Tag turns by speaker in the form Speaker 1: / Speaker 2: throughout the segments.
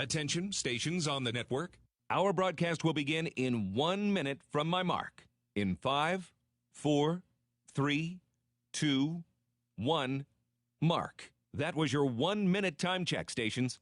Speaker 1: Attention, stations on the network. Our broadcast will begin in 1 minute from my mark. In 5, 4, 3, 2, 1, mark. That was your 1 minute time check, stations.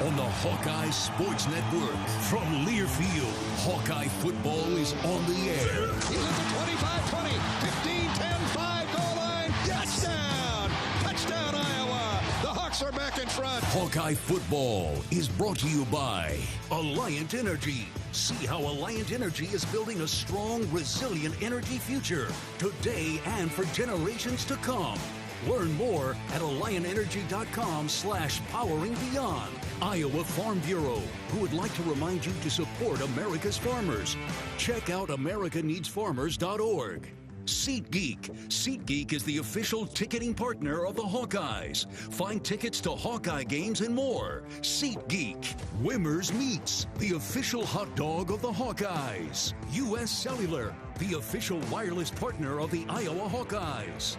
Speaker 2: On the Hawkeye Sports Network, from Learfield, Hawkeye football is on the air.
Speaker 3: He's at the 25-20, 15-10, 5-goal line. Touchdown! Touchdown, Iowa! The Hawks are back in front.
Speaker 2: Hawkeye football is brought to you by Alliant Energy. See how Alliant Energy is building a strong, resilient energy future today and for generations to come. Learn more at AlliantEnergy.com/poweringBeyond. Iowa Farm Bureau, who would like to remind you to support America's farmers. Check out AmericaNeedsFarmers.org. SeatGeek. SeatGeek is the official ticketing partner of the Hawkeyes. Find tickets to Hawkeye games and more. SeatGeek. Wimmer's Meats, the official hot dog of the Hawkeyes. US Cellular, the official wireless partner of the Iowa Hawkeyes.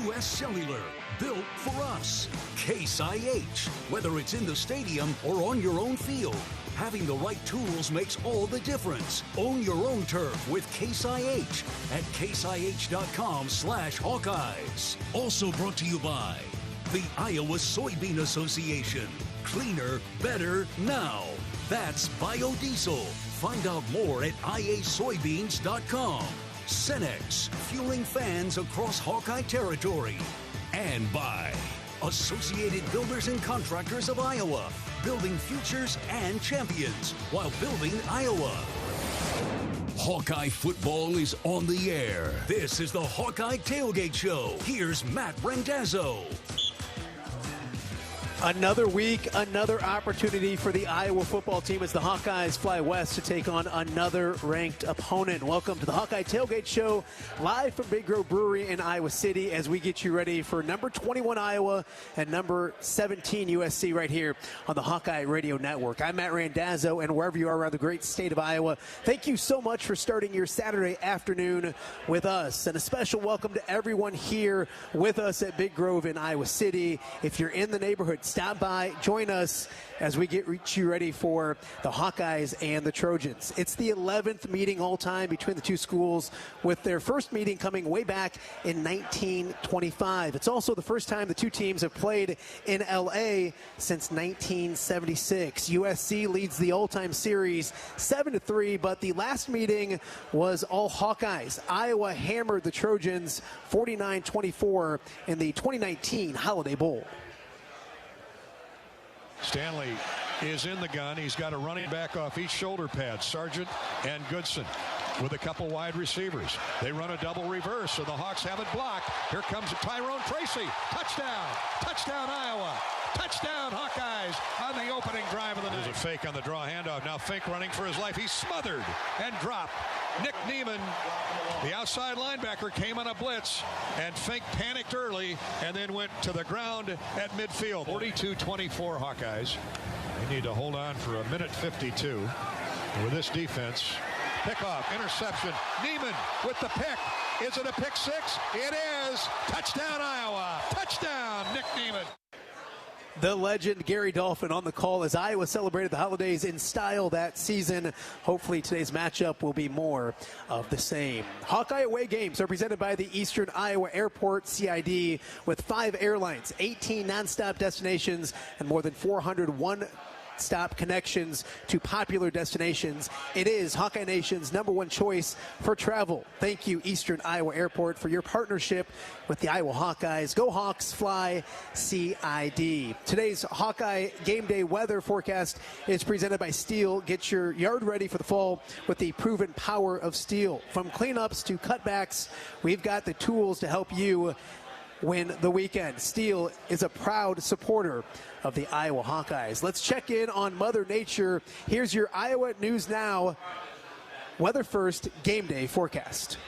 Speaker 2: US Cellular, built for us. Case IH, whether it's in the stadium or on your own field, having the right tools makes all the difference. Own your own turf with Case IH at caseih.com/Hawkeyes. Also brought to you by the Iowa Soybean Association. Cleaner, better, now. That's biodiesel. Find out more at iasoybeans.com. Cenex, fueling fans across Hawkeye territory. And by Associated Builders and Contractors of Iowa, building futures and champions while building Iowa. Hawkeye football is on the air. This is the Hawkeye Tailgate Show. Here's Matt Randazzo.
Speaker 4: Another week, another opportunity for the Iowa football team as the Hawkeyes fly west to take on another ranked opponent. Welcome to the Hawkeye Tailgate Show, live from Big Grove Brewery in Iowa City as we get you ready for number 21 Iowa and number 17 USC right here on the Hawkeye Radio Network. I'm Matt Randazzo, and wherever you are around the great state of Iowa, thank you so much for starting your Saturday afternoon with us. And a special welcome to everyone here with us at Big Grove in Iowa City. If you're in the neighborhood, stop by, join us as we get you ready for the Hawkeyes and the Trojans. It's the 11th meeting all time between the two schools, with their first meeting coming way back in 1925. It's also the first time the two teams have played in LA since 1976. USC leads the all-time series 7-3, but the last meeting was all Hawkeyes. Iowa hammered the Trojans 49-24 in the 2019 Holiday Bowl.
Speaker 3: Stanley is in the gun. He's got a running back off each shoulder pad, Sargent and Goodson, with a couple wide receivers. They run a double reverse, so the Hawks have it blocked. Here comes Tyrone Tracy. Touchdown. Touchdown, Iowa. Touchdown, Hawkeyes on the opening drive of the night. There's a fake on the draw handoff. Now Fink running for his life. He's smothered and dropped. Nick Neiman, the outside linebacker, came on a blitz, and Fink panicked early and then went to the ground at midfield. 42-24 Hawkeyes. They need to hold on for a minute 52 with this defense. Pickoff, interception. Neiman with the pick. Is it a pick six? It is. Touchdown, Iowa. Touchdown, Nick Neiman.
Speaker 4: The legend Gary Dolphin on the call as Iowa celebrated the holidays in style that season. Hopefully today's matchup will be more of the same. Hawkeye away games are presented by the Eastern Iowa Airport CID with 5 airlines, 18 nonstop destinations, and more than 401 one-stop connections to popular destinations. It is Hawkeye Nation's #1 choice for travel. Thank you, Eastern Iowa Airport, for your partnership with the Iowa Hawkeyes. Go Hawks, fly CID. Today's Hawkeye game day weather forecast is presented by Steel. Get your yard ready for the fall with the proven power of Steel. From cleanups to cutbacks, we've got the tools to help you win the weekend. Steel is a proud supporter of the Iowa Hawkeyes. Let's check in on Mother Nature. Here's your Iowa News Now Weather First game day forecast.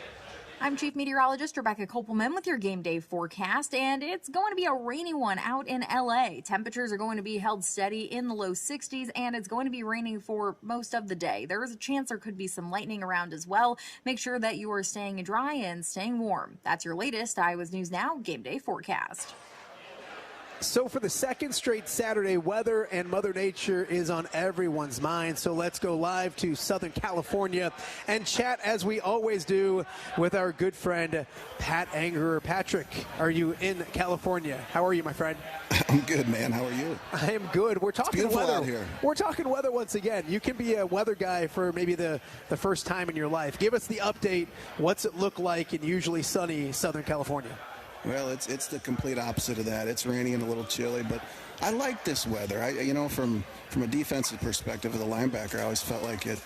Speaker 5: I'm Chief Meteorologist Rebecca Kopelman with your game day forecast, and it's going to be a rainy one out in LA. Temperatures are going to be held steady in the low 60s, and it's going to be raining for most of the day. There is a chance there could be some lightning around as well. Make sure that you are staying dry and staying warm. That's your latest Iowa's News Now game day forecast.
Speaker 4: So for the second straight Saturday, weather and Mother Nature is on everyone's mind. So let's go live to Southern California and chat, as we always do, with our good friend, Pat Angerer. Patrick, are you in California? How are you, my friend?
Speaker 6: I'm good, man. How are you?
Speaker 4: I am good. We're talking weather
Speaker 6: out here.
Speaker 4: We're talking weather once again. You can be a weather guy for maybe the first time in your life. Give us the update. What's it look like in usually sunny Southern California?
Speaker 6: Well, it's the complete opposite of that. It's rainy and a little chilly, but I like this weather. From a defensive perspective of the linebacker, I always felt like it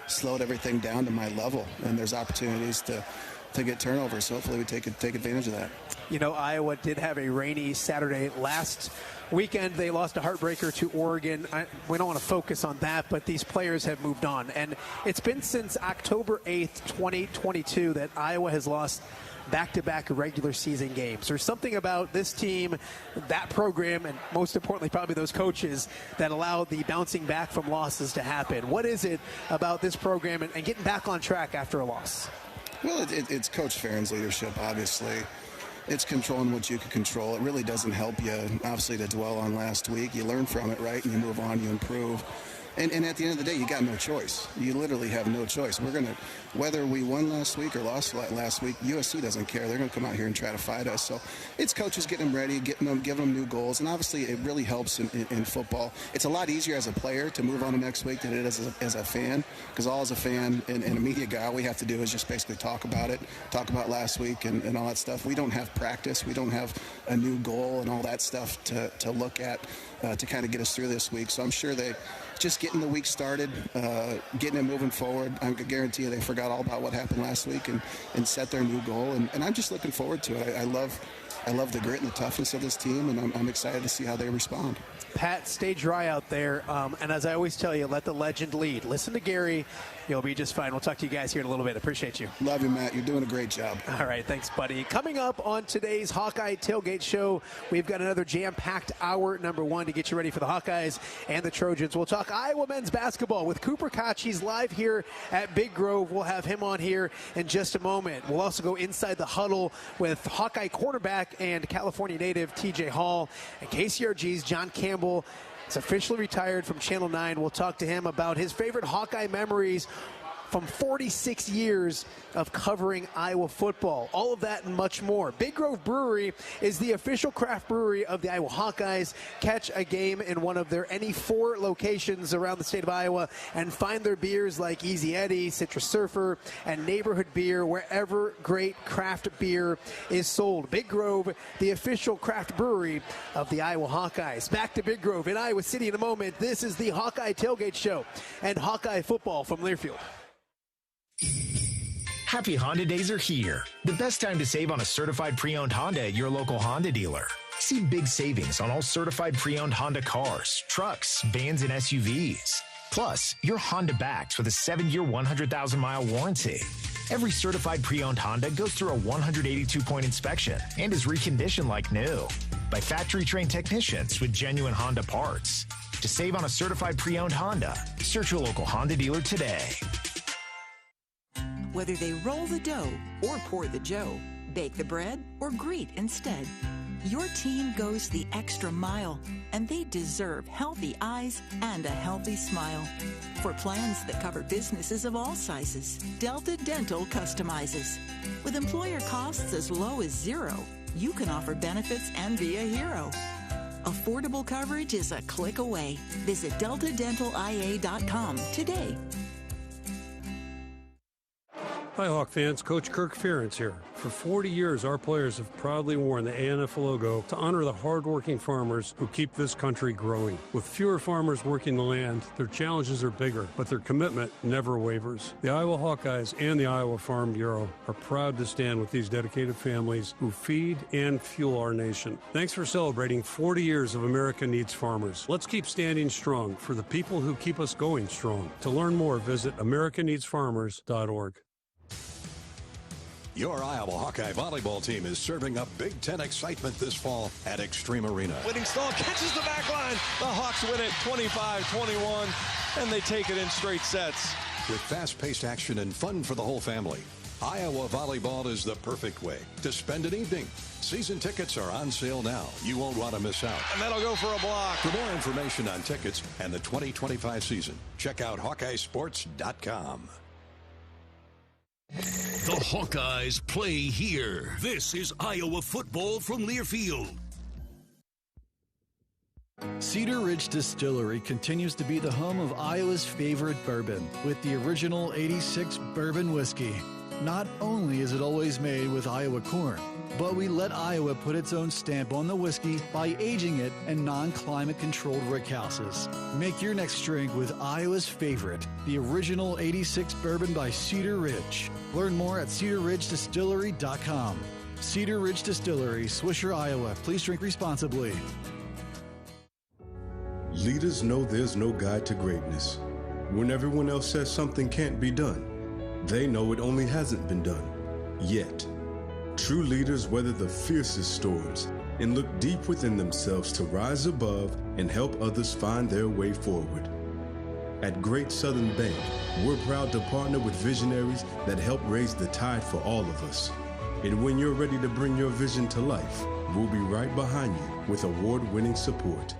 Speaker 6: slowed everything down to my level, and there's opportunities to get turnovers. So hopefully we take advantage of that.
Speaker 4: You know, Iowa did have a rainy Saturday last weekend. They lost a heartbreaker to Oregon. We don't want to focus on that, but these players have moved on. And it's been since October 8th, 2022 that Iowa has lost back-to-back regular season games. There's something about this team, that program, and most importantly probably those coaches that allow the bouncing back from losses to happen. What is it about this program and getting back on track after a loss?
Speaker 6: Well, it's Coach Farron's leadership, obviously. It's controlling what you can control. It really doesn't help you, obviously, to dwell on last week. You learn from it, right, and you move on, you improve. And at the end of the day, you got no choice. You literally have no choice. Whether we won last week or lost last week, USC doesn't care. They're going to come out here and try to fight us. So it's coaches getting them ready, giving them new goals. And obviously, it really helps in football. It's a lot easier as a player to move on to next week than it is as a fan. Because all as a fan and a media guy, all we have to do is just basically talk about last week and all that stuff. We don't have practice. We don't have a new goal and all that stuff to look at to kind of get us through this week. So I'm sure they just getting the week started, getting it moving forward. I can guarantee you they forgot all about what happened last week and set their new goal. And I'm just looking forward to it. I love the grit and the toughness of this team, and I'm excited to see how they respond.
Speaker 4: Pat, stay dry out there. And as I always tell you, let the legend lead. Listen to Gary. You'll be just fine. We'll talk to you guys here in a little bit. Appreciate you.
Speaker 6: Love you, Matt. You're doing a great job.
Speaker 4: All right. Thanks, buddy. Coming up on today's Hawkeye Tailgate Show, we've got another jam-packed hour #1 to get you ready for the Hawkeyes and the Trojans. We'll talk Iowa men's basketball with Cooper Koch. He's live here at Big Grove. We'll have him on here in just a moment. We'll also go inside the huddle with Hawkeye cornerback and California native TJ Hall, and KCRG's John Campbell. He's officially retired from Channel 9. We'll talk to him about his favorite Hawkeye memories from 46 years of covering Iowa football. All of that and much more. Big Grove Brewery is the official craft brewery of the Iowa Hawkeyes. Catch a game in one of their any 4 locations around the state of Iowa and find their beers like Easy Eddie, Citrus Surfer, and Neighborhood Beer wherever great craft beer is sold. Big Grove, the official craft brewery of the Iowa Hawkeyes. Back to Big Grove in Iowa City in a moment. This is the Hawkeye Tailgate Show and Hawkeye football from Learfield.
Speaker 7: Happy Honda Days are here. The best time to save on a certified pre-owned Honda at your local Honda dealer. See big savings on all certified pre-owned Honda cars, trucks, vans, and SUVs. Plus, you're Honda backed with a 7-year, 100,000-mile warranty. Every certified pre-owned Honda goes through a 182-point inspection and is reconditioned like new by factory-trained technicians with genuine Honda parts. To save on a certified pre-owned Honda, search your local Honda dealer today.
Speaker 8: Whether they roll the dough or pour the joe, bake the bread or greet instead, your team goes the extra mile, and they deserve healthy eyes and a healthy smile. For plans that cover businesses of all sizes, Delta Dental customizes. With employer costs as low as $0, you can offer benefits and be a hero. A Affordable coverage is a click away. Visit deltadentalia.com today.
Speaker 9: Hi, Hawk fans. Coach Kirk Ferentz here. For 40 years, our players have proudly worn the ANF logo to honor the hardworking farmers who keep this country growing. With fewer farmers working the land, their challenges are bigger, but their commitment never wavers. The Iowa Hawkeyes and the Iowa Farm Bureau are proud to stand with these dedicated families who feed and fuel our nation. Thanks for celebrating 40 years of America Needs Farmers. Let's keep standing strong for the people who keep us going strong. To learn more, visit americaneedsfarmers.org.
Speaker 3: Your Iowa Hawkeye volleyball team is serving up Big Ten excitement this fall at Extreme Arena.
Speaker 10: Winning Stahl catches the back line. The Hawks win it 25-21, and they take it in straight sets.
Speaker 3: With fast-paced action and fun for the whole family, Iowa volleyball is the perfect way to spend an evening. Season tickets are on sale now. You won't want to miss out.
Speaker 10: And that'll go for a block.
Speaker 3: For more information on tickets and the 2025 season, check out HawkeyeSports.com.
Speaker 2: The Hawkeyes play here. This is Iowa football from Learfield.
Speaker 11: Cedar Ridge Distillery continues to be the home of Iowa's favorite bourbon with the original 86 bourbon whiskey. Not only is it always made with Iowa corn, but we let Iowa put its own stamp on the whiskey by aging it in non-climate controlled rickhouses. Make your next drink with Iowa's favorite, the original 86 bourbon by Cedar Ridge. Learn more at cedarridgedistillery.com. Cedar Ridge Distillery, Swisher, Iowa. Please drink responsibly.
Speaker 12: Leaders know there's no guide to greatness. When everyone else says something can't be done, they know it only hasn't been done yet. True leaders weather the fiercest storms and look deep within themselves to rise above and help others find their way forward. At Great Southern Bank, we're proud to partner with visionaries that help raise the tide for all of us. And when you're ready to bring your vision to life, we'll be right behind you with award-winning support.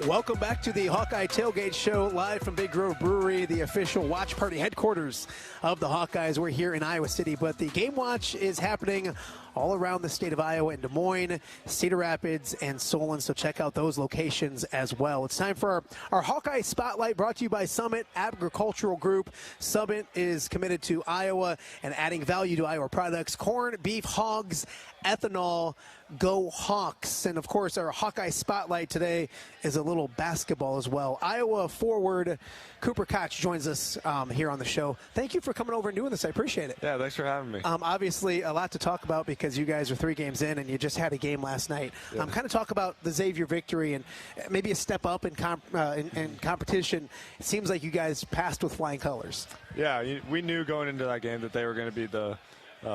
Speaker 4: Welcome back to the Hawkeye Tailgate Show, live from Big Grove Brewery, the official watch party headquarters of the Hawkeyes. We're here in Iowa City, but the game watch is happening all around the state of Iowa in Des Moines, Cedar Rapids, and Solon, so check out those locations as well. It's time for our Hawkeye Spotlight, brought to you by Summit Agricultural Group. Summit is committed to Iowa and adding value to Iowa products: corn, beef, hogs, ethanol. Go Hawks. And, of course, our Hawkeye Spotlight today is a little basketball as well. Iowa forward Cooper Koch joins us here on the show. Thank you for coming over and doing this. I appreciate it.
Speaker 10: Yeah, thanks for having me.
Speaker 4: Obviously, a lot to talk about because you guys are 3 games in and you just had a game last night.
Speaker 10: Yeah.
Speaker 4: Kind of talk about the Xavier victory and maybe a step up in competition. It seems like you guys passed with flying colors.
Speaker 10: Yeah, we knew going into that game that they were going to be the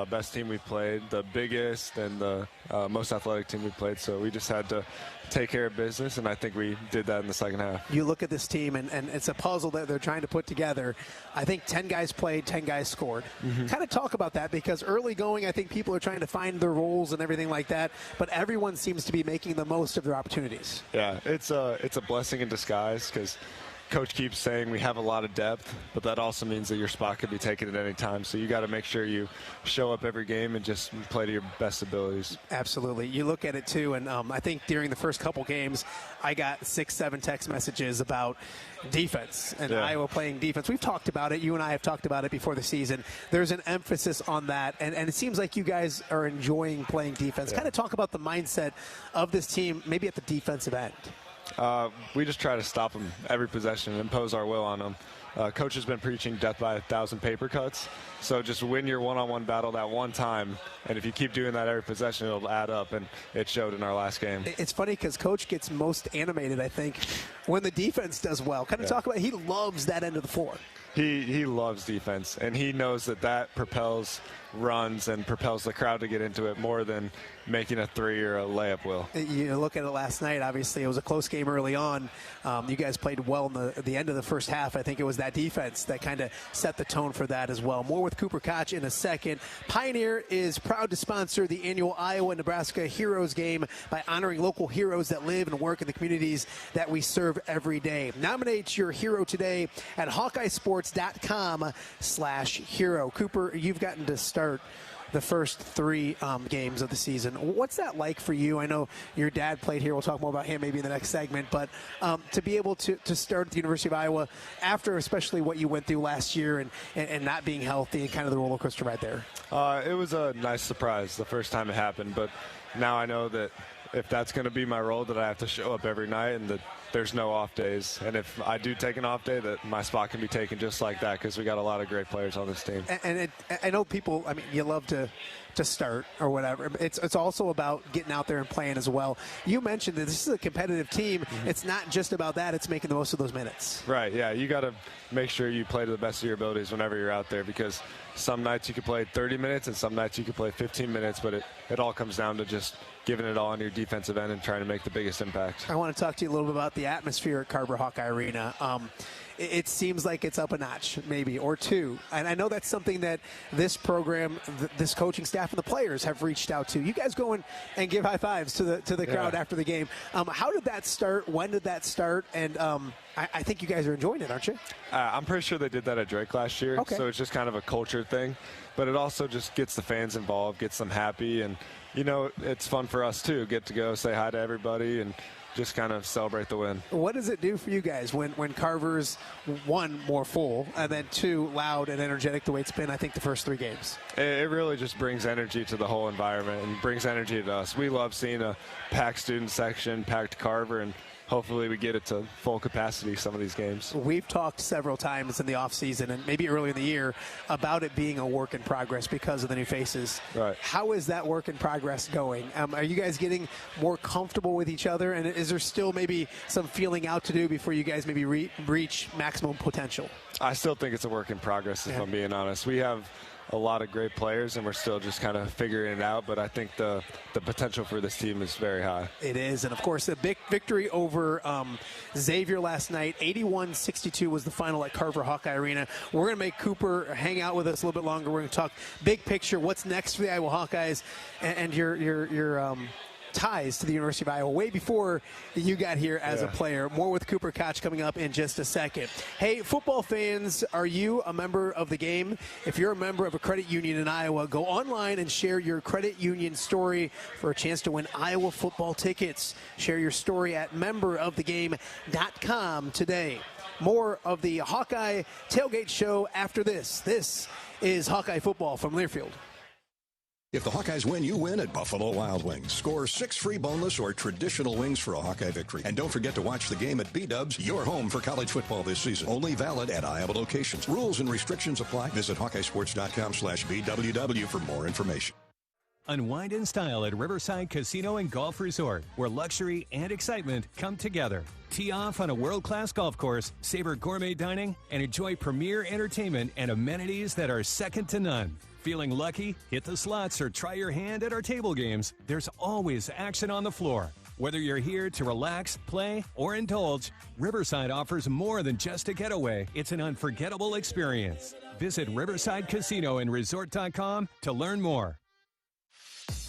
Speaker 10: best team we've played, the biggest and the most athletic team we've played. So we just had to take care of business, and I think we did that in the second half.
Speaker 4: You look at this team, and it's a puzzle that they're trying to put together. I think 10 guys played, 10 guys scored. Mm-hmm. Kind of talk about that, because early going, I think people are trying to find their roles and everything like that, but everyone seems to be making the most of their opportunities.
Speaker 10: Yeah, it's a blessing in disguise, because Coach keeps saying we have a lot of depth, but that also means that your spot could be taken at any time. So you got to make sure you show up every game and just play to your best abilities.
Speaker 4: Absolutely. You look at it, too, and I think during the first couple games, I got 6-7 text messages about defense and Iowa playing defense. We've talked about it. You and I have talked about it before the season. There's an emphasis on that, and it seems like you guys are enjoying playing defense. Kind of talk about the mindset of this team, maybe at the defensive end.
Speaker 10: We just try to stop them every possession and impose our will on them. Coach has been preaching death by 1,000 paper cuts. So just win your one-on-one battle that one time, and if you keep doing that every possession, it'll add up, and it showed in our last game.
Speaker 4: It's funny because Coach gets most animated, I think, when the defense does well. Kind of talk about, he loves that end of the floor.
Speaker 10: He loves defense, and he knows that propels runs and propels the crowd to get into it more than making a 3 or a layup will.
Speaker 4: You look at it last night, obviously it was a close game early on. You guys played well in the end of the first half. I think it was that defense that kind of set the tone for that as well. More with Cooper Koch in a second. Pioneer is proud to sponsor the annual Iowa-Nebraska Heroes Game by honoring local heroes that live and work in the communities that we serve every day. Nominate your hero today at HawkeyeSports.com/hero. Cooper, you've gotten to start the first 3 games of the season. What's that like for you? I know your dad played here. We'll talk more about him maybe in the next segment. But to be able to start at the University of Iowa after especially what you went through last year and not being healthy and kind of the roller coaster right there.
Speaker 10: It was a nice surprise the first time it happened. But now I know that if that's going to be my role, that I have to show up every night and that there's no off days. And if I do take an off day, that my spot can be taken just like that because we got a lot of great players on this team.
Speaker 4: And I know people, I mean, you love to start or whatever. It's also about getting out there and playing as well. You mentioned that this is a competitive team. Mm-hmm. It's not just about that. It's making the most of those minutes.
Speaker 10: Right, yeah. You got to make sure you play to the best of your abilities whenever you're out there because some nights you can play 30 minutes and some nights you can play 15 minutes, but it all comes down to just giving it all on your defensive end and trying to make the biggest impact.
Speaker 4: I want to talk to you a little bit about the atmosphere at Carver Hawkeye Arena. It seems like it's up a notch, maybe, or 2. And I know that's something that this program, this coaching staff, and the players have reached out to. You guys go and give high fives to the crowd after the game. How did that start? When did that start? And I think you guys are enjoying it, aren't you?
Speaker 10: I'm pretty sure they did that at Drake last year.
Speaker 4: Okay.
Speaker 10: So it's just kind of a culture thing. But it also just gets the fans involved, gets them happy. And, you know, it's fun for us, too. Get to go say hi to everybody and just kind of celebrate the win.
Speaker 4: What does it do for you guys when Carver's, 1, more full, and then 2, loud and energetic the way it's been, I think, the first 3 games?
Speaker 10: It really just brings energy to the whole environment and brings energy to us. We love seeing a packed student section, packed Carver, and hopefully we get it to full capacity some of these games.
Speaker 4: We've talked several times in the offseason and maybe early in the year about it being a work in progress because of the new faces.
Speaker 10: Right.
Speaker 4: How is that work in progress going? Are you guys getting more comfortable with each other? And is there still maybe some feeling out to do before you guys maybe reach maximum potential?
Speaker 10: I still think it's a work in progress, if I'm being honest. We have a lot of great players, and we're still just kind of figuring it out. But I think the potential for this team is very high.
Speaker 4: It is. And, of course, the big victory over Xavier last night, 81-62 was the final at Carver Hawkeye Arena. We're going to make Cooper hang out with us a little bit longer. We're going to talk big picture, what's next for the Iowa Hawkeyes, and your ties to the University of Iowa way before you got here as a player. More with Cooper Koch coming up in just a second. Hey, football fans, are you a member of the game? If you're a member of a credit union in Iowa, go online and share your credit union story for a chance to win Iowa football tickets. Share your story at memberofthegame.com today. More of the Hawkeye Tailgate Show after this. This is Hawkeye Football from Learfield.
Speaker 13: If the Hawkeyes win, you win at Buffalo Wild Wings. Score 6 free boneless or traditional wings for a Hawkeye victory. And don't forget to watch the game at B-Dubs, your home for college football this season. Only valid at Iowa locations. Rules and restrictions apply. Visit HawkeyeSports.com/BWW for more information.
Speaker 14: Unwind in style at Riverside Casino and Golf Resort, where luxury and excitement come together. Tee off on a world-class golf course, savor gourmet dining, and enjoy premier entertainment and amenities that are second to none. Feeling lucky? Hit the slots or try your hand at our table games. There's always action on the floor. Whether you're here to relax, play, or indulge, Riverside offers more than just a getaway. It's an unforgettable experience. Visit Riverside Casino and Resort.com to learn more.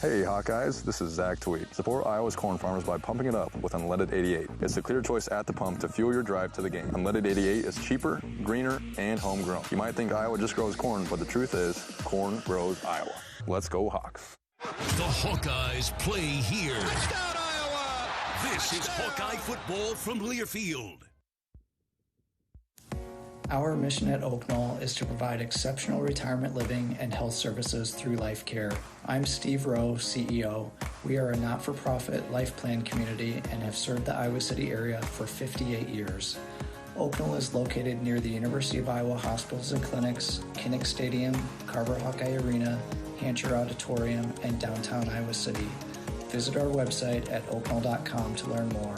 Speaker 15: Hey Hawkeyes, this is Zach Tweed. Support Iowa's corn farmers by pumping it up with Unleaded 88. It's the clear choice at the pump to fuel your drive to the game. Unleaded 88 is cheaper, greener, and homegrown. You might think Iowa just grows corn, but the truth is, corn grows Iowa. Let's go Hawks.
Speaker 2: The Hawkeyes play here. Touchdown, Iowa! This is Hawkeye football from Learfield.
Speaker 16: Our mission at Oak Knoll is to provide exceptional retirement living and health services through Life Care. I'm Steve Rowe, CEO. We are a not-for-profit life plan community and have served the Iowa City area for 58 years. Oak Knoll is located near the University of Iowa hospitals and clinics, Kinnick Stadium, Carver Hawkeye Arena, Hancher Auditorium, and downtown Iowa City. Visit our website at oakknoll.com to learn more.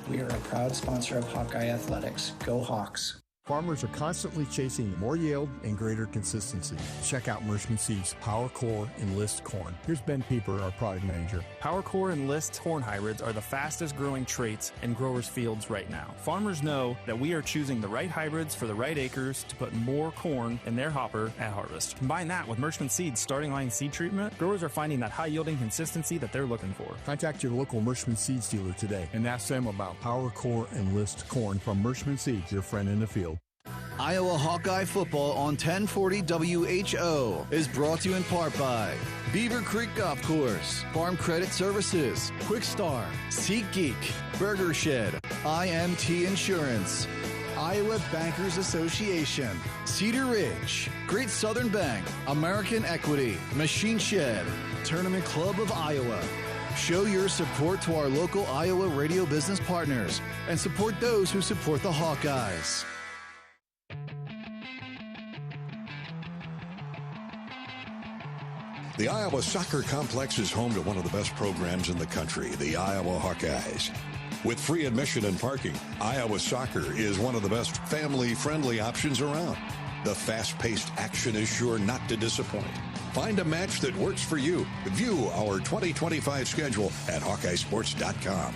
Speaker 16: We are a proud sponsor of Hawkeye Athletics. Go Hawks!
Speaker 17: Farmers are constantly chasing more yield and greater consistency. Check out Mershman Seeds Power Core Enlist Corn. Here's Ben Pieper, our product manager.
Speaker 18: Power Core Enlist corn hybrids are the fastest growing traits in growers' fields right now. Farmers know that we are choosing the right hybrids for the right acres to put more corn in their hopper at harvest. Combine that with Mershman Seeds starting line seed treatment, growers are finding that high yielding consistency that they're looking for.
Speaker 17: Contact your local Mershman Seeds dealer today and ask them about Power Core Enlist Corn from Mershman Seeds, your friend in the field.
Speaker 11: Iowa Hawkeye football on 1040 WHO is brought to you in part by Beaver Creek Golf Course, Farm Credit Services, Quick Star, SeatGeek, Burger Shed, IMT Insurance, Iowa Bankers Association, Cedar Ridge, Great Southern Bank, American Equity, Machine Shed, Tournament Club of Iowa. Show your support to our local Iowa radio business partners and support those who support the Hawkeyes.
Speaker 13: The Iowa Soccer Complex is home to one of the best programs in the country, the Iowa Hawkeyes. With free admission and parking, Iowa Soccer is one of the best family-friendly options around. The fast-paced action is sure not to disappoint. Find a match that works for you. View our 2025 schedule at HawkeyeSports.com.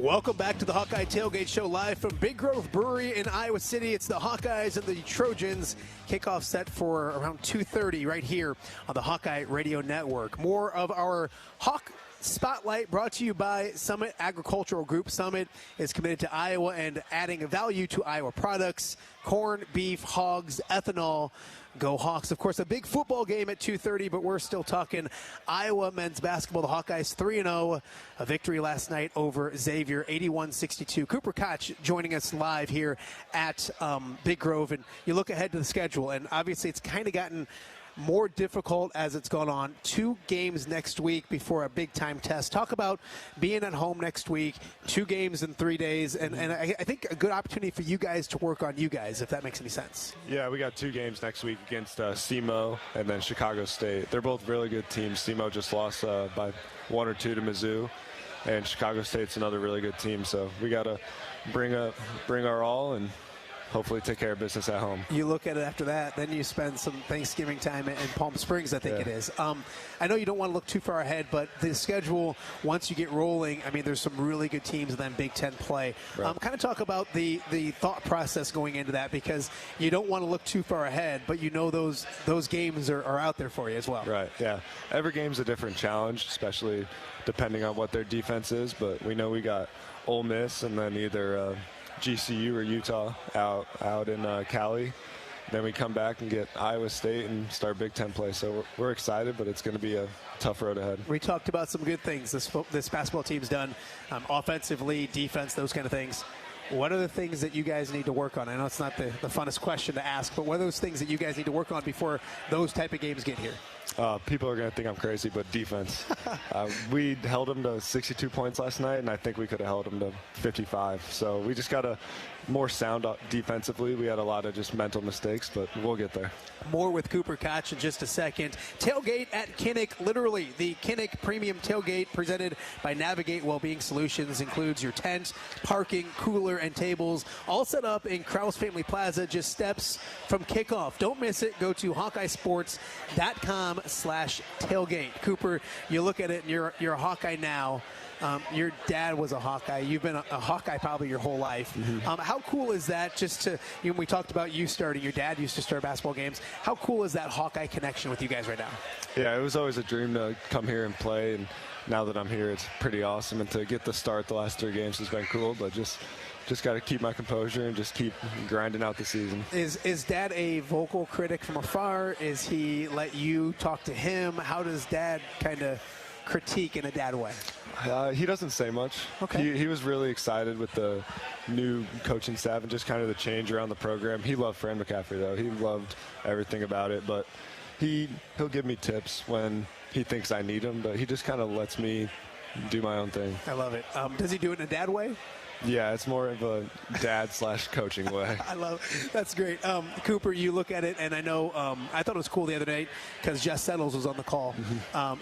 Speaker 4: Welcome back to the Hawkeye Tailgate Show live from Big Grove Brewery in Iowa City. It's the Hawkeyes and the Trojans. Kickoff set for around 2:30 right here on the Hawkeye Radio Network. More of our Hawk Spotlight brought to you by Summit Agricultural Group. Summit is committed to Iowa and adding value to Iowa products, corn, beef, hogs, ethanol. Go Hawks. Of course, a big football game at 2:30, but we're still talking Iowa men's basketball. The Hawkeyes 3-0, a victory last night over Xavier, 81-62. Cooper Koch joining us live here at Big Grove, and you look ahead to the schedule, and obviously it's kind of gotten more difficult as it's gone on. 2 games next week before a big-time test. Talk about being at home next week, 2 games in 3 days, and I think a good opportunity for you guys to work on you guys, if that makes any sense.
Speaker 10: Yeah, we got 2 games next week against SEMO and then Chicago State. They're both really good teams. SEMO just lost by 1 or 2 to Mizzou, and Chicago State's another really good team. So we got to bring our all and hopefully take care of business at home.
Speaker 4: You look at it after that, then you spend some Thanksgiving time in Palm Springs, I think it is. I know you don't want to look too far ahead, but the schedule, once you get rolling, I mean, there's some really good teams and then Big Ten play.
Speaker 10: Right.
Speaker 4: Kind of talk about the thought process going into that, because you don't want to look too far ahead, but you know those games are out there for you as well.
Speaker 10: Right, yeah. Every game's a different challenge, especially depending on what their defense is, but we know we got Ole Miss and then either GCU or Utah out in Cali. Then we come back and get Iowa State and start Big Ten play. So we're excited, but it's going to be a tough road ahead.
Speaker 4: We talked about some good things this basketball team's done, offensively, defense, those kind of things. What are the things that you guys need to work on? I know it's not the funnest question to ask, but what are those things that you guys need to work on before those type of games get here?
Speaker 10: People are going to think I'm crazy, but defense. We held them to 62 points last night, and I think we could have held them to 55. So we just got to more sound defensively. We had a lot of just mental mistakes, but we'll get there.
Speaker 4: More with Cooper Koch in just a second. Tailgate at Kinnick, literally the Kinnick Premium Tailgate presented by Navigate Wellbeing Solutions includes your tent, parking, cooler, and tables, all set up in Krause Family Plaza, just steps from kickoff. Don't miss it. Go to HawkeyeSports.com/tailgate. Cooper, you look at it, and you're a Hawkeye now. Your dad was a Hawkeye. You've been a Hawkeye probably your whole life.
Speaker 10: Mm-hmm.
Speaker 4: How cool is that? Just to, we talked about you starting. Your dad used to start basketball games. How cool is that Hawkeye connection with you guys right now?
Speaker 10: Yeah, it was always a dream to come here and play, and now that I'm here, it's pretty awesome. And to get the start the last 3 games has been cool, but just got to keep my composure and just keep grinding out the season.
Speaker 4: Is Dad a vocal critic from afar? Is he let you talk to him? How does Dad kind of critique in a dad way?
Speaker 10: He doesn't say much.
Speaker 4: Okay.
Speaker 10: He was really excited with the new coaching staff and just kind of the change around the program. He loved Fran McCaffrey, though. He loved everything about it, but he'll give me tips when he thinks I need him, but he just kind of lets me do my own thing.
Speaker 4: I love it. Does he do it in a dad way?
Speaker 10: Yeah, it's more of a dad/coaching way.
Speaker 4: I love it. That's great. Cooper, you look at it, and I know I thought it was cool the other night because Jess Settles was on the call,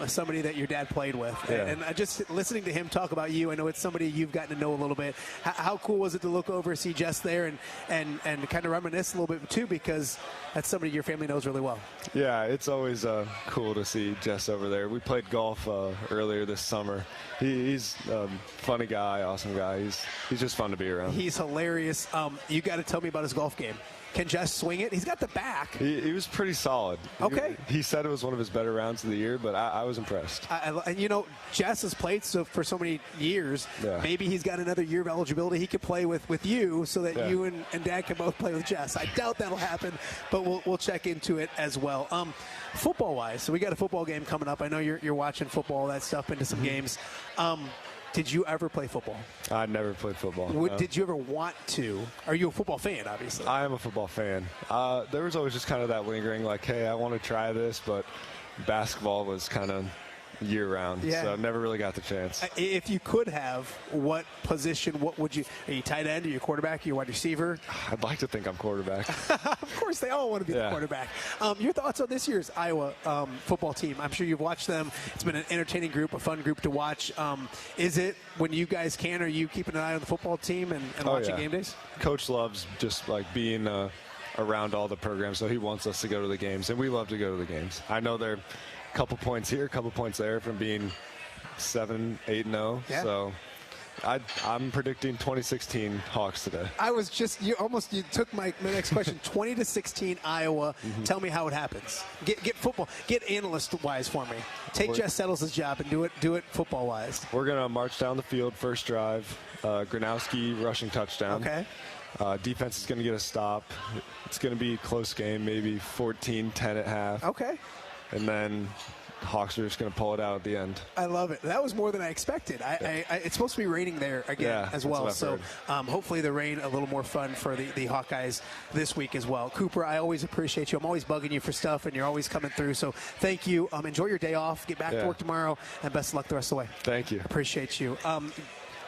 Speaker 4: somebody that your dad played with.
Speaker 10: Yeah.
Speaker 4: And just listening to him talk about you, I know it's somebody you've gotten to know a little bit. How cool was it to look over, see Jess there, and kind of reminisce a little bit, too, because that's somebody your family knows really well.
Speaker 10: Yeah, it's always cool to see Jess over there. We played golf earlier this summer. He's a funny guy, awesome guy. He's just fun to be around.
Speaker 4: He's hilarious. You got to tell me about his golf game. Can Jess swing it? He's got the back.
Speaker 10: He was pretty solid.
Speaker 4: Okay.
Speaker 10: He said it was one of his better rounds of the year, but I was impressed.
Speaker 4: And, you know, Jess has played for so many years.
Speaker 10: Yeah.
Speaker 4: Maybe he's got another year of eligibility he could play with you so that you and Dad can both play with Jess. I doubt that'll happen, but we'll check into it as well. Football-wise, so we got a football game coming up. I know you're watching football, that stuff, into some games. Did you ever play football?
Speaker 10: I never played football.
Speaker 4: No. Did you ever want to? Are you a football fan, obviously?
Speaker 10: I am a football fan. There was always just kind of that lingering, like, hey, I want to try this, but basketball was kind of year-round, so I never really got the chance.
Speaker 4: If you could have, what position, what would you – are you tight end, are you quarterback, are you wide receiver?
Speaker 10: I'd like to think I'm quarterback.
Speaker 4: Of course, they all want to be the quarterback. Your thoughts on this year's Iowa football team? I'm sure you've watched them. It's been an entertaining group, a fun group to watch. Is it, when you guys can, are you keeping an eye on the football team and watching game days?
Speaker 10: Coach loves just, like, being around all the programs, so he wants us to go to the games, and we love to go to the games. I know they're – couple points here, couple points there from being 7-8-0. Yeah. So I'm predicting 2016 Hawks today.
Speaker 4: I was just you took my next question. 20-16 Iowa. Tell me how it happens. Get football. Get analyst wise for me. Take Jess Settles' job and do it football wise.
Speaker 10: We're gonna march down the field first drive. Gronowski rushing touchdown.
Speaker 4: Okay.
Speaker 10: Defense is gonna get a stop. It's gonna be a close game, maybe 14-10 at half.
Speaker 4: Okay.
Speaker 10: And then Hawks are just going to pull it out at the end.
Speaker 4: I love it. That was more than I expected. It's supposed to be raining there again as well. So hopefully the rain a little more fun for the Hawkeyes this week as well. Cooper, I always appreciate you. I'm always bugging you for stuff, and you're always coming through. So thank you. Enjoy your day off. Get back to work tomorrow, and best of luck the rest of the way.
Speaker 10: Thank you.
Speaker 4: Appreciate you.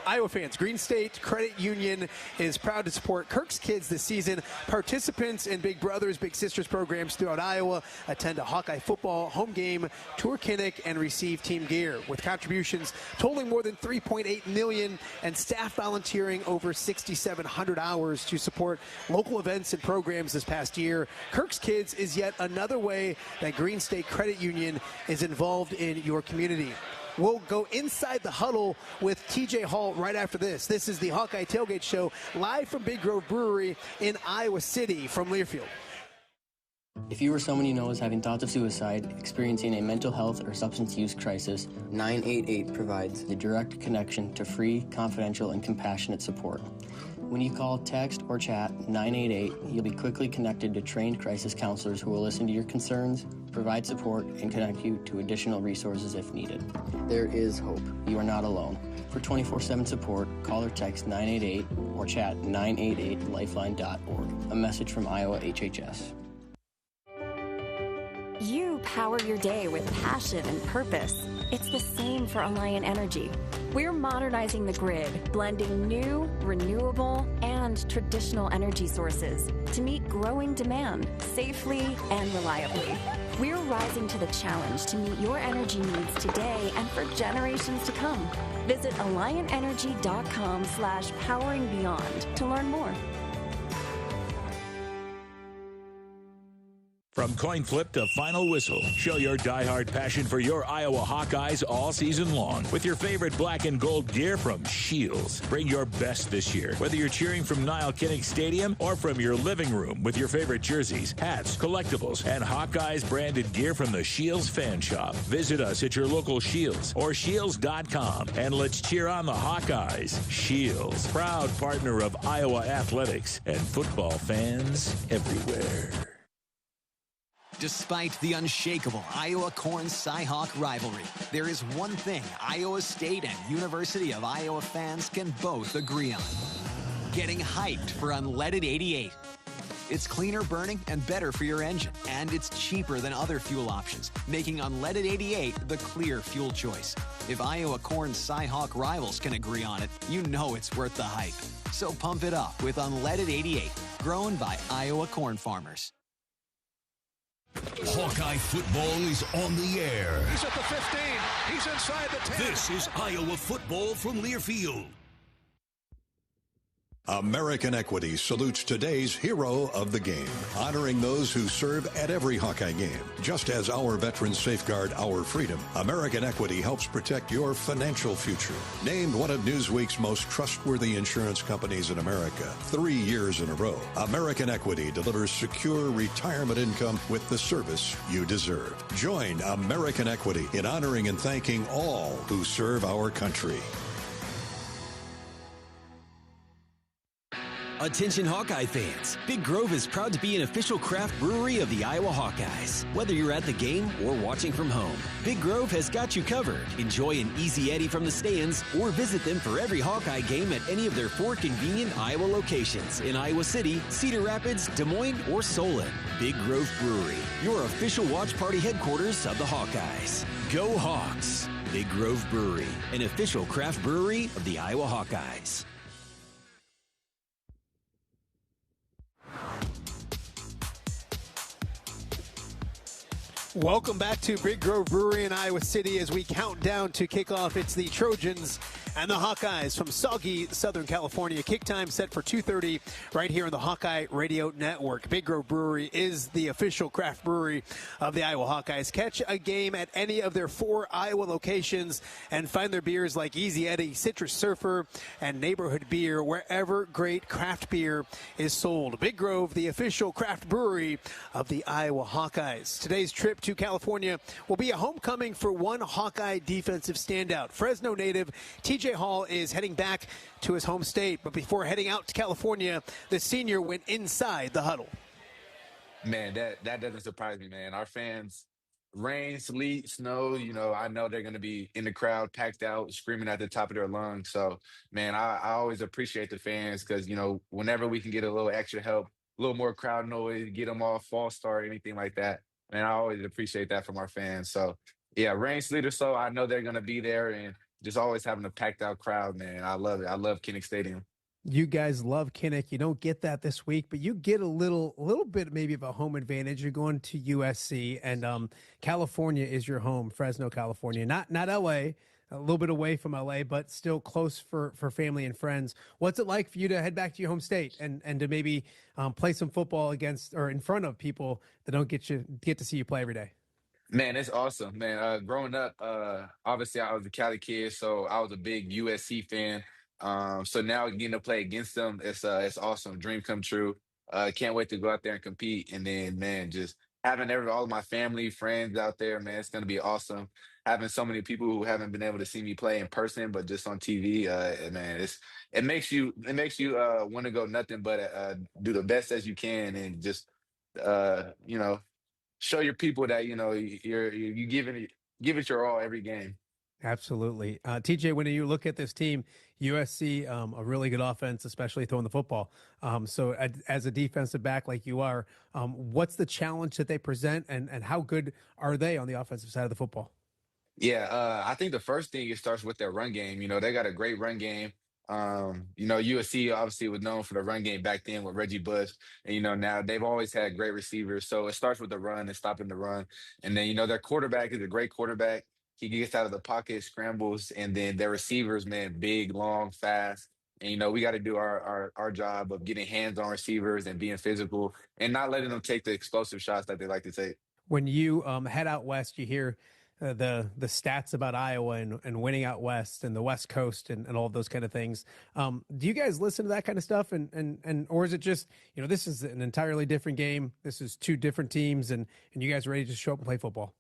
Speaker 4: Iowa fans, Green State Credit Union is proud to support Kirk's Kids this season. Participants in Big Brothers, Big Sisters programs throughout Iowa attend a Hawkeye football home game, tour Kinnick, and receive team gear. With contributions totaling more than $3.8 million and staff volunteering over 6,700 hours to support local events and programs this past year, Kirk's Kids is yet another way that Green State Credit Union is involved in your community. We'll go inside the huddle with TJ Hall right after this. This is the Hawkeye Tailgate Show, live from Big Grove Brewery in Iowa City from Learfield.
Speaker 19: If you or someone you know is having thoughts of suicide, experiencing a mental health or substance use crisis, 988 provides the direct connection to free, confidential, and compassionate support. When you call, text, or chat 988, you'll be quickly connected to trained crisis counselors who will listen to your concerns, provide support, and connect you to additional resources if needed. There is hope. You are not alone. For 24/7 support, call or text 988 or chat 988lifeline.org. A message from Iowa HHS.
Speaker 20: You power your day with passion and purpose. It's the same for Alliant Energy. We're modernizing the grid, blending new, renewable, and traditional energy sources to meet growing demand safely and reliably. We're rising to the challenge to meet your energy needs today and for generations to come. Visit AlliantEnergy.com/poweringbeyond to learn more.
Speaker 21: From coin flip to final whistle, show your diehard passion for your Iowa Hawkeyes all season long with your favorite black and gold gear from Shields. Bring your best this year, whether you're cheering from Niall Kinnick Stadium or from your living room with your favorite jerseys, hats, collectibles, and Hawkeyes branded gear from the Shields Fan Shop. Visit us at your local Shields or Shields.com and let's cheer on the Hawkeyes. Shields, proud partner of Iowa athletics and football fans everywhere.
Speaker 22: Despite the unshakable Iowa-Corn Cy-Hawk rivalry, there is one thing Iowa State and University of Iowa fans can both agree on: getting hyped for Unleaded 88. It's cleaner burning and better for your engine. And it's cheaper than other fuel options, making unleaded 88 the clear fuel choice. If Iowa corn Cy-Hawk rivals can agree on it, you know it's worth the hype. So pump it up with unleaded 88, grown by Iowa corn farmers.
Speaker 2: Hawkeye football is on the air.
Speaker 3: He's at the 15. He's inside the 10.
Speaker 2: This is Iowa football from Learfield.
Speaker 13: American Equity salutes today's hero of the game, honoring those who serve at every Hawkeye game. Just as our veterans safeguard our freedom, American Equity helps protect your financial future. Named one of Newsweek's most trustworthy insurance companies in America 3 years in a row, American Equity delivers secure retirement income with the service you deserve. Join American Equity in honoring and thanking all who serve our country.
Speaker 1: Attention Hawkeye fans, Big Grove is proud to be an official craft brewery of the Iowa Hawkeyes. Whether you're at the game or watching from home, Big Grove has got you covered. Enjoy an easy Eddie from the stands or visit them for every Hawkeye game at any of their 4 convenient Iowa locations in Iowa City, Cedar Rapids, Des Moines, or Solon. Big Grove Brewery, your official watch party headquarters of the Hawkeyes. Go Hawks! Big Grove Brewery, an official craft brewery of the Iowa Hawkeyes.
Speaker 4: Welcome back to Big Grove Brewery in Iowa City as we count down to kickoff. It's the Trojans and the Hawkeyes from soggy Southern California. Kick time set for 2:30 right here on the Hawkeye Radio Network. Big Grove Brewery is the official craft brewery of the Iowa Hawkeyes. Catch a game at any of their 4 Iowa locations and find their beers like Easy Eddie, Citrus Surfer, and Neighborhood Beer wherever great craft beer is sold. Big Grove, the official craft brewery of the Iowa Hawkeyes. Today's trip to California will be a homecoming for one Hawkeye defensive standout. Fresno native TJ Hall is heading back to his home state, but before heading out to California, the senior went inside the huddle.
Speaker 5: Man, that doesn't surprise me, man. Our fans, rain, sleet, snow, I know they're going to be in the crowd, packed out, screaming at the top of their lungs. So, man, I always appreciate the fans because, whenever we can get a little extra help, a little more crowd noise, get them all false start, anything like that, man, I always appreciate that from our fans. So, yeah, rain, sleet, or so, I know they're going to be there, and just always having a packed out crowd, man. I love it. I love Kinnick Stadium.
Speaker 4: You guys love Kinnick. You don't get that this week, but you get a little bit maybe of a home advantage. You're going to USC, and California is your home, Fresno, California. Not LA, a little bit away from LA, but still close for family and friends. What's it like for you to head back to your home state and to maybe play some football against or in front of people that don't get to see you play every day?
Speaker 5: Man, it's awesome, man. Growing up, obviously I was a Cali kid, so I was a big USC fan. So now getting to play against them, it's awesome. Dream come true. Can't wait to go out there and compete. And then, man, just having all of my family, friends out there, man, it's gonna be awesome. Having so many people who haven't been able to see me play in person, but just on TV, man, it makes you want to go nothing but do the best as you can and just show your people that you give it your all every game.
Speaker 4: Absolutely. TJ, when you look at this team, USC, a really good offense, especially throwing the football. So as a defensive back like you are, what's the challenge that they present and how good are they on the offensive side of the football?
Speaker 5: Yeah, I think the first thing, it starts with their run game. They got a great run game. USC obviously was known for the run game back then with Reggie Bush. And, now they've always had great receivers. So it starts with the run and stopping the run. And then, their quarterback is a great quarterback. He gets out of the pocket, scrambles, and then their receivers, man, big, long, fast. And, we got to do our job of getting hands on receivers and being physical and not letting them take the explosive shots that they like to take.
Speaker 4: When you head out west, you hear the stats about Iowa and winning out west and the West Coast and all of those kind of things. Do you guys listen to that kind of stuff? And or is it just, this is an entirely different game. This is 2 different teams and you guys are ready to show up and play football?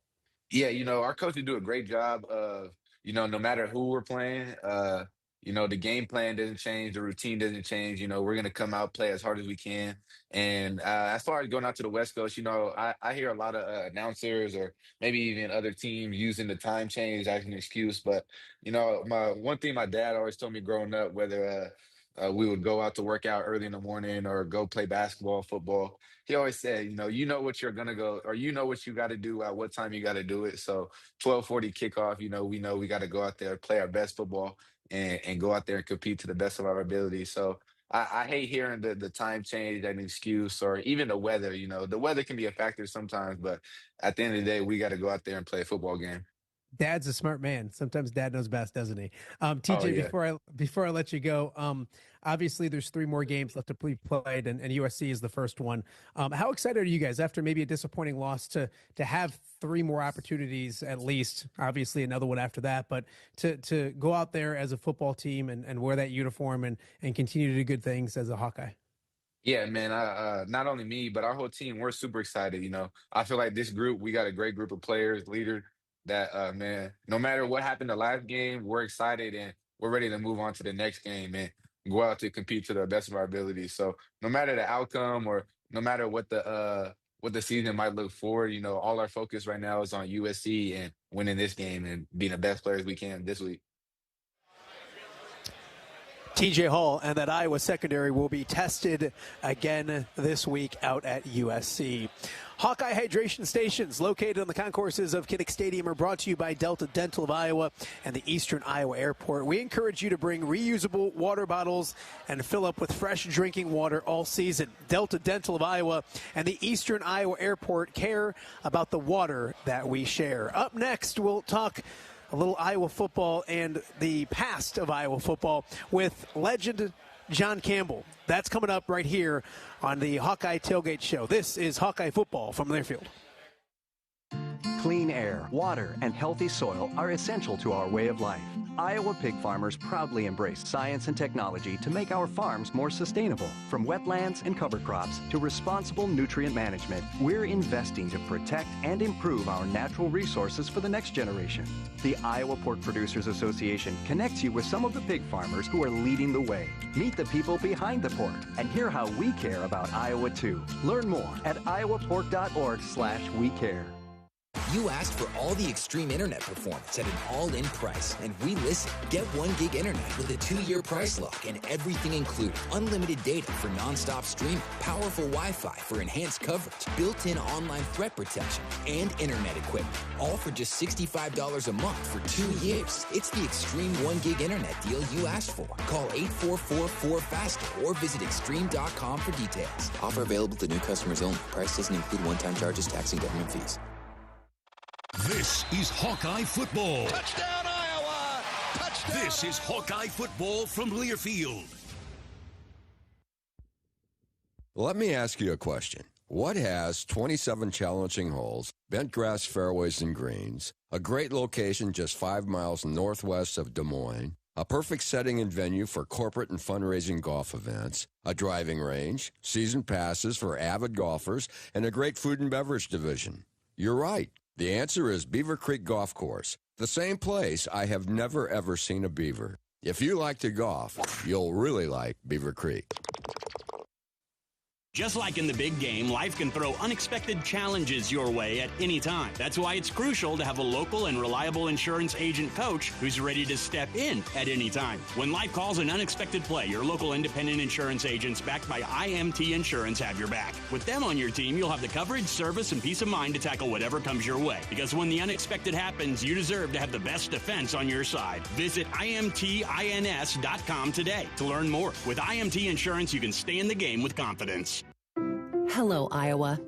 Speaker 5: Yeah, our coaches do a great job of, no matter who we're playing, the game plan doesn't change, the routine doesn't change. We're going to come out, play as hard as we can. And as far as going out to the West Coast, I hear a lot of announcers or maybe even other teams using the time change as an excuse. But, one thing my dad always told me growing up, whether we would go out to work out early in the morning or go play basketball, football. He always said, you know what you're gonna go, or you know what you got to do at what time you got to do it. So 12:40 kickoff, we know we got to go out there, play our best football, and go out there and compete to the best of our ability. So I hate hearing the time change, that excuse, or even the weather. The weather can be a factor sometimes, but at the end of the day, we got to go out there and play a football game.
Speaker 4: Dad's a smart man. Sometimes dad knows best, doesn't he? TJ,
Speaker 5: Oh, yeah.
Speaker 4: before I let you go, obviously there's 3 more games left to be played, and USC is the first one. How excited are you guys after maybe a disappointing loss to have 3 more opportunities at least? Obviously another one after that, but to go out there as a football team and wear that uniform and continue to do good things as a Hawkeye.
Speaker 5: Yeah, man. Not only me, but our whole team, we're super excited. I feel like this group, we got a great group of players, leaders that, man, no matter what happened the last game, we're excited and we're ready to move on to the next game and go out to compete to the best of our abilities. So no matter the outcome or no matter what the season might look forward, all our focus right now is on USC and winning this game and being the best players we can this week.
Speaker 4: TJ Hall and that Iowa secondary will be tested again this week out at USC. Hawkeye hydration stations located on the concourses of Kinnick Stadium are brought to you by Delta Dental of Iowa and the Eastern Iowa Airport. We encourage you to bring reusable water bottles and fill up with fresh drinking water all season. Delta Dental of Iowa and the Eastern Iowa Airport care about the water that we share. Up next, we'll talk a little Iowa football and the past of Iowa football with legend John Campbell. That's coming up right here on the Hawkeye Tailgate Show. This is Hawkeye football from Learfield.
Speaker 6: Clean air, water, and healthy soil are essential to our way of life. Iowa pig farmers proudly embrace science and technology to make our farms more sustainable. From wetlands and cover crops to responsible nutrient management, we're investing to protect and improve our natural resources for the next generation. The Iowa Pork Producers Association connects you with some of the pig farmers who are leading the way. Meet the people behind the pork and hear how we care about Iowa too. Learn more at iowapork.org/we care.
Speaker 7: You asked for all the extreme internet performance at an all-in price, and we listen. Get 1 gig internet with a 2-year price lock and everything included. Unlimited data for non-stop streaming, powerful Wi-Fi for enhanced coverage, built-in online threat protection, and internet equipment. All for just $65 a month for 2 years. It's the extreme 1 gig internet deal you asked for. Call 844-4FASTER or visit extreme.com for details. Offer available to new customers only. Price doesn't include one-time charges, tax, and government fees.
Speaker 2: This is Hawkeye football.
Speaker 3: Touchdown, Iowa! Touchdown!
Speaker 2: This is Hawkeye football from Learfield.
Speaker 23: Let me ask you a question. What has 27 challenging holes, bent grass fairways and greens, a great location just 5 miles northwest of Des Moines, a perfect setting and venue for corporate and fundraising golf events, a driving range, season passes for avid golfers, and a great food and beverage division? You're right. The answer is Beaver Creek Golf Course, the same place I have never ever seen a beaver. If you like to golf, you'll really like Beaver Creek.
Speaker 24: Just like in the big game, life can throw unexpected challenges your way at any time. That's why it's crucial to have a local and reliable insurance agent coach who's ready to step in at any time. When life calls an unexpected play, your local independent insurance agents backed by IMT Insurance have your back. With them on your team, you'll have the coverage, service, and peace of mind to tackle whatever comes your way. Because when the unexpected happens, you deserve to have the best defense on your side. Visit IMTINS.com today to learn more. With IMT Insurance, you can stay in the game with confidence.
Speaker 25: Hello, Iowa.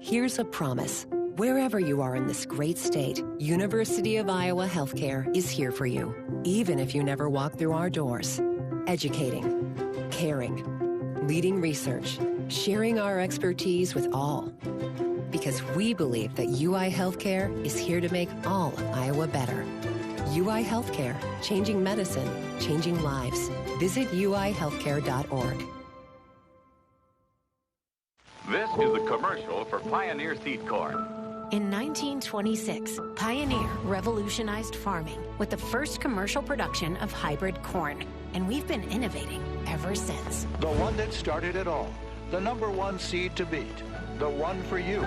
Speaker 25: Here's a promise. Wherever you are in this great state, University of Iowa Healthcare is here for you, even if you never walk through our doors. Educating, caring, leading research, sharing our expertise with all. Because we believe that UI Healthcare is here to make all of Iowa better. UI Healthcare, changing medicine, changing lives. Visit uihealthcare.org.
Speaker 26: This is a commercial for Pioneer Seed Corn.
Speaker 27: In 1926, Pioneer revolutionized farming with the first commercial production of hybrid corn, and we've been innovating ever since.
Speaker 28: The one that started it all, the #1 seed to beat, the one for you.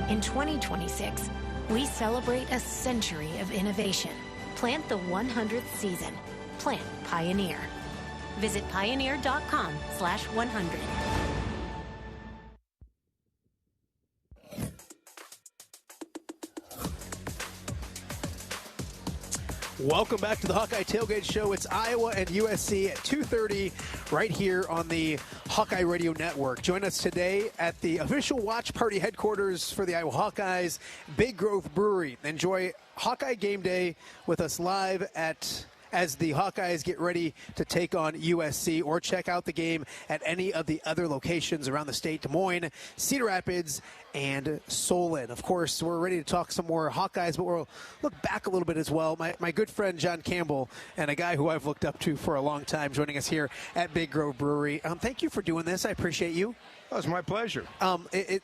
Speaker 27: In 2026, we celebrate a century of innovation. Plant the 100th season. Plant Pioneer. Visit pioneer.com/100.
Speaker 4: Welcome back to the Hawkeye Tailgate Show. It's Iowa and USC at 2:30 right here on the Hawkeye Radio Network. Join us today at the official watch party headquarters for the Iowa Hawkeyes, Big Grove Brewery. Enjoy Hawkeye Game Day with us live as the Hawkeyes get ready to take on USC, or check out the game at any of the other locations around the state: Des Moines, Cedar Rapids, and Solon. Of course, we're ready to talk some more Hawkeyes, but we'll look back a little bit as well. My good friend John Campbell, and a guy who I've looked up to for a long time, joining us here at Big Grove Brewery. Thank you for doing this. I appreciate you.
Speaker 8: Oh, it's my pleasure.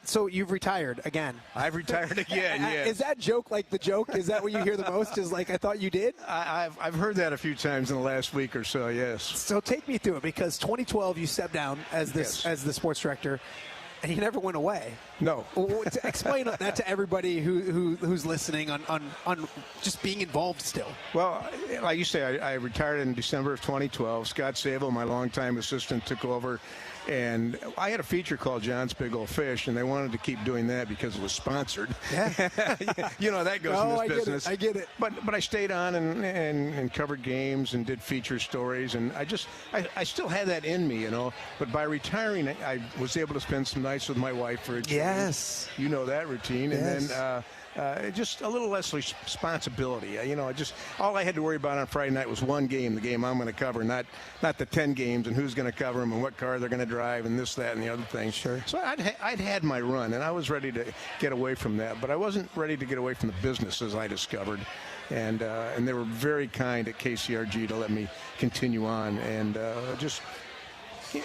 Speaker 4: So you've retired again.
Speaker 8: I've retired again, yes.
Speaker 4: Is that joke like the joke? Is that what you hear the most? Is like, I thought you did?
Speaker 8: I've heard that a few times in the last week or so, yes.
Speaker 4: So take me through it, because 2012 you stepped down as the sports director, and you never went away.
Speaker 8: No.
Speaker 4: Explain that to everybody who's listening on just being involved still.
Speaker 8: Well, like you say, I retired in December of 2012. Scott Sable, my longtime assistant, took over. And I had a feature called John's Big Old Fish, and they wanted to keep doing that because it was sponsored.
Speaker 4: Yeah.
Speaker 8: You know, that goes in this business.
Speaker 4: I get it.
Speaker 8: But I stayed on and covered games and did feature stories, and I still had that in me, you know. But by retiring, I was able to spend some nights with my wife for a change.
Speaker 4: Yes.
Speaker 8: You know that routine.
Speaker 4: Yes.
Speaker 8: And then just a little less responsibility. You know, all I had to worry about on Friday night was one game, the game I'm going to cover, not the 10 games and who's going to cover them and what car they're going to drive and this, that, and the other thing.
Speaker 4: Sure.
Speaker 8: So I'd had my run, and I was ready to get away from that, but I wasn't ready to get away from the business, as I discovered. And they were very kind at KCRG to let me continue on, and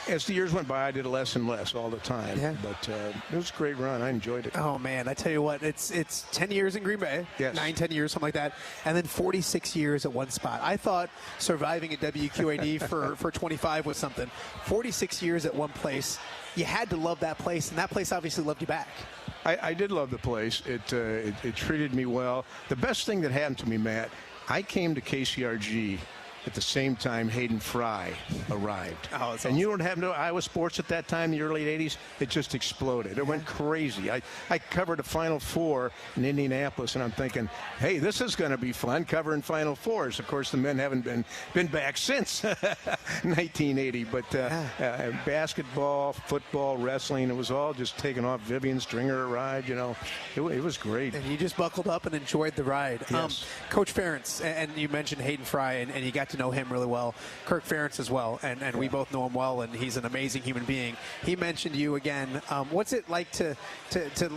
Speaker 8: as the years went by, I did less and less all the time.
Speaker 4: Yeah.
Speaker 8: But it was a great run. I enjoyed it.
Speaker 4: Oh, man, I tell you what, it's 10 years in Green Bay.
Speaker 8: Yes.
Speaker 4: 10 years, something like that. And then 46 years at one spot. I thought surviving at WQAD for 25 was something. 46 years at one place. You had to love that place, and that place obviously loved you back.
Speaker 8: I did love the place. It treated me well. The best thing that happened to me, Matt, I came to KCRG at the same time Hayden Fry arrived.
Speaker 4: Oh, that's
Speaker 8: and you don't have no Iowa sports at that time, in the early 80s. It just exploded. It went crazy. I covered a Final Four in Indianapolis, and I'm thinking, hey, this is going to be fun, covering Final Fours. Of course, the men haven't been back since 1980. But basketball, football, wrestling, it was all just taking off. Vivian Stringer ride, you know. It was great.
Speaker 4: And you just buckled up and enjoyed the ride.
Speaker 8: Yes.
Speaker 4: Coach Ferentz, and you mentioned Hayden Fry, and you got to know him really well. Kirk Ferentz as well, and we both know him well, and he's an amazing human being. He mentioned you again. What's it like to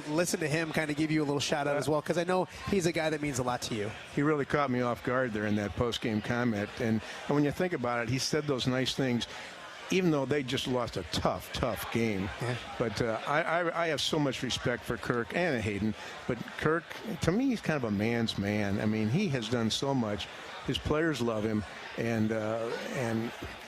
Speaker 4: listen to him kind of give you a little shout out as well? Because I know he's a guy that means a lot to you.
Speaker 8: He really caught me off guard there in that post-game comment. And when you think about it, he said those nice things, even though they just lost a tough game.
Speaker 4: Yeah.
Speaker 8: But I have so much respect for Kirk and Hayden. But Kirk, to me, he's kind of a man's man. I mean, he has done so much. His players love him, and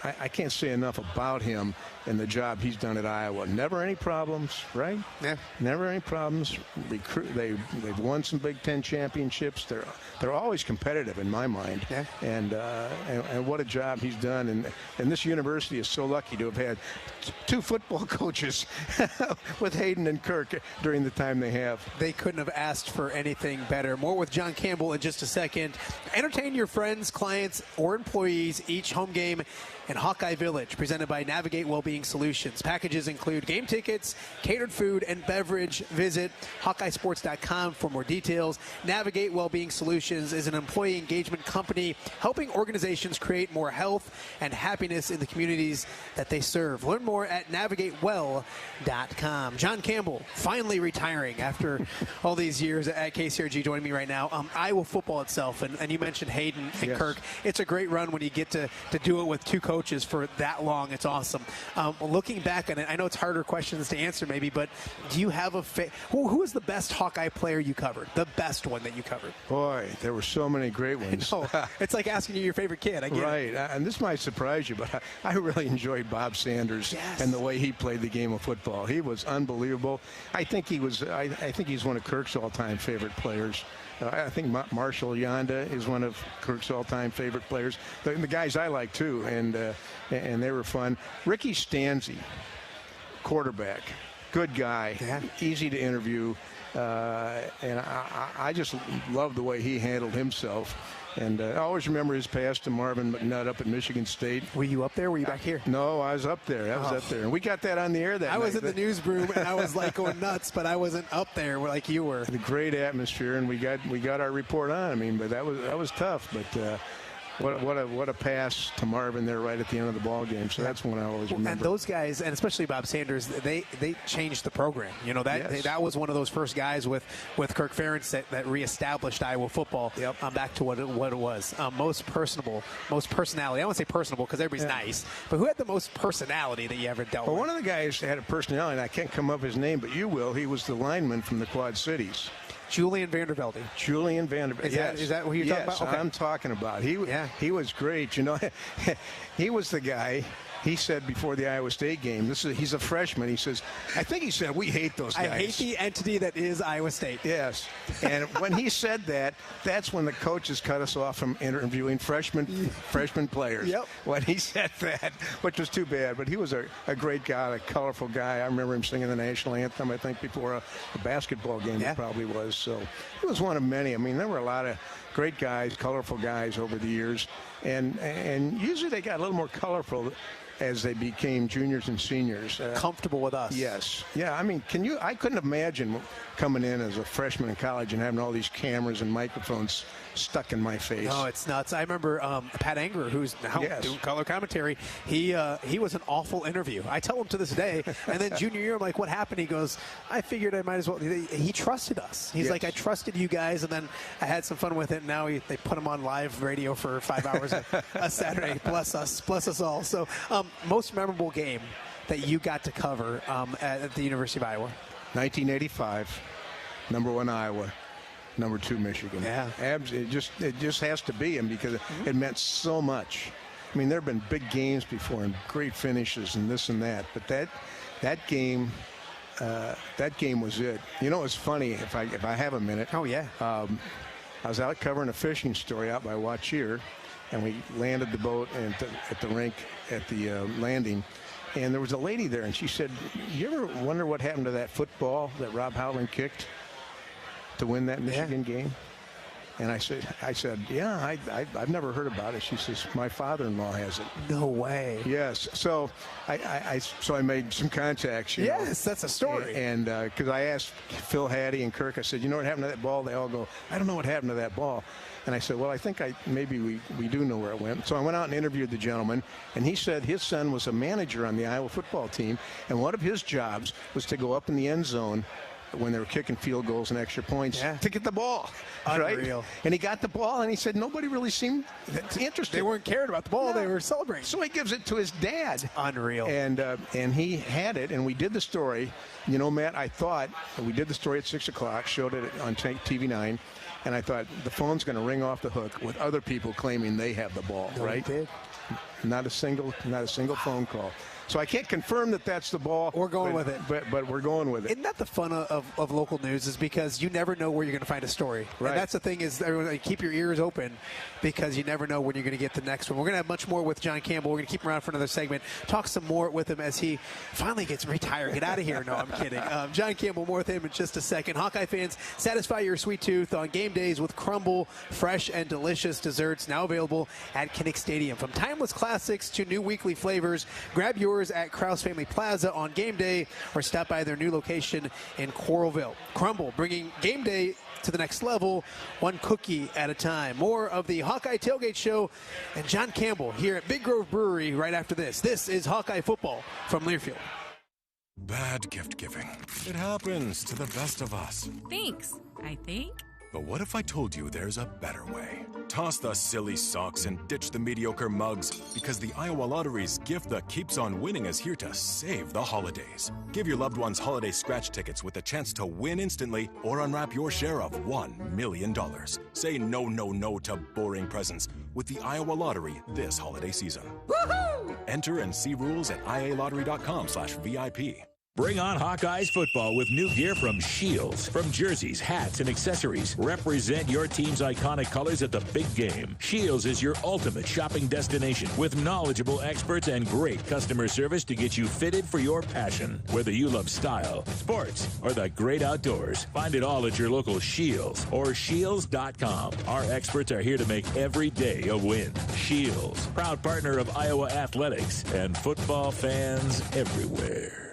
Speaker 8: I can't say enough about him and the job he's done at Iowa. Never any problems, right?
Speaker 4: Yeah.
Speaker 8: Never any problems. They've won some Big Ten championships. They're always competitive in my mind.
Speaker 4: Yeah.
Speaker 8: And what a job he's done. And this university is so lucky to have had two football coaches with Hayden and Kirk during the time they have.
Speaker 4: They couldn't have asked for anything better. More with John Campbell in just a second. Entertain your friends, clients, or employees each home game in Hawkeye Village, presented by Navigate Wellbeing Solutions. Packages include game tickets, catered food, and beverage. Visit HawkeyeSports.com for more details. Navigate Wellbeing Solutions is an employee engagement company helping organizations create more health and happiness in the communities that they serve. Learn more at NavigateWell.com. John Campbell finally retiring after all these years at KCRG, joining me right now. Iowa football itself, and you mentioned Hayden and
Speaker 8: Yes.
Speaker 4: Kirk. It's a great run when you get to do it with two coaches for that long. It's awesome. Looking back on it, I know it's harder questions to answer maybe, but do you have who is the best Hawkeye player you covered? The best one that you covered?
Speaker 8: Boy, there were so many great ones.
Speaker 4: It's like asking you your favorite kid. I get
Speaker 8: right,
Speaker 4: it.
Speaker 8: And this might surprise you, but I really enjoyed Bob Sanders and the way he played the game of football. He was unbelievable. I think he's one of Kirk's all-time favorite players. I think Marshall Yonda is one of Kirk's Nick's all-time favorite players. The guys I like, too, and they were fun. Ricky Stanzi, quarterback, good guy, easy to interview, and I just love the way he handled himself. And I always remember his pass to Marvin McNutt up at Michigan State.
Speaker 4: Were you up there? Were you back here?
Speaker 8: No, I was up there. I was up there. And we got that on the air that night.
Speaker 4: I was in the newsroom, and I was like going nuts, but I wasn't up there like you were.
Speaker 8: The great atmosphere, and we got our report on. I mean, but that was tough. But what a pass to Marvin there right at the end of the ball game. So that's one I always remember.
Speaker 4: And those guys, and especially Bob Sanders, they changed the program. You know, that was one of those first guys with Kirk Ferentz that reestablished Iowa football back to what it was. Most personality. I don't want to say personable because everybody's nice, but who had the most personality that you ever dealt with?
Speaker 8: Well, one of the guys that had a personality, and I can't come up with his name, but you will. He was the lineman from the Quad Cities.
Speaker 4: Julian Vandervelde. Is that what you're talking about?
Speaker 8: Okay. I'm talking about. He was great. You know, he was the guy. He said before the Iowa State game, he's a freshman. He says, I think he said, we hate those guys.
Speaker 4: I hate the entity that is Iowa State.
Speaker 8: Yes. And when he said that, that's when the coaches cut us off from interviewing freshman players.
Speaker 4: Yep.
Speaker 8: When he said that, which was too bad. But he was a great guy, a colorful guy. I remember him singing the national anthem, I think, before a basketball game. It probably was. So he was one of many. I mean, there were a lot of great guys, colorful guys over the years. And usually they got a little more colorful as they became juniors and seniors.
Speaker 4: Comfortable with us.
Speaker 8: Yes. Yeah, I mean, I couldn't imagine coming in as a freshman in college and having all these cameras and microphones stuck in my face.
Speaker 4: No, it's nuts. I remember Pat Anger, who's now doing color commentary, he was an awful interview. I tell him to this day. And then junior year, I'm like, what happened? He goes, I figured I might as well. He trusted us. He's like, I trusted you guys, and then I had some fun with it. And now they put him on live radio for 5 hours a Saturday. Bless us all. So most memorable game that you got to cover at the University of Iowa?
Speaker 8: 1985, number 1 Iowa, number 2 Michigan.
Speaker 4: Yeah.
Speaker 8: It just has to be, and because it meant so much. I mean, there have been big games before and great finishes and this and that, but that game was it. You know, it's funny if I have a minute.
Speaker 4: Oh yeah.
Speaker 8: I was out covering a fishing story out by Wachier, and we landed the boat at the rink at the landing. And there was a lady there, and she said, you ever wonder what happened to that football that Rob Howland kicked to win that Michigan game? And I said, yeah, I've never heard about it. She says, my father-in-law has it.
Speaker 4: No way.
Speaker 8: Yes. So I made some contacts.
Speaker 4: Yes, that's a story.
Speaker 8: And because I asked Phil Hattie and Kirk, I said, you know what happened to that ball? They all go, I don't know what happened to that ball. And I said, well, I think maybe we do know where it went. So I went out and interviewed the gentleman, and he said his son was a manager on the Iowa football team, and one of his jobs was to go up in the end zone when they were kicking field goals and extra points to get the ball.
Speaker 4: Unreal.
Speaker 8: Right? And he got the ball, and he said nobody really seemed interested.
Speaker 4: They weren't cared about the ball. No. They were celebrating.
Speaker 8: So he gives it to his dad.
Speaker 4: Unreal.
Speaker 8: And he had it, and we did the story. You know, Matt, I thought we did the story at 6 o'clock, showed it on TV9, and I thought the phone's going to ring off the hook with other people claiming they have the ball, right?
Speaker 4: It did.
Speaker 8: Not a single phone call. So I can't confirm that that's the ball.
Speaker 4: We're going with it.
Speaker 8: But we're going with it.
Speaker 4: Isn't that the fun of local news, is because you never know where you're going to find a story.
Speaker 8: Right.
Speaker 4: And that's the thing, is everyone, keep your ears open, because you never know when you're going to get the next one. We're going to have much more with John Campbell. We're going to keep him around for another segment. Talk some more with him as he finally gets retired. Get out of here. No, I'm kidding. John Campbell, more with him in just a second. Hawkeye fans, satisfy your sweet tooth on game days with Crumble, fresh and delicious desserts now available at Kinnick Stadium. From timeless classics to new weekly flavors, grab yours at Krause Family Plaza on game day, or stop by their new location in Coralville. Crumble, bringing game day to the next level, one cookie at a time. More of the Hawkeye Tailgate Show and John Campbell here at Big Grove Brewery right after this. This is Hawkeye Football from Learfield.
Speaker 9: Bad gift giving. It happens to the best of us.
Speaker 11: Thanks, I think.
Speaker 9: But what if I told you there's a better way? Toss the silly socks and ditch the mediocre mugs, because the Iowa Lottery's gift that keeps on winning is here to save the holidays. Give your loved ones holiday scratch tickets with a chance to win instantly, or unwrap your share of $1 million. Say no to boring presents with the Iowa Lottery this holiday season.
Speaker 11: Woohoo!
Speaker 9: Enter and see rules at ialottery.com/VIP.
Speaker 21: Bring on Hawkeyes football with new gear from Shields. From jerseys, hats, and accessories, represent your team's iconic colors at the big game. Shields is your ultimate shopping destination with knowledgeable experts and great customer service to get you fitted for your passion. Whether you love style, sports, or the great outdoors, find it all at your local Shields or Shields.com. Our experts are here to make every day a win. Shields, proud partner of Iowa Athletics and football fans everywhere.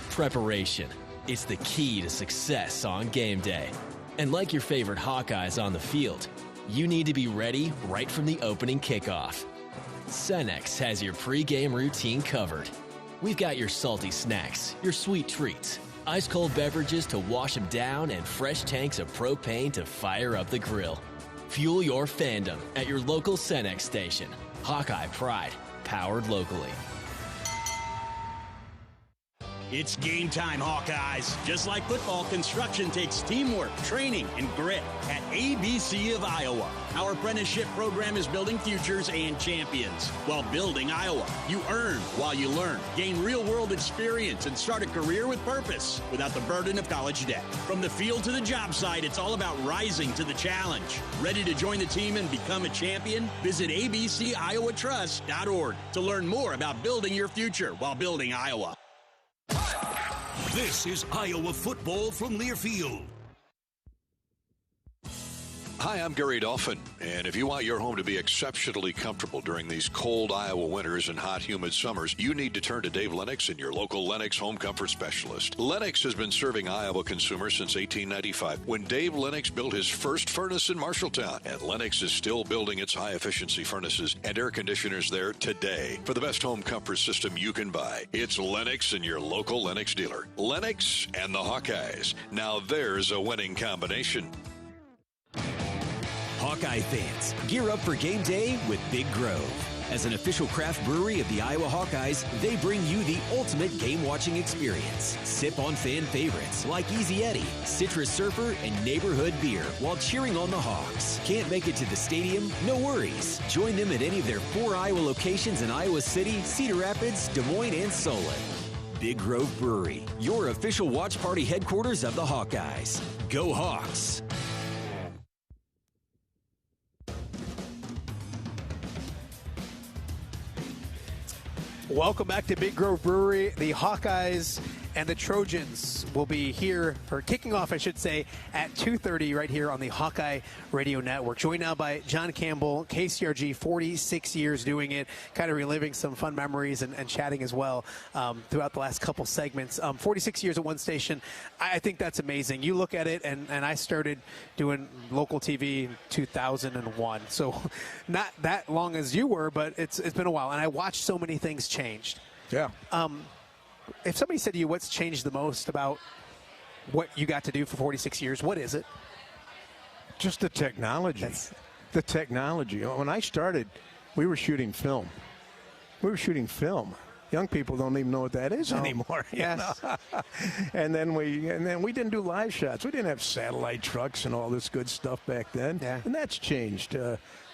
Speaker 10: Preparation. It's the key to success on game day. And like your favorite Hawkeyes on the field, you need to be ready right from the opening kickoff. Cenex has your pregame routine covered. We've got your salty snacks, your sweet treats, ice-cold beverages to wash them down, and fresh tanks of propane to fire up the grill. Fuel your fandom at your local Cenex station. Hawkeye Pride, powered locally.
Speaker 24: It's game time, Hawkeyes. Just like football, construction takes teamwork, training, and grit at ABC of Iowa. Our apprenticeship program is building futures and champions. While building Iowa, you earn while you learn. Gain real-world experience and start a career with purpose without the burden of college debt. From the field to the job site, it's all about rising to the challenge. Ready to join the team and become a champion? Visit abciowatrust.org to learn more about building your future while building Iowa.
Speaker 2: This is Iowa football from Learfield.
Speaker 11: Hi, I'm Gary Dolphin, and if you want your home to be exceptionally comfortable during these cold Iowa winters and hot, humid summers, you need to turn to Dave Lennox and your local Lennox home comfort specialist. Lennox has been serving Iowa consumers since 1895, when Dave Lennox built his first furnace in Marshalltown, and Lennox is still building its high-efficiency furnaces and air conditioners there today. For the best home comfort system you can buy, it's Lennox and your local Lennox dealer. Lennox and the Hawkeyes. Now there's a winning combination.
Speaker 1: Hawkeye fans, gear up for game day with Big Grove. As an official craft brewery of the Iowa Hawkeyes, they bring you the ultimate game-watching experience. Sip on fan favorites like Easy Eddie, Citrus Surfer, and Neighborhood Beer while cheering on the Hawks. Can't make it to the stadium? No worries. Join them at any of their 4 Iowa locations in Iowa City, Cedar Rapids, Des Moines, and Solon. Big Grove Brewery, your official watch party headquarters of the Hawkeyes. Go Hawks!
Speaker 4: Welcome back to Big Grove Brewery. The Hawkeyes and the Trojans will be here, or kicking off, I should say, at 2:30 right here on the Hawkeye Radio Network. Joined now by John Campbell, KCRG, 46 years doing it, kind of reliving some fun memories and chatting as well throughout the last couple segments. 46 years at one station, I think that's amazing. You look at it, and I started doing local TV in 2001, so not that long as you were, but it's been a while, and I watched so many things changed.
Speaker 8: Yeah.
Speaker 4: If somebody said to you, what's changed the most about what you got to do for 46 years, what is it?
Speaker 8: Just the technology. The technology. When I started, we were shooting film. Young people don't even know what that is anymore.
Speaker 4: Yes.
Speaker 8: And then we didn't do live shots. We didn't have satellite trucks and all this good stuff back then.
Speaker 4: Yeah.
Speaker 8: And that's changed.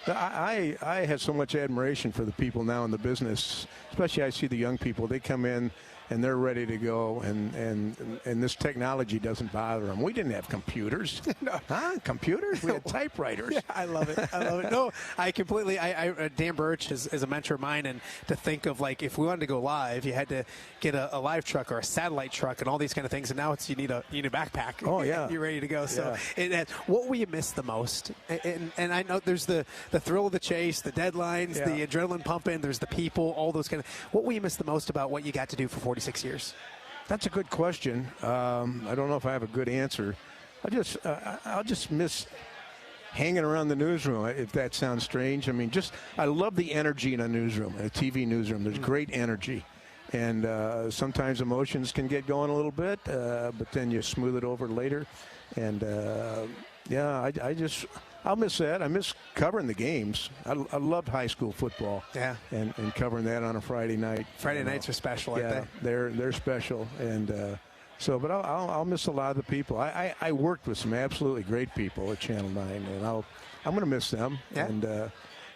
Speaker 8: I have so much admiration for the people now in the business, especially I see the young people. They come in and they're ready to go, and this technology doesn't bother them. We didn't have computers. Computers? We had typewriters.
Speaker 4: Yeah, I love it. No, I completely. Dan Birch is a mentor of mine, and to think of, like, if we wanted to go live, you had to get a live truck or a satellite truck and all these kind of things, and now you need a backpack.
Speaker 8: Oh yeah,
Speaker 4: you're ready to go. So, what will you miss the most? And I know there's the thrill of the chase, the deadlines, the adrenaline pumping. There's the people, all those kind of. What will you miss the most about what you got to do for 46 years?
Speaker 8: That's a good question. I don't know if I have a good answer. I'll just miss hanging around the newsroom, if that sounds strange. I mean, I love the energy in a newsroom, a TV newsroom. There's great energy. And sometimes emotions can get going a little bit, but then you smooth it over later. And, I'll miss that. I miss covering the games. I loved high school football.
Speaker 4: Yeah.
Speaker 8: And covering that on a Friday night.
Speaker 4: Friday nights are special, aren't they?
Speaker 8: They're special. And but I'll miss a lot of the people. I worked with some absolutely great people at Channel 9, and I'm going to miss them.
Speaker 4: Yeah.
Speaker 8: And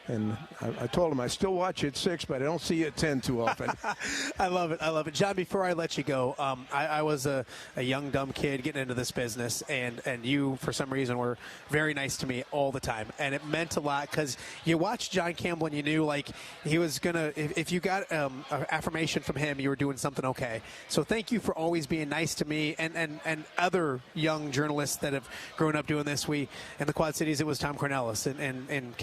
Speaker 8: And I told him I still watch you at 6, but I don't see you at 10 too often.
Speaker 4: I love it. I love it. John, before I let you go, I was a young, dumb kid getting into this business, and you, for some reason, were very nice to me all the time. And it meant a lot because you watched John Campbell and you knew, like, he was going to, if you got an affirmation from him, you were doing something okay. So thank you for always being nice to me and other young journalists that have grown up doing this. In the Quad Cities, it was Tom Cornelis. In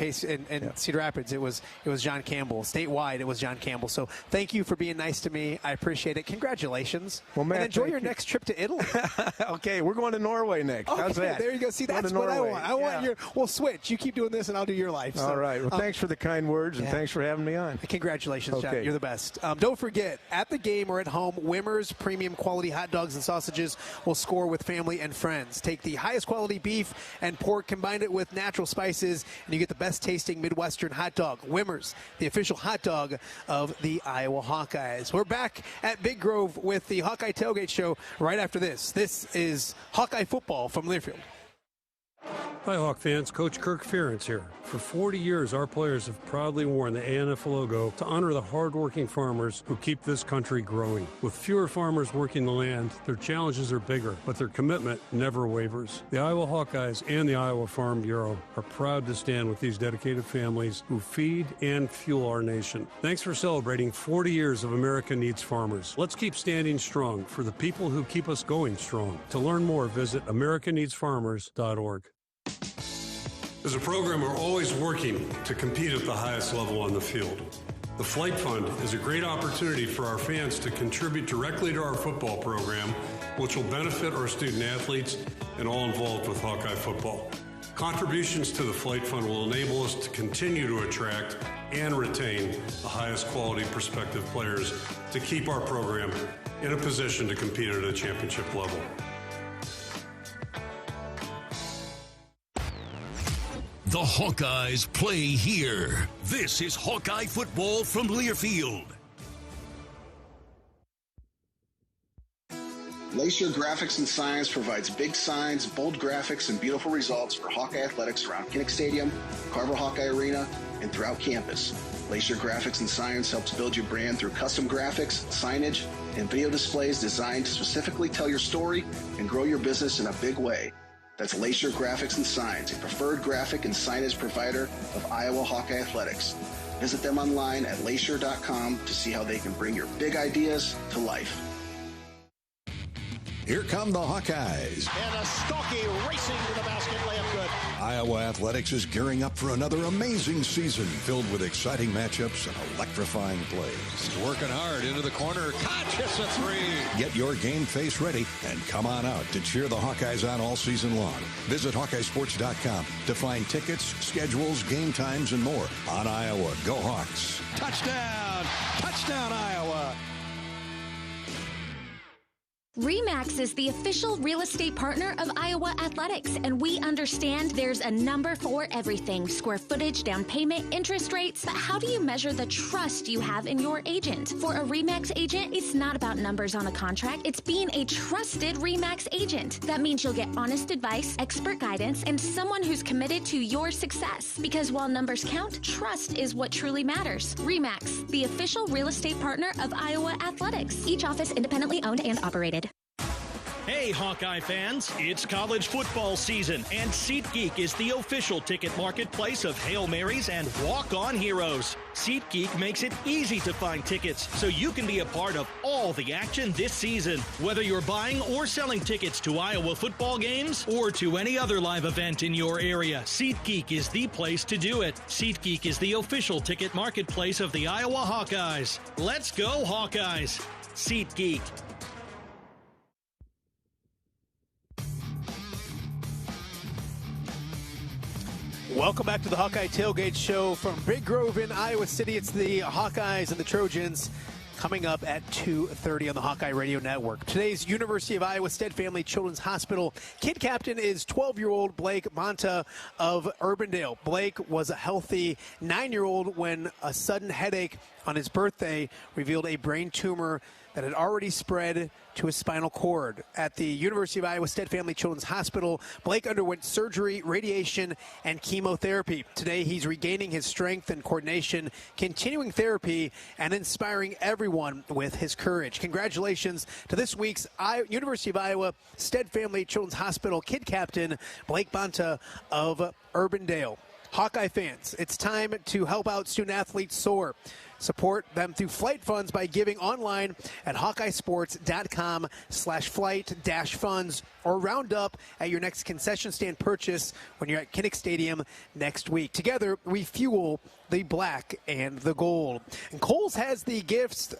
Speaker 4: Cedar Rapids, it was John Campbell. Statewide, it was John Campbell. So thank you for being nice to me. I appreciate it. Congratulations.
Speaker 8: Well, Matt,
Speaker 4: and enjoy your next trip to Italy.
Speaker 8: Okay, we're going to Norway next.
Speaker 4: Okay,
Speaker 8: how's that?
Speaker 4: There you go. See, that's what I want. I want we'll switch. You keep doing this, and I'll do your life. So,
Speaker 8: all right. Well, thanks for the kind words, and thanks for having me on.
Speaker 4: Congratulations, John. You're the best. Don't forget, at the game or at home, Wimmer's premium quality hot dogs and sausages will score with family and friends. Take the highest quality beef and pork, combine it with natural spices, and you get the best tasting Midwestern hot dog. Wimmer's, the official hot dog of the Iowa Hawkeyes. We're back at Big Grove with the Hawkeye Tailgate Show right after this. This is Hawkeye football from Learfield.
Speaker 12: Hi, Hawk fans. Coach Kirk Ferentz here. For 40 years, our players have proudly worn the ANF logo to honor the hardworking farmers who keep this country growing. With fewer farmers working the land, their challenges are bigger, but their commitment never wavers. The Iowa Hawkeyes and the Iowa Farm Bureau are proud to stand with these dedicated families who feed and fuel our nation. Thanks for celebrating 40 years of America Needs Farmers. Let's keep standing strong for the people who keep us going strong. To learn more, visit americaneedsfarmers.org. As a program, we're always working to compete at the highest level on the field. The Flight Fund is a great opportunity for our fans to contribute directly to our football program, which will benefit our student athletes and all involved with Hawkeye football. Contributions to the Flight Fund will enable us to continue to attract and retain the highest quality prospective players to keep our program in a position to compete at a championship level.
Speaker 2: The Hawkeyes play here. This is Hawkeye football from Learfield.
Speaker 14: Lacer Graphics and Signs provides big signs, bold graphics, and beautiful results for Hawkeye athletics around Kinnick Stadium, Carver Hawkeye Arena, and throughout campus. Lacer Graphics and Signs helps build your brand through custom graphics, signage, and video displays designed to specifically tell your story and grow your business in a big way. That's Lacer Graphics and Signs, a preferred graphic and signage provider of Iowa Hawkeye Athletics. Visit them online at lacer.com to see how they can bring your big ideas to life.
Speaker 13: Here come the Hawkeyes.
Speaker 15: And a Stockie racing to the basket, layup good.
Speaker 13: Iowa Athletics is gearing up for another amazing season filled with exciting matchups and electrifying plays.
Speaker 3: He's working hard into the corner. Catches a three.
Speaker 13: Get your game face ready and come on out to cheer the Hawkeyes on all season long. Visit HawkeyeSports.com to find tickets, schedules, game times, and more on Iowa. Go Hawks.
Speaker 15: Touchdown! Touchdown, Iowa!
Speaker 16: RE/MAX is the official real estate partner of Iowa Athletics, and we understand there's a number for everything: square footage, down payment, interest rates. But how do you measure the trust you have in your agent? For a RE/MAX agent, it's not about numbers on a contract. It's being a trusted RE/MAX agent. That means you'll get honest advice, expert guidance, and someone who's committed to your success. Because while numbers count, trust is what truly matters. RE/MAX, the official real estate partner of Iowa Athletics. Each office independently owned and operated.
Speaker 17: Hey, Hawkeye fans, it's college football season, and SeatGeek is the official ticket marketplace of Hail Marys and walk-on heroes. SeatGeek makes it easy to find tickets so you can be a part of all the action this season. Whether you're buying or selling tickets to Iowa football games or to any other live event in your area, SeatGeek is the place to do it. SeatGeek is the official ticket marketplace of the Iowa Hawkeyes. Let's go, Hawkeyes! SeatGeek.
Speaker 4: Welcome back to the Hawkeye Tailgate Show from Big Grove in Iowa City. It's the Hawkeyes and the Trojans coming up at 2:30 on the Hawkeye Radio Network. Today's University of Iowa Stead Family Children's Hospital kid captain is 12-year-old Blake Monta of Urbandale. Blake was a healthy 9-year-old when a sudden headache on his birthday revealed a brain tumor that had already spread to his spinal cord. At the University of Iowa Stead Family Children's Hospital, Blake underwent surgery, radiation, and chemotherapy. Today, he's regaining his strength and coordination, continuing therapy, and inspiring everyone with his courage. Congratulations to this week's University of Iowa Stead Family Children's Hospital kid captain, Blake Bonta of Urbandale. Hawkeye fans, it's time to help out student-athletes soar. Support them through flight funds by giving online at hawkeyesports.com/flight-funds or round up at your next concession stand purchase when you're at Kinnick Stadium next week. Together, we fuel the black and the gold. And Kohl's has the gifts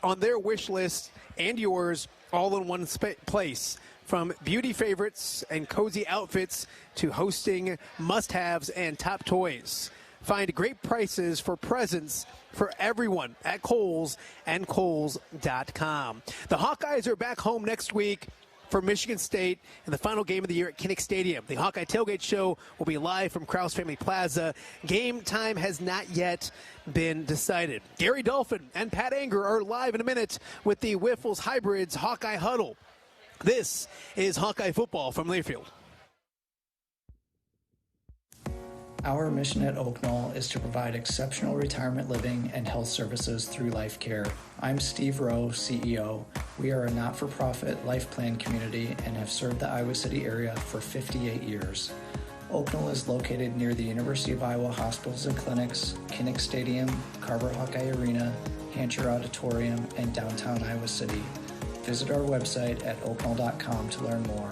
Speaker 4: on their wish list and yours all in one place. From beauty favorites and cozy outfits to hosting must-haves and top toys. Find great prices for presents for everyone at Kohl's and Kohls.com. The Hawkeyes are back home next week for Michigan State in the final game of the year at Kinnick Stadium. The Hawkeye Tailgate Show will be live from Krause Family Plaza. Game time has not yet been decided. Gary Dolphin and Pat Anger are live in a minute with the Wiffles Hybrids Hawkeye Huddle. This is Hawkeye football from Learfield.
Speaker 5: Our mission at Oak Knoll is to provide exceptional retirement living and health services through Life Care. I'm Steve Rowe, CEO. We are a not-for-profit life plan community and have served the Iowa City area for 58 years. Oak Knoll is located near the University of Iowa hospitals and clinics, Kinnick Stadium, Carver Hawkeye Arena, Hancher Auditorium, and downtown Iowa City. Visit our website at oakknoll.com to learn more.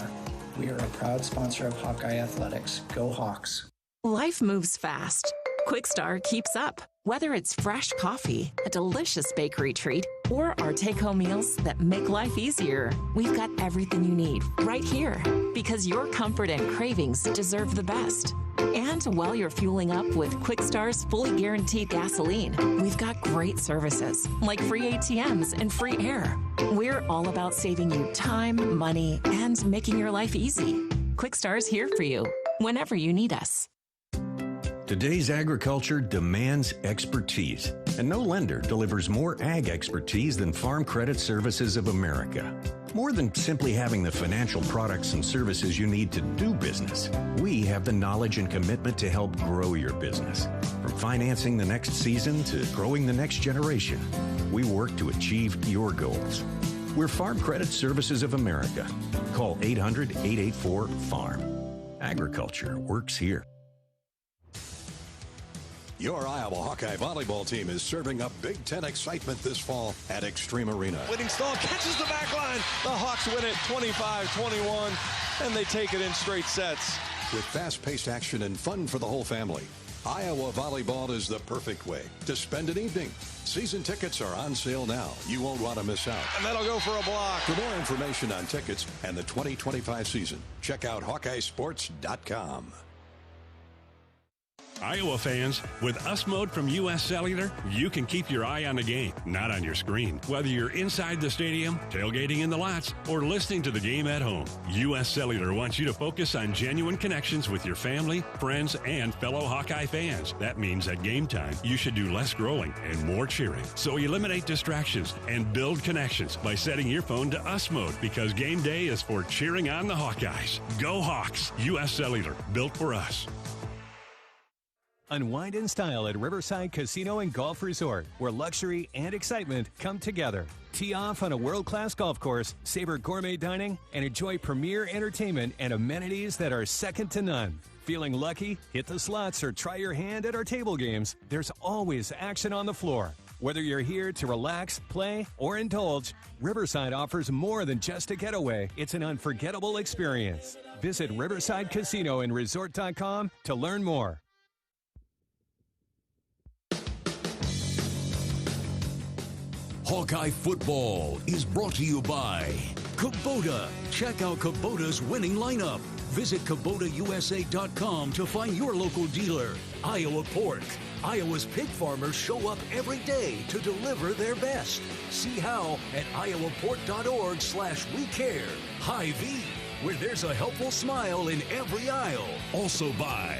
Speaker 5: We are a proud sponsor of Hawkeye Athletics. Go Hawks.
Speaker 6: Life moves fast. Quickstar keeps up. Whether it's fresh coffee, a delicious bakery treat, or our take-home meals that make life easier, we've got everything you need right here. Because your comfort and cravings deserve the best. And while you're fueling up with Quickstar's fully guaranteed gasoline, we've got great services like free ATMs and free air. We're all about saving you time, money, and making your life easy. Quickstar's here for you whenever you need us.
Speaker 7: Today's agriculture demands expertise, and no lender delivers more ag expertise than Farm Credit Services of America. More than simply having the financial products and services you need to do business, we have the knowledge and commitment to help grow your business. From financing the next season to growing the next generation, we work to achieve your goals. We're Farm Credit Services of America. Call 800-884-FARM. Agriculture works here.
Speaker 13: Your Iowa Hawkeye volleyball team is serving up Big Ten excitement this fall at Extreme Arena.
Speaker 18: Whittingstall catches the back line. The Hawks win it 25-21, and they take it in straight sets.
Speaker 13: With fast-paced action and fun for the whole family, Iowa volleyball is the perfect way to spend an evening. Season tickets are on sale now. You won't want to miss out.
Speaker 18: And that'll go for a block.
Speaker 13: For more information on tickets and the 2025 season, check out HawkeyeSports.com.
Speaker 19: Iowa fans, with US Mode from US Cellular, you can keep your eye on the game, not on your screen. Whether you're inside the stadium, tailgating in the lots, or listening to the game at home, US Cellular wants you to focus on genuine connections with your family, friends, and fellow Hawkeye fans. That means at game time, you should do less scrolling and more cheering. So eliminate distractions and build connections by setting your phone to US Mode, because game day is for cheering on the Hawkeyes. Go Hawks! US Cellular, built for us.
Speaker 20: Unwind in style at Riverside Casino and Golf Resort, where luxury and excitement come together. Tee off on a world-class golf course, savor gourmet dining, and enjoy premier entertainment and amenities that are second to none. Feeling lucky? Hit the slots or try your hand at our table games. There's always action on the floor. Whether you're here to relax, play, or indulge, Riverside offers more than just a getaway. It's an unforgettable experience. Visit Riverside Casino and Resort.com to learn more.
Speaker 2: Hawkeye football is brought to you by Kubota. Check out Kubota's winning lineup. Visit KubotaUSA.com to find your local dealer. Iowa Pork. Iowa's pig farmers show up every day to deliver their best. See how at iowapork.org/WeCare. Hy-Vee, where there's a helpful smile in every aisle. Also by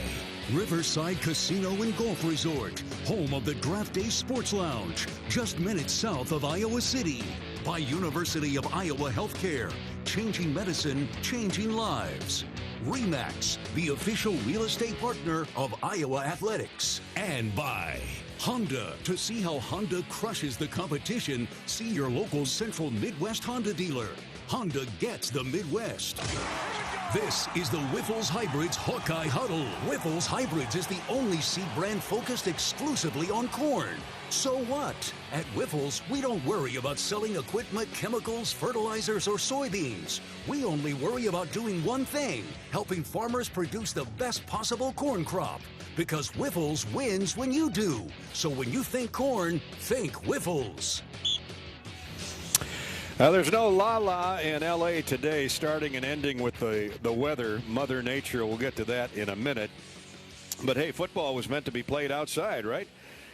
Speaker 2: Riverside Casino and Golf Resort, home of the Draft Day Sports Lounge, just minutes south of Iowa City. by University of Iowa Healthcare. Changing medicine, changing lives. RE/MAX, the official real estate partner of Iowa Athletics. And by Honda. To see how Honda crushes the competition, see your local Central Midwest Honda dealer. Honda gets the Midwest. This is the Wyffels Hybrids Hawkeye Huddle. Wyffels Hybrids is the only seed brand focused exclusively on corn. So what? At Wyffels, we don't worry about selling equipment, chemicals, fertilizers, or soybeans. We only worry about doing one thing, helping farmers produce the best possible corn crop. Because Wyffels wins when you do. So when you think corn, think Wyffels.
Speaker 3: There's no la-la in L.A. today, starting and ending with the weather. Mother Nature, we'll get to that in a minute. But, hey, football was meant to be played outside, right?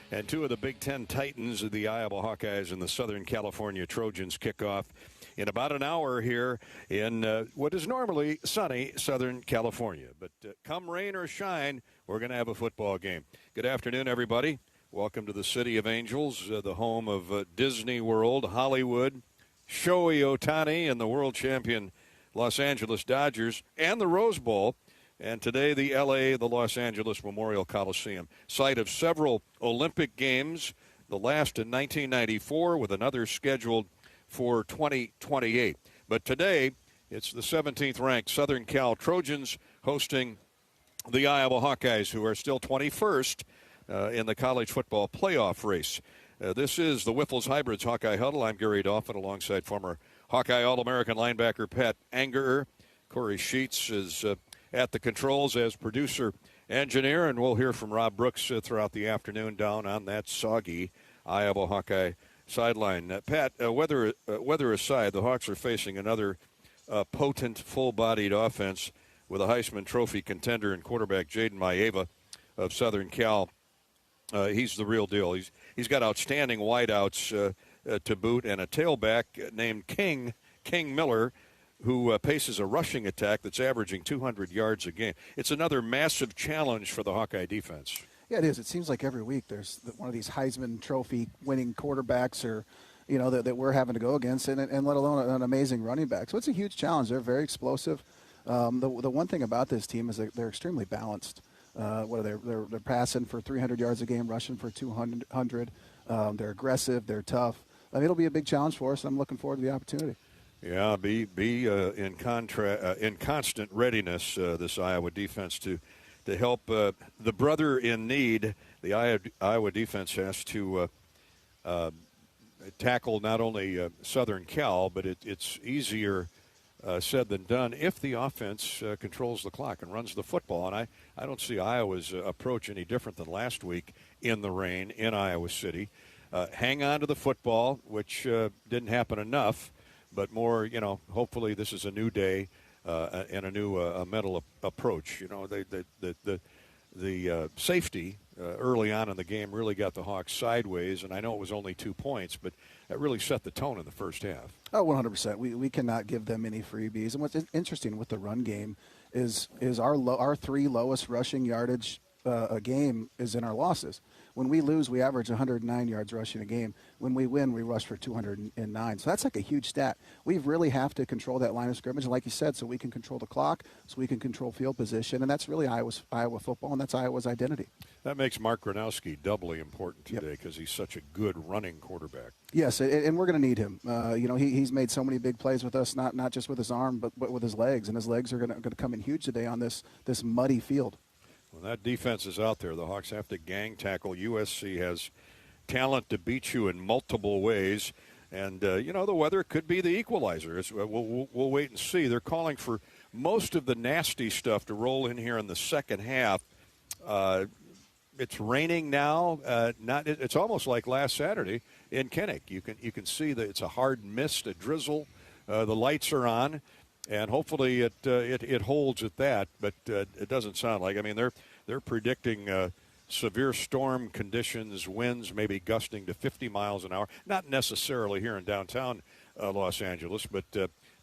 Speaker 3: And two of the Big Ten Titans, the Iowa Hawkeyes and the Southern California Trojans, kick off in about an hour here in what is normally sunny Southern California. But come rain or shine, we're going to have a football game. Good afternoon, everybody. Welcome to the City of Angels, the home of Disney World, Hollywood, Shohei Ohtani, and the world champion Los Angeles Dodgers, and the Rose Bowl. And today, the Los Angeles Memorial Coliseum, site of several Olympic Games, the last in 1994, with another scheduled for 2028. But today, it's the 17th-ranked Southern Cal Trojans hosting the Iowa Hawkeyes, who are still 21st in the college football playoff race. This is the Wyffels Hybrids Hawkeye Huddle. I'm Gary Dolphin alongside former Hawkeye All-American linebacker Pat Angerer. Corey Sheets is at the controls as producer-engineer, and we'll hear from Rob Brooks throughout the afternoon down on that soggy Iowa Hawkeye sideline. Pat, weather aside, the Hawks are facing another potent, full-bodied offense with a Heisman Trophy contender and quarterback Jaden Maeva of Southern Cal. He's the real deal. He's got outstanding wideouts to boot, and a tailback named King Miller, who paces a rushing attack that's averaging 200 yards a game. It's another massive challenge for the Hawkeye defense.
Speaker 9: Yeah, it is. It seems like every week there's one of these Heisman Trophy winning quarterbacks or, that we're having to go against, and let alone an amazing running back. So it's a huge challenge. They're very explosive. The one thing about this team is that they're extremely balanced. They're passing for 300 yards a game, rushing for 200. They're aggressive. They're tough. It'll be a big challenge for us. I'm looking forward to the opportunity.
Speaker 3: Yeah, be in constant readiness, this Iowa defense to help the brother in need. The Iowa defense has to tackle not only Southern Cal, but it's easier said than done if the offense controls the clock and runs the football. And I don't see Iowa's approach any different than last week in the rain in Iowa City. Hang on to the football, which didn't happen enough. But more, hopefully this is a new day and a new mental approach. The safety early on in the game really got the Hawks sideways, and I know it was only 2 points, but that really set the tone in the first half.
Speaker 9: Oh, 100%. We cannot give them any freebies. And what's interesting with the run game is our three lowest rushing yardage a game is in our losses. When we lose, we average 109 yards rushing a game. When we win, we rush for 209. So that's like a huge stat. We really have to control that line of scrimmage, like you said, so we can control the clock, so we can control field position, and that's really Iowa football, and that's Iowa's identity.
Speaker 3: That makes Mark Gronowski doubly important today because he's such a good running quarterback.
Speaker 9: Yes, and we're going to need him. He's made so many big plays with us, not just with his arm, but with his legs, and his legs are going to come in huge today on this muddy field.
Speaker 3: When that defense is out there, the Hawks have to gang tackle. USC has talent to beat you in multiple ways. And, the weather could be the equalizer. We'll wait and see. They're calling for most of the nasty stuff to roll in here in the second half. It's raining now. It's almost like last Saturday in Kinnick. You can see that it's a hard mist, a drizzle. The lights are on. And hopefully it holds at that, but it doesn't sound like. I mean, they're predicting severe storm conditions, winds maybe gusting to 50 miles an hour. Not necessarily here in downtown Los Angeles, but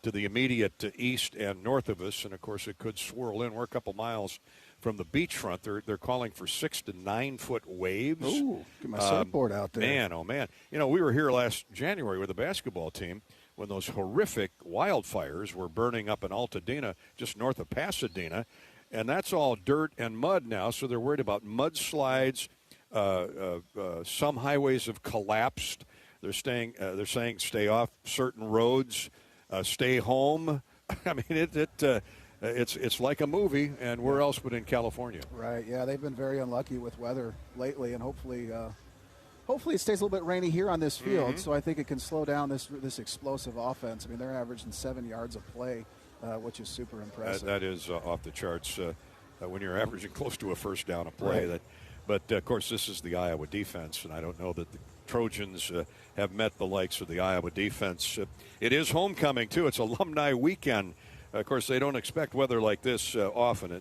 Speaker 3: to the immediate east and north of us, and of course it could swirl in. We're a couple miles from the beachfront. They're calling for 6 to 9 foot waves.
Speaker 9: Ooh, get my surfboard out there.
Speaker 3: Man, oh man. We were here last January with the basketball team when those horrific wildfires were burning up in Altadena, just north of Pasadena, and that's all dirt and mud now, so they're worried about mudslides. Some highways have collapsed. They're saying stay off certain roads, stay home. I mean, it's like a movie, and where else but in California?
Speaker 9: Right. Yeah, they've been very unlucky with weather lately, and hopefully it stays a little bit rainy here on this field. So I think it can slow down this explosive offense. I mean, they're averaging 7 yards of play, which is super impressive.
Speaker 3: That is off the charts when you're averaging close to a first down a play.
Speaker 9: Right.
Speaker 3: But, of course, this is the Iowa defense, and I don't know that the Trojans have met the likes of the Iowa defense. It is homecoming, too. It's alumni weekend. Of course, they don't expect weather like this often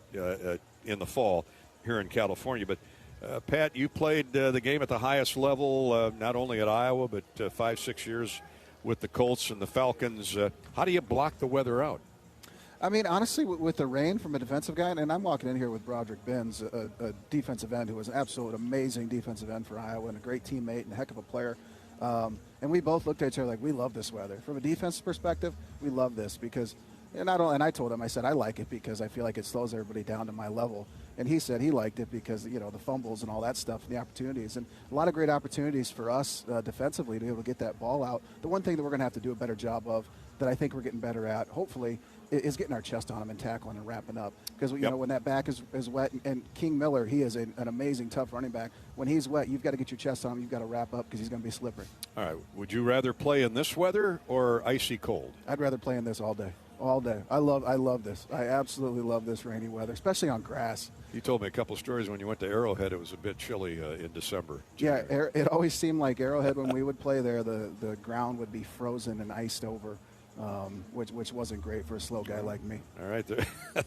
Speaker 3: in the fall here in California. But, Pat, you played the game at the highest level, not only at Iowa, but 5-6 years with the Colts and the Falcons. How do you block the weather out?
Speaker 9: I mean, honestly, with the rain from a defensive guy, and I'm walking in here with Broderick Binns, a defensive end who was an absolute amazing defensive end for Iowa and a great teammate and a heck of a player. And we both looked at each other like, we love this weather. From a defensive perspective, we love this because – and I told him, I said, I like it because I feel like it slows everybody down to my level. And he said he liked it because, the fumbles and all that stuff and the opportunities. And a lot of great opportunities for us defensively to be able to get that ball out. The one thing that we're going to have to do a better job of that I think we're getting better at, hopefully, is getting our chest on him and tackling and wrapping up. Because, when that back is wet, and King Miller, he is an amazing, tough running back. When he's wet, you've got to get your chest on him. You've got to wrap up because he's going to be slippery.
Speaker 3: All right. Would you rather play in this weather or icy cold?
Speaker 9: I'd rather play in this all day. All day. I love this. I absolutely love this rainy weather, especially on grass.
Speaker 3: You told me a couple stories when you went to Arrowhead. It was a bit chilly in December.
Speaker 9: Yeah, it always seemed like Arrowhead when we would play there, the ground would be frozen and iced over, which wasn't great for a slow guy like me.
Speaker 3: All right,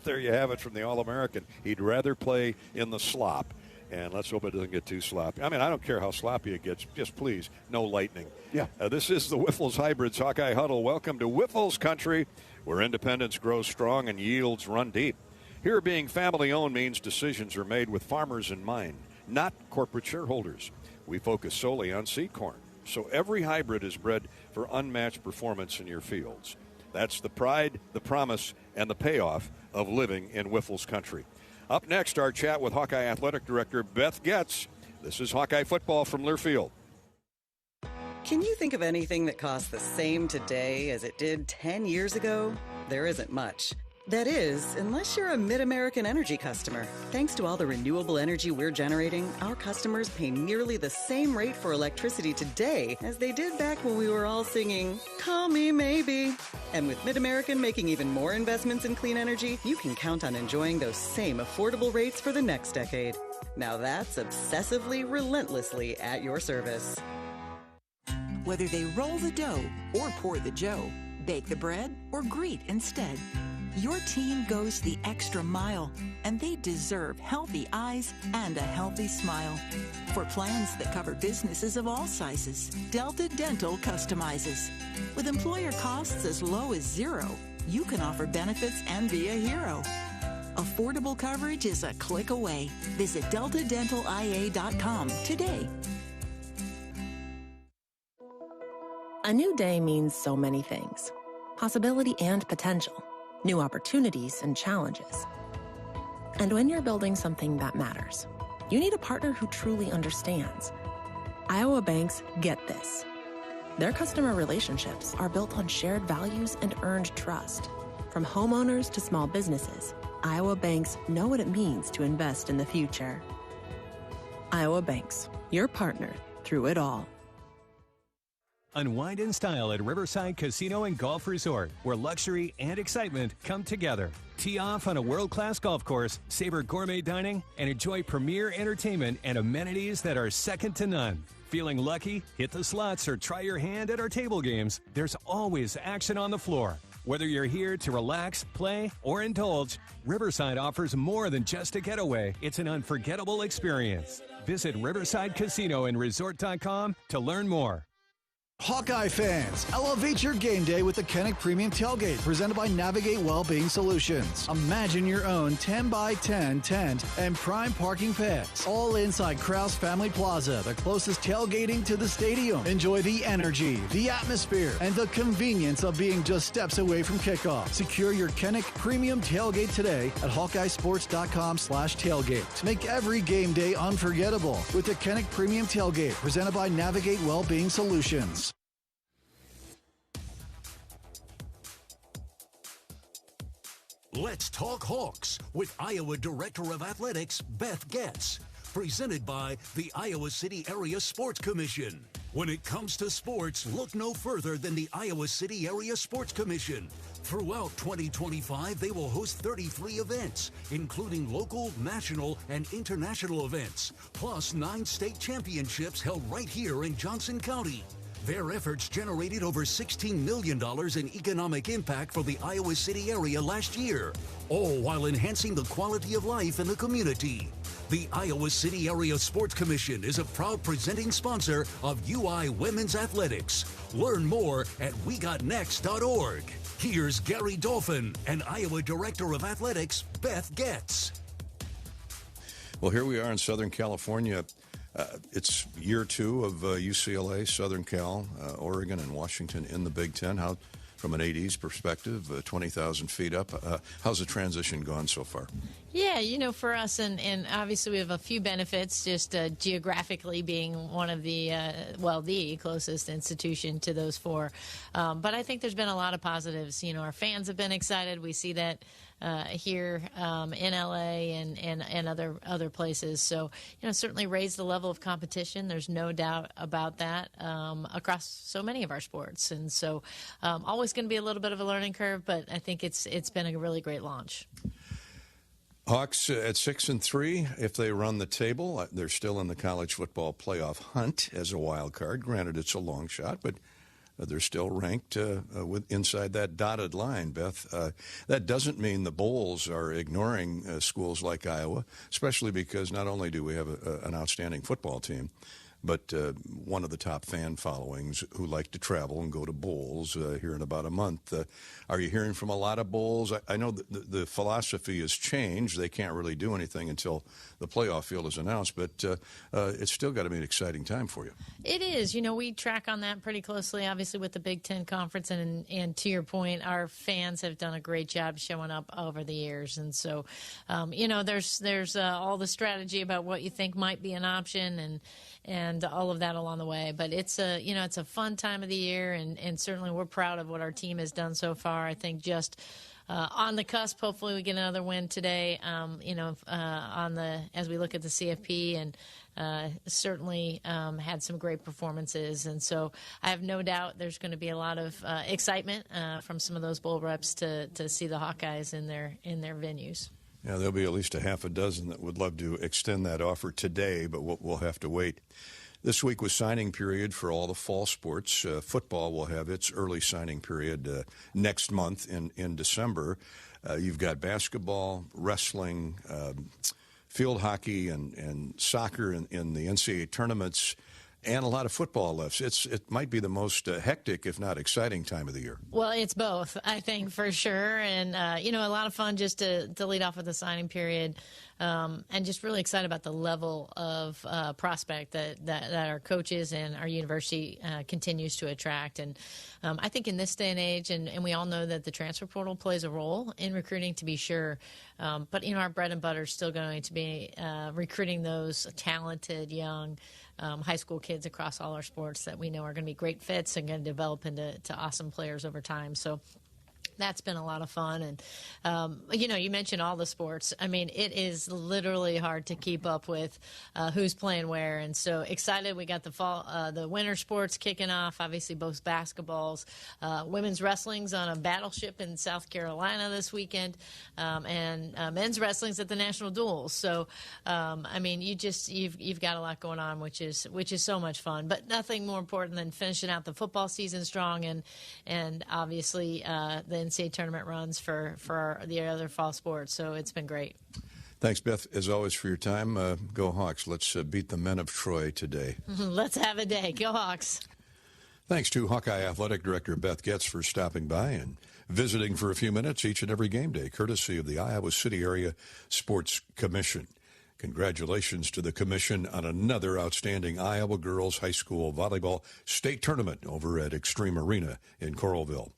Speaker 3: there you have it from the All-American. He'd rather play in the slop. And let's hope it doesn't get too sloppy. I mean, I don't care how sloppy it gets. Just please, no lightning.
Speaker 9: Yeah.
Speaker 3: This is the Wiffles Hybrids Hawkeye Huddle. Welcome to Wiffles Country, where independence grows strong and yields run deep. Here, being family-owned means decisions are made with farmers in mind, not corporate shareholders. We focus solely on seed corn, so every hybrid is bred for unmatched performance in your fields. That's the pride, the promise, and the payoff of living in Wiffles Country. Up next, our chat with Hawkeye Athletic Director Beth Getz. This is Hawkeye Football from Learfield.
Speaker 10: Can you think of anything that costs the same today as it did 10 years ago? There isn't much. That is, unless you're a Mid-American Energy customer. Thanks to all the renewable energy we're generating, our customers pay nearly the same rate for electricity today as they did back when we were all singing, "Call Me Maybe." And with Mid-American making even more investments in clean energy, you can count on enjoying those same affordable rates for the next decade. Now that's obsessively, relentlessly at your service.
Speaker 21: Whether they roll the dough or pour the joe, bake the bread or greet instead, your team goes the extra mile, and they deserve healthy eyes and a healthy smile. For plans that cover businesses of all sizes, Delta Dental customizes. With employer costs as low as $0, you can offer benefits and be a hero. Affordable coverage is a click away. Visit deltadentalia.com today.
Speaker 22: A new day means so many things. Possibility and potential. New opportunities and challenges. And when you're building something that matters, you need a partner who truly understands. Iowa banks get this. Their customer relationships are built on shared values and earned trust. From homeowners to small businesses, Iowa banks know what it means to invest in the future. Iowa Banks, your partner through it all.
Speaker 20: Unwind in style at Riverside Casino and Golf Resort, where luxury and excitement come together. Tee off on a world-class golf course, savor gourmet dining, and enjoy premier entertainment and amenities that are second to none. Feeling lucky? Hit the slots or try your hand at our table games. There's always action on the floor. Whether you're here to relax, play, or indulge, Riverside offers more than just a getaway. It's an unforgettable experience. Visit Riverside Casino and Resort.com to learn more.
Speaker 1: Hawkeye fans, elevate your game day with the Kennick Premium Tailgate presented by Navigate Wellbeing Solutions. Imagine your own 10x10 tent and prime parking pads, all inside Krause Family Plaza, the closest tailgating to the stadium. Enjoy the energy, the atmosphere, and the convenience of being just steps away from kickoff. Secure your Kennick Premium Tailgate today at HawkeyeSports.com/tailgate. Make every game day unforgettable with the Kennick Premium Tailgate presented by Navigate Wellbeing Solutions.
Speaker 2: Let's Talk Hawks with Iowa Director of Athletics, Beth Getz. Presented by the Iowa City Area Sports Commission. When it comes to sports, look no further than the Iowa City Area Sports Commission. Throughout 2025, they will host 33 events, including local, national, and international events, plus 9 state championships held right here in Johnson County. Their efforts generated over $16 million in economic impact for the Iowa City area last year, all while enhancing the quality of life in the community. The Iowa City Area Sports Commission is a proud presenting sponsor of UI Women's Athletics. Learn more at wegotnext.org. Here's Gary Dolphin and Iowa Director of Athletics, Beth Getz.
Speaker 3: Well, here we are in Southern California. It's year 2 of UCLA, Southern Cal, Oregon, and Washington in the Big Ten. How, from an AD's perspective, 20,000 feet up, how's the transition gone so far?
Speaker 11: Yeah, for us, and obviously we have a few benefits, just geographically being one of the, the closest institution to those 4. But I think there's been a lot of positives. Our fans have been excited. We see that here in LA and other places. So, certainly raised the level of competition. There's no doubt about that across so many of our sports. And so always going to be a little bit of a learning curve, but I think it's been a really great launch.
Speaker 3: Hawks at 6-3. If they run the table, they're still in the college football playoff hunt as a wild card. Granted, it's a long shot, but they're still ranked inside that dotted line, Beth. That doesn't mean the bowls are ignoring schools like Iowa, especially because not only do we have an outstanding football team, but one of the top fan followings who like to travel and go to bowls here in about a month. Are you hearing from a lot of bowls? I know the philosophy has changed. They can't really do anything until the playoff field is announced, but it's still got to be an exciting time for you.
Speaker 11: It is. We track on that pretty closely, obviously, with the Big Ten Conference. And to your point, our fans have done a great job showing up over the years. And so, there's all the strategy about what you think might be an option and all of that along the way. But it's a fun time of the year, and certainly we're proud of what our team has done so far. I think just on the cusp, hopefully we get another win today, as we look at the CFP, and certainly had some great performances. And so I have no doubt there's going to be a lot of excitement from some of those bowl reps to see the Hawkeyes in their venues.
Speaker 3: Yeah, there'll be at least a half a dozen that would love to extend that offer today, but we'll have to wait. This week was signing period for all the fall sports. Football will have its early signing period next month in December. You've got basketball, wrestling, field hockey, and soccer in the NCAA tournaments, and a lot of football left. It might be the most hectic, if not exciting, time of the year.
Speaker 11: Well, it's both, I think, for sure. And, a lot of fun just to lead off with the signing period. And just really excited about the level of prospect that our coaches and our university continues to attract. And I think in this day and age, and we all know that the transfer portal plays a role in recruiting, to be sure. But, our bread and butter is still going to be recruiting those talented young high school kids across all our sports that we know are going to be great fits and going to develop into awesome players over time. So that's been a lot of fun. And, you mentioned all the sports. I mean, it is literally hard to keep up with who's playing where. And so excited. We got the winter sports kicking off, obviously both basketballs. Women's wrestling's on a battleship in South Carolina this weekend, and men's wrestling's at the National Duels. So, you've got a lot going on, which is so much fun. But nothing more important than finishing out the football season strong and obviously the NCAA tournament runs for the other fall sports. So it's been great.
Speaker 3: Thanks, Beth, as always, for your time. Go Hawks. Let's beat the men of Troy today.
Speaker 11: Let's have a day. Go Hawks.
Speaker 13: Thanks to Hawkeye Athletic Director Beth Getz for stopping by and visiting for a few minutes each and every game day, courtesy of the Iowa City Area Sports Commission. Congratulations to the commission on another outstanding Iowa Girls High School Volleyball State Tournament over at Extreme Arena in Coralville.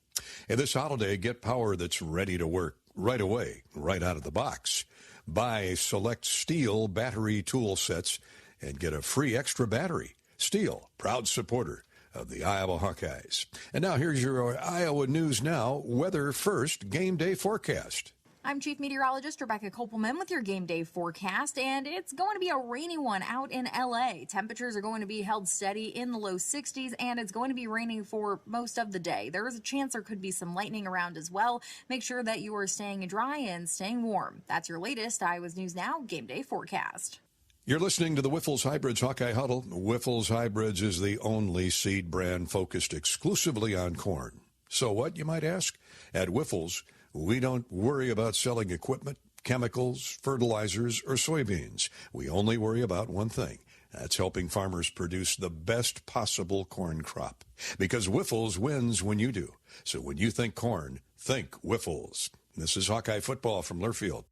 Speaker 13: And this holiday, get power that's ready to work right away, right out of the box. Buy select Steel battery tool sets and get a free extra battery. Steel, proud supporter of the Iowa Hawkeyes. And now here's your Iowa News Now weather first game day forecast.
Speaker 8: I'm Chief Meteorologist Rebecca Kopelman with your game day forecast, and it's going to be a rainy one out in LA. Temperatures are going to be held steady in the low 60s, and it's going to be raining for most of the day. There is a chance there could be some lightning around as well. Make sure that you are staying dry and staying warm. That's your latest Iowa's News Now game day forecast.
Speaker 13: You're listening to the Wyffels Hybrids Hawkeye Huddle. Wyffels Hybrids is the only seed brand focused exclusively on corn. So what, you might ask? At Wyffels, we don't worry about selling equipment, chemicals, fertilizers, or soybeans. We only worry about one thing. That's helping farmers produce the best possible corn crop. Because Wyffels wins when you do. So when you think corn, think Wyffels. This is Hawkeye football from Learfield.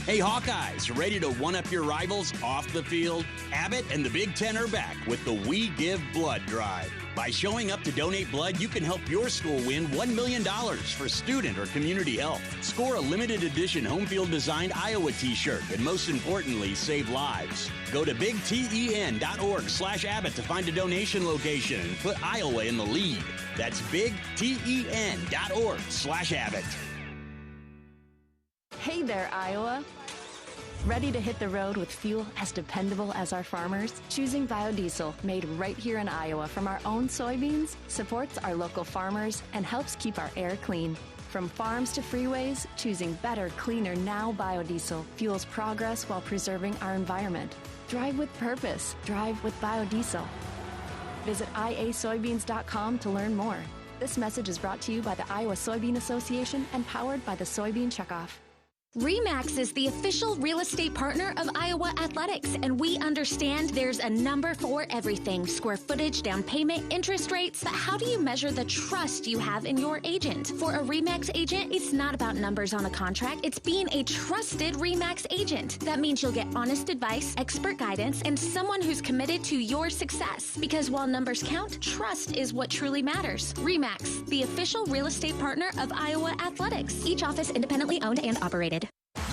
Speaker 12: Hey, Hawkeyes, ready to one-up your rivals off the field? Abbott and the Big Ten are back with the We Give Blood Drive. By showing up to donate blood, you can help your school win $1 million for student or community health. Score a limited edition home field designed Iowa t-shirt, and most importantly, save lives. Go to bigten.org/Abbott to find a donation location and put Iowa in the lead. That's bigten.org/Abbott.
Speaker 23: Hey there, Iowa. Ready to hit the road with fuel as dependable as our farmers? Choosing biodiesel, made right here in Iowa from our own soybeans, supports our local farmers and helps keep our air clean. From farms to freeways, choosing better, cleaner now biodiesel fuels progress while preserving our environment. Drive with purpose. Drive with biodiesel. Visit iasoybeans.com to learn more. This message is brought to you by the Iowa Soybean Association and powered by the Soybean Checkoff.
Speaker 16: RE/MAX is the official real estate partner of Iowa Athletics, and we understand there's a number for everything: square footage, down payment, interest rates. But how do you measure the trust you have in your agent? For a RE/MAX agent, it's not about numbers on a contract. It's being a trusted RE/MAX agent. That means you'll get honest advice, expert guidance, and someone who's committed to your success. Because while numbers count, trust is what truly matters. RE/MAX, the official real estate partner of Iowa Athletics. Each office independently owned and operated.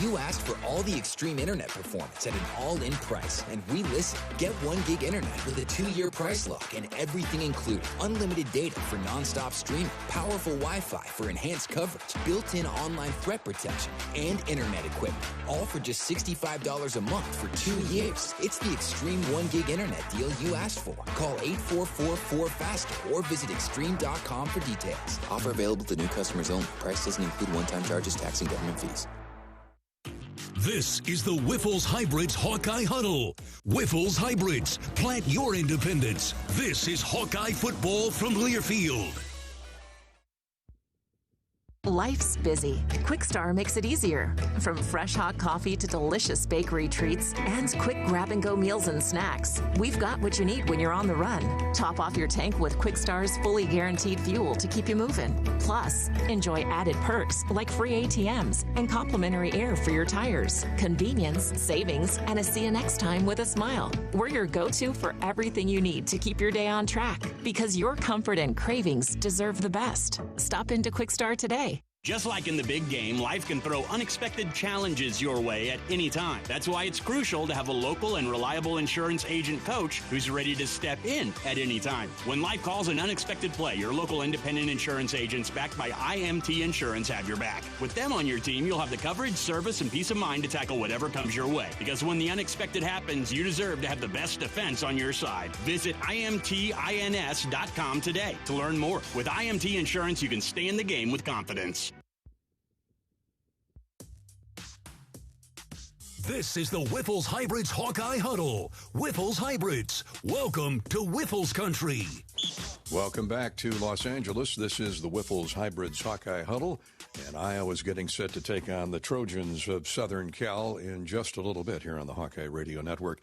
Speaker 24: You asked for all the extreme internet performance at an all-in price, and we listened. Get 1 gig internet with a 2-year price lock and everything included. Unlimited data for non-stop streaming, powerful Wi-Fi for enhanced coverage, built-in online threat protection, and internet equipment. All for just $65 a month for 2 years. It's the extreme 1 gig internet deal you asked for. Call 844-4FASTER or visit extreme.com for details. Offer available to new customers only. Price doesn't include one-time charges, tax, and government fees.
Speaker 2: This is the Wyffels Hybrids Hawkeye Huddle. Wyffels Hybrids, plant your independence. This is Hawkeye football from Learfield.
Speaker 6: Life's busy. Quickstar makes it easier. From fresh hot coffee to delicious bakery treats and quick grab-and-go meals and snacks, we've got what you need when you're on the run. Top off your tank with Quickstar's fully guaranteed fuel to keep you moving. Plus, enjoy added perks like free ATMs and complimentary air for your tires. Convenience, savings, and a see you next time with a smile. We're your go-to for everything you need to keep your day on track, because your comfort and cravings deserve the best. Stop into Quickstar today.
Speaker 12: Just like in the big game, life can throw unexpected challenges your way at any time. That's why it's crucial to have a local and reliable insurance agent coach who's ready to step in at any time. When life calls an unexpected play, your local independent insurance agents backed by IMT Insurance have your back. With them on your team, you'll have the coverage, service, and peace of mind to tackle whatever comes your way. Because when the unexpected happens, you deserve to have the best defense on your side. Visit IMTINS.com today to learn more. With IMT Insurance, you can stay in the game with confidence.
Speaker 2: This is the Wyffels Hybrids Hawkeye Huddle. Wyffels Hybrids, welcome to Wyffels Country.
Speaker 13: Welcome back to Los Angeles. This is the Wyffels Hybrids Hawkeye Huddle, and Iowa's getting set to take on the Trojans of Southern Cal in just a little bit here on the Hawkeye Radio Network.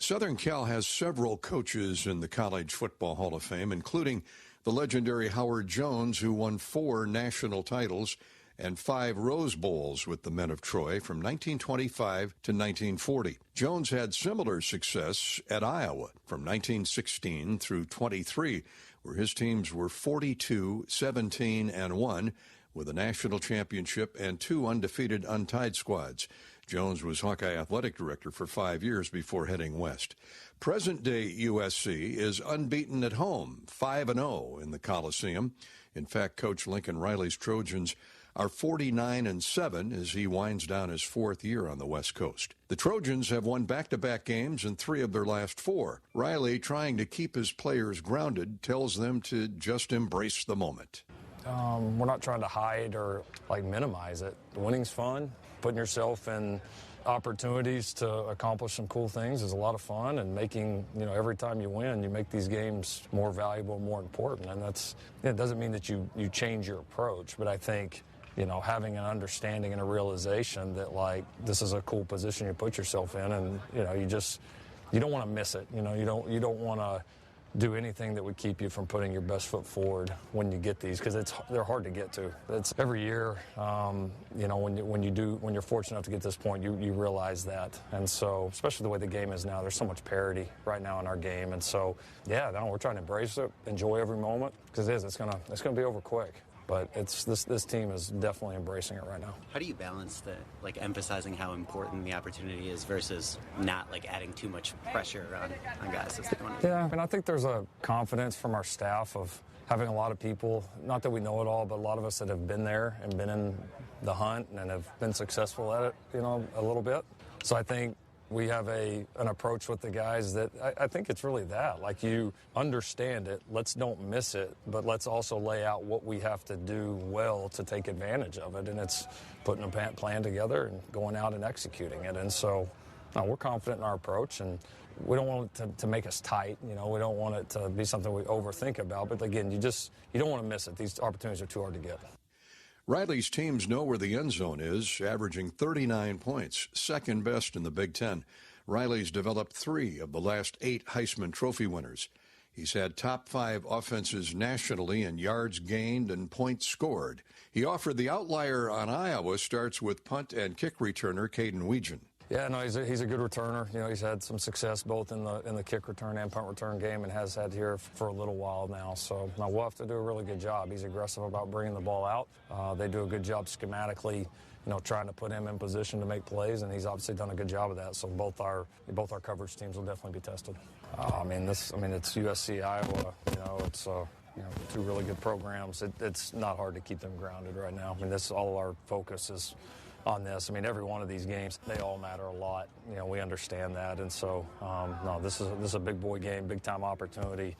Speaker 13: Southern Cal has several coaches in the College Football Hall of Fame, including the legendary Howard Jones, who won 4 national titles and 5 Rose Bowls with the men of Troy from 1925 to 1940. Jones had similar success at Iowa from 1916 through 23, where his teams were 42, 17, and 1, with a national championship and 2 undefeated untied squads. Jones was Hawkeye athletic director for 5 years before heading west. Present-day USC is unbeaten at home, 5-0 in the Coliseum. In fact, Coach Lincoln Riley's Trojans are 49-7 as he winds down his 4th year on the West Coast. The Trojans have won back-to-back games in 3 of their last 4. Riley, trying to keep his players grounded, tells them to just embrace the moment.
Speaker 4: We're not trying to hide or minimize it. Winning's fun. Putting yourself in opportunities to accomplish some cool things is a lot of fun, and making, every time you win, you make these games more valuable, more important. And it doesn't mean that you change your approach, but I think, having an understanding and a realization that this is a cool position you put yourself in, and you don't want to miss it. You don't want to do anything that would keep you from putting your best foot forward when you get these, because they're hard to get to. It's every year, when you're fortunate enough to get to this point, you realize that. And so, especially the way the game is now, there's so much parity right now in our game. And so, we're trying to embrace it, enjoy every moment, because it's gonna be over quick. But this team is definitely embracing it right now.
Speaker 14: How do you balance the emphasizing how important the opportunity is versus not adding too much pressure on guys as they go into?
Speaker 4: Yeah, I think there's a confidence from our staff of having a lot of people, not that we know it all, but a lot of us that have been there and been in the hunt and have been successful at it, a little bit. So I think we have an approach with the guys that I think it's really that. You understand it, let's don't miss it, but let's also lay out what we have to do well to take advantage of it. And it's putting a plan together and going out and executing it. And so we're confident in our approach, and we don't want it to make us tight. We don't want it to be something we overthink about. But again, you don't want to miss it. These opportunities are too hard to get.
Speaker 13: Riley's teams know where the end zone is, averaging 39 points, second best in the Big Ten. Riley's developed 3 of the last 8 Heisman Trophy winners. He's had top 5 offenses nationally in yards gained and points scored. He offered the outlier on Iowa starts with punt and kick returner Caden Weegan.
Speaker 4: Yeah, no, he's a good returner. He's had some success both in the kick return and punt return game, and has had here for a little while now. So we'll have to do a really good job. He's aggressive about bringing the ball out. They do a good job schematically, trying to put him in position to make plays, and he's obviously done a good job of that. So both our coverage teams will definitely be tested. It's USC, Iowa. It's 2 really good programs. It's not hard to keep them grounded right now. All our focus is on this. Every one of these games, they all matter a lot. We understand that. And so, this is a big boy game, big time opportunity.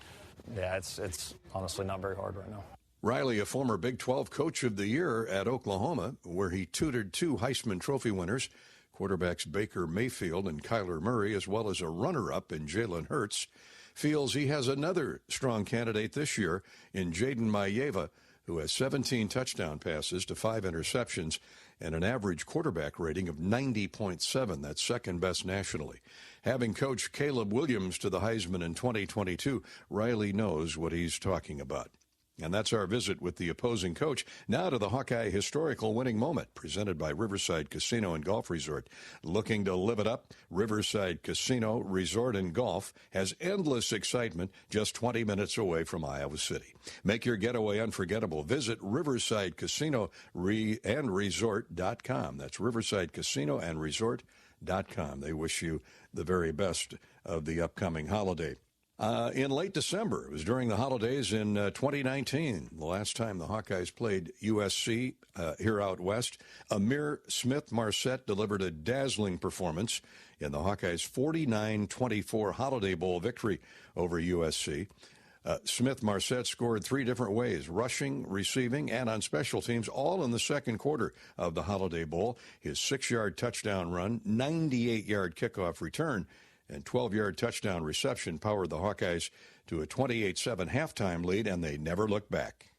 Speaker 4: Yeah, it's honestly not very hard right now.
Speaker 13: Riley, a former Big 12 Coach of the Year at Oklahoma, where he tutored 2 Heisman Trophy winners, quarterbacks Baker Mayfield and Kyler Murray, as well as a runner-up in Jalen Hurts, feels he has another strong candidate this year in Jaden Mayeva, who has 17 touchdown passes to 5 interceptions and an average quarterback rating of 90.7. That's second best nationally. Having coached Caleb Williams to the Heisman in 2022, Riley knows what he's talking about. And that's our visit with the opposing coach. Now to the Hawkeye Historical Winning Moment, presented by Riverside Casino and Golf Resort. Looking to live it up? Riverside Casino, Resort, and Golf has endless excitement just 20 minutes away from Iowa City. Make your getaway unforgettable. Visit Riverside Casino and Resort.com. That's Riverside Casino and Resort.com. They wish you the very best of the upcoming holiday. In late December, it was during the holidays in 2019, the last time the Hawkeyes played USC here out west. Amir Smith-Marset delivered a dazzling performance in the Hawkeyes' 49-24 Holiday Bowl victory over USC. Smith-Marset scored 3 different ways, rushing, receiving, and on special teams, all in the second quarter of the Holiday Bowl. His 6-yard touchdown run, 98-yard kickoff return, and 12-yard touchdown reception powered the Hawkeyes to a 28-7 halftime lead, and they never looked back.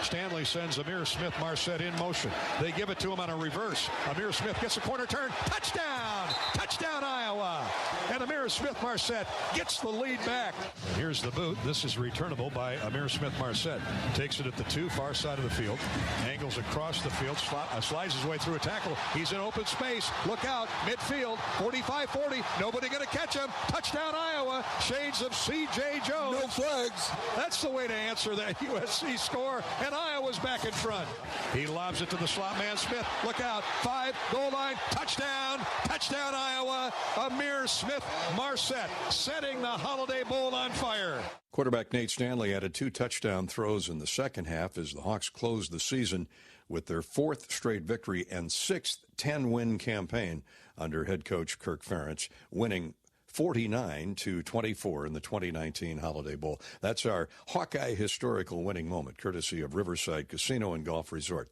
Speaker 3: Stanley sends Amir Smith-Marset in motion. They give it to him on a reverse. Amir Smith gets a corner turn. Touchdown! Touchdown, Iowa! And Amir Smith-Marset gets the lead back. And here's the boot. This is returnable by Amir Smith-Marset. Takes it at the 2, far side of the field. Angles across the field. Slides his way through a tackle. He's in open space. Look out. Midfield. 45-40. Nobody going to catch him. Touchdown, Iowa. Shades of C.J. Jones.
Speaker 5: No flags.
Speaker 3: That's the way to answer that USC score. And Iowa's back in front. He lobs it to the slot man Smith. Look out. 5, goal line. Touchdown. Touchdown, Iowa. Amir Smith-Marset setting the Holiday Bowl on fire.
Speaker 13: Quarterback Nate Stanley added 2 touchdown throws in the second half as the Hawks closed the season with their 4th straight victory and 6th 10-win campaign under head coach Kirk Ferentz, winning 49-24 in the 2019 Holiday Bowl. That's our Hawkeye historical winning moment, courtesy of Riverside Casino and Golf Resort.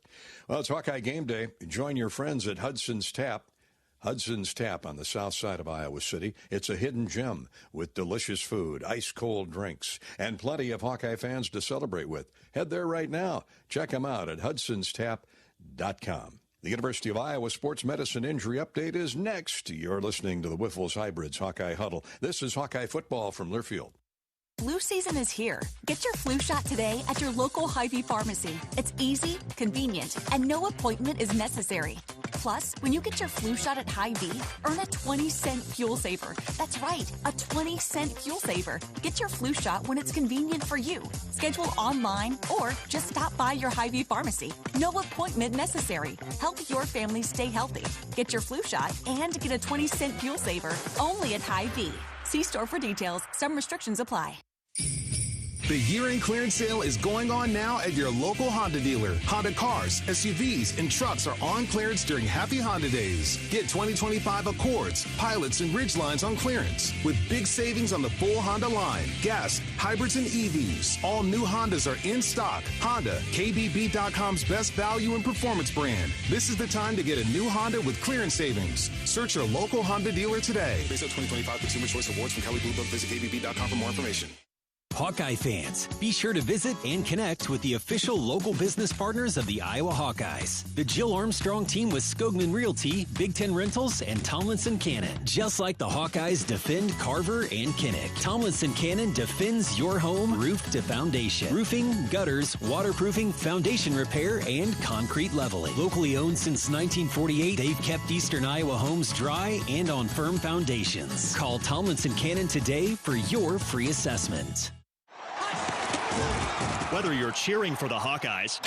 Speaker 13: Well, it's Hawkeye game day. Join your friends at Hudson's Tap. Hudson's Tap on the south side of Iowa City. It's a hidden gem with delicious food, ice-cold drinks, and plenty of Hawkeye fans to celebrate with. Head there right now. Check them out at hudsonstap.com. The University of Iowa Sports Medicine Injury Update is next. You're listening to the Wiffles Hybrids Hawkeye Huddle. This is Hawkeye football from Learfield.
Speaker 7: Flu season is here. Get your flu shot today at your local Hy-Vee pharmacy. It's easy, convenient, and no appointment is necessary. Plus, when you get your flu shot at Hy-Vee, earn a 20-cent fuel saver. That's right, a 20-cent fuel saver. Get your flu shot when it's convenient for you. Schedule online or just stop by your Hy-Vee pharmacy. No appointment necessary. Help your family stay healthy. Get your flu shot and get a 20-cent fuel saver only at Hy-Vee. See store for details. Some restrictions apply.
Speaker 15: The year-end clearance sale is going on now at your local Honda dealer. Honda cars, SUVs, and trucks are on clearance during Happy Honda Days. Get 2025 Accords, Pilots, and Ridgelines on clearance with big savings on the full Honda line. Gas, hybrids, and EVs. All new Hondas are in stock. Honda, KBB.com's best value and performance brand. This is the time to get a new Honda with clearance savings. Search your local Honda dealer today.
Speaker 17: Based on 2025 Consumer Choice Awards from Kelley Blue Book, visit KBB.com for more information.
Speaker 25: Hawkeye fans, be sure to visit and connect with the official local business partners of the Iowa Hawkeyes. The Jill Armstrong team with Skogman Realty, Big Ten Rentals, and Tomlinson Cannon. Just like the Hawkeyes defend Carver and Kinnick, Tomlinson Cannon defends your home roof to foundation. Roofing, gutters, waterproofing, foundation repair, and concrete leveling. Locally owned since 1948, they've kept Eastern Iowa homes dry and on firm foundations. Call Tomlinson Cannon today for your free assessment.
Speaker 26: Whether you're cheering for the Hawkeyes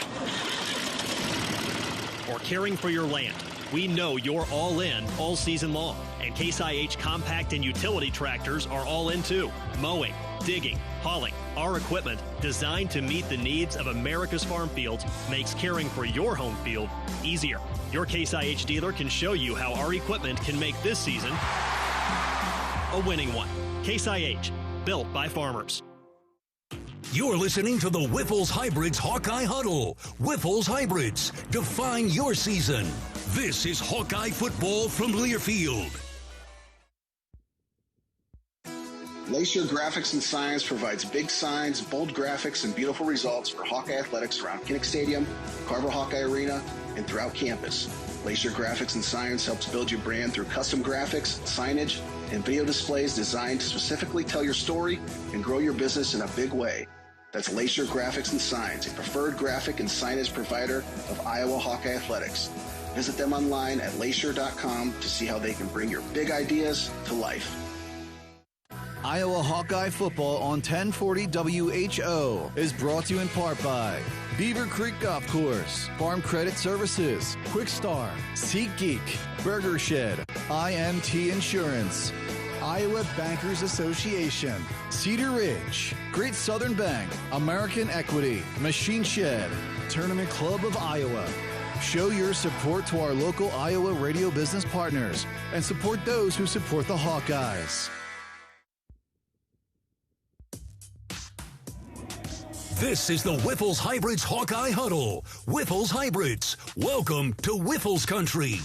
Speaker 26: or caring for your land, we know you're all in all season long. And Case IH compact and utility tractors are all in too. Mowing, digging, hauling, our equipment designed to meet the needs of America's farm fields makes caring for your home field easier. Your Case IH dealer can show you how our equipment can make this season a winning one. Case IH, built by farmers.
Speaker 2: You're listening to the Wiffles Hybrids Hawkeye Huddle. Wiffles Hybrids, define your season. This is Hawkeye football from Learfield.
Speaker 27: Lacer Graphics and Signs provides big signs, bold graphics, and beautiful results for Hawkeye athletics around Kinnick Stadium, Carver Hawkeye Arena, and throughout campus. Lacer Graphics and Signs helps build your brand through custom graphics, signage, and video displays designed to specifically tell your story and grow your business in a big way. That's Lacer Graphics and Signs, a preferred graphic and signage provider of Iowa Hawkeye athletics. Visit them online at lacer.com to see how they can bring your big ideas to life.
Speaker 1: Iowa Hawkeye football on 1040 WHO is brought to you in part by Beaver Creek Golf Course, Farm Credit Services, Quick Star, SeatGeek, Burger Shed, IMT Insurance, Iowa Bankers Association, Cedar Ridge, Great Southern Bank, American Equity, Machine Shed, Tournament Club of Iowa. Show your support to our local Iowa radio business partners and support those who support the Hawkeyes.
Speaker 2: This is the Wiffles Hybrids Hawkeye Huddle. Wiffles Hybrids, welcome to Wiffles Country.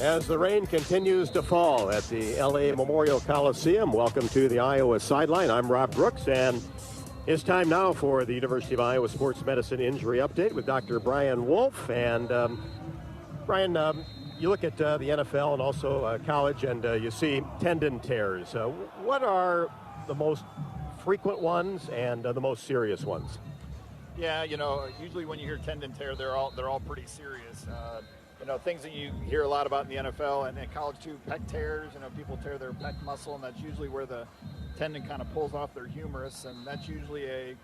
Speaker 28: As the rain continues to fall at the LA Memorial Coliseum, welcome to the Iowa sideline. I'm Rob Brooks, and It's time now for the University of Iowa Sports Medicine Injury Update with Dr. Brian Wolf. And Brian, you look at the NFL and also college, and you see tendon tears. What are the most frequent ones and the most serious ones?
Speaker 5: Yeah, usually when you hear tendon tear, they're all pretty serious. Things that you hear a lot about in the NFL and in college too, pec tears. People tear their pec muscle, and that's usually where the tendon kind of pulls off their humerus, and that's usually a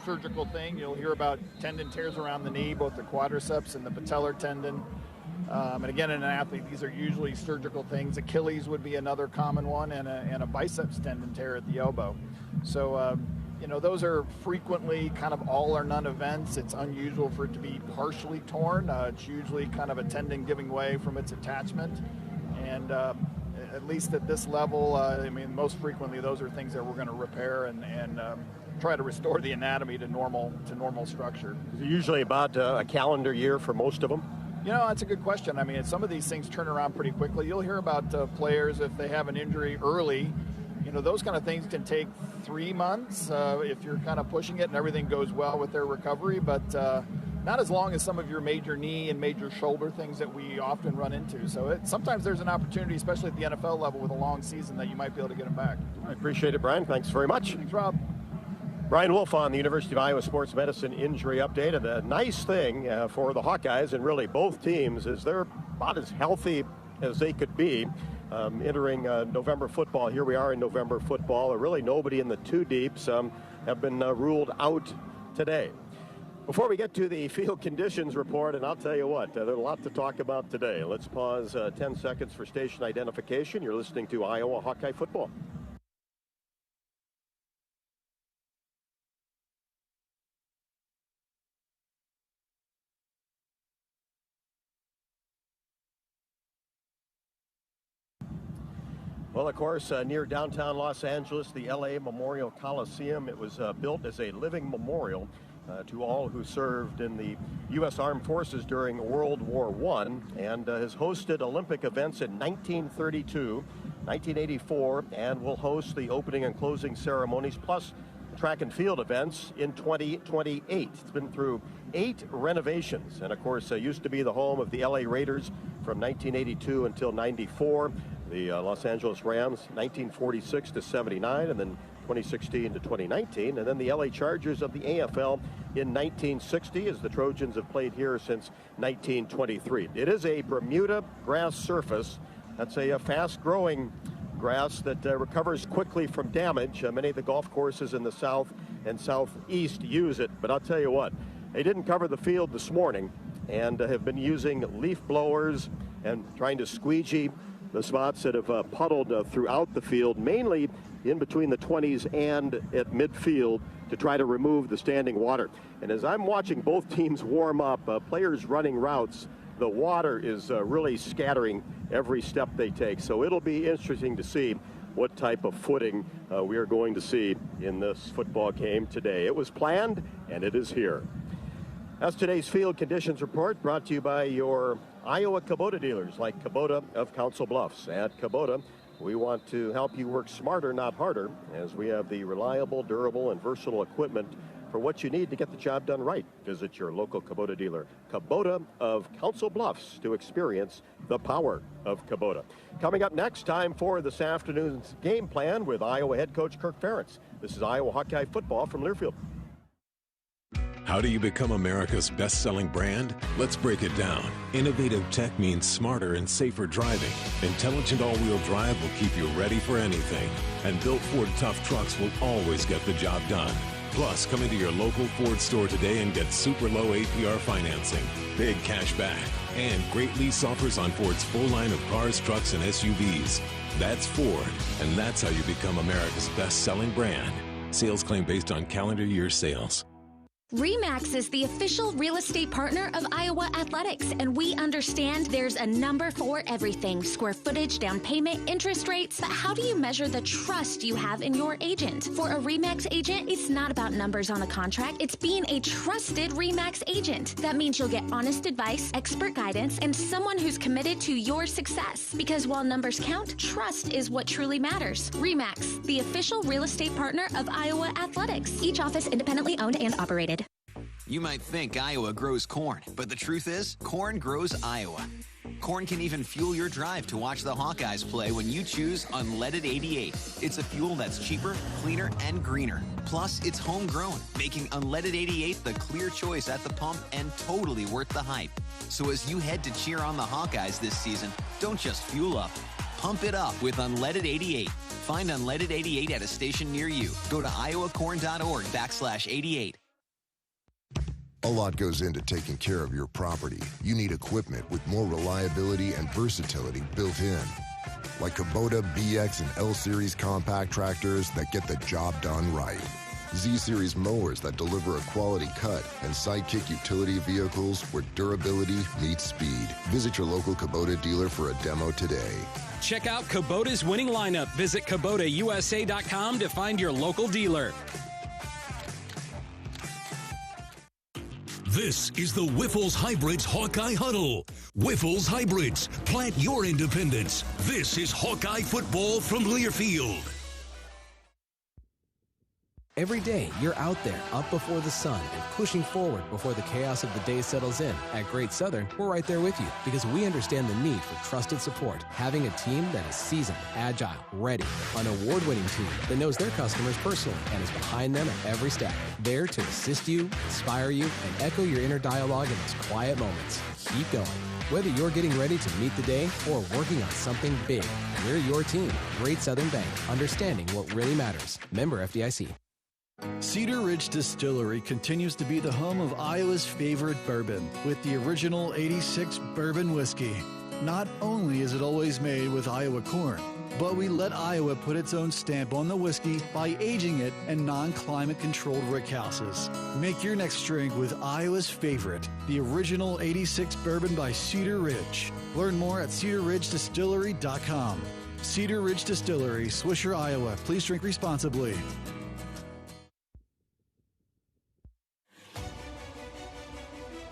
Speaker 5: surgical thing. You'll hear about tendon tears around the knee, both the quadriceps and the patellar tendon. And again, in an athlete, these are usually surgical things. Achilles would be another common one, and a biceps tendon tear at the elbow. So, those are frequently kind of all or none events. It's unusual for it to be partially torn. It's usually kind of a tendon giving way from its attachment. And at least at this level, most frequently those are things that we're going to repair and try to restore the anatomy to normal structure.
Speaker 28: Is it usually about a calendar year for most of them?
Speaker 5: That's a good question. Some of these things turn around pretty quickly. You'll hear about players if they have an injury early. Those kind of things can take 3 months if you're kind of pushing it and everything goes well with their recovery, but not as long as some of your major knee and major shoulder things that we often run into. So sometimes there's an opportunity, especially at the NFL level with a long season, that you might be able to get them back.
Speaker 28: I appreciate it, Brian. Thanks very much.
Speaker 5: Thanks, Rob.
Speaker 28: Brian Wolf on the University of Iowa Sports Medicine Injury Update. And the nice thing for the Hawkeyes, and really both teams, is they're about as healthy as they could be entering November football. Here we are in November football. Really nobody in the two deeps have been ruled out today. Before we get to the field conditions report, and I'll tell you what, there's a lot to talk about today. Let's pause 10 seconds for station identification. You're listening to Iowa Hawkeye football. Well, of course, near downtown Los Angeles, the LA Memorial Coliseum, it was built as a living memorial to all who served in the U.S. Armed Forces during World War I, and has hosted Olympic events in 1932, 1984, and will host the opening and closing ceremonies, plus track and field events in 2028. It's been through 8 renovations, and of course, used to be the home of the LA Raiders from 1982 until 94. The Los Angeles Rams, 1946 to 79, and then 2016 to 2019, and then the LA Chargers of the AFL in 1960, as the Trojans have played here since 1923. It is a Bermuda grass surface. That's a fast-growing grass that recovers quickly from damage. Many of the golf courses in the south and southeast use it, but I'll tell you what, they didn't cover the field this morning and have been using leaf blowers and trying to squeegee the spots that have puddled throughout the field, mainly in between the 20s and at midfield, to try to remove the standing water. And as I'm watching both teams warm up, players running routes, the water is really scattering every step they take. So it'll be interesting to see what type of footing we are going to see in this football game today. It was planned, and it is here. That's today's field conditions report, brought to you by your Iowa Kubota dealers, like Kubota of Council Bluffs. At Kubota, we want to help you work smarter, not harder, as we have the reliable, durable, and versatile equipment for what you need to get the job done right. Visit your local Kubota dealer. Kubota of Council Bluffs, to experience the power of Kubota. Coming up next, time for this afternoon's game plan with Iowa head coach Kirk Ferentz. This is Iowa Hawkeye football from Learfield.
Speaker 9: How do you become America's best-selling brand? Let's break it down. Innovative tech means smarter and safer driving. Intelligent all-wheel drive will keep you ready for anything. And built Ford tough trucks will always get the job done. Plus, come into your local Ford store today and get super low APR financing, big cash back, and great lease offers on Ford's full line of cars, trucks, and SUVs. That's Ford, and that's how you become America's best-selling brand. Sales claim based on calendar year sales.
Speaker 16: RE/MAX is the official real estate partner of Iowa Athletics, and we understand there's a number for everything: square footage, down payment, interest rates. But how do you measure the trust you have in your agent? For a RE/MAX agent, it's not about numbers on a contract. It's being a trusted RE/MAX agent. That means you'll get honest advice, expert guidance, and someone who's committed to your success. Because while numbers count, trust is what truly matters. RE/MAX, the official real estate partner of Iowa Athletics. Each office independently owned and operated.
Speaker 8: You might think Iowa grows corn, but the truth is, corn grows Iowa. Corn can even fuel your drive to watch the Hawkeyes play when you choose Unleaded 88. It's a fuel that's cheaper, cleaner, and greener. Plus, it's homegrown, making Unleaded 88 the clear choice at the pump and totally worth the hype. So as you head to cheer on the Hawkeyes this season, don't just fuel up. Pump it up with Unleaded 88. Find Unleaded 88 at a station near you. Go to iowacorn.org/88.
Speaker 10: A lot goes into taking care of your property. You need equipment with more reliability and versatility built in. Like Kubota BX and L-Series compact tractors that get the job done right. Z-Series mowers that deliver a quality cut, and Sidekick utility vehicles where durability meets speed. Visit your local Kubota dealer for a demo today.
Speaker 11: Check out Kubota's winning lineup. Visit KubotaUSA.com to find your local dealer.
Speaker 2: This is the Whiffles Hybrids Hawkeye Huddle. Whiffles Hybrids, plant your independence. This is Hawkeye football from Learfield.
Speaker 18: Every day, you're out there, up before the sun, and pushing forward before the chaos of the day settles in. At Great Southern, we're right there with you because we understand the need for trusted support. Having a team that is seasoned, agile, ready, an award-winning team that knows their customers personally and is behind them at every step. There to assist you, inspire you, and echo your inner dialogue in those quiet moments. Keep going. Whether you're getting ready to meet the day or working on something big, we're your team. Great Southern Bank, understanding what really matters. Member FDIC.
Speaker 1: Cedar Ridge Distillery continues to be the home of Iowa's favorite bourbon with the original 86 bourbon whiskey. Not only is it always made with Iowa corn, but we let Iowa put its own stamp on the whiskey by aging it in non-climate controlled rickhouses. Make your next drink with Iowa's favorite, the original 86 bourbon by Cedar Ridge. Learn more at cedarridgedistillery.com. Cedar Ridge Distillery, Swisher, Iowa. Please drink responsibly.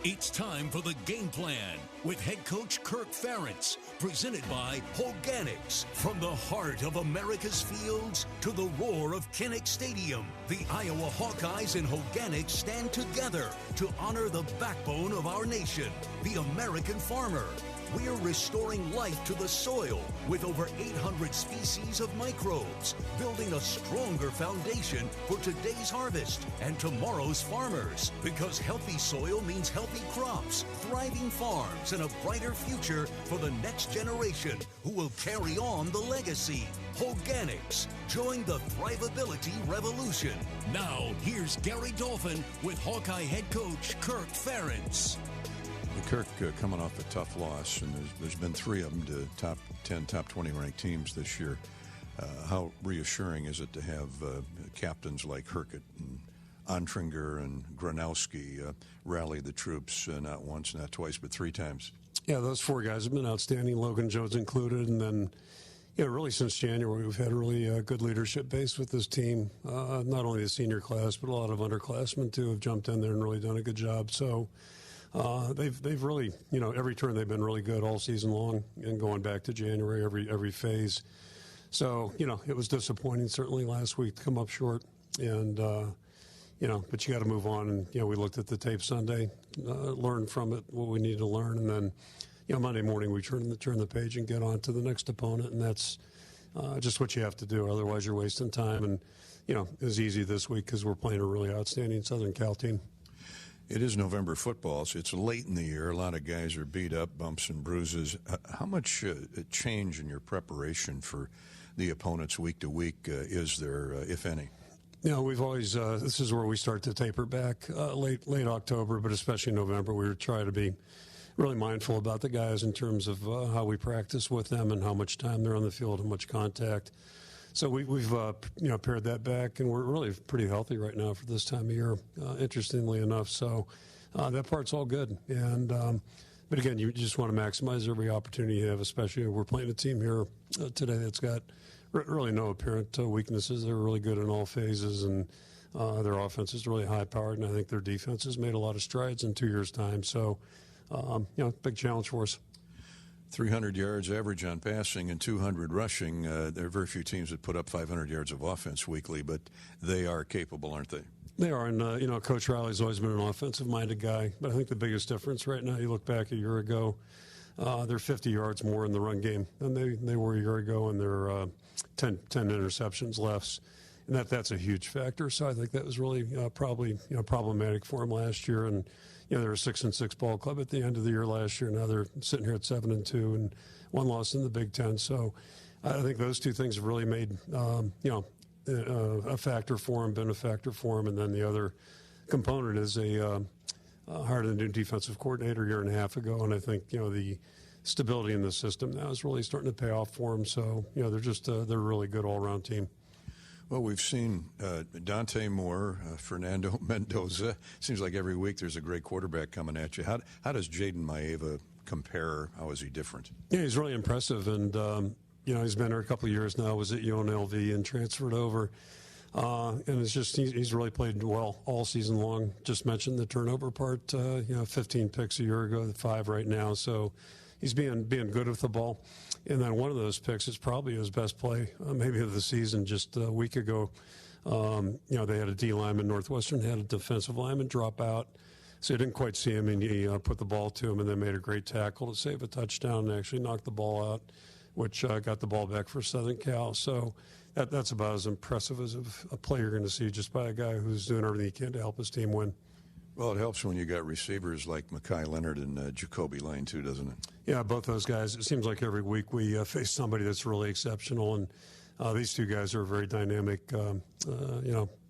Speaker 2: It's time for the game plan with head coach Kirk Ferentz, presented by Hawkeyes. From the heart of America's fields to the roar of Kinnick Stadium, the Iowa Hawkeyes and Hawkeyes stand together to honor the backbone of our nation, the American farmer. We're restoring life to the soil with over 800 species of microbes, building a stronger foundation for today's harvest and tomorrow's farmers. Because healthy soil means healthy crops, thriving farms, and a brighter future for the next generation who will carry on the legacy. Hawkeyes, join the thrivability revolution. Now, here's Gary Dolphin with Hawkeye head coach Kirk Ferentz.
Speaker 3: Kirk, coming off a tough loss, and there's been 3 of them to top 10, top 20 ranked teams this year. How reassuring is it to have captains like Herkett and Antringer and Gronowski rally the troops not once, not twice, but 3 times?
Speaker 19: Yeah, those 4 guys have been outstanding, Logan Jones included, and then really since January we've had really good leadership base with this team. Not only the senior class, but a lot of underclassmen too have jumped in there and really done a good job. So. They've really, every turn they've been really good all season long, and going back to January, every phase. So, it was disappointing certainly last week to come up short, and but you got to move on. And we looked at the tape Sunday, learned from it what we needed to learn, and then Monday morning we turn the page and get on to the next opponent, and that's just what you have to do. Otherwise, you're wasting time. And it was easy this week because we're playing a really outstanding Southern Cal team.
Speaker 3: It is November football, so it's late in the year. A lot of guys are beat up, bumps and bruises. How much change in your preparation for the opponents week to week is there, if any?
Speaker 19: We've always, this is where we start to taper back late October, but especially November. We try to be really mindful about the guys in terms of how we practice with them and how much time they're on the field, how much contact. So we've pared that back, and we're really pretty healthy right now for this time of year, interestingly enough. So that part's all good. And but again, you just want to maximize every opportunity you have, especially we're playing a team here today that's got really no apparent weaknesses. They're really good in all phases, and their offense is really high-powered, and I think their defense has made a lot of strides in 2 years' time. So, big challenge for us.
Speaker 3: 300 yards average on passing and 200 rushing. There are very few teams that put up 500 yards of offense weekly, but they are capable, aren't they?
Speaker 19: They are, and Coach Riley's always been an offensive-minded guy. But I think the biggest difference right now, you look back a year ago, they're 50 yards more in the run game than they were a year ago, and they're 10 interceptions less, and that's a huge factor. So I think that was really probably problematic for them last year. And they were a 6-6 ball club at the end of the year last year. Now they're sitting here at 7-2 and one loss in the Big Ten. So I think those two things have really made a factor for him, been a factor for him. And then the other component is hired a new defensive coordinator a year and a half ago, and I think the stability in the system now is really starting to pay off for him. So they're a really good all-around team.
Speaker 3: Well, we've seen Dante Moore, Fernando Mendoza. Seems like every week there's a great quarterback coming at you. How does Jaden Maeva compare? How is he different?
Speaker 19: Yeah, he's really impressive, and he's been there a couple of years now. Was at UNLV and transferred over, and it's just he's really played well all season long. Just mentioned the turnover part. 15 picks a year ago, 5 right now. So he's being good with the ball. And then one of those picks is probably his best play, maybe of the season. Just a week ago, they had a D lineman, Northwestern had a defensive lineman drop out. So he didn't quite see him, and he put the ball to him and then made a great tackle to save a touchdown and actually knocked the ball out, which got the ball back for Southern Cal. So that's about as impressive as a play you're going to see just by a guy who's doing everything he can to help his team win.
Speaker 3: Well, it helps when you got receivers like Mekhi Leonard and Jacoby Lane, too, doesn't it?
Speaker 19: Yeah, both those guys. It seems like every week we face somebody that's really exceptional, and these two guys are a very dynamic,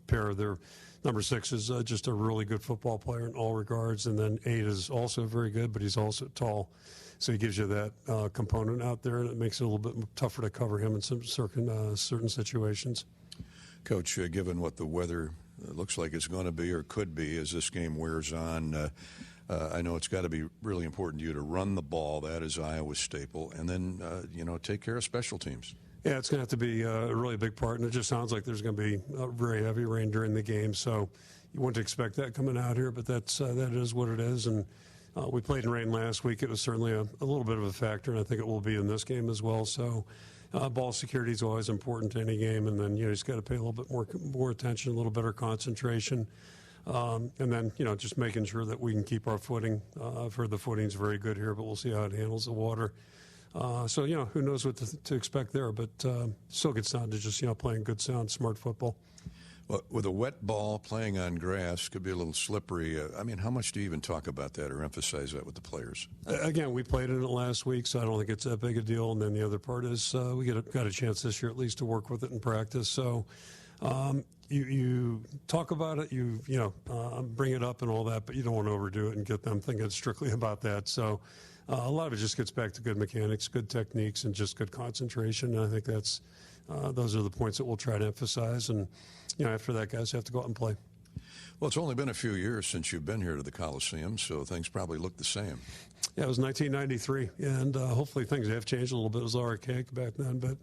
Speaker 19: pair. Their number 6 is just a really good football player in all regards, and then 8 is also very good, but he's also tall. So he gives you that component out there, and it makes it a little bit tougher to cover him in some certain situations.
Speaker 3: Coach, given what the weather looks like it's going to be or could be as this game wears on, I know it's got to be really important to you to run the ball. That is Iowa's staple. And then, take care of special teams.
Speaker 19: Yeah, it's going to have to be a really big part, and it just sounds like there's going to be very heavy rain during the game. So you wouldn't expect that coming out here, but that is what it is. And we played in rain last week. It was certainly a little bit of a factor, and I think it will be in this game as well. So ball security is always important to any game, and then you just got to pay a little bit more attention, a little better concentration, and then just making sure that we can keep our footing. I've heard the footing's very good here, but we'll see how it handles the water. So who knows what to expect there, but still gets down to just playing good, sound, smart football.
Speaker 3: Well, with a wet ball playing on grass, could be a little slippery. How much do you even talk about that or emphasize that with the players?
Speaker 19: Again, we played in it last week, so I don't think it's that big a deal. And then the other part is we got a chance this year at least to work with it in practice. So you talk about it, you bring it up and all that, but you don't want to overdo it and get them thinking strictly about that. So a lot of it just gets back to good mechanics, good techniques, and just good concentration. And I think those are the points that we'll try to emphasize. And after that, guys have to go out and play.
Speaker 3: Well, it's only been a few years since you've been here to the Coliseum, so things probably look the same.
Speaker 19: Yeah, it was 1993, and hopefully things have changed a little bit. It was archaic back then, but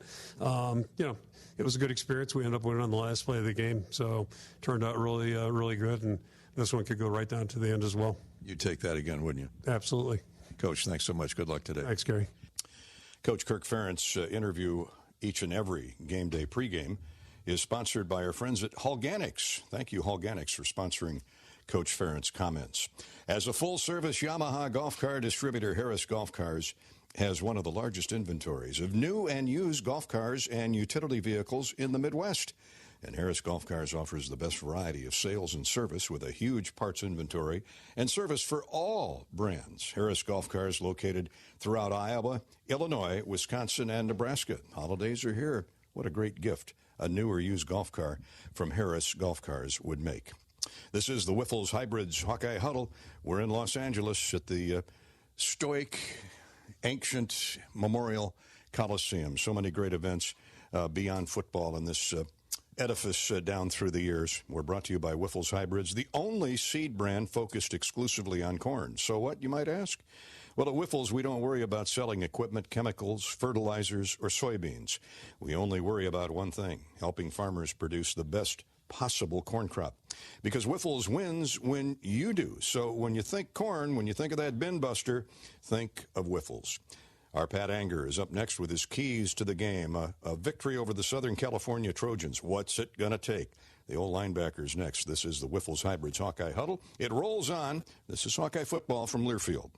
Speaker 19: it was a good experience. We ended up winning on the last play of the game, so turned out really, really good, and this one could go right down to the end as well.
Speaker 3: You'd take that again, wouldn't you?
Speaker 19: Absolutely.
Speaker 3: Coach, thanks so much. Good luck today.
Speaker 19: Thanks, Gary.
Speaker 3: Coach Kirk Ferentz interview each and every game day pregame is sponsored by our friends at Hawkeyes. Thank you, Hawkeyes, for sponsoring Coach Ferentz comments. As a full-service Yamaha golf car distributor, Harris Golf Cars has one of the largest inventories of new and used golf cars and utility vehicles in the Midwest. And Harris Golf Cars offers the best variety of sales and service with a huge parts inventory and service for all brands. Harris Golf Cars located throughout Iowa, Illinois, Wisconsin, and Nebraska. Holidays are here. What a great gift a new or used golf car from Harris Golf Cars would make. This is the Wiffles Hybrids Hawkeye Huddle. We're in Los Angeles at the stoic, ancient Memorial Coliseum. So many great events
Speaker 13: beyond football in this edifice down through the years. We're brought to you by Wyffels Hybrids, the only seed brand focused exclusively on corn. So what, you might ask? Well, at Wyffels, we don't worry about selling equipment, chemicals, fertilizers, or soybeans. We only worry about one thing, helping farmers produce the best possible corn crop. Because Wyffels wins when you do. So when you think corn, when you think of that bin buster, think of Wyffels. Our Pat Anger is up next with his keys to the game. A victory over the Southern California Trojans. What's it going to take? The old linebackers next. This is the Wyffels Hybrids Hawkeye Huddle. It rolls on. This is Hawkeye football from Learfield.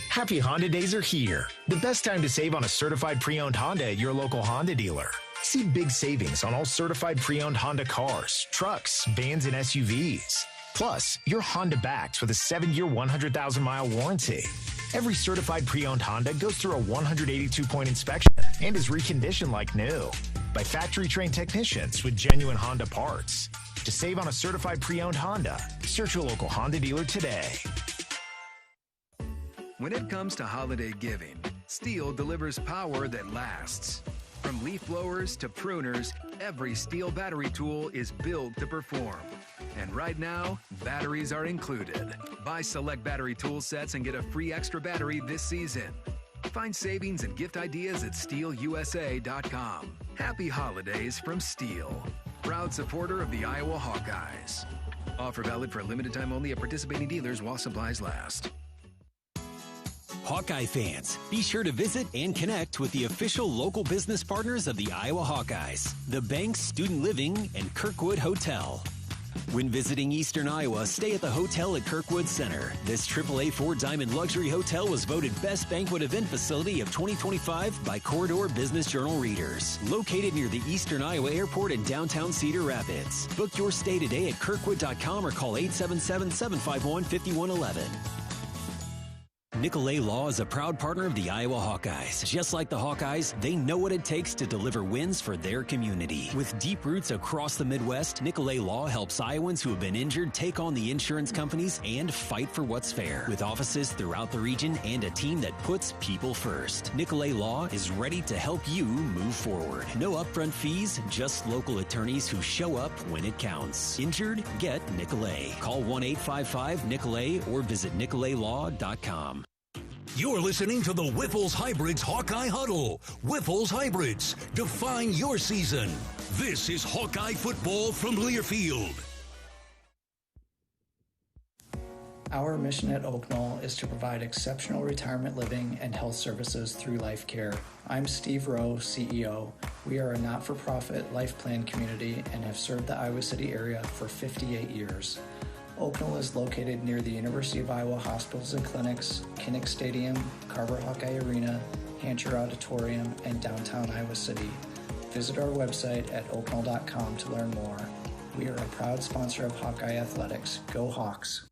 Speaker 6: Happy Honda Days are here. The best time to save on a certified pre-owned Honda at your local Honda dealer. See big savings on all certified pre-owned Honda cars, trucks, vans, and SUVs. Plus, you're Honda backed with a 7-year, 100,000-mile warranty. Every certified pre-owned Honda goes through a 182-point inspection and is reconditioned like new by factory-trained technicians with genuine Honda parts. To save on a certified pre-owned Honda, search your local Honda dealer today.
Speaker 12: When it comes to holiday giving, Steel delivers power that lasts. From leaf blowers to pruners, every Steel battery tool is built to perform. And right now, batteries are included. Buy select battery tool sets and get a free extra battery this season. Find savings and gift ideas at SteelUSA.com. Happy holidays from Steel, proud supporter of the Iowa Hawkeyes. Offer valid for a limited time only at participating dealers while supplies last.
Speaker 25: Hawkeye fans, be sure to visit and connect with the official local business partners of the Iowa Hawkeyes, the Banks Student Living and Kirkwood Hotel. When visiting Eastern Iowa, stay at the hotel at Kirkwood Center. This AAA 4-Diamond luxury hotel was voted Best Banquet Event Facility of 2025 by Corridor Business Journal readers. Located near the Eastern Iowa Airport in downtown Cedar Rapids. Book your stay today at Kirkwood.com or call 877-751-5111. Nicolay Law is a proud partner of the Iowa Hawkeyes. Just like the Hawkeyes, they know what it takes to deliver wins for their community. With deep roots across the Midwest, Nicolay Law helps Iowans who have been injured take on the insurance companies and fight for what's fair. With offices throughout the region and a team that puts people first, Nicolay Law is ready to help you move forward. No upfront fees, just local attorneys who show up when it counts. Injured? Get Nicolay. Call 1-855-NICOLAY or visit nicolaylaw.com.
Speaker 2: You're listening to the Wyffels Hybrids Hawkeye Huddle. Wyffels Hybrids, define your season. This is Hawkeye football from Learfield.
Speaker 14: Our mission at Oak Knoll is to provide exceptional retirement living and health services through life care. I'm Steve Rowe, CEO. We are a not-for-profit life plan community and have served the Iowa City area for 58 years. Oak Knoll is located near the University of Iowa hospitals and clinics, Kinnick Stadium, Carver Hawkeye Arena, Hancher Auditorium, and downtown Iowa City. Visit our website at oakknoll.com to learn more. We are a proud sponsor of Hawkeye Athletics. Go Hawks!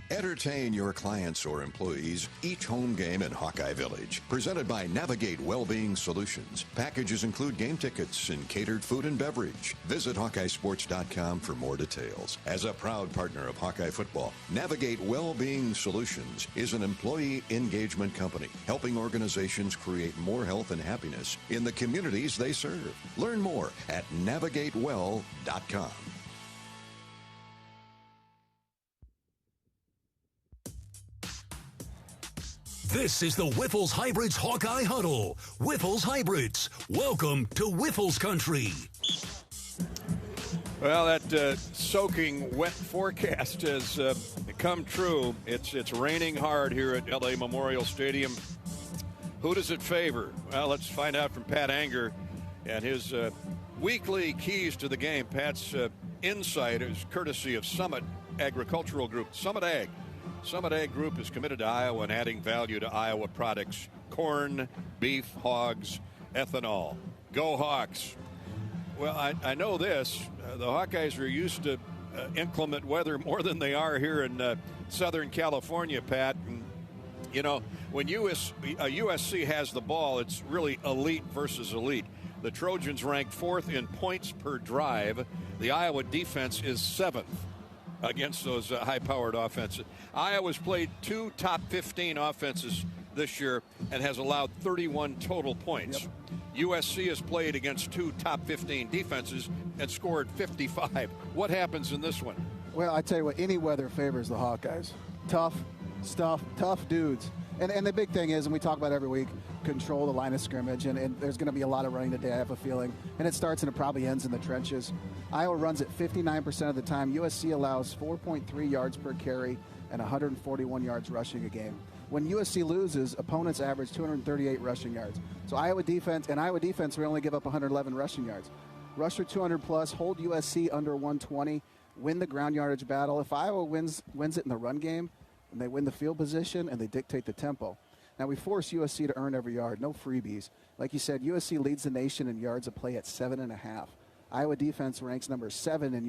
Speaker 13: Entertain your clients or employees each home game in Hawkeye Village. Presented by Navigate Wellbeing Solutions. Packages include game tickets and catered food and beverage. Visit HawkeyeSports.com for more details. As a proud partner of Hawkeye football, Navigate Wellbeing Solutions is an employee engagement company helping organizations create more health and happiness in the communities they serve. Learn more at navigatewell.com.
Speaker 2: This is the Wyffels Hybrids Hawkeye Huddle. Wyffels Hybrids, welcome to Wyffels Country.
Speaker 3: Well, that soaking wet forecast has come true. It's raining hard here at LA Memorial Stadium. Who does it favor? Well, let's find out from Pat Anger and his weekly keys to the game. Pat's insight is courtesy of Summit Agricultural Group. Summit Ag Group is committed to Iowa and adding value to Iowa products. Corn, beef, hogs, ethanol. Go Hawks. Well, I know this. The Hawkeyes are used to inclement weather more than they are here in Southern California, Pat. And, you know, when USC has the ball, it's really elite versus elite. The Trojans rank 4th in points per drive. The Iowa defense is 7th. Against those high-powered offenses. Iowa's played 2 top 15 offenses this year and has allowed 31 total points. USC has played against 2 top 15 defenses and scored 55. What happens in this one?
Speaker 4: Well, I tell you what, any weather favors the Hawkeyes. Tough stuff, tough dudes. And the big thing is, and we talk about every week, control the line of scrimmage, and there's going to be a lot of running today, I have a feeling. And it starts and it probably ends in the trenches. Iowa runs it 59% of the time. USC allows 4.3 yards per carry and 141 yards rushing a game. When USC loses, opponents average 238 rushing yards. So Iowa defense, we only give up 111 rushing yards. Rush for 200 plus, hold USC under 120, win the ground yardage battle. If Iowa wins it in the run game, and they win the field position, and they dictate the tempo. Now, we force USC to earn every yard, no freebies. Like you said, USC leads the nation in yards of play at 7.5. Iowa defense ranks number 7 in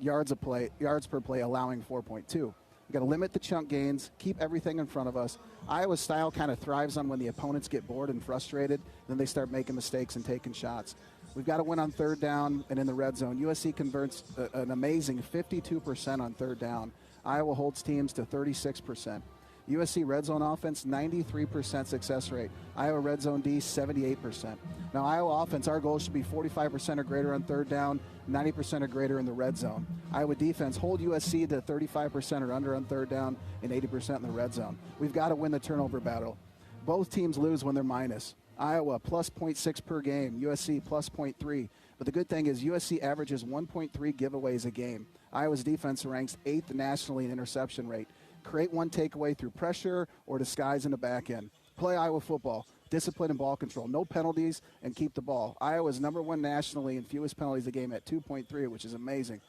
Speaker 4: yards per play, allowing 4.2. We've got to limit the chunk gains, keep everything in front of us. Iowa's style kind of thrives on when the opponents get bored and frustrated, then they start making mistakes and taking shots. We've got to win on third down and in the red zone. USC converts an amazing 52% on third down. Iowa holds teams to 36%. USC red zone offense, 93% success rate. Iowa red zone D, 78%. Now, Iowa offense, our goal should be 45% or greater on third down, 90% or greater in the red zone. Iowa defense, hold USC to 35% or under on third down and 80% in the red zone. We've got to win the turnover battle. Both teams lose when they're minus. Iowa plus 0.6 per game, USC plus 0.3. But the good thing is USC averages 1.3 giveaways a game. Iowa's defense ranks 8th nationally in interception rate. Create one takeaway through pressure or disguise in the back end. Play Iowa football. Discipline and ball control. No penalties and keep the ball. Iowa's number 1 nationally in fewest penalties a game at 2.3, which is amazing.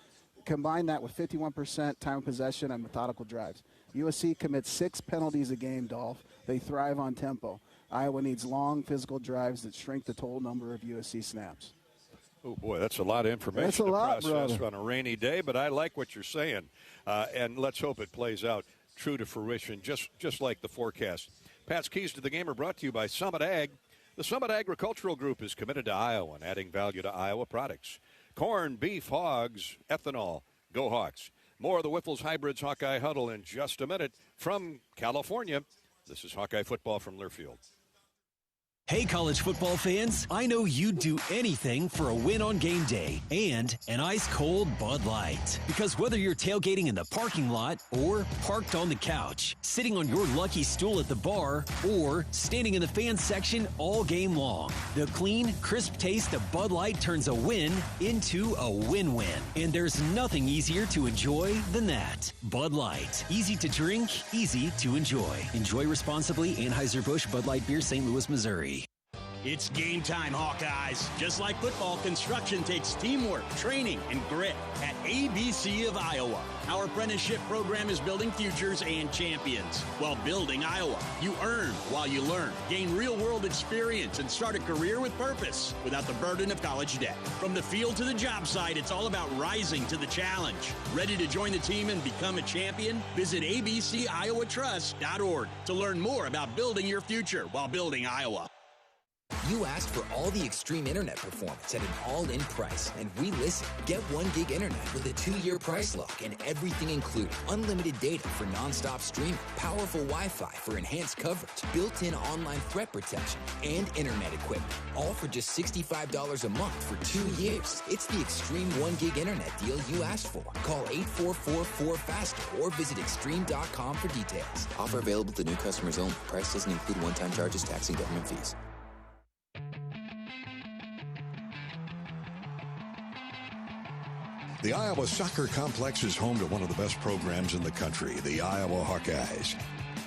Speaker 4: Combine that with 51% time of possession and methodical drives. USC commits 6 penalties a game, Dolph. They thrive on tempo. Iowa needs long physical drives that shrink the total number of USC snaps.
Speaker 3: Oh, boy, that's a lot of information to process on a rainy day, but I like what you're saying. And let's hope it plays out true to fruition, just like the forecast. Pat's Keys to the Game are brought to you by Summit Ag. The Summit Agricultural Group is committed to Iowa and adding value to Iowa products. Corn, beef, hogs, ethanol. Go Hawks. More of the Whiffles Hybrids Hawkeye Huddle in just a minute. From California, this is Hawkeye Football from Learfield.
Speaker 25: Hey, college football fans, I know you'd do anything for a win on game day and an ice-cold Bud Light. Because whether you're tailgating in the parking lot or parked on the couch, sitting on your lucky stool at the bar, or standing in the fan section all game long, the clean, crisp taste of Bud Light turns a win into a win-win. And there's nothing easier to enjoy than that. Bud Light. Easy to drink, easy to enjoy. Enjoy responsibly. Anheuser-Busch Bud Light Beer, St. Louis, Missouri.
Speaker 7: It's game time, Hawkeyes. Just like football, construction takes teamwork, training, and grit. At ABC of Iowa, our apprenticeship program is building futures and champions. While building Iowa, you earn while you learn, gain real-world experience, and start a career with purpose without the burden of college debt. From the field to the job site, it's all about rising to the challenge. Ready to join the team and become a champion? Visit abciowatrust.org to learn more about building your future while building Iowa.
Speaker 15: You asked for all the extreme internet performance at an all-in price, and we listened. Get 1 gig internet with a 2-year price lock and everything included. Unlimited data for non-stop streaming, powerful Wi-Fi for enhanced coverage, built-in online threat protection, and internet equipment. All for just $65 a month for 2 years. It's the extreme 1 gig internet deal you asked for. Call 844-4FASTER or visit extreme.com for details. Offer available to new customers only. Price doesn't include one-time charges, tax, and government fees.
Speaker 13: The Iowa Soccer Complex is home to one of the best programs in the country, the Iowa Hawkeyes.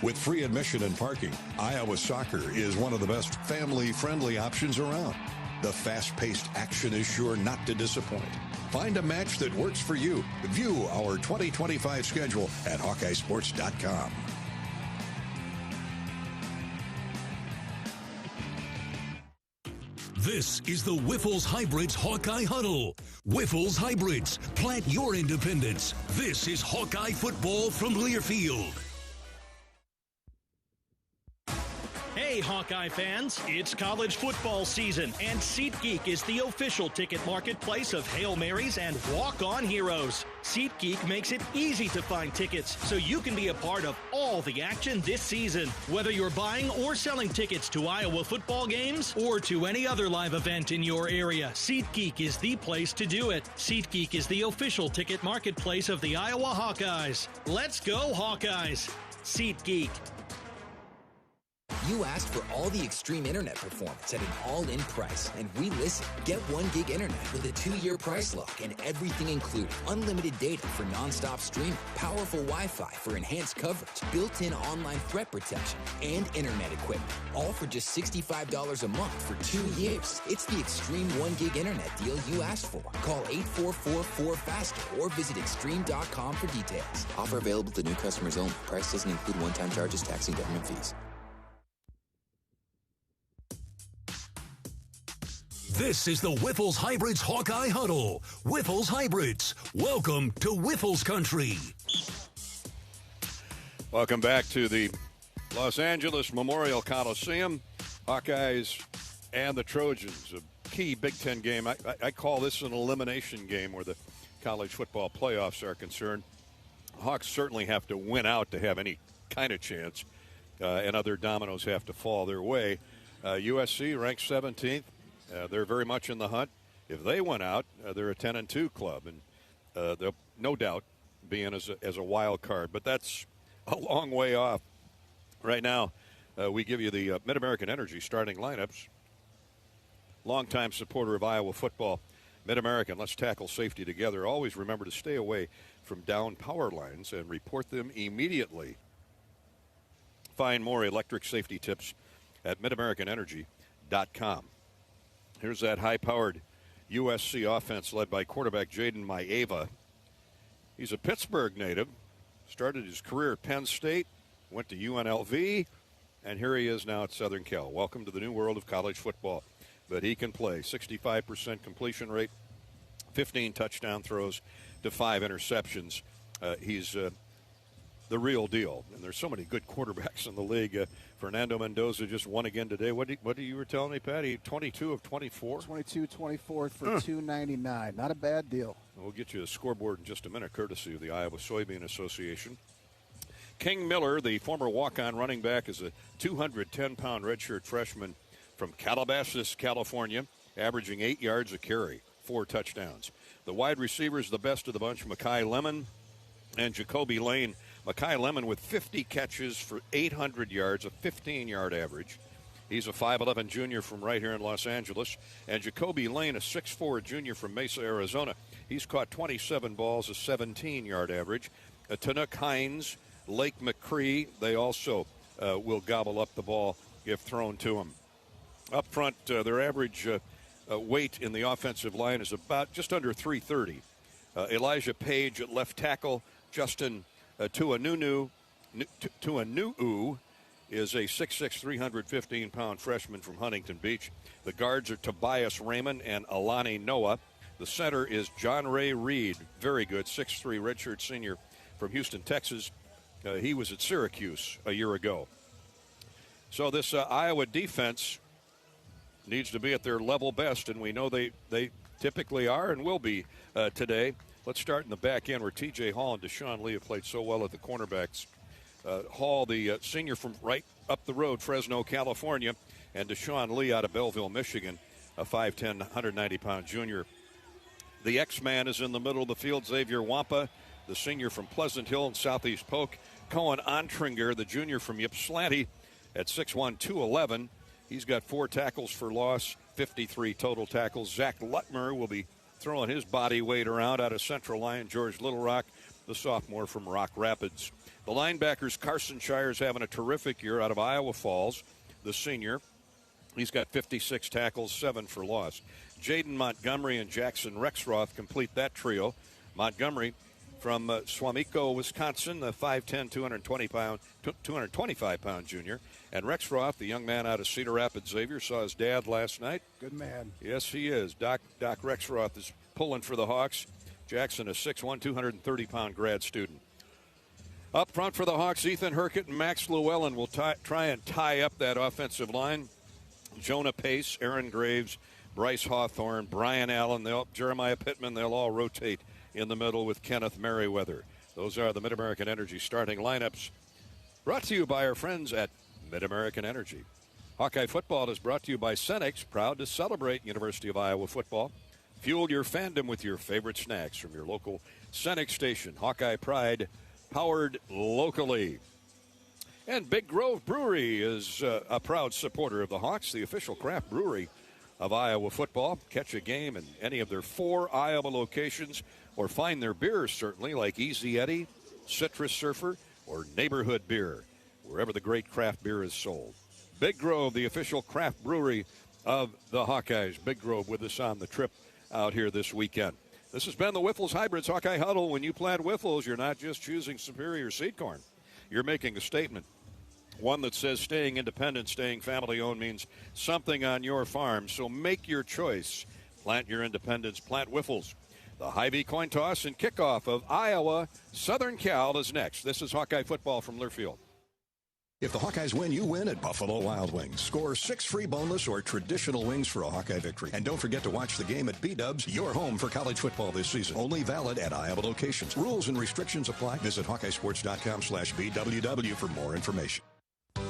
Speaker 13: With free admission and parking, Iowa Soccer is one of the best family-friendly options around. The fast-paced action is sure not to disappoint. Find a match that works for you. View our 2025 schedule at HawkeyeSports.com.
Speaker 2: This is the Whiffles Hybrids Hawkeye Huddle. Whiffles Hybrids, plant your independence. This is Hawkeye football from Learfield.
Speaker 17: Hey, Hawkeye fans, it's college football season, and SeatGeek is the official ticket marketplace of Hail Marys and walk-on heroes. SeatGeek makes it easy to find tickets so you can be a part of all the action this season. Whether you're buying or selling tickets to Iowa football games or to any other live event in your area, SeatGeek is the place to do it. SeatGeek is the official ticket marketplace of the Iowa Hawkeyes. Let's go, Hawkeyes! SeatGeek.
Speaker 15: You asked for all the extreme internet performance at an all-in price, and we listened. Get 1 gig internet with a 2-year price lock and everything included. Unlimited data for non-stop streaming, powerful Wi-Fi for enhanced coverage, built-in online threat protection, and internet equipment. All for just $65 a month for 2 years. It's the extreme 1 gig internet deal you asked for. Call 844-4FASTER or visit extreme.com for details. Offer available to new customers only. Price doesn't include one-time charges, tax, and government fees.
Speaker 2: This is the Whiffles Hybrids Hawkeye Huddle. Whiffles Hybrids, welcome to Whiffles Country.
Speaker 3: Welcome back to the Los Angeles Memorial Coliseum. Hawkeyes and the Trojans, a key Big Ten game. I call this an elimination game where the college football playoffs are concerned. Hawks certainly have to win out to have any kind of chance, and other dominoes have to fall their way. USC ranked 17th. They're very much in the hunt. If they win out, they're a 10-2 club, and they'll no doubt be in as a wild card. But that's a long way off. Right now, we give you the Mid-American Energy starting lineups. Longtime supporter of Iowa football, Mid-American. Let's tackle safety together. Always remember to stay away from down power lines and report them immediately. Find more electric safety tips at midamericanenergy.com. Here's that high-powered USC offense led by quarterback Jaden Maeva. He's a Pittsburgh native, started his career at Penn State, went to UNLV, and here he is now at Southern Cal. Welcome to the new world of college football. But he can play. 65% completion rate, 15 touchdown throws to 5 interceptions. He's the real deal. And there's so many good quarterbacks in the league. Fernando Mendoza just won again today. What you were telling me, Patty? 22 of 24?
Speaker 4: 22-24 for $299. Not a bad deal.
Speaker 3: We'll get you a scoreboard in just a minute, courtesy of the Iowa Soybean Association. King Miller, the former walk-on running back, is a 210-pound redshirt freshman from Calabasas, California, averaging 8 yards a carry, 4 touchdowns. The wide receivers, the best of the bunch, Mekhi Lemon and Jacoby Lane. Mekhi Lemon with 50 catches for 800 yards, a 15-yard average. He's a 5'11 junior from right here in Los Angeles. And Jacoby Lane, a 6'4 junior from Mesa, Arizona. He's caught 27 balls, a 17-yard average. Tanuk Hines, Lake McCree, they also will gobble up the ball if thrown to them. Up front, their average weight in the offensive line is about just under 330. Elijah Page at left tackle. Justin Tuanunu is a 6'6", 315-pound freshman from Huntington Beach. The guards are Tobias Raymond and Alani Noah. The center is John Ray Reed, very good, 6'3", redshirt senior from Houston, Texas. He was at Syracuse a year ago. So this Iowa defense needs to be at their level best, and we know they typically are and will be today. Let's start in the back end where T.J. Hall and Deshaun Lee have played so well at the cornerbacks. Hall, the senior from right up the road, Fresno, California, and Deshaun Lee out of Belleville, Michigan, a 5'10", 190-pound junior. The X-man is in the middle of the field, Xavier Wampa, the senior from Pleasant Hill and Southeast Polk. Cohen Ontringer, the junior from Ypsilanti, at 6'1", 211. He's got 4 tackles for loss, 53 total tackles. Zach Lutmer will be throwing his body weight around out of Central Line. George Little Rock, the sophomore from Rock Rapids. The linebackers, Carson Shire's having a terrific year out of Iowa Falls, the senior. He's got 56 tackles, 7 for loss. Jaden Montgomery and Jackson Rexroth complete that trio. Montgomery from Swamico, Wisconsin, the 5'10", 225-pound junior. And Rexroth, the young man out of Cedar Rapids, Xavier, saw his dad last night.
Speaker 4: Good man.
Speaker 3: Yes, he is. Doc Rexroth is pulling for the Hawks. Jackson, a 6'1", 230-pound grad student. Up front for the Hawks, Ethan Herkett and Max Llewellyn will try and tie up that offensive line. Jonah Pace, Aaron Graves, Bryce Hawthorne, Brian Allen, Jeremiah Pittman, they'll all rotate in the middle with Kenneth Merriweather. Those are the Mid-American Energy starting lineups. Brought to you by our friends at Mid-American Energy. Hawkeye football is brought to you by Cenex, proud to celebrate University of Iowa football. Fuel your fandom with your favorite snacks from your local Cenex station. Hawkeye Pride, powered locally. And Big Grove Brewery is a proud supporter of the Hawks, the official craft brewery of Iowa football. Catch a game in any of their 4 Iowa locations, or find their beers, certainly, like Easy Eddie, Citrus Surfer, or Neighborhood Beer, wherever the great craft beer is sold. Big Grove, the official craft brewery of the Hawkeyes. Big Grove with us on the trip out here this weekend. This has been the Wyffels Hybrids Hawkeye Huddle. When you plant Wyffels, you're not just choosing superior seed corn. You're making a statement. One that says staying independent, staying family-owned means something on your farm. So make your choice. Plant your independence. Plant Wyffels. The Hy-Vee coin toss and kickoff of Iowa Southern Cal is next. This is Hawkeye football from Learfield.
Speaker 13: If the Hawkeyes win, you win at Buffalo Wild Wings. Score 6 free boneless or traditional wings for a Hawkeye victory. And don't forget to watch the game at B-Dubs, your home for college football this season. Only valid at Iowa locations. Rules and restrictions apply. Visit HawkeyeSports.com/BWW for more information.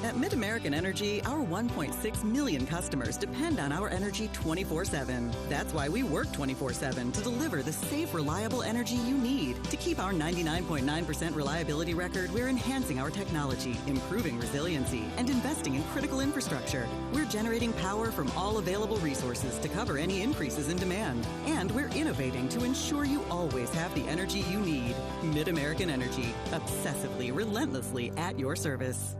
Speaker 5: At Mid-American Energy, our 1.6 million customers depend on our energy 24/7. That's why we work 24/7 to deliver the safe, reliable energy you need. To keep our 99.9% reliability record, we're enhancing our technology, improving resiliency, and investing in critical infrastructure. We're generating power from all available resources to cover any increases in demand. And we're innovating to ensure you always have the energy you need. Mid-American Energy, obsessively, relentlessly at your service.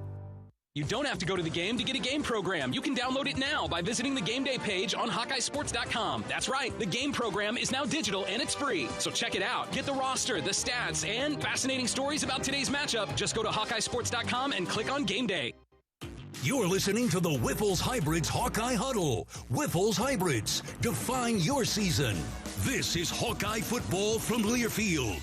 Speaker 11: You don't have to go to the game to get a game program. You can download it now by visiting the game day page on HawkeyeSports.com. That's right, the game program is now digital and it's free. So check it out. Get the roster, the stats, and fascinating stories about today's matchup. Just go to HawkeyeSports.com and click on Game Day.
Speaker 2: You're listening to the Wyffels Hybrids Hawkeye Huddle. Wyffels Hybrids, define your season. This is Hawkeye football from Learfield.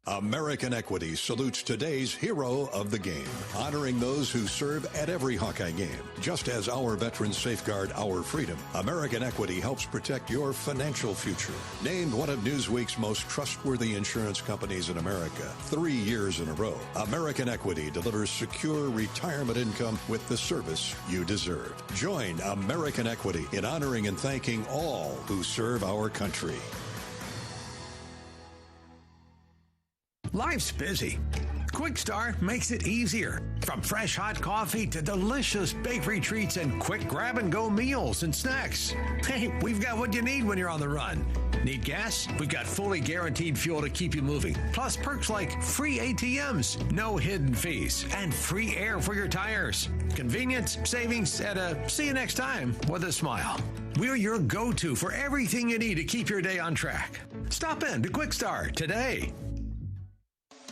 Speaker 13: American Equity salutes today's hero of the game, honoring those who serve at every Hawkeye game. Just as our veterans safeguard our freedom, American Equity helps protect your financial future. Named one of Newsweek's most trustworthy insurance companies in America 3 years in a row, American Equity delivers secure retirement income with the service you deserve. Join American Equity in honoring and thanking all who serve our country.
Speaker 20: Life's busy. Quick Start makes it easier. From fresh hot coffee to delicious bakery treats and quick grab-and-go meals and snacks. Hey, we've got what you need when you're on the run. Need gas? We've got fully guaranteed fuel to keep you moving. Plus perks like free ATMs, no hidden fees, and free air for your tires. Convenience, savings, and a see you next time with a smile. We're your go-to for everything you need to keep your day on track. Stop in to Quick Start today.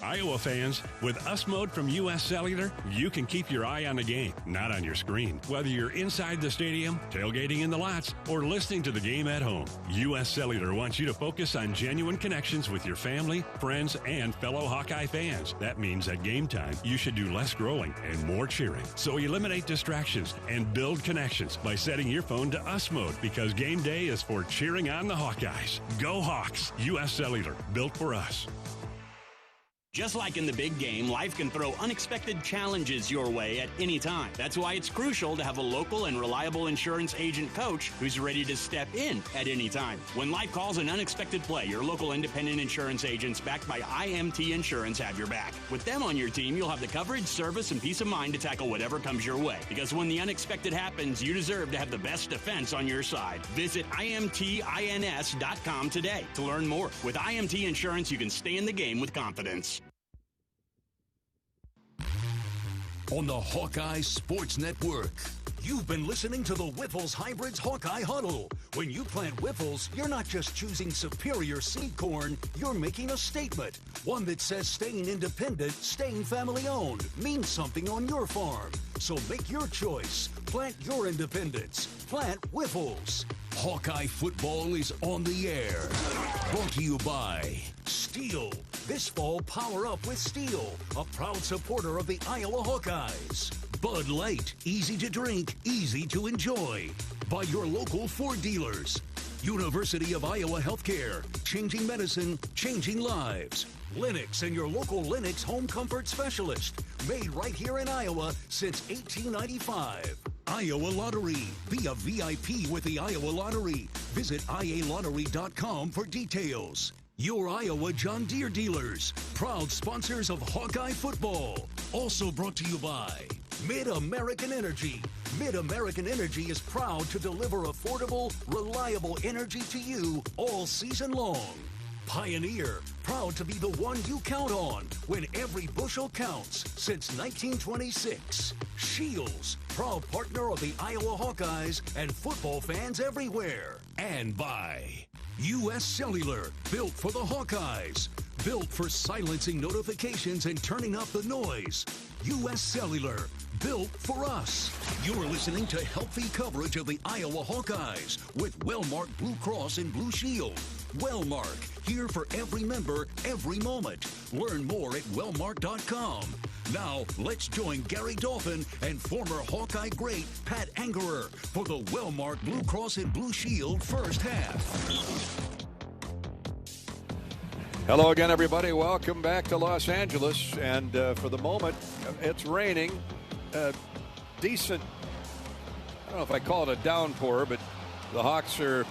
Speaker 21: Iowa fans, with US Mode from US Cellular, you can keep your eye on the game, not on your screen. Whether you're inside the stadium, tailgating in the lots, or listening to the game at home, US Cellular wants you to focus on genuine connections with your family, friends, and fellow Hawkeye fans. That means at game time, you should do less scrolling and more cheering. So eliminate distractions and build connections by setting your phone to US Mode, because game day is for cheering on the Hawkeyes. Go Hawks! US Cellular, built for us.
Speaker 7: Just like in the big game, life can throw unexpected challenges your way at any time. That's why it's crucial to have a local and reliable insurance agent coach who's ready to step in at any time. When life calls an unexpected play, your local independent insurance agents backed by IMT Insurance have your back. With them on your team, you'll have the coverage, service, and peace of mind to tackle whatever comes your way. Because when the unexpected happens, you deserve to have the best defense on your side. Visit IMTINS.com today to learn more. With IMT Insurance, you can stay in the game with confidence.
Speaker 2: On the Hawkeye Sports Network, you've been listening to the Wyffels Hybrids Hawkeye Huddle. When you plant Wyffels, you're not just choosing superior seed corn, you're making a statement. One that says staying independent, staying family-owned means something on your farm. So make your choice. Plant your independence. Plant Wyffels. Hawkeye football is on the air. Brought to you by Steel. This fall, power up with Steel, a proud supporter of the Iowa Hawkeyes. Bud Light, easy to drink, easy to enjoy. By your local Ford dealers. University of Iowa Healthcare, changing medicine, changing lives. Lennox and your local Lennox home comfort specialist. Made right here in Iowa since 1895. Iowa Lottery. Be a VIP with the Iowa Lottery. Visit ialottery.com for details. Your Iowa John Deere dealers. Proud sponsors of Hawkeye football. Also brought to you by Mid-American Energy. Mid-American Energy is proud to deliver affordable, reliable energy to you all season long. Pioneer, proud to be the one you count on when every bushel counts since 1926. Shields, proud partner of the Iowa Hawkeyes and football fans everywhere. And by U.S. Cellular, built for the Hawkeyes. Built for silencing notifications and turning up the noise. U.S. Cellular, built for us. You're listening to healthy coverage of the Iowa Hawkeyes with Wellmark Blue Cross and Blue Shield. Wellmark, here for every member, every moment. Learn more at wellmark.com. Now, let's join Gary Dolphin and former Hawkeye great Pat Angerer for the Wellmark Blue Cross and Blue Shield first half.
Speaker 3: Hello again, everybody. Welcome back to Los Angeles. And for the moment, it's raining. Decent, I don't know if I call it a downpour, but the Hawks are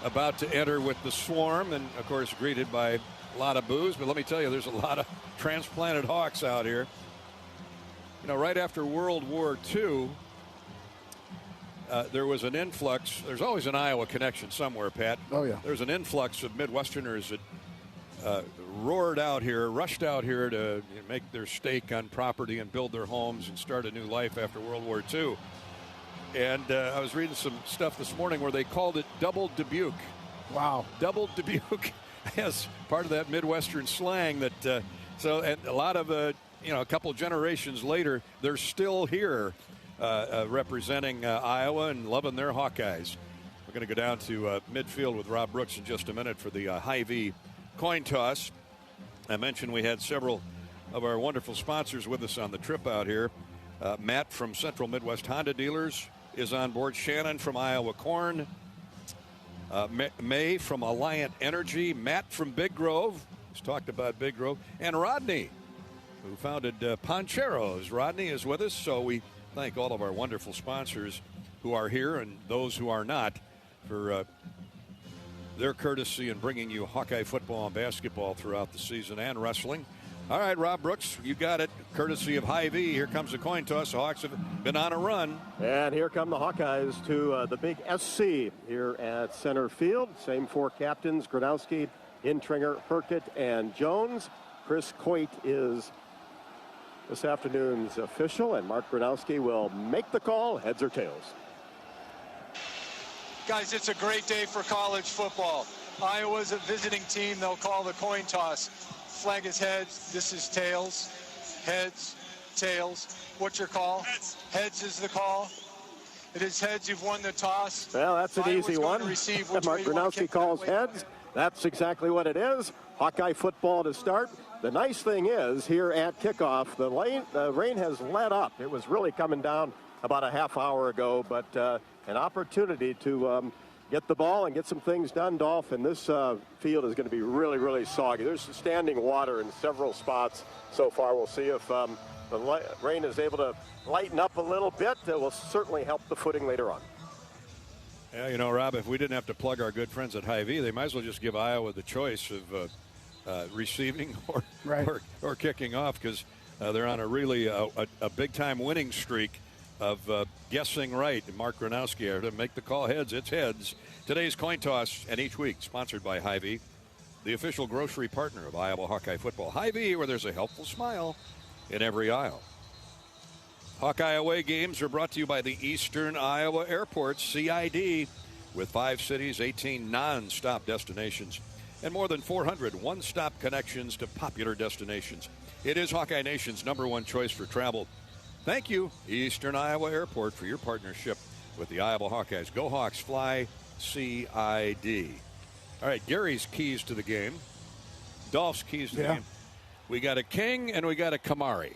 Speaker 3: about to enter with the Swarm and, of course, greeted by a lot of boos. But let me tell you, there's a lot of transplanted Hawks out here. You know, right after World War II, there was an influx. There's always an Iowa connection somewhere, Pat.
Speaker 4: Oh, yeah.
Speaker 3: There's an influx of Midwesterners that rushed out here to make their stake on property and build their homes and start a new life after World War II. And I was reading some stuff this morning where they called it Double Dubuque.
Speaker 4: Wow.
Speaker 3: Double Dubuque as part of that Midwestern slang that, and a lot of, a couple generations later, they're still here representing Iowa and loving their Hawkeyes. We're going to go down to midfield with Rob Brooks in just a minute for the Hy-Vee coin toss. I mentioned we had several of our wonderful sponsors with us on the trip out here. Matt from Central Midwest Honda Dealers is on board. Shannon from Iowa Corn. May from Alliant Energy. Matt from Big Grove. He's talked about Big Grove. And Rodney, who founded Poncheros. Rodney is with us, so we thank all of our wonderful sponsors who are here and those who are not for their courtesy in bringing you Hawkeye football and basketball throughout the season and wrestling. All right, Rob Brooks, you got it. Courtesy of Hy-Vee. Here comes the coin toss. The Hawks have been on a run.
Speaker 9: And here come the Hawkeyes to the big SC here at center field. Same four captains, Gronowski, Intringer, Herkett, and Jones. Chris Coit is this afternoon's official, and Mark Gronowski will make the call, heads or tails.
Speaker 16: Guys, it's a great day for college football. Iowa's a visiting team. They'll call the coin toss. Flag is heads. This is tails. Heads, tails. What's your call? Heads. Heads is the call. It is heads. You've won the toss.
Speaker 9: Well, that's an easy one. Mark Gronowski calls heads. That's exactly what it is. Hawkeye football to start. The nice thing is, here at kickoff, the rain has let up. It was really coming down about a half hour ago, but an opportunity to get the ball and get some things done, Dolph. And this field is going to be really, really soggy. There's standing water in several spots so far. We'll see if the rain is able to lighten up a little bit. It will certainly help the footing later on.
Speaker 3: Yeah, you know, Rob, if we didn't have to plug our good friends at Hy-Vee, they might as well just give Iowa the choice of receiving or kicking off, because they're on a really a big-time winning streak of guessing right. And Mark Gronowski to make the call heads. It's heads. Today's coin toss, and each week sponsored by Hy-Vee, the official grocery partner of Iowa Hawkeye football. Hy-Vee, where there's a helpful smile in every aisle. Hawkeye away games are brought to you by the Eastern Iowa Airport, CID, with 5 cities, 18 non-stop destinations, and more than 400 one-stop connections to popular destinations. It is Hawkeye Nation's #1 choice for travel. Thank you, Eastern Iowa Airport, for your partnership with the Iowa Hawkeyes. Go Hawks, fly CID. All right, Gary's keys to the game. Dolph's keys to the game. We got a King and we got a Kamari.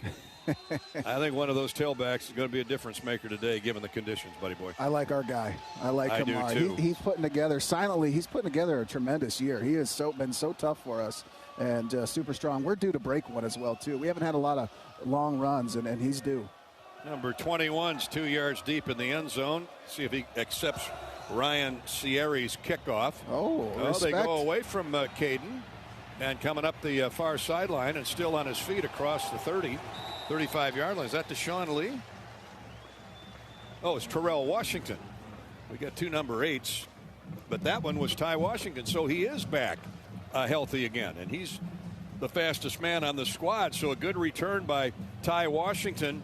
Speaker 3: I think one of those tailbacks is going to be a difference maker today, given the conditions, buddy boy.
Speaker 4: I like our guy. I like Kamari.
Speaker 3: I do too.
Speaker 4: He's putting together silently. He's putting together a tremendous year. He has been so tough for us and super strong. We're due to break one as well too. We haven't had a lot of long runs, and he's due.
Speaker 3: Number 21's 2 yards deep in the end zone. See if he accepts Ryan Sierri's kickoff. They go away from Caden, and coming up the far sideline and still on his feet across the 35-yard line. Is that Deshaun Lee? Oh, it's Terrell Washington. We got 2 number 8s, but that one was Ty Washington, so he is back healthy again, and he's the fastest man on the squad. So a good return by Ty Washington.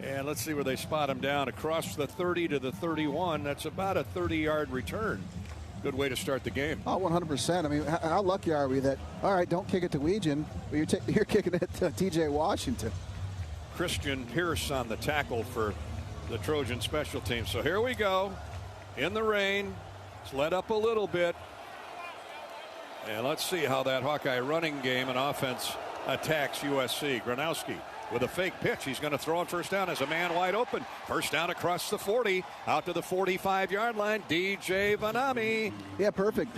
Speaker 3: And let's see where they spot him down across the 30 to the 31. That's about a 30-yard return. Good way to start the game.
Speaker 4: Oh, 100%. I mean, how lucky are we that, all right, don't kick it to Weegan, but you're kicking it to T.J. Washington.
Speaker 3: Christian Pierce on the tackle for the Trojan special team. So here we go in the rain. It's let up a little bit. And let's see how that Hawkeye running game and offense attacks USC. Gronowski with a fake pitch. He's going to throw on first down as a man wide open. First down across the 40, out to the 45-yard line. DJ Vanami.
Speaker 4: Yeah, perfect.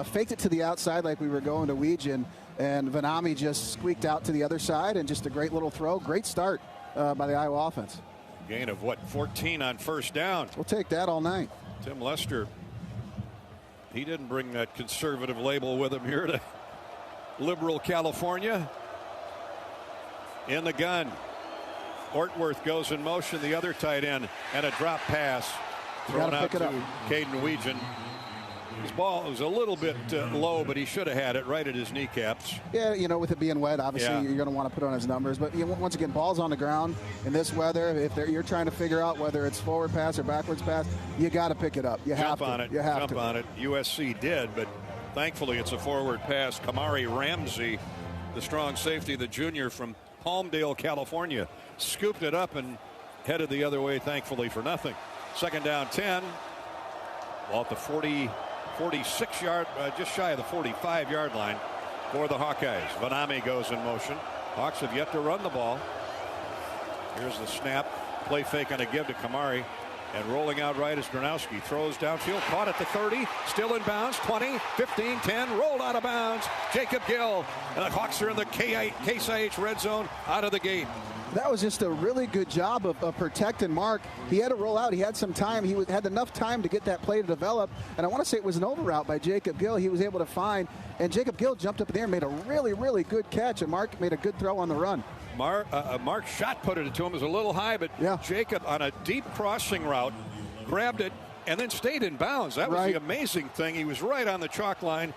Speaker 4: Faked it to the outside like we were going to Weegan, and Vanami just squeaked out to the other side, and just a great little throw. Great start by the Iowa offense.
Speaker 3: Gain of 14 on first down.
Speaker 4: We'll take that all night.
Speaker 3: Tim Lester, he didn't bring that conservative label with him here to liberal California. In the gun, Ortworth goes in motion, the other tight end, and a drop pass thrown out to Caden Weegan. His ball was a little bit low, but he should have had it right at his kneecaps.
Speaker 4: Yeah, with it being wet, obviously you're going to want to put on his numbers. But once again, ball's on the ground in this weather. If you're trying to figure out whether it's forward pass or backwards pass, you got to pick it up. You have to.
Speaker 3: Jump on it. USC did, but thankfully it's a forward pass. Kamari Ramsey, the strong safety, the junior from Palmdale, California, scooped it up and headed the other way, thankfully, for nothing. Second down 10. Ball at the 46-yard, just shy of the 45-yard line for the Hawkeyes. Vanami goes in motion. Hawks have yet to run the ball. Here's the snap. Play fake on a give to Kamari. And rolling out right is Gronowski. Throws downfield, caught at the 30, still in bounds, 20, 15, 10, rolled out of bounds. Jacob Gill. And the Hawks are in the Case IH red zone out of the gate.
Speaker 4: That was just a really good job of protecting Mark. He had to roll out. He had some time. He had enough time to get that play to develop. And I want to say it was an over route by Jacob Gill. He was able to find. And Jacob Gill jumped up there and made a really, really good catch. And Mark made a good throw on the run.
Speaker 3: Mark shot put it to him. It was a little high, but Jacob on a deep crossing route grabbed it and then stayed in bounds. That was the amazing thing. He was right on the chalk line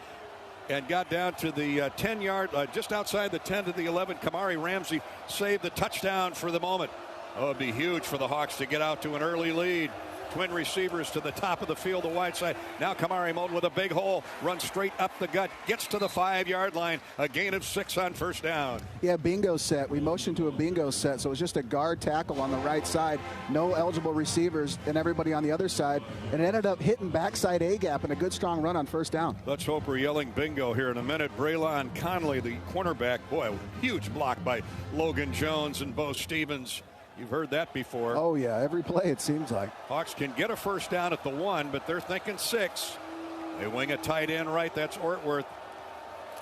Speaker 3: and got down to the 10-yard, just outside the 10 to the 11. Kamari Ramsey saved the touchdown for the moment. Oh, it'd be huge for the Hawks to get out to an early lead. Twin receivers to the top of the field, the wide side. Now Kamari Moulton with a big hole, runs straight up the gut, gets to the 5-yard line. A gain of 6 on first down.
Speaker 4: Yeah, bingo set. We motioned to a bingo set, so it was just a guard tackle on the right side. No eligible receivers and everybody on the other side. And it ended up hitting backside A-gap and a good strong run on first down.
Speaker 3: Let's hope we're yelling bingo here in a minute. Braylon Conley, the cornerback. Boy, huge block by Logan Jones and Bo Stevens. You've heard that before.
Speaker 4: Oh, yeah, every play it seems like.
Speaker 3: Hawks can get a first down at the 1, but they're thinking 6. They wing a tight end right. That's Ortworth.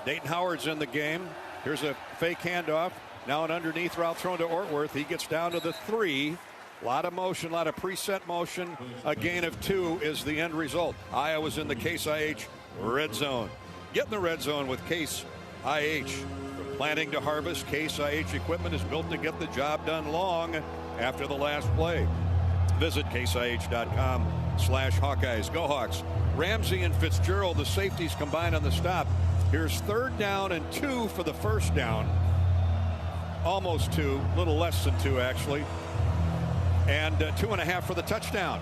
Speaker 3: Dayton Howard's in the game. Here's a fake handoff. Now an underneath route thrown to Ortworth. He gets down to the 3. A lot of motion, a lot of preset motion. A gain of 2 is the end result. Iowa's in the Case IH red zone. Get in the red zone with Case IH. Planting to harvest, Case IH equipment is built to get the job done long after the last play. Visit caseih.com/Hawkeyes. Go Hawks. Ramsey and Fitzgerald, the safeties, combined on the stop. Here's 3rd down and 2 for the first down. Almost 2, a little less than 2 actually. And 2.5 for the touchdown.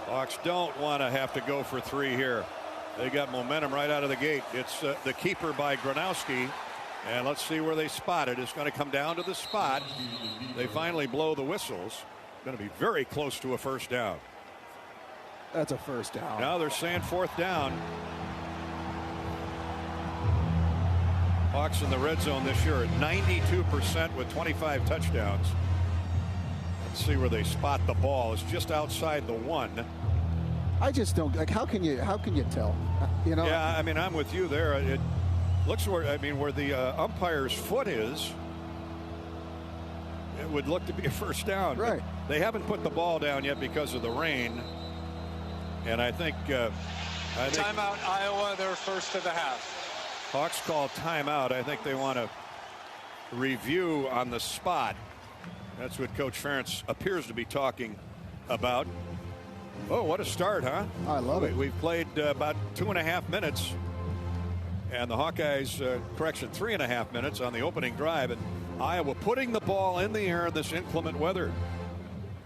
Speaker 3: Hawks don't want to have to go for 3 here. They got momentum right out of the gate. It's the keeper by Gronowski. And let's see where they spot it. It's going to come down to the spot. They finally blow the whistles. Going to be very close to a first down.
Speaker 4: That's a first down.
Speaker 3: Now they're saying 4th down. Hawks in the red zone this year at 92% with 25 touchdowns. Let's see where they spot the ball. It's just outside the 1.
Speaker 4: I just don't like. How can you tell? You know?
Speaker 3: Yeah, I mean, I'm with you there. It looks where the umpire's foot is. It would look to be a first down.
Speaker 4: Right.
Speaker 3: They haven't put the ball down yet because of the rain. And I think
Speaker 16: timeout, Iowa, their first of the half.
Speaker 3: Hawks call timeout. I think they want to review on the spot. That's what Coach Ferentz appears to be talking about. Oh, what a start, huh?
Speaker 4: I love it.
Speaker 3: We've played about 2.5 minutes. And the Hawkeyes, 3.5 minutes on the opening drive. And Iowa putting the ball in the air in this inclement weather.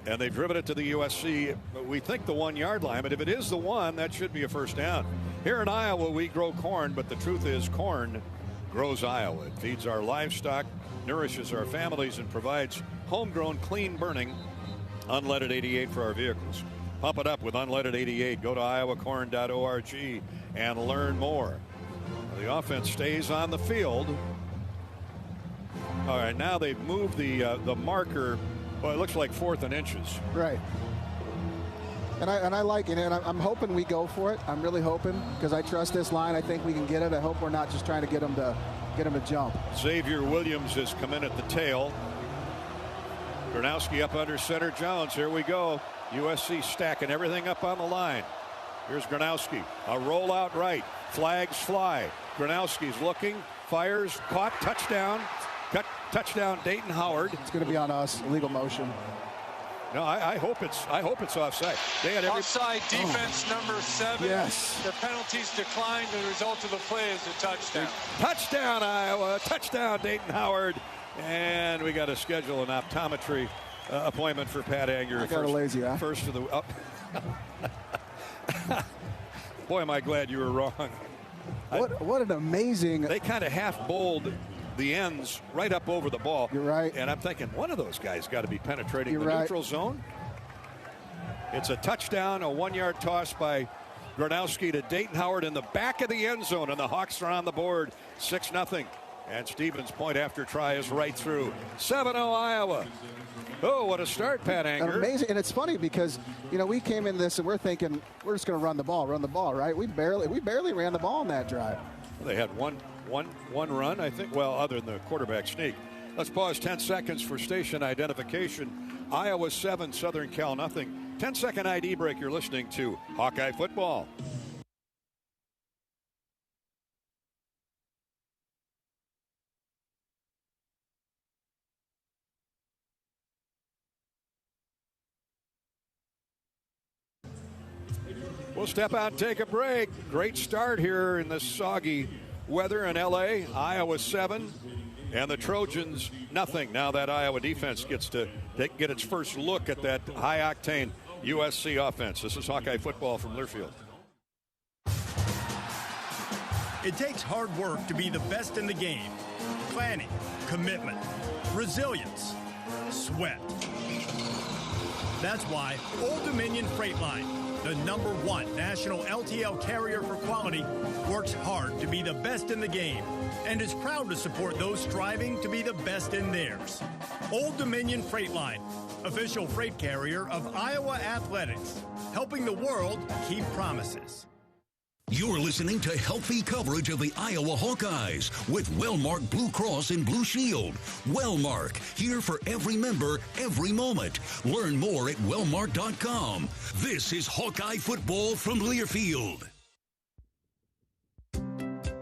Speaker 3: And they've driven it to the USC, we think the 1 yard line. But if it is the 1, that should be a first down. Here in Iowa, we grow corn, but the truth is corn grows Iowa. It feeds our livestock, nourishes our families, and provides homegrown, clean-burning unleaded 88 for our vehicles. Pump it up with unleaded 88. Go to iowacorn.org and learn more. The offense stays on the field. All right, now they've moved the marker. Well, it looks like 4th and inches.
Speaker 4: Right. And I like it, and I'm hoping we go for it. I'm really hoping, because I trust this line. I think we can get it. I hope we're not just trying to get them to jump.
Speaker 3: Xavier Williams has come in at the tail. Gronowski up under center. Jones, here we go. USC stacking everything up on the line. Here's Gronowski. A rollout right. Flags fly. Gronowski's looking, fires, caught, touchdown. Touchdown, Dayton Howard.
Speaker 4: It's going to be on us. Illegal motion.
Speaker 3: No, I hope it's offside. They had
Speaker 16: offside defense number 7.
Speaker 4: Yes.
Speaker 16: The penalties declined. The result of the play is a touchdown.
Speaker 3: Touchdown, Iowa. Touchdown, Dayton Howard. And we got to schedule an optometry appointment for Pat Anger.
Speaker 4: I got a lazy eye.
Speaker 3: First to the up. Boy, am I glad you were wrong.
Speaker 4: What an amazing.
Speaker 3: They kind of half bowled the ends right up over the ball.
Speaker 4: You're right.
Speaker 3: And I'm thinking one of those guys got to be penetrating the
Speaker 4: right.
Speaker 3: neutral zone. It's a touchdown, a 1 yard toss by Gronowski to Dayton Howard in the back of the end zone, and the Hawks are on the board 6-0. And Stevens' point after try is right through. 7-0 Iowa. Oh, what a start, Pat Anger.
Speaker 4: Amazing. And it's funny because, we came in this and we're thinking we're just going to run the ball, right? We barely ran the ball in that drive.
Speaker 3: They had one run, I think, well, other than the quarterback sneak. Let's pause 10 seconds for station identification. Iowa 7, Southern Cal nothing. 10-second ID break. You're listening to Hawkeye Football. We'll step out and take a break. Great start here in this soggy weather in L.A. Iowa 7 and the Trojans nothing. Now that Iowa defense gets to get its first look at that high-octane USC offense. This is Hawkeye Football from Learfield.
Speaker 17: It takes hard work to be the best in the game. Planning, commitment, resilience, sweat. That's why Old Dominion Freight Line, the #1 national LTL carrier for quality, works hard to be the best in the game and is proud to support those striving to be the best in theirs. Old Dominion Freight Line, official freight carrier of Iowa Athletics, helping the world keep promises.
Speaker 2: You're listening to healthy coverage of the Iowa Hawkeyes with Wellmark Blue Cross and Blue Shield. Wellmark, here for every member, every moment. Learn more at wellmark.com. This is Hawkeye Football from Learfield.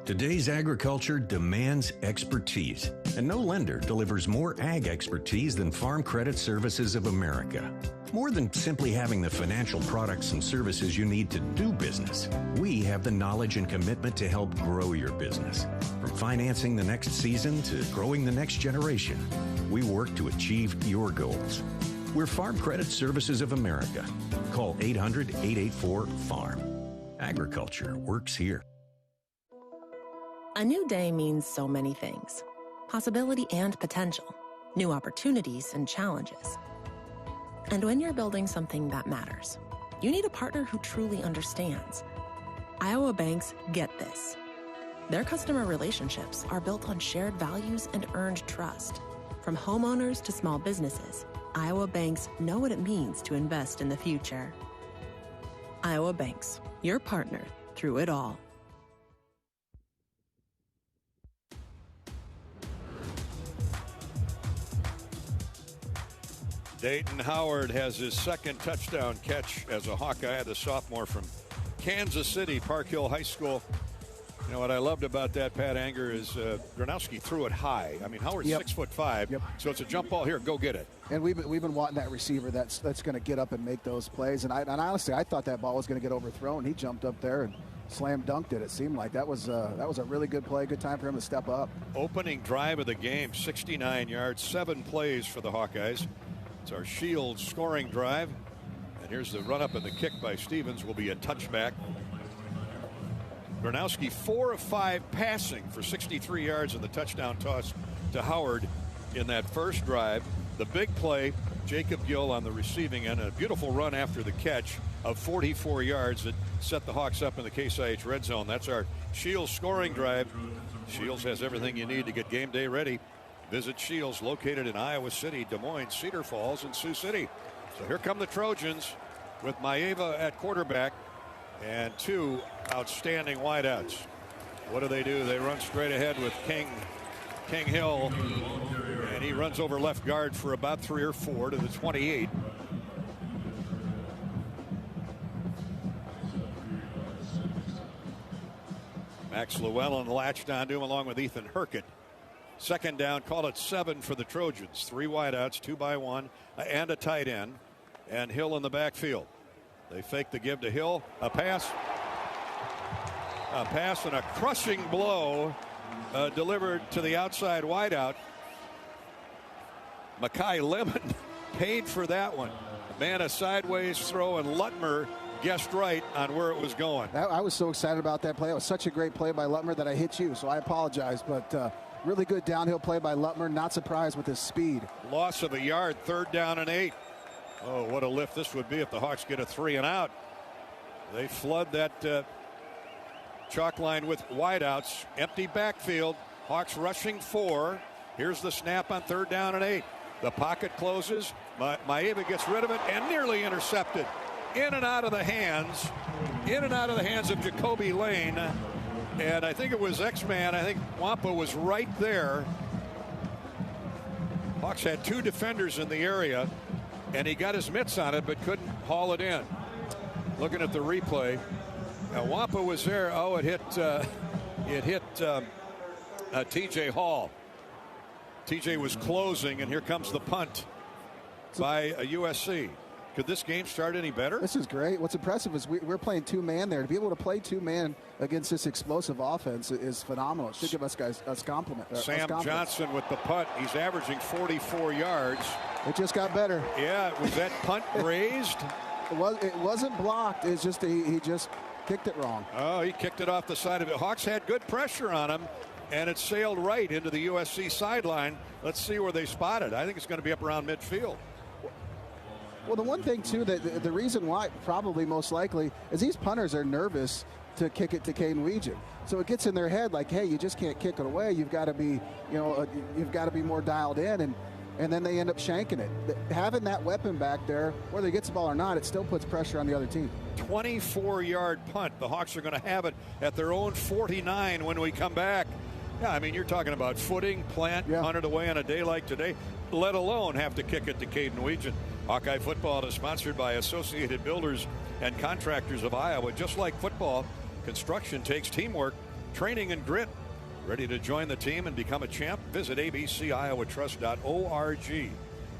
Speaker 8: Today's agriculture demands expertise, and no lender delivers more ag expertise than Farm Credit Services of America. More than simply having the financial products and services you need to do business, we have the knowledge and commitment to help grow your business. From financing the next season to growing the next generation, we work to achieve your goals. We're Farm Credit Services of America. Call 800-884-FARM. Agriculture works here.
Speaker 10: A new day means so many things. Possibility and potential. New opportunities and challenges. And when you're building something that matters, you need a partner who truly understands. Iowa banks get this. Their customer relationships are built on shared values and earned trust. From homeowners to small businesses, Iowa banks know what it means to invest in the future. Iowa Banks, your partner through it all.
Speaker 3: Dayton Howard has his second touchdown catch as a Hawkeye, the sophomore from Kansas City, Park Hill High School. You know what I loved about that, Pat Anger, is Gronowski threw it high. I mean, Howard's 6'5", so it's a jump ball here. Go get it.
Speaker 4: And we've been wanting that receiver that's going to get up and make those plays. And honestly, I thought that ball was going to get overthrown. He jumped up there and slam dunked it. It seemed like that was a really good play. Good time for him to step up.
Speaker 3: Opening drive of the game, 69 yards, 7 plays for the Hawkeyes. It's our Shields scoring drive. And here's the run up and the kick by Stevens will be a touchback. Gronowski 4 of 5 passing for 63 yards in the touchdown toss to Howard in that first drive. The big play, Jacob Gill on the receiving end, and a beautiful run after the catch of 44 yards that set the Hawks up in the Case IH red zone. That's our Shields scoring drive. Shields has everything you need to get game day ready. Visit Shields, located in Iowa City, Des Moines, Cedar Falls, and Sioux City. So here come the Trojans with Maeva at quarterback and 2 outstanding wideouts. What do? They run straight ahead with King Hill, and he runs over left guard for about 3 or 4 to the 28. Max Llewellyn latched onto him along with Ethan Herkett. Second down, call it 7 for the Trojans. 3 wideouts, 2 by 1, and a tight end. And Hill in the backfield. They fake the give to Hill. A pass and a crushing blow delivered to the outside wideout. Makai Lemon paid for that one. Man, a sideways throw, and Lutmer guessed right on where it was going.
Speaker 4: I was so excited about that play. It was such a great play by Lutmer that I hit you, so I apologize. But really good downhill play by Lutmer. Not surprised with his speed.
Speaker 3: Loss of a yard, 3rd down and 8. Oh, what a lift this would be if the Hawks get a 3 and out. They flood that chalk line with wideouts. Empty backfield. Hawks rushing 4. Here's the snap on 3rd down and 8. The pocket closes. Maeva gets rid of it and nearly intercepted. In and out of the hands of Jacoby Lane. And I think it was X-Man. I think Wampa was right there. Hawks had 2 defenders in the area, and he got his mitts on it but couldn't haul it in. Looking at the replay, Wampa was there. Oh, it hit TJ Hall. TJ was closing, and here comes the punt by USC. Could this game start any better?
Speaker 4: This is great. What's impressive is we're playing 2-man there. To be able to play 2-man against this explosive offense is phenomenal. It should give us guys a compliment.
Speaker 3: Sam Johnson with the punt. He's averaging 44 yards.
Speaker 4: It just got better.
Speaker 3: Yeah, was that punt raised?
Speaker 4: It wasn't blocked. It's just he just kicked it wrong.
Speaker 3: Oh, he kicked it off the side of it. Hawks had good pressure on him, and it sailed right into the USC sideline. Let's see where they spot it. I think it's going to be up around midfield.
Speaker 4: Well, the one thing, too, that the reason why probably most likely is these punters are nervous to kick it to Caden Weegan. So it gets in their head like, hey, you just can't kick it away. You've got to be, you've got to be more dialed in. And then they end up shanking it. Having that weapon back there, whether he gets the ball or not, it still puts pressure on the other team.
Speaker 3: 24-yard punt. The Hawks are going to have it at their own 49 when we come back. Yeah, I mean, you're talking about footing, plant, punt it away on a day like today, let alone have to kick it to Caden Weegan. Hawkeye football is sponsored by Associated Builders and Contractors of Iowa. Just like football, construction takes teamwork, training, and grit. Ready to join the team and become a champ? Visit abciowatrust.org.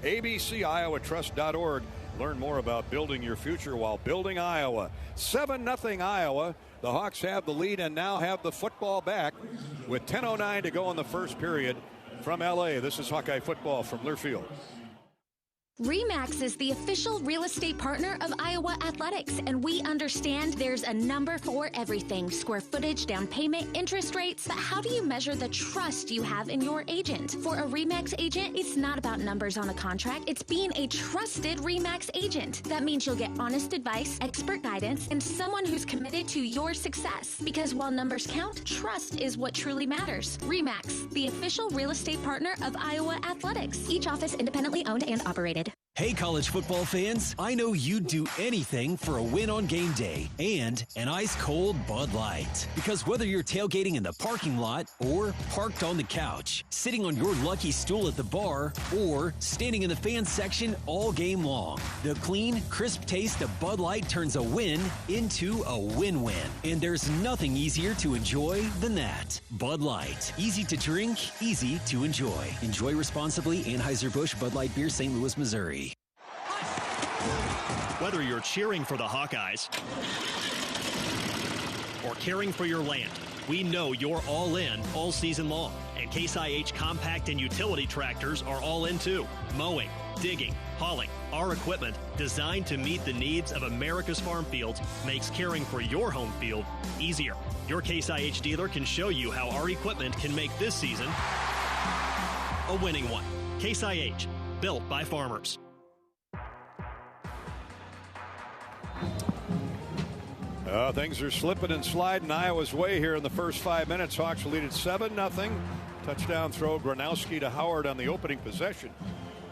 Speaker 3: abciowatrust.org. Learn more about building your future while building Iowa. 7-0 Iowa. The Hawks have the lead and now have the football back with 10:09 to go in the first period from L.A. This is Hawkeye football from Learfield.
Speaker 1: RE/MAX is the official real estate partner of Iowa Athletics, and we understand there's a number for everything: square footage, down payment, interest rates. But how do you measure the trust you have in your agent? For a RE/MAX agent, it's not about numbers on a contract. It's being a trusted RE/MAX agent. That means you'll get honest advice, expert guidance, and someone who's committed to your success. Because while numbers count, trust is what truly matters. RE/MAX, the official real estate partner of Iowa Athletics. Each office independently owned and operated.
Speaker 25: Hey, college football fans, I know you'd do anything for a win on game day and an ice-cold Bud Light. Because whether you're tailgating in the parking lot or parked on the couch, sitting on your lucky stool at the bar, or standing in the fan section all game long, the clean, crisp taste of Bud Light turns a win into a win-win. And there's nothing easier to enjoy than that. Bud Light. Easy to drink, easy to enjoy. Enjoy responsibly. Anheuser-Busch Bud Light Beer, St. Louis, Missouri.
Speaker 17: Whether you're cheering for the Hawkeyes or caring for your land, we know you're all in all season long. And Case IH compact and utility tractors are all in too. Mowing, digging, hauling. Our equipment, designed to meet the needs of America's farm fields, makes caring for your home field easier. Your Case IH dealer can show you how our equipment can make this season a winning one. Case IH, built by farmers.
Speaker 3: Things are slipping and sliding Iowa's way here in the first 5 minutes. Hawks lead at 7-0. Touchdown throw, Gronowski to Howard on the opening possession.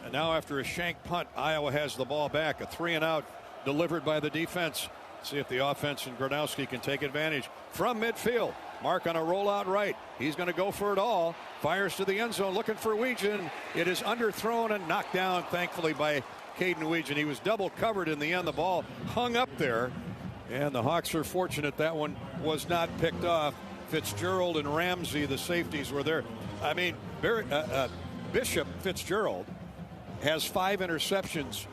Speaker 3: And now after a shank punt, Iowa has the ball back. A 3-and-out delivered by the defense. See if the offense and Gronowski can take advantage. From midfield, Mark on a rollout right. He's going to go for it all. Fires to the end zone looking for Weegan. It is underthrown and knocked down, thankfully, by Caden Weegan. He was double covered in the end. The ball hung up there. And the Hawks are fortunate that one was not picked off. Fitzgerald and Ramsey, the safeties, were there. I mean, Bishop Fitzgerald has 5 interceptions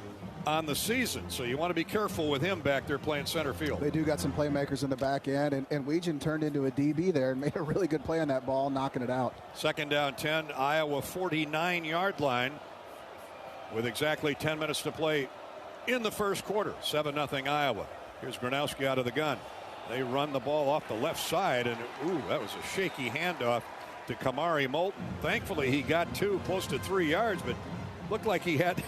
Speaker 3: on the season, so you want to be careful with him back there playing center field.
Speaker 4: They do got some playmakers in the back end, and Weegan turned into a DB there and made a really good play on that ball, knocking it out.
Speaker 3: Second down 10, Iowa 49-yard line with exactly 10 minutes to play in the first quarter. 7-0 Iowa. Here's Gronowski out of the gun. They run the ball off the left side, and that was a shaky handoff to Kamari Moulton. Thankfully, he got close to 3 yards, but looked like he had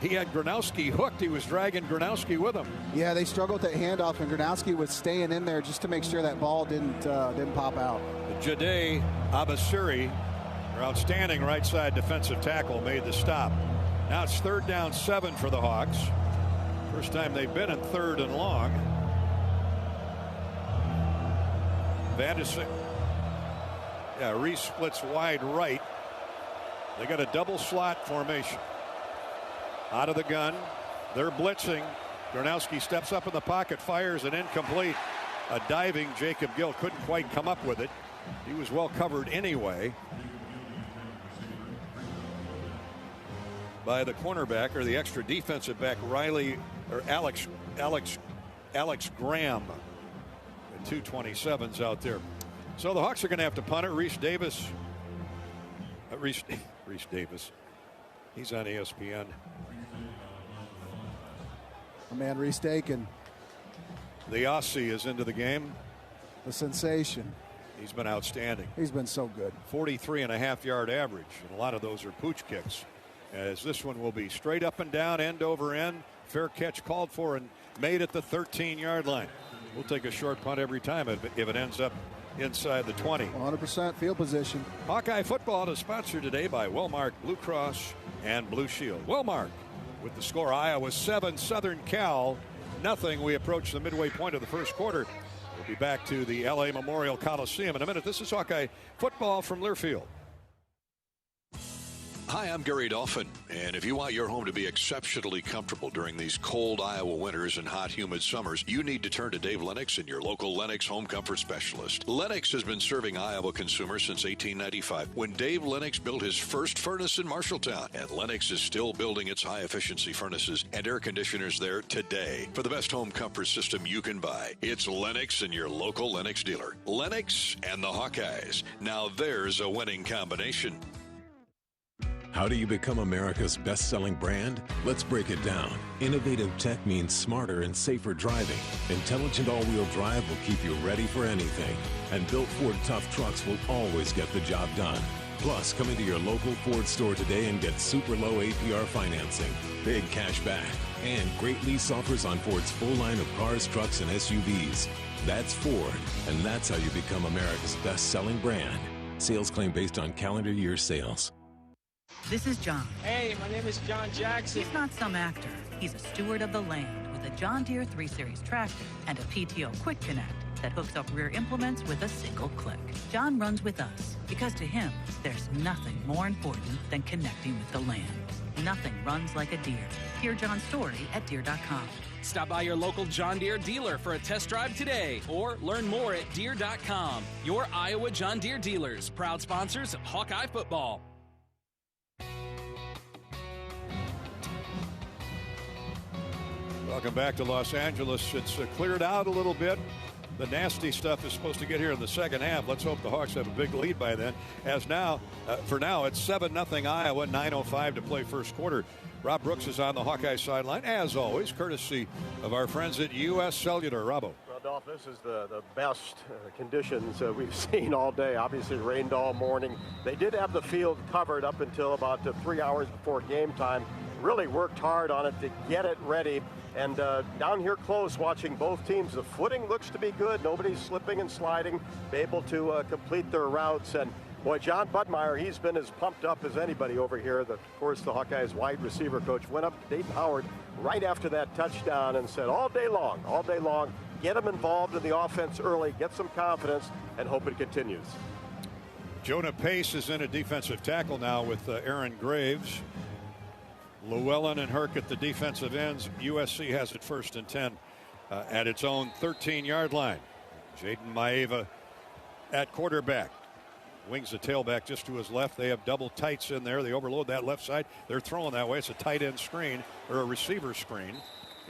Speaker 3: Gronowski hooked. He was dragging Gronowski with him.
Speaker 4: Yeah, they struggled with that handoff, and Gronowski was staying in there just to make sure that ball didn't pop out.
Speaker 3: Jade Abasiri, their outstanding right side defensive tackle, made the stop. Now it's 3rd down 7 for the Hawks. First time they've been in 3rd and long. Vandison. Yeah, Reese splits wide right. They got a double slot formation. Out of the gun. They're blitzing. Gronowski steps up in the pocket, fires an incomplete. A diving Jacob Gill couldn't quite come up with it. He was well covered anyway by the cornerback, or the extra defensive back, Alex Graham. The 227's out there. So the Hawks are going to have to punt it. Reese Davis. He's on ESPN.
Speaker 4: My man Reese Dakin.
Speaker 3: The Aussie is into the game.
Speaker 4: The sensation.
Speaker 3: He's been outstanding.
Speaker 4: He's been so good.
Speaker 3: 43.5-yard average, and a lot of those are pooch kicks. As this one will be straight up and down, end over end. Fair catch called for and made at the 13-yard line. We'll take a short punt every time if it ends up inside the 20.
Speaker 4: 100% field position.
Speaker 3: Hawkeye football is sponsored today by Wellmark Blue Cross and Blue Shield. Wellmark with the score: Iowa 7, Southern Cal nothing. We approach the midway point of the first quarter. We'll be back to the LA Memorial Coliseum in a minute. This is Hawkeye football from Learfield.
Speaker 13: Hi, I'm Gary Dolphin, and if you want your home to be exceptionally comfortable during these cold Iowa winters and hot, humid summers, you need to turn to Dave Lennox and your local Lennox home comfort specialist. Lennox has been serving Iowa consumers since 1895, when Dave Lennox built his first furnace in Marshalltown, and Lennox is still building its high-efficiency furnaces and air conditioners there today. For the best home comfort system you can buy, it's Lennox and your local Lennox dealer. Lennox and the Hawkeyes. Now there's a winning combination.
Speaker 18: How do you become America's best-selling brand? Let's break it down. Innovative tech means smarter and safer driving. Intelligent all-wheel drive will keep you ready for anything. And built Ford tough trucks will always get the job done. Plus, come into your local Ford store today and get super low APR financing, big cash back, and great lease offers on Ford's full line of cars, trucks, and SUVs. That's Ford, and that's how you become America's best-selling brand. Sales claim based on calendar year sales.
Speaker 19: This is John.
Speaker 22: Hey, my name is John Jackson.
Speaker 19: He's not some actor. He's a steward of the land with a John Deere 3 Series tractor and a PTO Quick Connect that hooks up rear implements with a single click. John runs with us because to him, there's nothing more important than connecting with the land. Nothing runs like a Deere. Hear John's story at Deere.com.
Speaker 11: Stop by your local John Deere dealer for a test drive today or learn more at Deere.com. Your Iowa John Deere dealers, proud sponsors of Hawkeye football.
Speaker 3: Welcome back to Los Angeles. It's cleared out a little bit. The nasty stuff is supposed to get here in the second half. Let's hope the Hawks have a big lead by then. As now, for now, it's 7-0 Iowa, 9:05 to play first quarter. Rob Brooks is on the Hawkeye sideline, as always, courtesy of our friends at U.S. Cellular. Robbo.
Speaker 9: Well, Dolph, this is the best conditions we've seen all day. Obviously, it rained all morning. They did have the field covered up until about 3 hours before game time. Really worked hard on it to get it ready. And down here close, watching both teams, the footing looks to be good. Nobody's slipping and sliding, able to complete their routes. And boy, John Budmeyer, he's been as pumped up as anybody over here. Of course, the Hawkeyes wide receiver coach went up to Dayton Howard right after that touchdown and said, all day long, get him involved in the offense early, get some confidence, and hope it continues.
Speaker 3: Jonah Pace is in a defensive tackle now with Aaron Graves. Llewellyn and Herc at the defensive ends. USC has it 1st and 10 at its own 13-yard line. Jaden Maeva at quarterback. Wings the tailback just to his left. They have double tights in there. They overload that left side. They're throwing that way. It's a tight end screen or a receiver screen.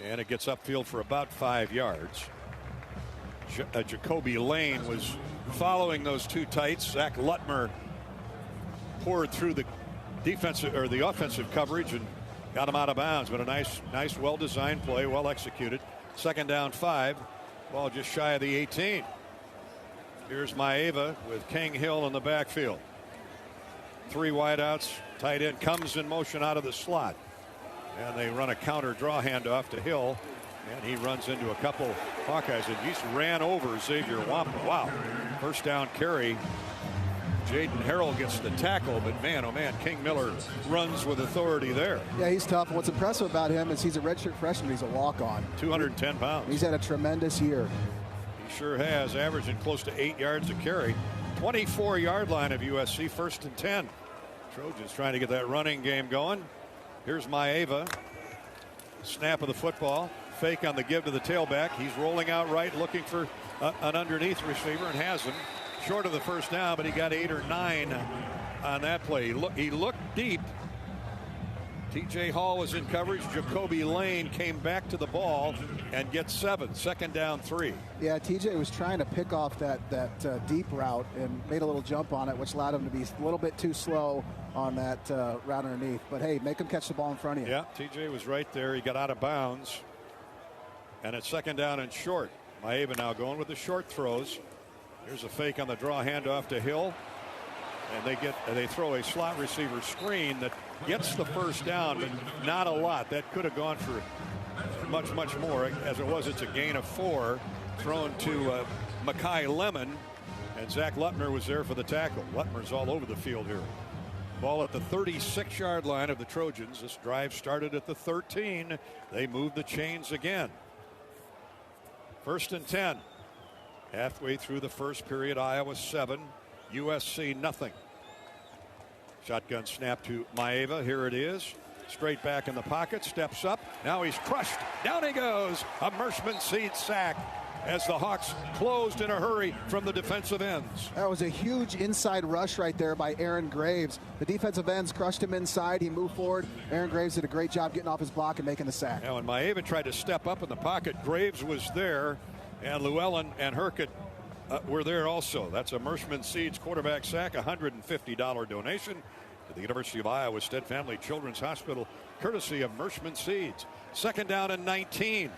Speaker 3: And it gets upfield for about 5 yards. Jacoby Lane was following those two tights. Zach Lutmer poured through the defensive or the offensive coverage and got him out of bounds, but a nice, well-designed play, well executed. 2nd down 5, ball just shy of the 18. Here's Maeva with King Hill in the backfield. 3 wideouts, tight end comes in motion out of the slot, and they run a counter draw handoff to Hill, and he runs into a couple Hawkeyes, and he's ran over Xavier Wampa. Wow, 1st down carry. Jaden Harrell gets the tackle, but man, oh man, King Miller runs with authority there.
Speaker 4: Yeah, he's tough. What's impressive about him is he's a redshirt freshman. He's a walk-on.
Speaker 3: 210 pounds.
Speaker 4: He's had a tremendous year.
Speaker 3: He sure has, averaging close to 8 yards a carry. 24-yard line of USC, 1st and 10. Trojans trying to get that running game going. Here's Maeva. Snap of the football. Fake on the give to the tailback. He's rolling out right, looking for an underneath receiver, and has him. Short of the 1st down, but he got 8 or 9 on that play. He looked deep. TJ Hall was in coverage. Jacoby Lane came back to the ball and gets 7. 2nd down 3.
Speaker 4: Yeah, TJ was trying to pick off that deep route and made a little jump on it, which allowed him to be a little bit too slow on that route underneath. But hey, make him catch the ball in front of you.
Speaker 3: Yeah, TJ was right there. He got out of bounds. And it's 2nd down and short. Maeva now going with the short throws. Here's a fake on the draw handoff to Hill, and they throw a slot receiver screen that gets the 1st down, but not a lot. That could have gone for much more. As it was, it's a gain of 4 thrown to Makai Lemon, and Zach Lutmer was there for the tackle. Lutmer's all over the field here. Ball at the 36-yard line of the Trojans. This drive started at the 13. They moved the chains again. 1st and 10. Halfway through the first period, Iowa 7, USC nothing. Shotgun snap to Maeva. Here it is. Straight back in the pocket. Steps up. Now he's crushed. Down he goes. A Mershman seed sack as the Hawks closed in a hurry from the defensive ends.
Speaker 4: That was a huge inside rush right there by Aaron Graves. The defensive ends crushed him inside. He moved forward. Aaron Graves did a great job getting off his block and making the sack.
Speaker 3: Now when Maeva tried to step up in the pocket, Graves was there. And Llewellyn and Hercott were there also. That's a Mershman Seeds quarterback sack, $150 donation at the University of Iowa Stead Family Children's Hospital, courtesy of Merschman Seeds. 2nd down and 19.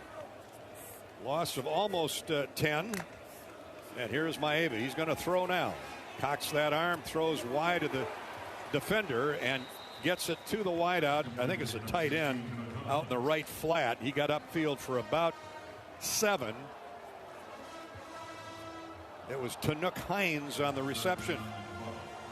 Speaker 3: Loss of almost 10. And here's Maeva. He's going to throw now. Cocks that arm, throws wide to the defender, and gets it to the wideout. I think it's a tight end out in the right flat. He got upfield for about 7. It was Tanuk Hines on the reception.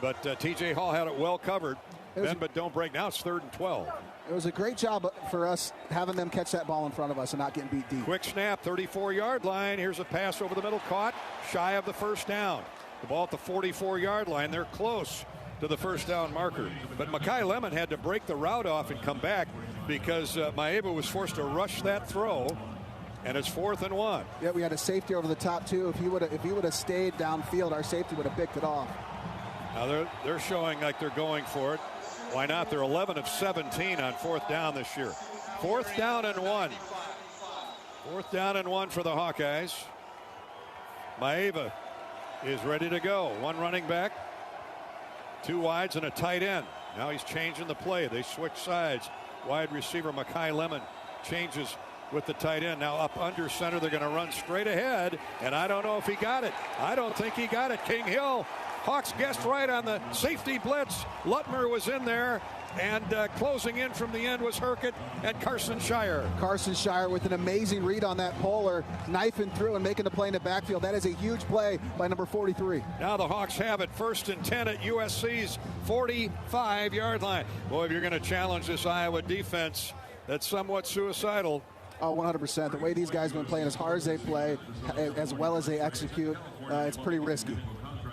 Speaker 3: But T.J. Hall had it well covered. Then, but don't break. Now it's 3rd and 12.
Speaker 4: It was a great job for us having them catch that ball in front of us and not getting beat deep.
Speaker 3: Quick snap, 34-yard line. Here's a pass over the middle, caught shy of the first down. The ball at the 44-yard line. They're close to the first down marker. But Mekhi Lemon had to break the route off and come back because Maeva was forced to rush that throw. And it's 4th and 1.
Speaker 4: Yeah, we had a safety over the top too. If he would have stayed downfield, our safety would have picked it off.
Speaker 3: Now they're showing like they're going for it. Why not? They're 11 of 17 on 4th down this year. 4th down and 1. 4th down and 1 for the Hawkeyes. Maeva is ready to go. 1 running back, 2 wides and a tight end. Now he's changing the play. They switch sides. Wide receiver Mekhi Lemon changes with the tight end. Now up under center. They're going to run straight ahead, and I don't know if he got it. I don't think he got it. King Hill. Hawks guessed right on the safety blitz. Lutmer was in there, and closing in from the end was Herkett and Carson Shire.
Speaker 4: Carson Shire with an amazing read on that polar, knifing through and making the play in the backfield. That is a huge play by number 43.
Speaker 3: Now the Hawks have it 1st and 10 at USC's 45-yard line. Boy, if you're going to challenge this Iowa defense, that's somewhat suicidal.
Speaker 4: Oh, 100%. The way these guys have been playing, as hard as they play, as well as they execute, it's pretty risky.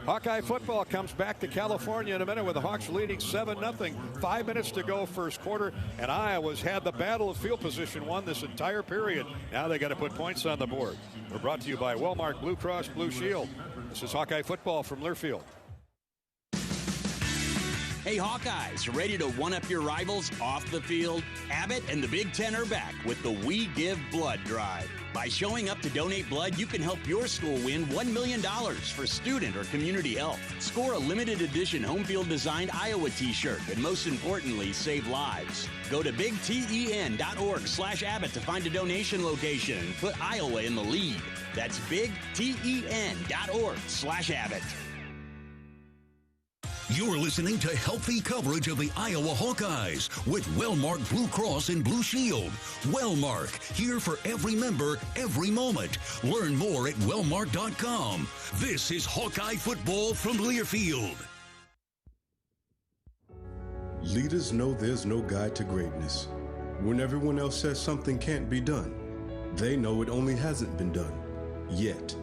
Speaker 3: Hawkeye football comes back to California in a minute with the Hawks leading 7-0. 5 minutes to go first quarter, and Iowa's had the battle of field position won this entire period. Now they got to put points on the board. We're brought to you by Wellmark Blue Cross Blue Shield. This is Hawkeye football from Learfield.
Speaker 7: Hey Hawkeyes, ready to one-up your rivals off the field? Abbott and the Big Ten are back with the We Give Blood Drive. By showing up to donate blood, you can help your school win $1 million for student or community health. Score a limited edition home field designed Iowa t-shirt, and most importantly, save lives. Go to bigten.org/Abbott to find a donation location and put Iowa in the lead. That's bigten.org/Abbott.
Speaker 2: You're listening to healthy coverage of the Iowa Hawkeyes with Wellmark Blue Cross and Blue Shield. Wellmark, here for every member, every moment. Learn more at wellmark.com. This is Hawkeye football from Learfield.
Speaker 6: Leaders know there's no guide to greatness. When everyone else says something can't be done, they know it only hasn't been done yet.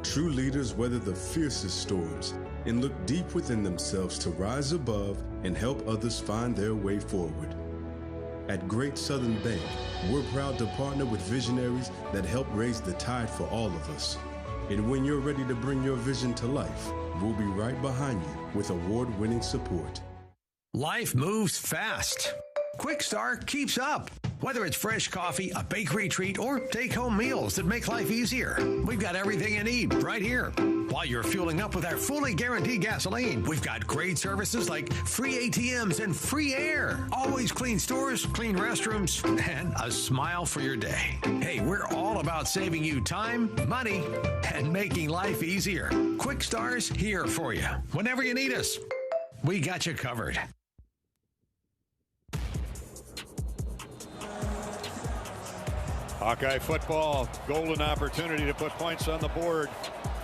Speaker 6: True leaders weather the fiercest storms and look deep within themselves to rise above and help others find their way forward. At Great Southern Bank, we're proud to partner with visionaries that help raise the tide for all of us. And when you're ready to bring your vision to life, we'll be right behind you with award-winning support.
Speaker 20: Life moves fast. Quick Start keeps up. Whether it's fresh coffee, a bakery treat, or take-home meals that make life easier, we've got everything you need right here. While you're fueling up with our fully guaranteed gasoline, we've got great services like free ATMs and free air, always clean stores, clean restrooms, and a smile for your day. Hey, we're all about saving you time, money, and making life easier. Quick Star's here for you. Whenever you need us, we got you covered.
Speaker 3: Hawkeye football, golden opportunity to put points on the board.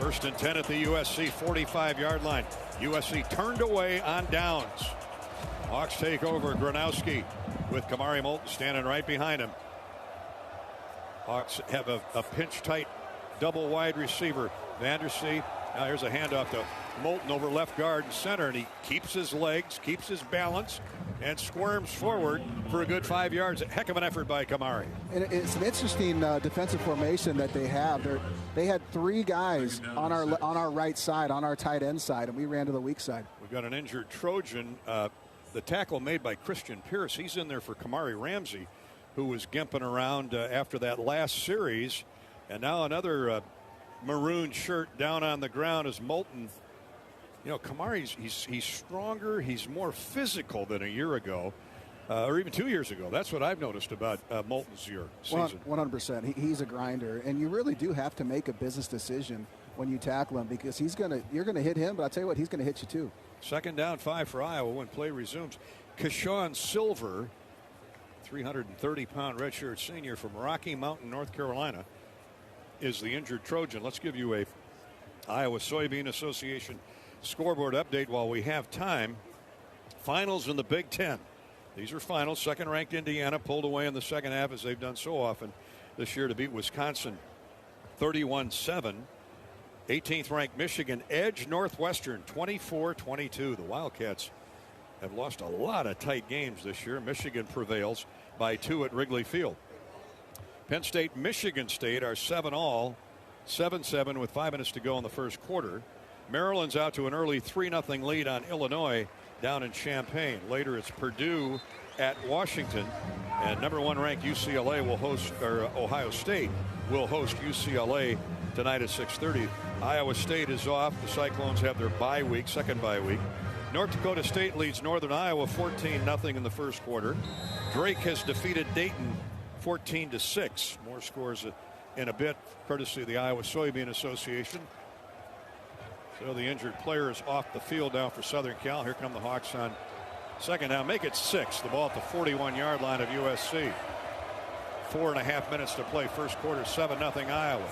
Speaker 3: 1st and 10 at the USC 45-yard line. USC turned away on downs. Hawks take over. Gronowski with Kamari Moulton standing right behind him. Hawks have a pinch-tight double wide receiver. Vandersea. Now here's a handoff to Moulton over left guard and center, and he keeps his legs, keeps his balance, and squirms forward for a good 5 yards. A heck of an effort by Kamari.
Speaker 4: And it's an interesting defensive formation that they have. They had 3 guys on our right side, on our tight end side, and we ran to the weak side.
Speaker 3: We've got an injured Trojan. The tackle made by Christian Pierce. He's in there for Kamari Ramsey, who was gimping around after that last series. And now another maroon shirt down on the ground as Moulton Kamari's he's stronger. He's more physical than a year ago. Or even 2 years ago. That's what I've noticed about Moulton's season.
Speaker 4: 100%. He's a grinder, and you really do have to make a business decision when you tackle him, because you're gonna hit him, but I'll tell you what, he's gonna hit you too.
Speaker 3: Second down, 5 for Iowa when play resumes. Keshawn Silver, 330-pound redshirt senior from Rocky Mountain, North Carolina, is the injured Trojan. Let's give you a Iowa Soybean Association scoreboard update while we have time. Finals in the Big Ten. These are finals. Second-ranked Indiana pulled away in the second half, as they've done so often this year, to beat Wisconsin 31-7. 18th-ranked Michigan edged Northwestern 24-22. The Wildcats have lost a lot of tight games this year. Michigan prevails by 2 at Wrigley Field. Penn State, Michigan State are 7-all, 7-7 with 5 minutes to go in the first quarter. Maryland's out to an early 3-0 lead on Illinois down in Champaign. Later, it's Purdue at Washington, and number 1 ranked UCLA will host, or Ohio State will host UCLA tonight at 6:30. Iowa State is off. The Cyclones have their bye week, second bye week. North Dakota State leads Northern Iowa 14-0 in the first quarter. Drake has defeated Dayton 14-6. More scores in a bit, courtesy of the Iowa Soybean Association. So the injured player is off the field now for Southern Cal. Here come the Hawks on second down. Make it 6. The ball at the 41-yard line of USC. 4.5 minutes to play. First quarter, 7-0 Iowa.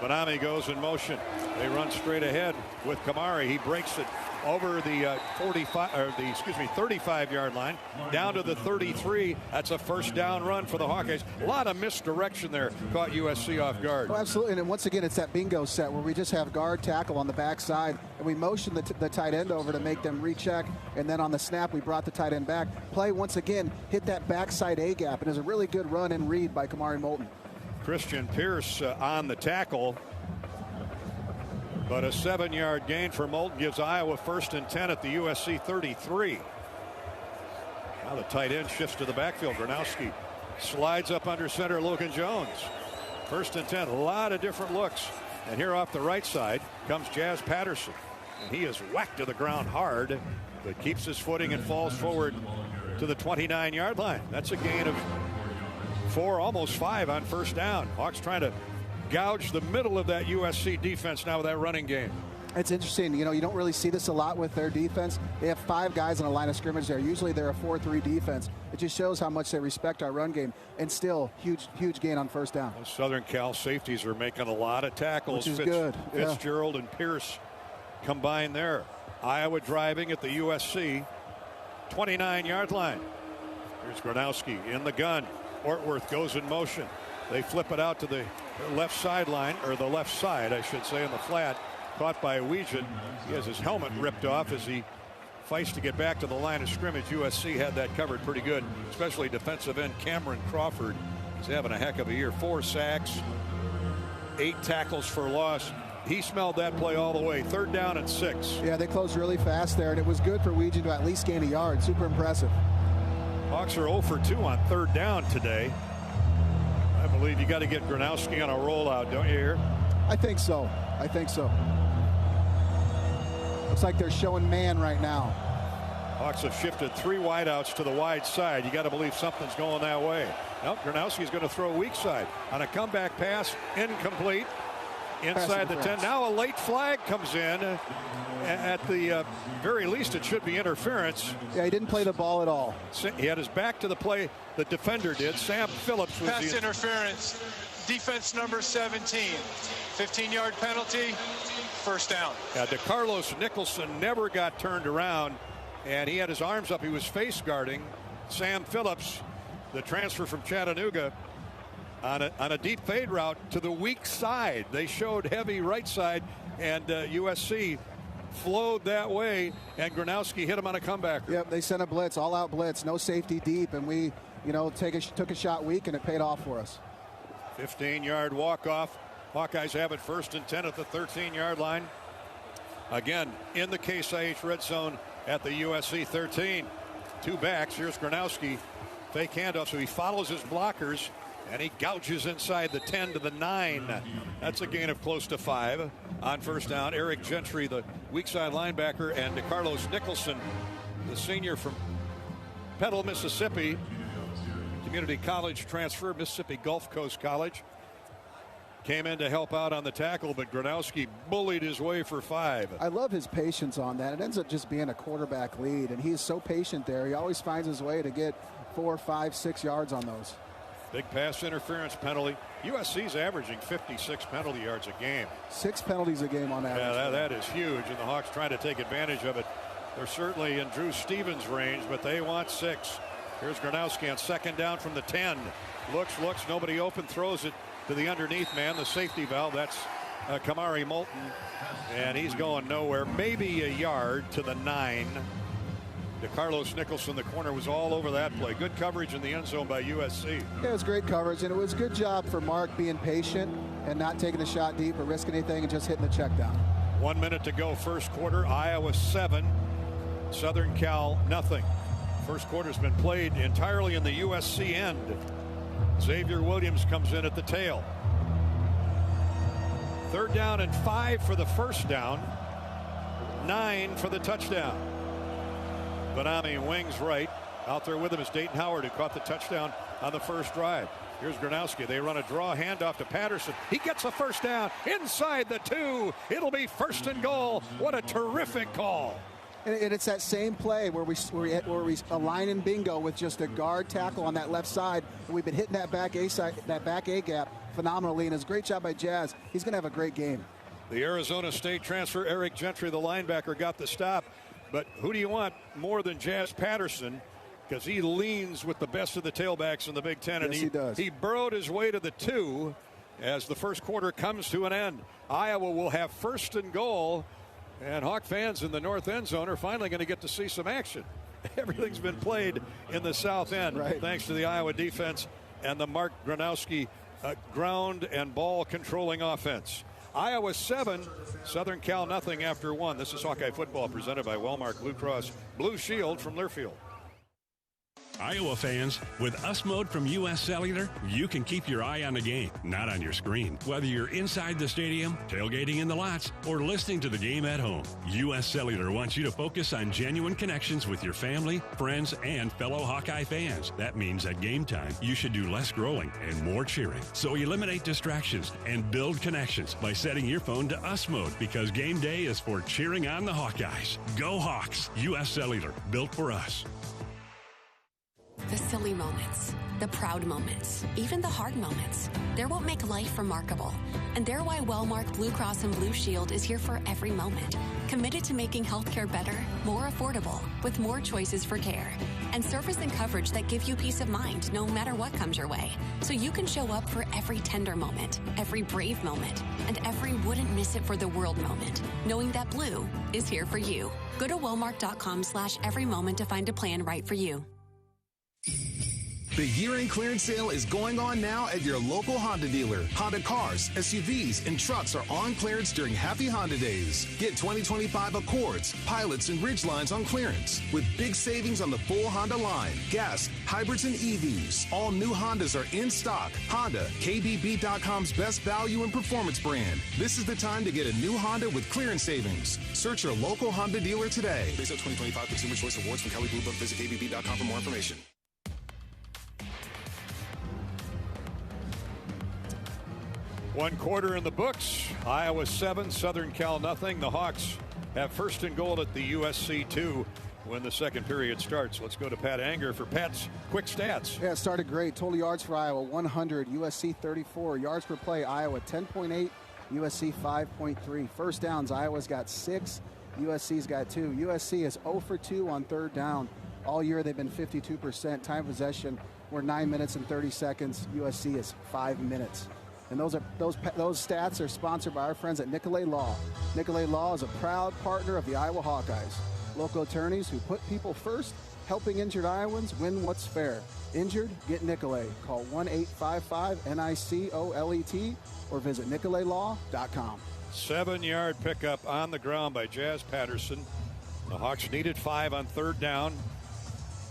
Speaker 3: Benami goes in motion. They run straight ahead with Kamari. He breaks it over the 35-yard line down to the 33. That's a first down run for the Hawkeyes. A lot of misdirection there caught USC off guard.
Speaker 4: Oh, absolutely. And once again, it's that bingo set where we just have guard tackle on the backside, and we motion the tight end over to make them recheck, and then on the snap we brought the tight end back. Play once again hit that backside A gap, and it was a really good run and read by Kamari Moulton.
Speaker 3: Christian Pierce on the tackle. But a 7-yard gain for Moulton gives Iowa 1st and 10 at the USC 33. Now the tight end shifts to the backfield. Gronowski slides up under center. Logan Jones. 1st and 10. A lot of different looks. And here off the right side comes Jazz Patterson. And he is whacked to the ground hard, but keeps his footing and falls forward to the 29-yard line. That's a gain of 4, almost 5 on first down. Hawks trying to gouge the middle of that USC defense now with that running game.
Speaker 4: It's interesting. You don't really see this a lot with their defense. They have 5 guys on a line of scrimmage there. Usually they're a 4-3 defense. It just shows how much they respect our run game. And still, huge gain on first down.
Speaker 3: Those Southern Cal safeties are making a lot of tackles.
Speaker 4: Which is good.
Speaker 3: Fitzgerald and Pierce combined there. Iowa driving at the USC 29-yard line. Here's Gronowski in the gun. Ortworth goes in motion. They flip it out to the left sideline, or the left side, I should say, in the flat. Caught by Weegan. He has his helmet ripped off as he fights to get back to the line of scrimmage. USC had that covered pretty good, especially defensive end Cameron Crawford. He's having a heck of a year. 4 sacks, 8 tackles for loss. He smelled that play all the way. 3rd down and 6.
Speaker 4: Yeah, they closed really fast there, and it was good for Weegan to at least gain a yard. Super impressive.
Speaker 3: Hawks are 0 for 2 on 3rd down today. I believe you got to get Gronowski on a rollout, don't you hear?
Speaker 4: I think so. Looks like they're showing man right now.
Speaker 3: Hawks have shifted 3 wideouts to the wide side. You got to believe something's going that way. Nope, Gronowski's going to throw weak side on a comeback pass, incomplete. Inside the 10. Now a late flag comes in. At the very least, it should be interference.
Speaker 4: Yeah, he didn't play the ball at all.
Speaker 3: He had his back to the play. The defender did. Sam Phillips was
Speaker 16: pass interference. Defense number 17. 15-yard penalty. First down.
Speaker 3: Yeah, DeCarlos Nicholson never got turned around, and he had his arms up. He was face guarding Sam Phillips, the transfer from Chattanooga, on a deep fade route to the weak side. They showed heavy right side, and USC flowed that way, and Gronowski hit him on a comebacker.
Speaker 4: Yep, they sent a blitz, all-out blitz, no safety deep, and we, took a shot weak, and it paid off for us.
Speaker 3: 15-yard walk-off. Hawkeyes have it 1st and 10 at the 13-yard line. Again, in the Case IH red zone at the USC 13. 2 backs. Here's Gronowski. Fake handoff, so he follows his blockers And he gouges inside the 10 to the 9. That's a gain of close to 5 on first down. Eric Gentry, the weak side linebacker, and DeCarlos Nicholson, the senior from Petal, Mississippi, community college transfer, Mississippi Gulf Coast College, came in to help out on the tackle, but Gronowski bullied his way for 5.
Speaker 4: I love his patience on that. It ends up just being a quarterback lead, and he's so patient there. He always finds his way to get 4, 5, 6 yards on those.
Speaker 3: Big pass interference penalty. USC's averaging 56 penalty yards a game.
Speaker 4: 6 penalties a game on average.
Speaker 3: Yeah, that is huge, and the Hawks trying to take advantage of it. They're certainly in Drew Stevens' range, but they want 6. Here's Gronowski on second down from the 10. Looks, nobody open, throws it to the underneath man, the safety valve. That's Kamari Moulton, and he's going nowhere. Maybe a yard to the 9. DeCarlos Nicholson, the corner, was all over that play. Good coverage in the end zone by USC.
Speaker 4: Yeah, it was great coverage, and it was a good job for Mark being patient and not taking a shot deep or risking anything and just hitting the check down.
Speaker 3: 1 minute to go, first quarter. Iowa 7, Southern Cal nothing. First quarter's been played entirely in the USC end. Xavier Williams comes in at the tail. 3rd down and 5 for the first down. 9 for the touchdown. Benami wings right. Out there with him is Dayton Howard, who caught the touchdown on the first drive. Here's Gronowski. They run a draw handoff to Patterson. He gets a first down inside the 2. It'll be 1st and goal. What a terrific call.
Speaker 4: And it's that same play where we align in bingo with just a guard tackle on that left side. And we've been hitting that back A side, that back A gap phenomenally, and it's a great job by Jazz. He's going to have a great game.
Speaker 3: The Arizona State transfer Eric Gentry, the linebacker, got the stop. But who do you want more than Jazz Patterson? Because he leans with the best of the tailbacks in the Big Ten.
Speaker 4: Yes,
Speaker 3: And
Speaker 4: he does.
Speaker 3: He burrowed his way to the 2 as the first quarter comes to an end. Iowa will have 1st and goal. And Hawk fans in the north end zone are finally going to get to see some action. Everything's been played in the south end,
Speaker 4: right,
Speaker 3: thanks to the Iowa defense and the Mark Gronowski ground and ball controlling offense. Iowa 7, Southern Cal nothing after 1. This is Hawkeye football presented by Wellmark Blue Cross Blue Shield from Learfield.
Speaker 21: Iowa fans, with US Mode from US Cellular, you can keep your eye on the game, not on your screen. Whether you're inside the stadium, tailgating in the lots, or listening to the game at home, US Cellular wants you to focus on genuine connections with your family, friends, and fellow Hawkeye fans. That means at game time, you should do less scrolling and more cheering. So eliminate distractions and build connections by setting your phone to US Mode, because game day is for cheering on the Hawkeyes. Go Hawks! US Cellular, built for us.
Speaker 12: The silly moments, the proud moments, even the hard moments. They're what make life remarkable. And they're why Wellmark Blue Cross and Blue Shield is here for every moment. Committed to making healthcare better, more affordable, with more choices for care. And service and coverage that give you peace of mind no matter what comes your way. So you can show up for every tender moment, every brave moment, and every wouldn't miss it for the world moment, knowing that Blue is here for you. Go to wellmark.com/everymoment to find a plan right for you.
Speaker 14: The year-end clearance sale is going on now at your local Honda dealer. Honda cars, SUVs, and trucks are on clearance during Happy Honda Days. Get 2025 Accords, Pilots, and Ridgelines on clearance with big savings on the full Honda line. Gas, hybrids, and EVs. All new Hondas are in stock. Honda, KBB.com's best value and performance brand. This is the time to get a new Honda with clearance savings. Search your local Honda dealer today.
Speaker 15: Based on 2025 Consumer Choice Awards from Kelley Blue Book. Visit KBB.com for more information.
Speaker 3: One quarter in the books. Iowa 7, Southern Cal nothing. The Hawks have 1st and goal at the USC 2 when the second period starts. Let's go to Pat Anger for Pat's quick stats.
Speaker 4: Yeah, it started great. Total yards for Iowa 100, USC 34. Yards per play, Iowa 10.8, USC 5.3. First downs, Iowa's got 6, USC's got 2. USC is 0 for 2 on 3rd down. All year they've been 52%. Time possession, we're 9 minutes and 30 seconds. USC is 5 minutes. And those stats are sponsored by our friends at Nicolay Law. Nicolay Law is a proud partner of the Iowa Hawkeyes. Local attorneys who put people first, helping injured Iowans win what's fair. Injured? Get Nicolay. Call 1-855-NICOLET or visit nicolaylaw.com.
Speaker 3: 7-yard pickup on the ground by Jazz Patterson. The Hawks needed 5 on 3rd down.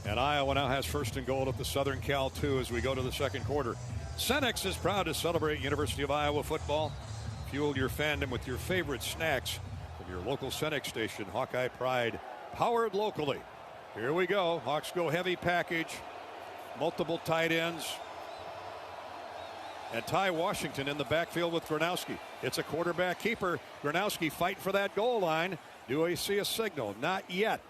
Speaker 3: And Iowa now has first and goal at the Southern Cal 2 as we go to the second quarter. Cenex is proud to celebrate University of Iowa football. Fuel your fandom with your favorite snacks from your local Cenex station. Hawkeye Pride, powered locally. Here we go. Hawks go heavy package. Multiple tight ends. And Ty Washington in the backfield with Gronowski. It's a quarterback keeper. Gronowski fight for that goal line. Do we see a signal? Not yet.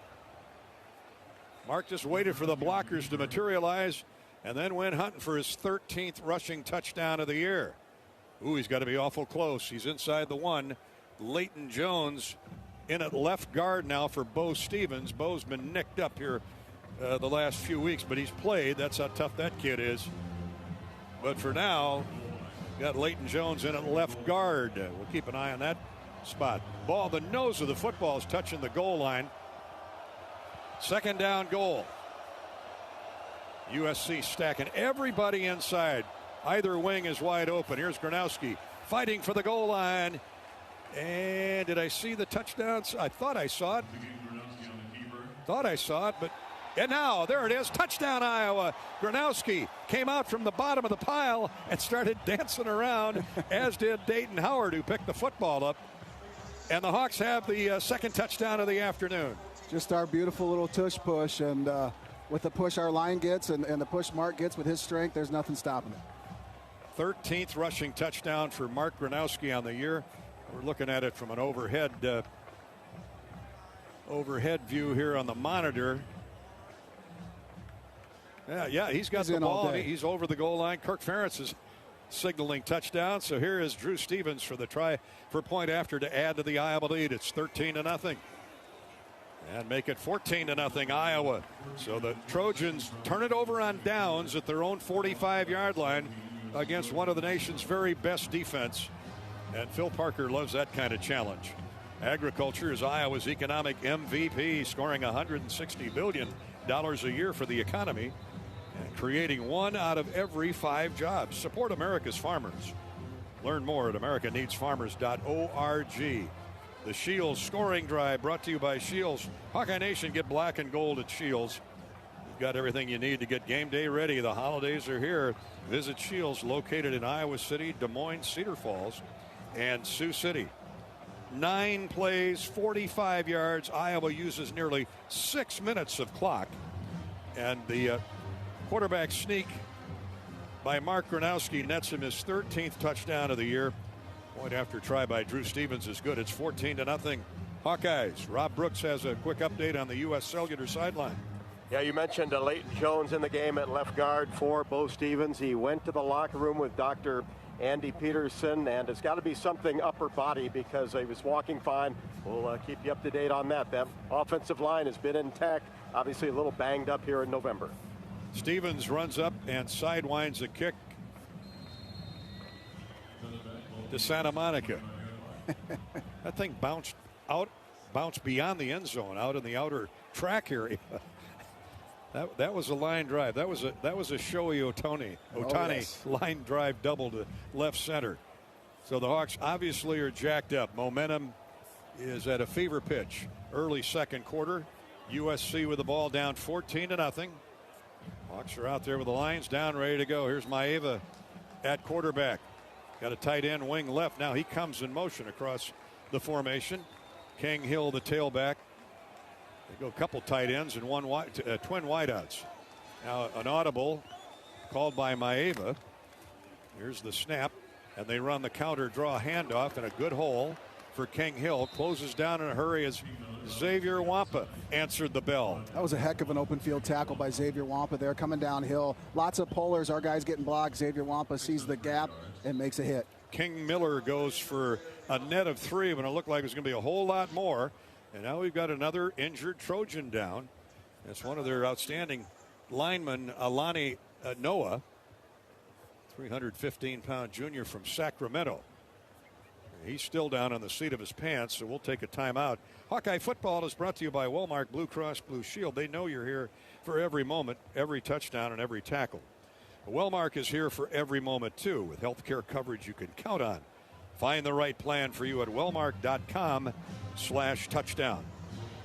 Speaker 3: Mark just waited for the blockers to materialize and then went hunting for his 13th rushing touchdown of the year. Ooh, he's got to be awful close. He's inside the one. Leighton Jones in at left guard now for Bo Stevens. Bo's been nicked up here the last few weeks, but he's played. That's how tough that kid is. But for now, got Leighton Jones in at left guard. We'll keep an eye on that spot. Ball, the nose of the football is touching the goal line. Second down goal. USC stacking everybody inside. Either wing is wide open. Here's Gronowski fighting for the goal line. And did I see the touchdowns? I thought I saw it. But and now there it is. Touchdown Iowa. Gronowski came out from the bottom of the pile and started dancing around, as did Dayton Howard, who picked the football up. And the Hawks have the second touchdown of the afternoon.
Speaker 4: Just our beautiful little tush push, and with the push our line gets and the push Mark gets with his strength, there's nothing stopping it.
Speaker 3: 13th rushing touchdown for Mark Gronowski on the year. We're looking at it from an overhead view here on the monitor. Yeah, he's got the ball. He's over the goal line. Kirk Ferentz is signaling touchdown. So here is Drew Stevens for the try for point after to add to the Iowa lead. It's 13-0. And make it 14-0 Iowa. So the Trojans turn it over on downs at their own 45-yard line against one of the nation's very best defense. And Phil Parker loves that kind of challenge. Agriculture is Iowa's economic MVP, scoring $160 billion a year for the economy and creating 1 out of every 5 jobs. Support America's farmers. Learn more at americaneedsfarmers.org. The Shields scoring drive brought to you by Shields. Hawkeye Nation, get black and gold at Shields. You've got everything you need to get game day ready. The holidays are here. Visit Shields, located in Iowa City, Des Moines, Cedar Falls, and Sioux City. 9 plays, 45 yards. Iowa uses nearly 6 minutes of clock. And the quarterback sneak by Mark Gronowski nets him his 13th touchdown of the year. Point after try by Drew Stevens is good. It's 14-0 Hawkeyes. Rob Brooks has a quick update on the U.S. Cellular sideline.
Speaker 9: Yeah, you mentioned Leighton Jones in the game at left guard for Bo Stevens. He went to the locker room with Dr. Andy Peterson, and it's got to be something upper body because he was walking fine. We'll keep you up to date on that. That offensive line has been intact, obviously a little banged up here in November.
Speaker 3: Stevens runs up and sidewinds a kick to Santa Monica. That thing bounced beyond the end zone, out in the outer track area. That was a line drive. That was a Shohei Ohtani line drive double to left center. So the Hawks obviously are jacked up. Momentum is at a fever pitch. Early second quarter. USC with the ball down 14-0. Hawks are out there with the lines down, ready to go. Here's Maeva at quarterback. Got a tight end wing left. Now he comes in motion across the formation. King Hill, the tailback. They go a couple tight ends and twin wideouts. Now an audible called by Maeva. Here's the snap, and they run the counter draw handoff in a good hole for King Hill. Closes down in a hurry as Xavier Wampa answered the bell.
Speaker 4: That was a heck of an open field tackle by Xavier Wampa there, coming downhill. Lots of pullers. Our guys getting blocked. Xavier Wampa sees the gap and makes a hit.
Speaker 3: King Miller goes for a net of 3 when it looked like it was going to be a whole lot more. And now we've got another injured Trojan down. That's one of their outstanding linemen, Alani Noah, 315-pound junior from Sacramento. He's still down on the seat of his pants, so we'll take a timeout. Hawkeye football is brought to you by Wellmark Blue Cross Blue Shield. They know you're here for every moment, every touchdown, and every tackle. Wellmark is here for every moment, too, with health care coverage you can count on. Find the right plan for you at wellmark.com/touchdown.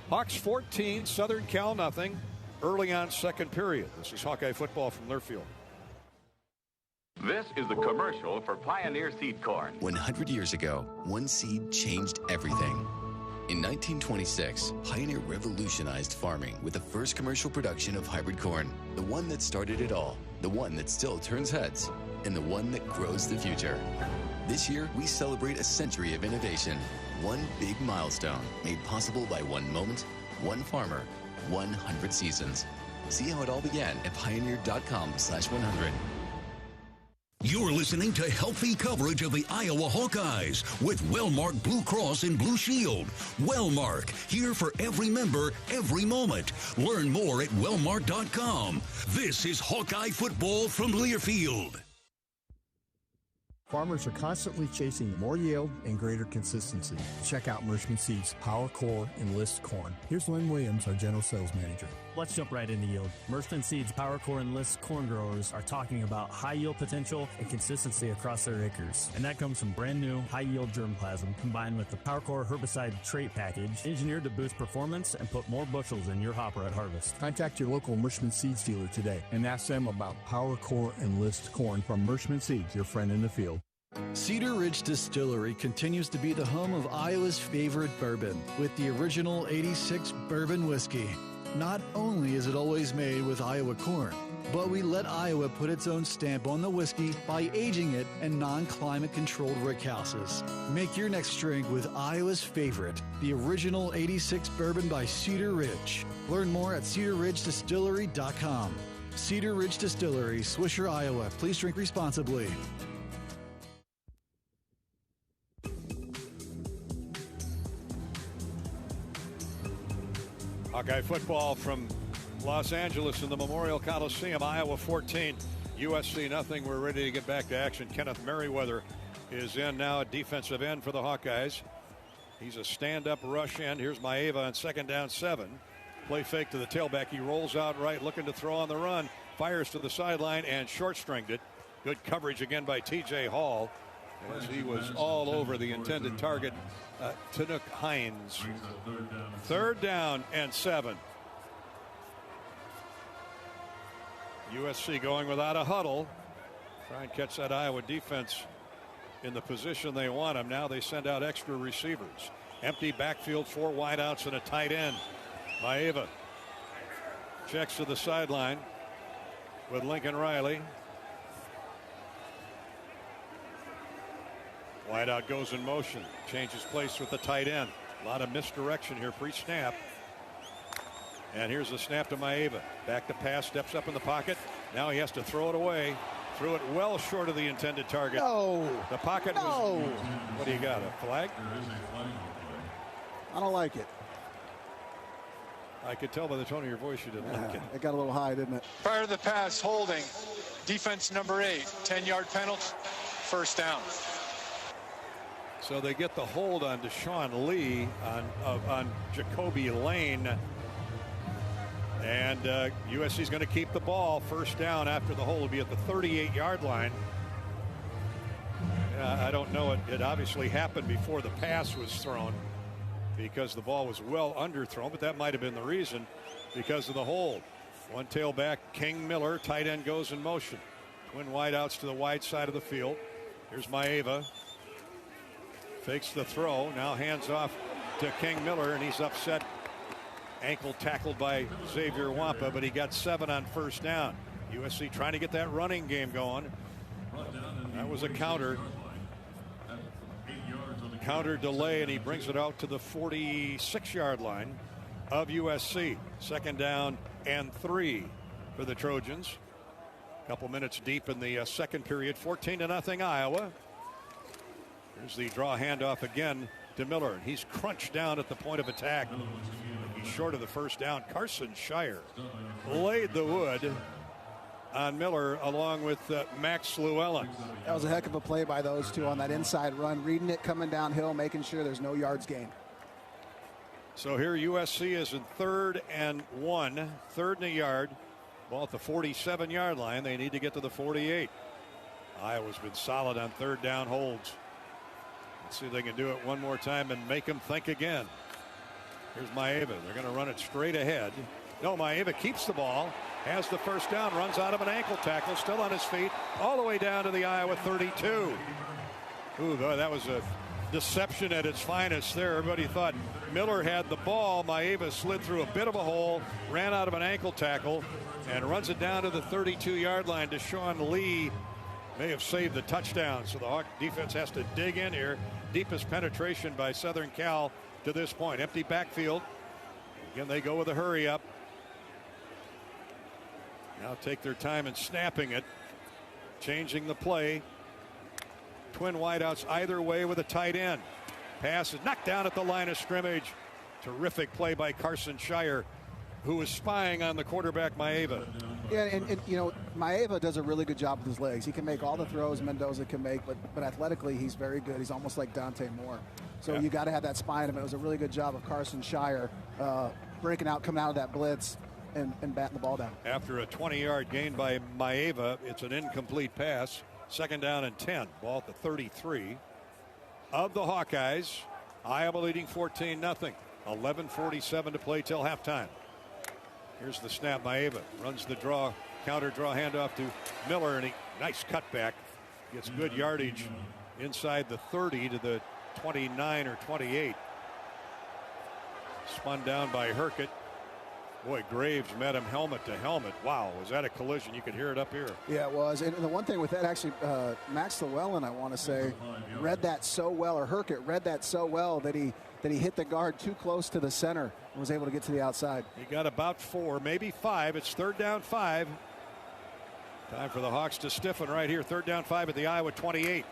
Speaker 3: Hawks 14, Southern Cal nothing. early on second period. This is Hawkeye football from Learfield.
Speaker 5: This is the commercial for Pioneer Seed Corn.
Speaker 8: 100 years ago, one seed changed everything. In 1926, Pioneer revolutionized farming with the first commercial production of hybrid corn. The one that started it all, the one that still turns heads, and the one that grows the future. This year, we celebrate a century of innovation. One big milestone made possible by one moment, one farmer, 100 seasons. See how it all began at pioneer.com/100.
Speaker 2: You're listening to healthy coverage of the Iowa Hawkeyes with Wellmark Blue Cross and Blue Shield. Wellmark, here for every member, every moment. Learn more at wellmark.com. This is Hawkeye football from Learfield.
Speaker 10: Farmers are constantly chasing more yield and greater consistency. Check out Mershman Seeds Power Core Enlist Corn. Here's Lynn Williams, our General Sales Manager.
Speaker 23: Let's jump right into yield. Mershman Seeds Power Core Enlist corn growers are talking about high yield potential and consistency across their acres. And that comes from brand new high yield germplasm combined with the Power Core herbicide trait package engineered to boost performance and put more bushels in your hopper at harvest.
Speaker 10: Contact your local Mershman Seeds dealer today and ask them about Power Core Enlist Corn from Mershman Seeds, your friend in the field.
Speaker 24: Cedar Ridge Distillery continues to be the home of Iowa's favorite bourbon with the original 86 bourbon whiskey. Not only is it always made with Iowa corn, but we let Iowa put its own stamp on the whiskey by aging it in non-climate controlled rickhouses. Make your next drink with Iowa's favorite, the original 86 bourbon by Cedar Ridge. Learn more at cedarridgedistillery.com. Cedar Ridge Distillery, Swisher, Iowa. Please drink responsibly.
Speaker 3: Hawkeye football from Los Angeles in the Memorial Coliseum. Iowa 14, USC nothing. We're ready to get back to action. Kenneth Merriweather is in now at defensive end for the Hawkeyes. He's a stand-up rush end. Here's Maeva on 2nd down 7. Play fake to the tailback. He rolls out right, looking to throw on the run. Fires to the sideline and short-stringed it. Good coverage again by T.J. Hall, as he was all over the intended target, Tanook Hines. 3rd down and 7. USC going without a huddle. Try and catch that Iowa defense in the position they want them. Now they send out extra receivers. Empty backfield, 4 wideouts and a tight end. Maeva checks to the sideline with Lincoln Riley. Wideout goes in motion, changes place with the tight end. A lot of misdirection here pre-snap. And here's the snap to Maeva. Back to pass, steps up in the pocket. Now he has to throw it away. Threw it well short of the intended target.
Speaker 4: No.
Speaker 3: The pocket was. What do you got? A flag?
Speaker 4: I don't like it.
Speaker 3: I could tell by the tone of your voice you didn't like it.
Speaker 4: It got a little high, didn't it?
Speaker 16: Prior to the pass, holding. Defense number 8, 10-yard penalty, 1st down.
Speaker 3: So they get the hold on Deshaun Lee on Jacoby Lane. And USC's going to keep the ball. 1st down after the hold will be at the 38-yard line. I don't know. It obviously happened before the pass was thrown because the ball was well underthrown, but that might have been the reason because of the hold. One tailback, King Miller, tight end goes in motion. Twin wideouts to the wide side of the field. Here's Maeva. Fakes the throw, now hands off to King Miller, and he's upset. Ankle tackled by Xavier Wampa, but he got 7 on 1st down. USC trying to get that running game going. That was a counter delay, and he brings it out to the 46-yard line of USC. 2nd down and 3 for the Trojans. A couple minutes deep in the 2nd period. 14-0 Iowa. Here's the draw handoff again to Miller. He's crunched down at the point of attack. He's short of the 1st down. Carson Shire laid the wood on Miller along with Max Llewellyn.
Speaker 4: That was a heck of a play by those two on that inside run, reading it, coming downhill, making sure there's no yards gained.
Speaker 3: So here USC is in 3rd and 1, 3rd and a yard. Ball at the 47-yard line. They need to get to the 48. Iowa's been solid on 3rd down holds. Let's see if they can do it one more time and make them think again. Here's Maeva. They're going to run it straight ahead. No, Maeva keeps the ball, has the first down, runs out of an ankle tackle, still on his feet, all the way down to the Iowa 32. Ooh, that was a deception at its finest there. Everybody thought Miller had the ball. Maeva slid through a bit of a hole, ran out of an ankle tackle, and runs it down to the 32-yard line. Deshaun Lee may have saved the touchdown, so the Hawk defense has to dig in here. Deepest penetration by Southern Cal to this point. Empty backfield. Again, they go with a hurry up. Now take their time in snapping it. Changing the play. Twin wideouts either way with a tight end. Pass is knocked down at the line of scrimmage. Terrific play by Carson Shire, who was spying on the quarterback Maeva.
Speaker 4: Yeah, and you know, Maeva does a really good job with his legs. He can make all the throws Mendoza can make, but athletically he's very good. He's almost like Dante Moore. So you got to have that spine in him. It was a really good job of Carson Shire breaking out, coming out of that blitz and batting the ball down.
Speaker 3: After a 20-yard gain by Maeva, it's an incomplete pass. Second down and 10. Ball at the 33 of the Hawkeyes. Iowa leading 14-0. 11:47 to play till halftime. Here's the snap. Maeva runs the draw, counter draw handoff to Miller, and nice cutback. Gets good yardage inside the 30 to the 29 or 28. Spun down by Herkett. Boy, Graves met him helmet to helmet. Wow, was that a collision? You could hear it up here.
Speaker 4: Yeah, it was. And the one thing with that, actually, Max Llewellyn, I want to say, read that so well, or Herkett read that so well that he hit the guard too close to the center and was able to get to the outside.
Speaker 3: He got about 4, maybe 5. It's third down 5. Time for the Hawks to stiffen right here. Third down 5 at the Iowa 28.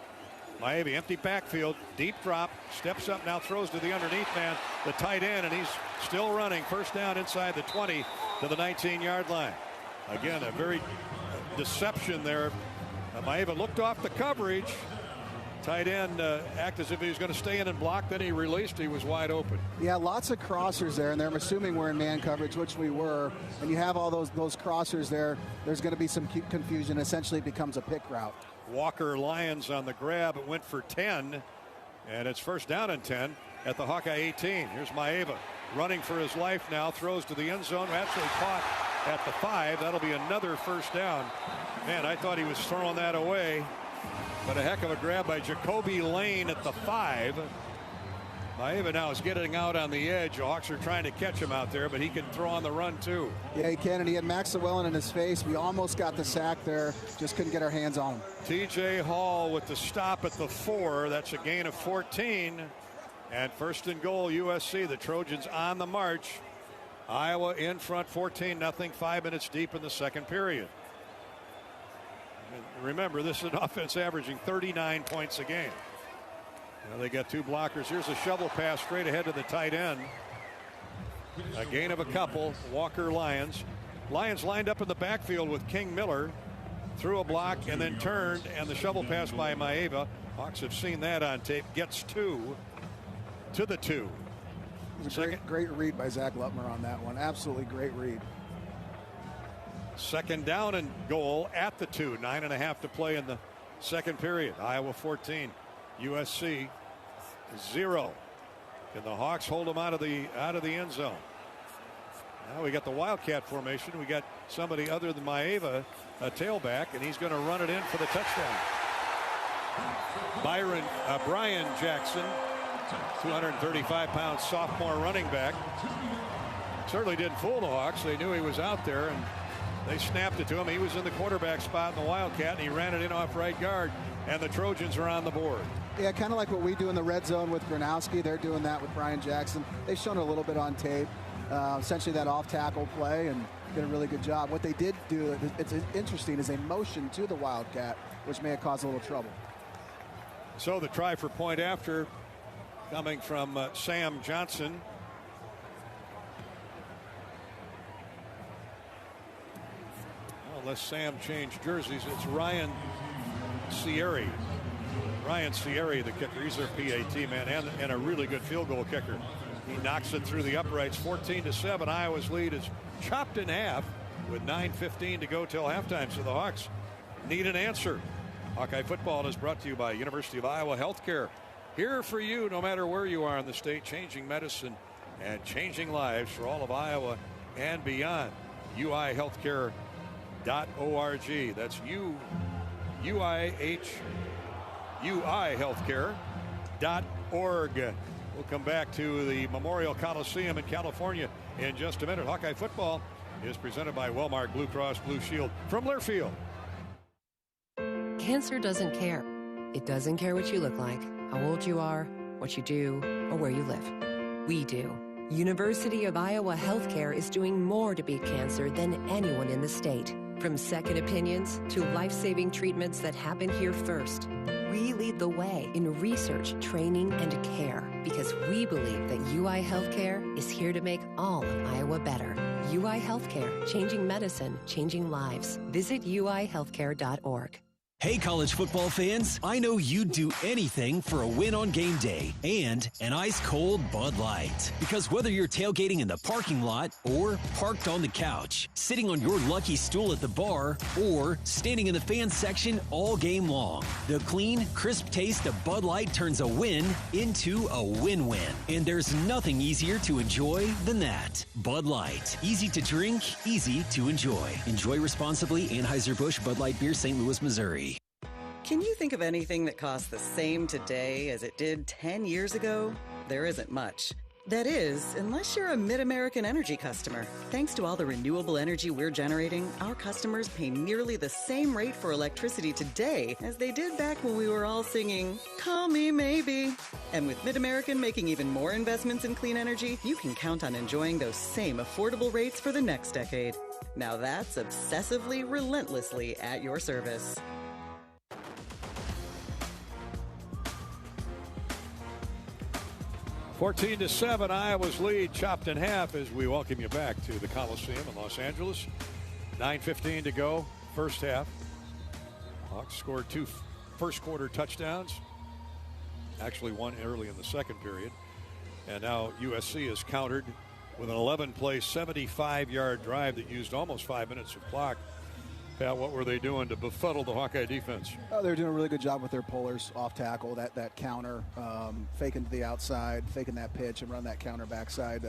Speaker 3: Miami empty backfield, deep drop, steps up now, throws to the underneath man, the tight end, and he's still running. First down inside the 20 to the 19-yard line. Again, a very deception there. Maeva looked off the coverage. Tight end acted as if he was going to stay in and block. Then he released. He was wide open.
Speaker 4: Yeah, lots of crossers there, and I'm assuming we're in man coverage, which we were. And you have all those crossers there. There's going to be some confusion. Essentially, it becomes a pick route.
Speaker 3: Walker Lyons on the grab. It went for 10, and it's first down and 10 at the Hawkeye 18. Here's Maeva running for his life now. Throws to the end zone. Actually caught at the 5. That'll be another first down. Man, I thought he was throwing that away. But a heck of a grab by Jacoby Lane at the 5. Maeva now is getting out on the edge. The Hawks are trying to catch him out there, but he can throw on the run too.
Speaker 4: Yeah, he can, and he had Max Llewellyn in his face. We almost got the sack there. Just couldn't get our hands on him.
Speaker 3: TJ Hall with the stop at the 4. That's a gain of 14. And first and goal, USC. The Trojans on the march. Iowa in front, 14-0, 5 minutes deep in the second period. And remember, this is an offense averaging 39 points a game. Now they got 2 blockers. Here's a shovel pass straight ahead to the tight end. A gain of a couple. Walker Lyons. Lyons lined up in the backfield with King Miller. Threw a block and then turned, and the shovel pass by Maeva. Hawks have seen that on tape. Gets 2 to the 2.
Speaker 4: It was a great read by Zach Lutmer on that one. Absolutely great read.
Speaker 3: Second down and goal at the 2. 9.5 to play in the second period. Iowa 14. USC 0. Can the Hawks hold them out of the end zone? Now we got the Wildcat formation. We got somebody other than Maeva, a tailback, and he's going to run it in for the touchdown. Brian Jackson, 235-pound sophomore running back. Certainly didn't fool the Hawks. They knew he was out there, and they snapped it to him. He was in the quarterback spot in the Wildcat, and he ran it in off right guard, and the Trojans are on the board.
Speaker 4: Yeah, kind of like what we do in the red zone with Gronowski. They're doing that with Brian Jackson. They've shown it a little bit on tape. Essentially that off-tackle play, and did a really good job. What they did do, it's interesting, is a motion to the Wildcat, which may have caused a little trouble.
Speaker 3: So the try for point after coming from Sam Johnson. Well, unless Sam changed jerseys, it's Ryan Sierri. Ryan Sierri, the kicker. He's their PAT man, and a really good field goal kicker. He knocks it through the uprights. 14-7. Iowa's lead is chopped in half with 9:15 to go till halftime. So the Hawks need an answer. Hawkeye football is brought to you by University of Iowa Healthcare. Here for you no matter where you are in the state, changing medicine and changing lives for all of Iowa and beyond. UIHealthcare.org. That's UIHealthcare.org. We'll come back to the Memorial Coliseum in California in just a minute. Hawkeye football is presented by Wellmark Blue Cross Blue Shield from Learfield.
Speaker 1: Cancer doesn't care. It doesn't care what you look like, how old you are, what you do, or where you live. We do. University of Iowa Healthcare is doing more to beat cancer than anyone in the state. From second opinions to life-saving treatments that happen here first. We lead the way in research, training, and care because we believe that UI Healthcare is here to make all of Iowa better. UI Healthcare, changing medicine, changing lives. Visit uihealthcare.org.
Speaker 13: Hey, college football fans, I know you'd do anything for a win on game day and an ice-cold Bud Light. Because whether you're tailgating in the parking lot or parked on the couch, sitting on your lucky stool at the bar, or standing in the fan section all game long, the clean, crisp taste of Bud Light turns a win into a win-win. And there's nothing easier to enjoy than that. Bud Light. Easy to drink, easy to enjoy. Enjoy responsibly. Anheuser-Busch Bud Light Beer, St. Louis, Missouri.
Speaker 17: Can you think of anything that costs the same today as it did 10 years ago? There isn't much. That is, unless you're a Mid-American Energy customer. Thanks to all the renewable energy we're generating, our customers pay nearly the same rate for electricity today as they did back when we were all singing, "Call Me Maybe." And with Mid-American making even more investments in clean energy, you can count on enjoying those same affordable rates for the next decade. Now that's obsessively, relentlessly at your service.
Speaker 3: 14-7, Iowa's lead chopped in half as we welcome you back to the Coliseum in Los Angeles. 9:15 to go, first half. Hawks scored 2 first-quarter touchdowns. Actually, one early in the second period. And now USC is countered with an 11-play, 75-yard drive that used almost 5 minutes of clock. Pat, what were they doing to befuddle the Hawkeye defense?
Speaker 4: Oh, they're doing a really good job with their pullers off tackle, that counter, faking to the outside, faking that pitch and run that counter backside.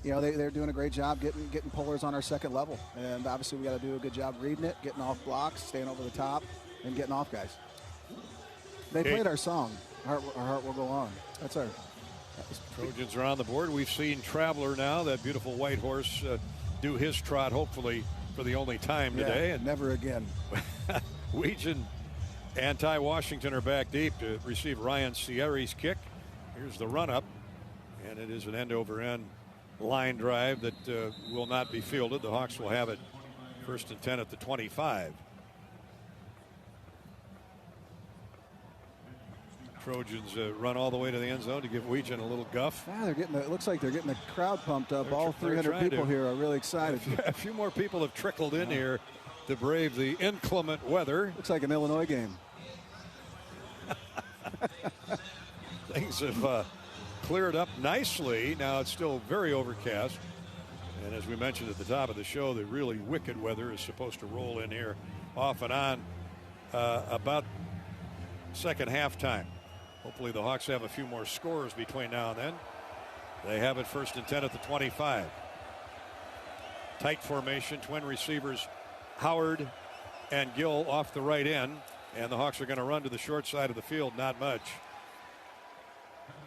Speaker 4: They're doing a great job getting pullers on our second level. And obviously we got to do a good job reading it, getting off blocks, staying over the top, and getting off guys. They played our song, Our Heart Will Go On. That's our...
Speaker 3: Trojans are on the board. We've seen Traveler now, that beautiful white horse, do his trot, hopefully, for the only time today.
Speaker 4: And never again.
Speaker 3: Weege and Ty Washington are back deep to receive Ryan Sierri's kick. Here's the run-up, and it is an end-over-end line drive that will not be fielded. The Hawks will have it 1st and 10 at the 25. Trojans run all the way to the end zone to give Weege a little guff.
Speaker 4: Yeah, it looks like they're getting the crowd pumped up. All 300 people here are really excited.
Speaker 3: A few more people have trickled in here to brave the inclement weather.
Speaker 4: Looks like an Illinois game.
Speaker 3: Things have cleared up nicely. Now it's still very overcast. And as we mentioned at the top of the show, the really wicked weather is supposed to roll in here off and on about second halftime. Hopefully the Hawks have a few more scores between now and then. They have it 1st and 10 at the 25. Tight formation, twin receivers Howard and Gill off the right end. And the Hawks are going to run to the short side of the field, not much.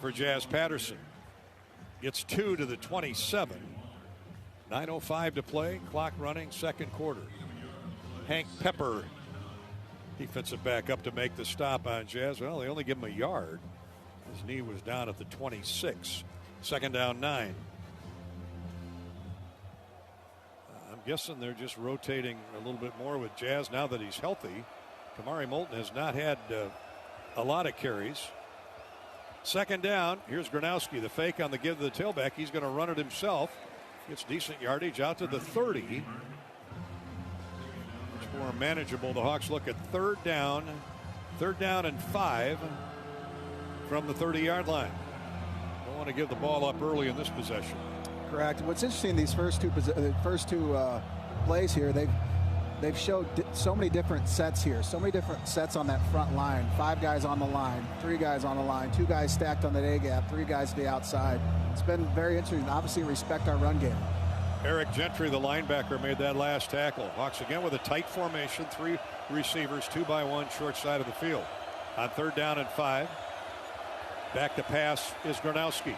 Speaker 3: For Jazz Patterson. Gets 2 to the 27. 9:05 to play, clock running, second quarter. Hank Pepper, defensive back, up to make the stop on Jazz. Well, they only give him a yard. His knee was down at the 26. Second down, 9. I'm guessing they're just rotating a little bit more with Jazz now that he's healthy. Kamari Moulton has not had a lot of carries. Second down, here's Gronowski, the fake on the give to the tailback. He's going to run it himself. Gets decent yardage out to the 30. More manageable. The Hawks look at third down and 5 from the 30-yard line. Don't want to give the ball up early in this possession.
Speaker 4: Correct. What's interesting, these first two plays here, they've showed so many different sets here, so many different sets on that front line. 5 guys on the line, 3 guys on the line, 2 guys stacked on the A gap, 3 guys to the outside. It's been very interesting. Obviously, respect our run game.
Speaker 3: Eric Gentry, the linebacker, made that last tackle. Hawks again with a tight formation, 3 receivers, 2 by 1, short side of the field. On 3rd down and 5. Back to pass is Gronowski.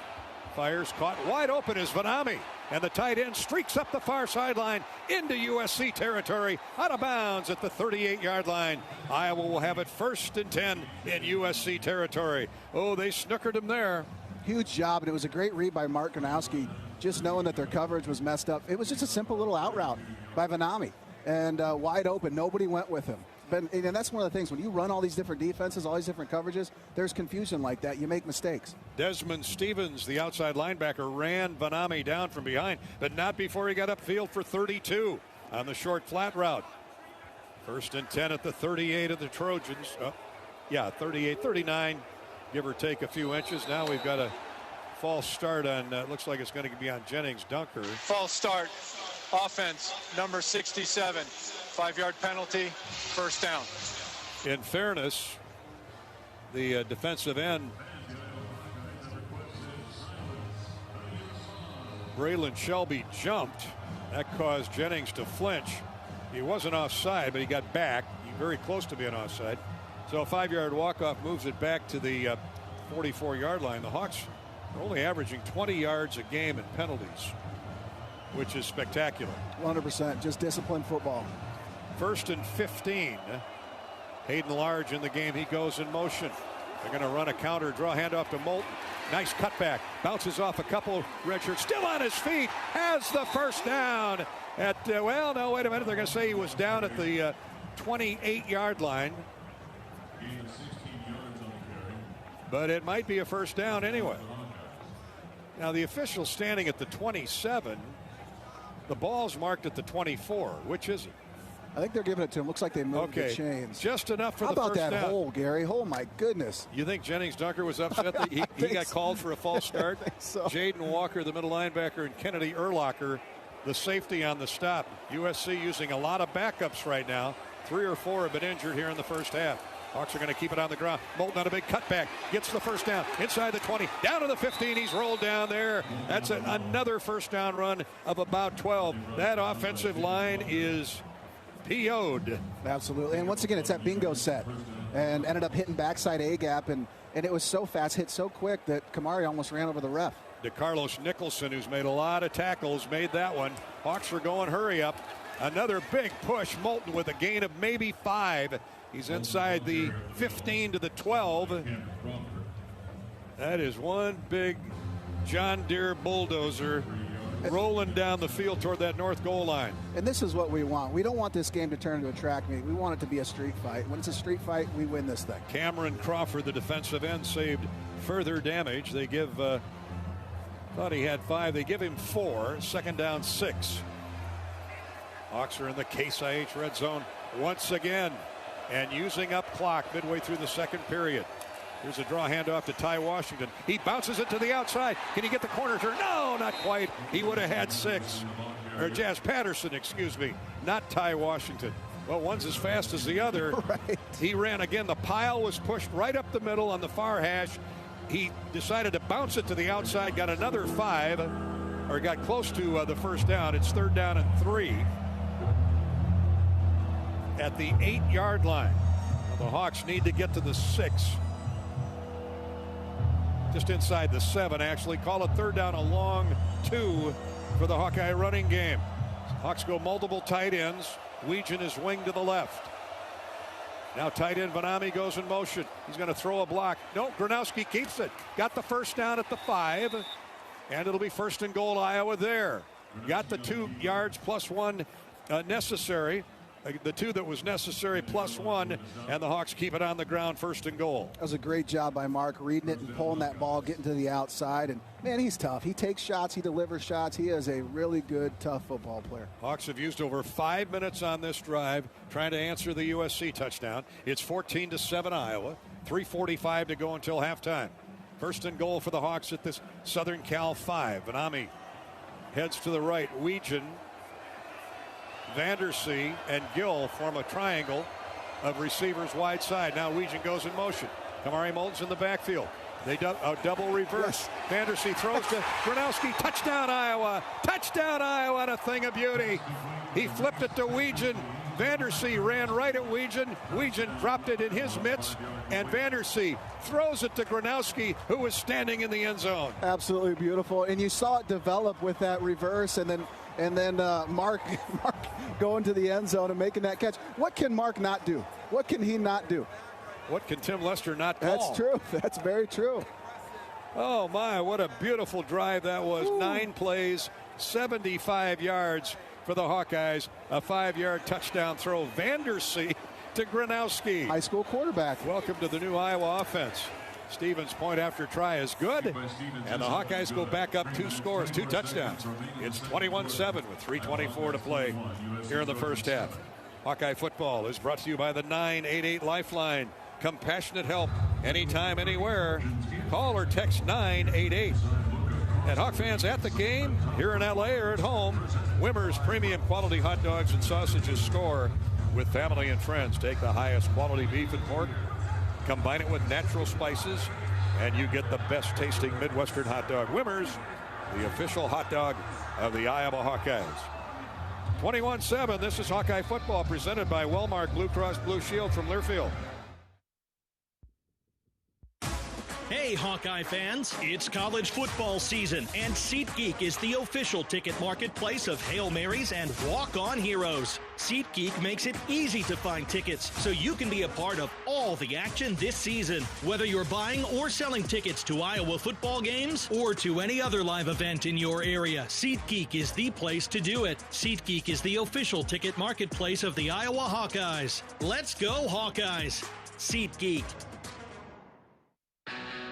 Speaker 3: Fires, caught wide open is Vanami. And the tight end streaks up the far sideline into USC territory, out of bounds at the 38-yard line. Iowa will have it 1st and 10 in USC territory. Oh, they snookered him there.
Speaker 4: Huge job, and it was a great read by Mark Gronowski, just knowing that their coverage was messed up. It was just a simple little out route by Vanami, and wide open. Nobody went with him. And that's one of the things, when you run all these different defenses, all these different coverages, there's confusion like that. You make mistakes.
Speaker 3: Desmond Stevens, the outside linebacker, ran Vanami down from behind, but not before he got upfield for 32 on the short flat route. 1st and 10 at the 38 of the Trojans. 38, 39, give or take a few inches. Now we've got a false start on, looks like it's going to be on Jennings Dunker.
Speaker 16: False start, offense, number 67. 5-yard penalty, 1st down.
Speaker 3: In fairness, the defensive end, Braylon Shelby, jumped. That caused Jennings to flinch. He wasn't offside, but he got back. He's very close to being offside. So a 5-yard walk-off moves it back to the 44-yard line. The Hawks are only averaging 20 yards a game in penalties, which is spectacular.
Speaker 4: 100%, just disciplined football.
Speaker 3: 1st and 15. Hayden Large in the game. He goes in motion. They're going to run a counter, draw handoff to Moulton. Nice cutback. Bounces off a couple. Redshirt still on his feet. Has the 1st down. At well, no, wait a minute. They're going to say he was down at the 28-yard line. But it might be a 1st down anyway. Now the official standing at the 27. The ball's marked at the 24. Which is it?
Speaker 4: I think they're giving it to him. Looks like they moved the chains.
Speaker 3: Just enough for the 1st down.
Speaker 4: How about that hole, Gary? Oh, my goodness.
Speaker 3: You think Jennings Dunker was upset that he got called for a false start?
Speaker 4: I think so.
Speaker 3: Jaden Walker, the middle linebacker, and Kennedy Urlacher, the safety on the stop. USC using a lot of backups right now. 3 or 4 have been injured here in the 1st half. Hawks are going to keep it on the ground. Moulton on a big cutback. Gets the 1st down. Inside the 20. Down to the 15. He's rolled down there. That's another 1st down run of about 12. That offensive line is PO'd.
Speaker 4: Absolutely. And once again, it's that bingo set. And ended up hitting backside A-gap. And it was so fast, hit so quick that Kamari almost ran over the ref.
Speaker 3: DeCarlos Nicholson, who's made a lot of tackles, made that one. Hawks are going hurry up. Another big push. Moulton with a gain of maybe 5. He's inside the 15 to the 12. That is one big John Deere bulldozer rolling down the field toward that north goal line.
Speaker 4: And this is what we want. We don't want this game to turn into a track meet. We want it to be a street fight. When it's a street fight, we win this thing.
Speaker 3: Cameron Crawford, the defensive end, saved further damage. They give, thought he had 5. They give him 4. 2nd down, 6. Hawks are in the Case IH red zone once again and using up clock midway through the 2nd period. Here's a draw handoff to Ty Washington. He bounces it to the outside. Can he get the corner turn? No, not quite. He would have had 6. Or Jazz Patterson, excuse me, not Ty Washington. Well, one's as fast as the other.
Speaker 4: Right.
Speaker 3: He ran again. The pile was pushed right up the middle on the far hash. He decided to bounce it to the outside, got another 5, or got close to the 1st down. It's 3rd down and 3 at the 8-yard line. Well, the Hawks need to get to the 6. Just inside the 7, actually. Call it 3rd down, a long 2 for the Hawkeye running game. Hawks go multiple tight ends. Weegan is wing to the left. Now tight end Vanami goes in motion. He's going to throw a block. No, Gronowski keeps it. Got the 1st down at the 5. And it'll be 1st and goal, Iowa there. Got the 2 yards plus 1 necessary. The 2 that was necessary plus 1, and the Hawks keep it on the ground, 1st and goal.
Speaker 4: That was a great job by Mark, reading it and pulling that ball, getting to the outside. And, man, he's tough. He takes shots. He delivers shots. He is a really good, tough football player.
Speaker 3: Hawks have used over 5 minutes on this drive trying to answer the USC touchdown. It's 14-7 Iowa. 3:45 to go until halftime. 1st and goal for the Hawks at this Southern Cal 5. Vanami heads to the right. Weegan, Vandersea, and Gill form a triangle of receivers wide side. Now Weegan goes in motion. Kamari Moulton's in the backfield. They double reverse. Yes. Vandersea throws to Gronowski. Touchdown, Iowa. Touchdown, Iowa. And a thing of beauty. He flipped it to Weegan. Vandersea ran right at Weegan. Weegan dropped it in his mitts. And Vandersea throws it to Gronowski, who was standing in the end zone.
Speaker 4: Absolutely beautiful. And you saw it develop with that reverse. And then Mark going to the end zone and making that catch. What can Mark not do? What can he not do?
Speaker 3: What can Tim Lester not call?
Speaker 4: That's true. That's very true.
Speaker 3: Oh, my, what a beautiful drive that was. Ooh. 9 plays, 75 yards for the Hawkeyes. A 5-yard touchdown throw. Vandersea to Gronowski.
Speaker 4: High school quarterback.
Speaker 3: Welcome to the new Iowa offense. Stevens' point after try is good. And the Hawkeyes go back up 2 scores, 2 touchdowns. It's 21-7 with 3:24 to play here in the first half. Hawkeye football is brought to you by the 988 Lifeline. Compassionate help anytime, anywhere. Call or text 988. And Hawk fans at the game, here in LA or at home, Wimmer's premium quality hot dogs and sausages score with family and friends. Take the highest quality beef and pork, combine it with natural spices, and you get the best tasting Midwestern hot dog. Wimmer's, the official hot dog of the Iowa Hawkeyes. 21-7, this is Hawkeye football presented by Wellmark Blue Cross Blue Shield from Learfield.
Speaker 11: Hey, Hawkeye fans, it's college football season, and SeatGeek is the official ticket marketplace of Hail Marys and walk-on heroes. SeatGeek makes it easy to find tickets so you can be a part of all the action this season. Whether you're buying or selling tickets to Iowa football games or to any other live event in your area, SeatGeek is the place to do it. SeatGeek is the official ticket marketplace of the Iowa Hawkeyes. Let's go, Hawkeyes! SeatGeek.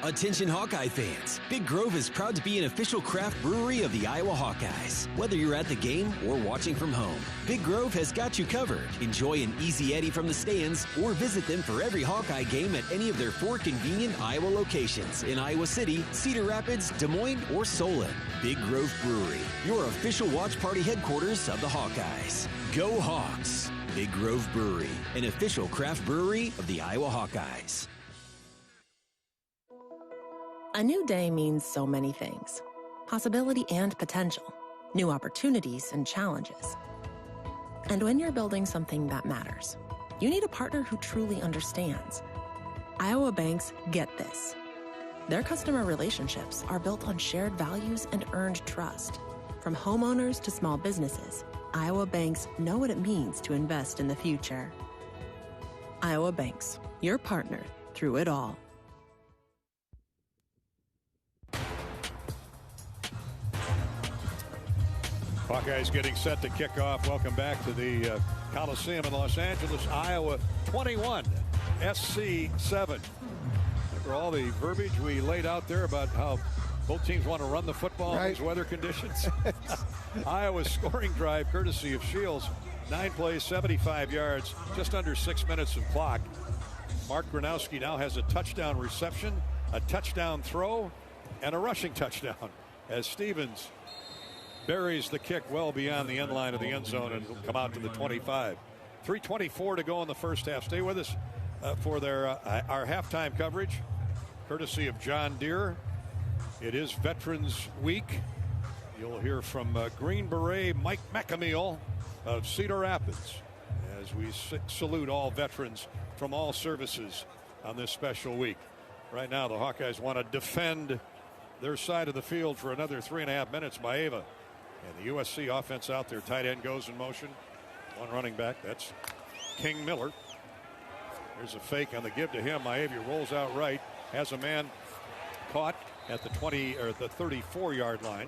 Speaker 13: Attention Hawkeye fans, Big Grove is proud to be an official craft brewery of the Iowa Hawkeyes. Whether you're at the game or watching from home, Big Grove has got you covered. Enjoy an easy Eddie from the stands or visit them for every Hawkeye game at any of their 4 convenient Iowa locations in Iowa City, Cedar Rapids, Des Moines, or Solon. Big Grove Brewery, your official watch party headquarters of the Hawkeyes. Go Hawks! Big Grove Brewery, an official craft brewery of the Iowa Hawkeyes.
Speaker 18: A new day means so many things. Possibility and potential. New opportunities and challenges. And when you're building something that matters, you need a partner who truly understands. Iowa banks get this. Their customer relationships are built on shared values and earned trust. From homeowners to small businesses, Iowa banks know what it means to invest in the future. Iowa Banks, your partner through it all.
Speaker 3: Hawkeyes getting set to kick off. Welcome back to the Coliseum in Los Angeles. Iowa 21, SC 7. For all the verbiage we laid out there about how both teams want to run the football in these weather conditions. Iowa's scoring drive, courtesy of Shields. 9 plays, 75 yards, just under 6 minutes of clock. Mark Gronowski now has a touchdown reception, a touchdown throw, and a rushing touchdown as Stevens buries the kick well beyond the end line of the end zone and will come out to the 25. 3:24 to go in the first half. Stay with us for our halftime coverage, courtesy of John Deere. It is Veterans Week. You'll hear from Green Beret Mike McAmeal of Cedar Rapids as we salute all veterans from all services on this special week. Right now, the Hawkeyes want to defend their side of the field for another 3.5 minutes. Maeva and the USC offense out there. Tight end goes in motion. One running back. That's King Miller. There's a fake on the give to him. Maeva rolls out right. Has a man caught at the 20 or the 34-yard line.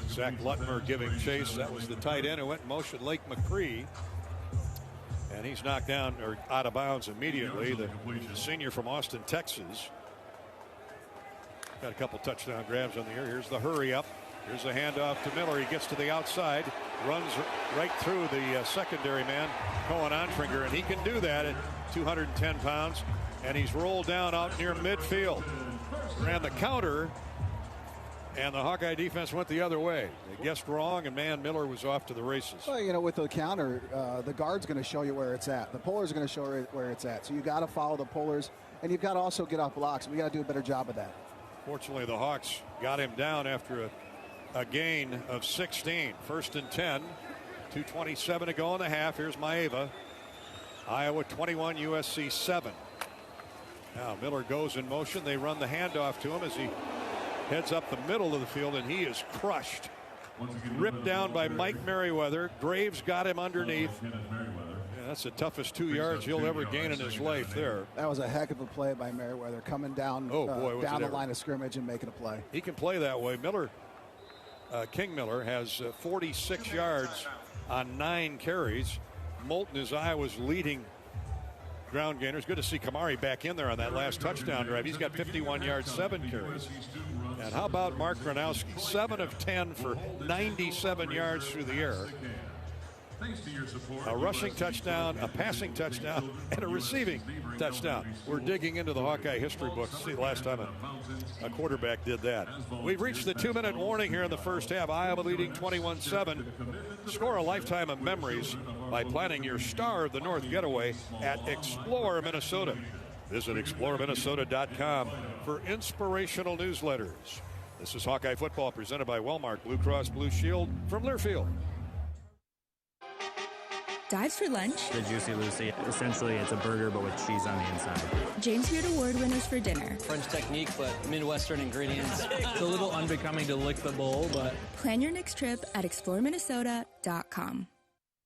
Speaker 3: Zach Lutmer giving chase. That was the tight end who went in motion. Lake McCree. And he's knocked down or out of bounds immediately. The senior from Austin, Texas. Got a couple touchdown grabs on the air. Here's the hurry up. Here's a handoff to Miller. He gets to the outside, runs right through the secondary man, Cohen Ontringer, and he can do that at 210 pounds. And he's rolled down out near midfield. Ran the counter, And the Hawkeye defense went the other way. They guessed wrong, and man, Miller was off to the races.
Speaker 4: Well, with the counter, the guard's going to show you where it's at. The puller's going to show you where it's at. So you got to follow the pullers, and you've got to also get off blocks. We got to do a better job of that.
Speaker 3: Fortunately, the Hawks got him down after a gain of 16. 1st and 10. 2:27 to go in the half. Here's Maeva. Iowa 21, USC 7. Now Miller goes in motion. They run the handoff to him as he heads up the middle of the field, and he is crushed. Ripped down by Mike Merriweather. Graves got him underneath. Yeah, that's the toughest 2 yards he'll ever gain in his life there.
Speaker 4: That was a heck of a play by Merriweather, coming down, down the line of scrimmage and making a play.
Speaker 3: He can play that way. King Miller has 46 yards on 9 carries. Moulton is Iowa's leading ground gainers. Good to see Kamari back in there on that last touchdown drive. He's got 51 yards, 7 carries. And how about Mark Gronowski? 7 of 10 for 97 yards through the air. A rushing touchdown, a passing touchdown, and a receiving touchdown. We're digging into the Hawkeye history books to see the last time a quarterback did that. We've reached the 2-minute warning here in the first half. Iowa leading 21-7. Score a lifetime of memories by planning your Star of the North getaway at Explore Minnesota. Visit exploreminnesota.com for inspirational newsletters. This is Hawkeye Football presented by Wellmark Blue Cross Blue Shield from Learfield.
Speaker 6: Dives for lunch.
Speaker 7: The Juicy Lucy. Essentially, it's a burger, but with cheese on the inside.
Speaker 6: James Beard Award winners for dinner.
Speaker 19: French technique, but Midwestern ingredients.
Speaker 7: It's a little unbecoming to lick the bowl, but...
Speaker 6: Plan your next trip at exploreminnesota.com.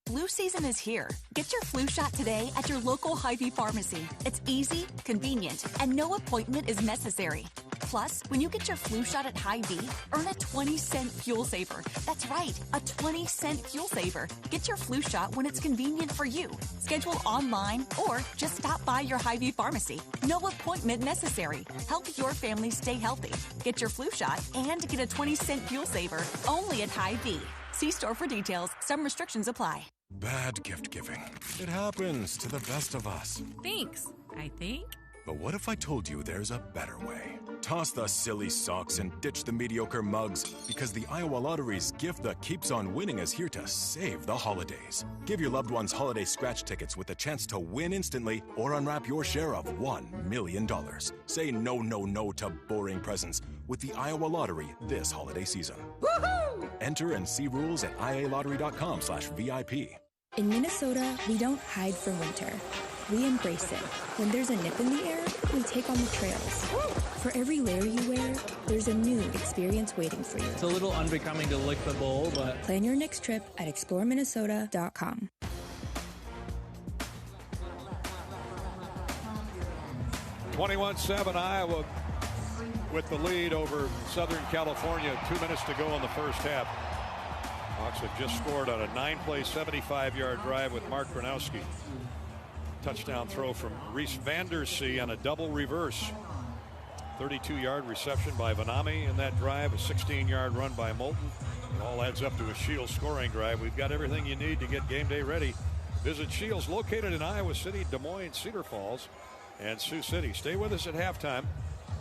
Speaker 22: Flu season is here. Get your flu shot today at your local Hy-Vee pharmacy. It's easy, convenient, and no appointment is necessary. Plus, when you get your flu shot at Hy-Vee, earn a 20-cent fuel saver. That's right, a 20-cent fuel saver. Get your flu shot when it's convenient for you. Schedule online or just stop by your Hy-Vee pharmacy. No appointment necessary. Help your family stay healthy. Get your flu shot and get a 20-cent fuel saver only at Hy-Vee. See store for details. Some restrictions apply.
Speaker 25: Bad gift giving. It happens to the best of us.
Speaker 26: Thanks, I think.
Speaker 25: But what if I told you there's a better way? Toss the silly socks and ditch the mediocre mugs, because the Iowa Lottery's gift that keeps on winning is here to save the holidays. Give your loved ones holiday scratch tickets with a chance to win instantly or unwrap your share of $1 million. Say no, no, no to boring presents with the Iowa Lottery this holiday season. Woohoo! Enter and see rules at ialottery.com/VIP.
Speaker 6: In Minnesota, we don't hide from winter. We embrace it. When there's a nip in the air, we take on the trails. For every layer you wear, there's a new experience waiting for you.
Speaker 7: It's a little unbecoming to lick the bowl, but...
Speaker 6: Plan your next trip at exploreminnesota.com.
Speaker 3: (21-7) Iowa with the lead over Southern California. 2 minutes to go in the first half. Hawks have just scored on a 9-play, 75-yard drive with Mark Gronowski. Touchdown throw from Reese Vandersea on a double reverse. 32-yard reception by Vanami in that drive. A 16-yard run by Moulton. It all adds up to a Shields scoring drive. We've got everything you need to get game day ready. Visit Shields, located in Iowa City, Des Moines, Cedar Falls, and Sioux City. Stay with us at halftime.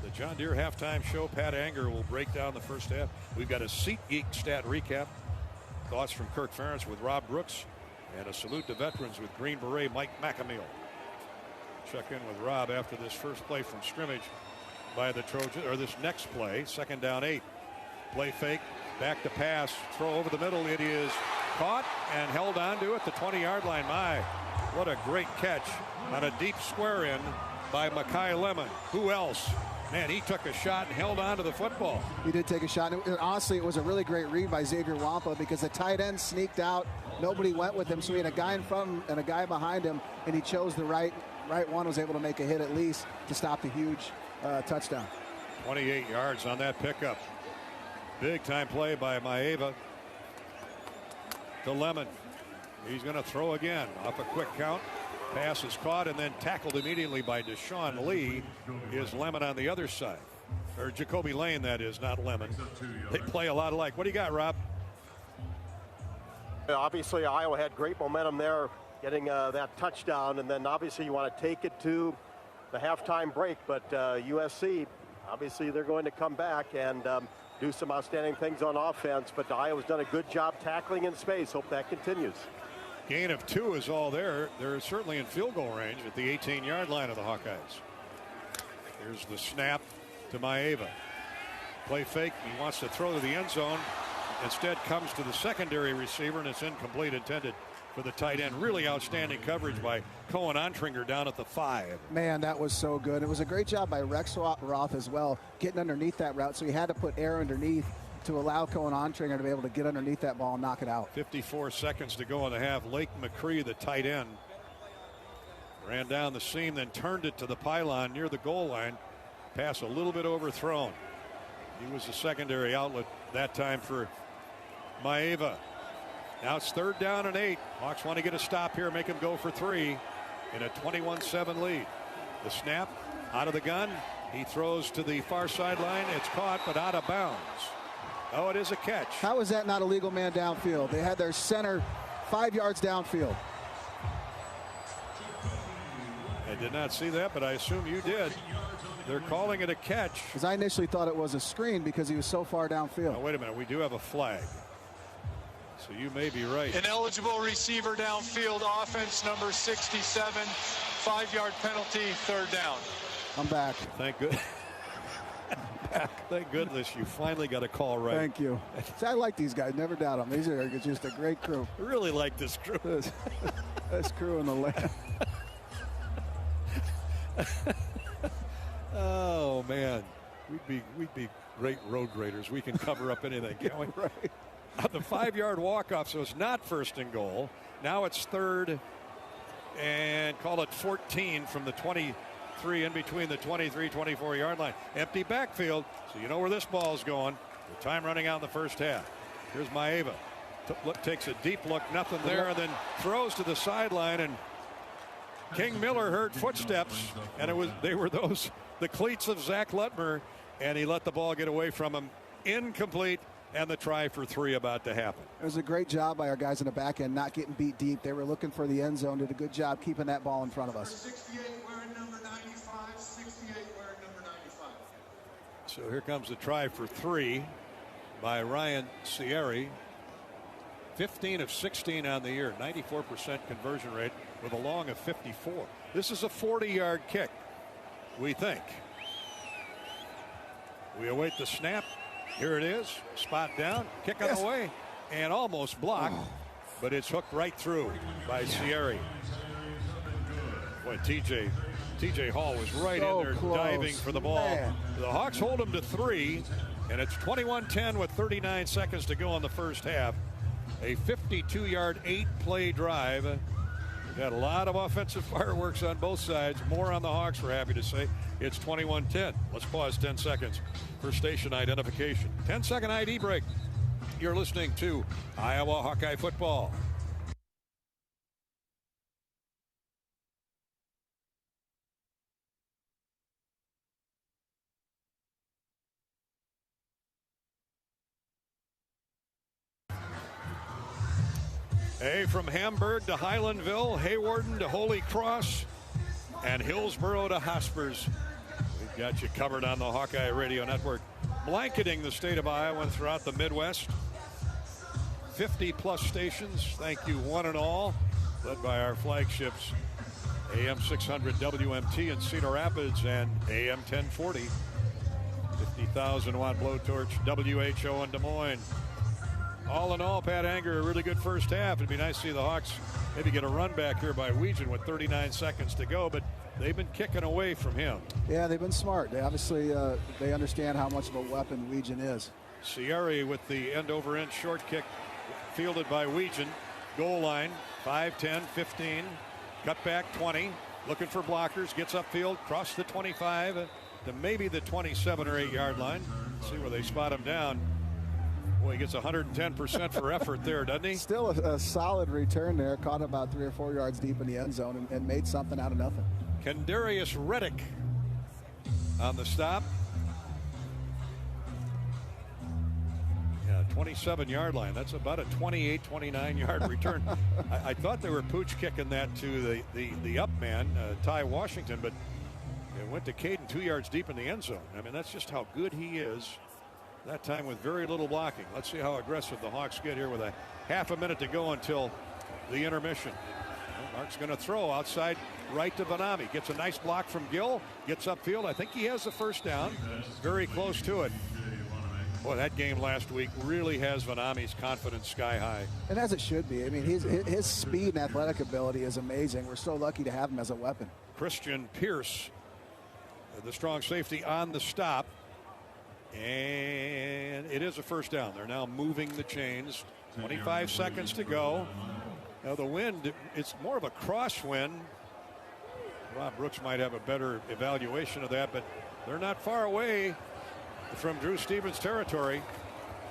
Speaker 3: The John Deere halftime show. Pat Anger will break down the first half. We've got a SeatGeek stat recap. Thoughts from Kirk Ferentz with Rob Brooks. And a salute to veterans with Green Beret Mike McAmeal. Check in with Rob after this first play from scrimmage by the Trojans, or this next play, 2nd down 8. Play fake, back to pass, throw over the middle. It is caught and held on to at the 20-yard line. My, what a great catch on a deep square in by Makai Lemon. Who else? Man, he took a shot and held on to the football.
Speaker 4: He did take a shot. And honestly, it was a really great read by Xavier Wampa, because the tight end sneaked out. Nobody went with him, so he had a guy in front of him and a guy behind him, and he chose the right one, was able to make a hit at least to stop the huge touchdown.
Speaker 3: 28 yards on that pickup. Big time play by Maeva to Lemon. He's going to throw again off a quick count. Pass is caught and then tackled immediately by Deshaun Lee. Is Lemon on the other side, or Jacoby Lane, that is, not Lemon. They play a lot alike. What do you got, Rob?
Speaker 9: Obviously, Iowa had great momentum there, getting that touchdown, and then obviously you want to take it to the halftime break. But USC, obviously, they're going to come back, and do some outstanding things on offense, but Iowa's done a good job tackling in space. Hope that continues.
Speaker 3: Gain of 2 is all there. They're certainly in field goal range at the 18-yard line of the Hawkeyes. Here's the snap to Maeva. Play fake. He wants to throw to the end zone. Instead comes to the secondary receiver, and it's incomplete, intended for the tight end. Really outstanding coverage by Cohen Ontringer down at the 5.
Speaker 4: Man, that was so good. It was a great job by Rex Roth as well, getting underneath that route. So he had to put air underneath to allow Cohen Ontringer to be able to get underneath that ball and knock it out.
Speaker 3: 54 seconds to go in the half. Lake McCree, the tight end, ran down the seam, then turned it to the pylon near the goal line. Pass a little bit overthrown. He was the secondary outlet that time for Maeva. Now it's 3rd down and 8. Hawks want to get a stop here, make him go for 3 in a 21-7 lead. The snap out of the gun. He throws to the far sideline. It's caught, but out of bounds. Oh, it is a catch.
Speaker 4: How is that not a legal man downfield? They had their center 5 yards downfield.
Speaker 3: I did not see that, but I assume you did. They're calling it a catch.
Speaker 4: Because I initially thought it was a screen because he was so far downfield.
Speaker 3: Now, wait a minute. We do have a flag. So you may be right.
Speaker 16: Ineligible receiver downfield, offense number 67, 5-yard penalty, 3rd down.
Speaker 4: I'm back.
Speaker 3: Thank goodness. Thank goodness you finally got a call right.
Speaker 4: Thank you. See, I like these guys. Never doubt them. These are just a great crew.
Speaker 3: I really like this crew.
Speaker 4: Best crew in the land.
Speaker 3: Oh man, we'd be great road graders. We can cover up anything, can't we?
Speaker 4: Right.
Speaker 3: The 5-yard walk-off, so it's not 1st and goal. Now it's 3rd and call it 14 from the 23, in between the 23-24 yard line. Empty backfield, so you know where this ball's going. The time running out in the first half. Here's Maeva. Takes a deep look, nothing there, and then throws to the sideline, and King Miller heard footsteps, and they were the cleats of Zach Lutmer, and he let the ball get away from him. Incomplete. And the try for 3 about to happen.
Speaker 4: It was a great job by our guys in the back end, not getting beat deep. They were looking for the end zone, did a good job keeping that ball in front of us.
Speaker 16: 68 wearing number 95, 68 wearing number 95.
Speaker 3: So here comes the try for 3 by Ryan Sierre. 15 of 16 on the year, 94% conversion rate with a long of 54. This is a 40-yard kick, we think. We await the snap. Here it is, spot down, kick on the way, and almost blocked, but it's hooked right through by Sierre. Boy, TJ Hall was right in there diving for the ball. Man. The Hawks hold them to 3, and it's 21-10 with 39 seconds to go in the first half. A 52-yard, 8-play drive. We've had a lot of offensive fireworks on both sides. More on the Hawks, we're happy to say. It's 21-10. Let's pause 10 seconds for station identification. 10-second ID break. You're listening to Iowa Hawkeye football. Hey, from Hamburg to Highlandville, Haywarden to Holy Cross, and Hillsboro to Hospers. We've got you covered on the Hawkeye Radio Network, blanketing the state of Iowa and throughout the Midwest. 50-plus stations, thank you one and all, led by our flagships, AM 600 WMT in Cedar Rapids and AM 1040, 50,000-watt blowtorch WHO in Des Moines. All in all, Pat Anger, a really good first half. It'd be nice to see the Hawks maybe get a run back here by Weegan with 39 seconds to go, but they've been kicking away from him. Yeah, they've been smart. They obviously they understand how much of a weapon Weegan is. Sierre with the end-over-end short kick fielded by Weegan. Goal line, 5, 10, 15. Cut back, 20. Looking for blockers. Gets upfield, cross the 25 to maybe the 27 or 8 yard line. See where they spot him down. Boy, he gets 110% for effort there, doesn't he? Still a solid return there. Caught about 3 or 4 yards deep in the end zone and made something out of nothing. Kendarius Reddick on the stop. Yeah, 27-yard line. That's about a 28, 29-yard return. I thought they were pooch kicking that to the up man, Ty Washington, but it went to Caden 2 yards deep in the end zone. I mean, that's just how good he is. That time with very little blocking. Let's see how aggressive the Hawks get here with a half a minute to go until the intermission. Mark's going to throw outside right to Vanami. Gets a nice block from Gill. Gets upfield. I think he has the first down. Very close to it. Boy, that game last week really has Vanami's confidence sky high.
Speaker 4: And as it should be. I mean, his speed and athletic ability is amazing. We're so lucky to have him as a weapon.
Speaker 3: Christian Pierce, the strong safety, on the stop. And it is a first down. They're now moving the chains. 25 seconds to go. Now the wind, it's more of a crosswind. Rob Brooks might have a better evaluation of that, but they're not far away from Drew Stevens' territory.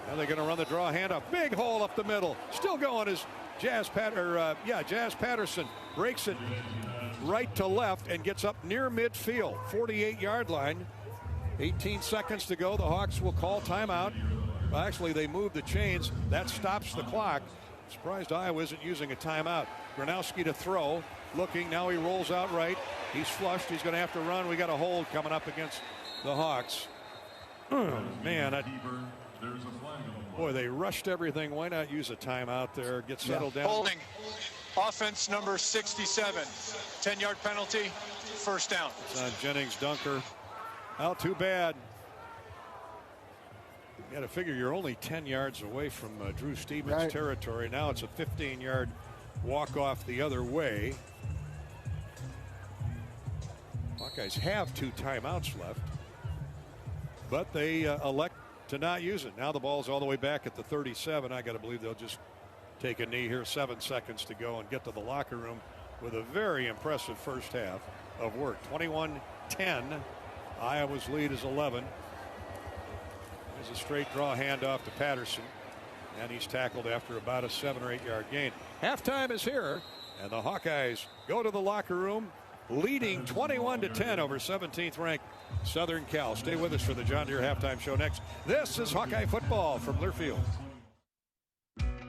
Speaker 3: Now they're going to run the draw handoff. Big hole up the middle. Still going is Jazz Patterson breaks it right to left and gets up near midfield, 48-yard line. 18 seconds to go. The Hawks will call timeout. Well, actually, they move the chains. That stops the clock. Surprised Iowa isn't using a timeout. Gronowski to throw. Looking. Now he rolls out right. He's flushed. He's going to have to run. We got a hold coming up against the Hawks. Man, boy, they rushed everything. Why not use a timeout there? Get settled down.
Speaker 16: Holding. Offense number 67. 10-yard penalty. First down.
Speaker 3: It's on Jennings Dunker. Well, too bad. You got to figure you're only 10 yards away from Drew Stevens' territory. Now it's a 15-yard walk-off the other way. Hawkeyes have 2 timeouts left, but they elect to not use it. Now the ball's all the way back at the 37. I got to believe they'll just take a knee here. 7 seconds to go and get to the locker room with a very impressive first half of work. 21-10. Iowa's lead is 11. There's a straight draw handoff to Patterson, and he's tackled after about a 7 or 8 yard gain. Halftime is here, and the Hawkeyes go to the locker room leading 21-10 over 17th ranked Southern Cal. Stay with us for the John Deere halftime show next. This is Hawkeye football from Learfield.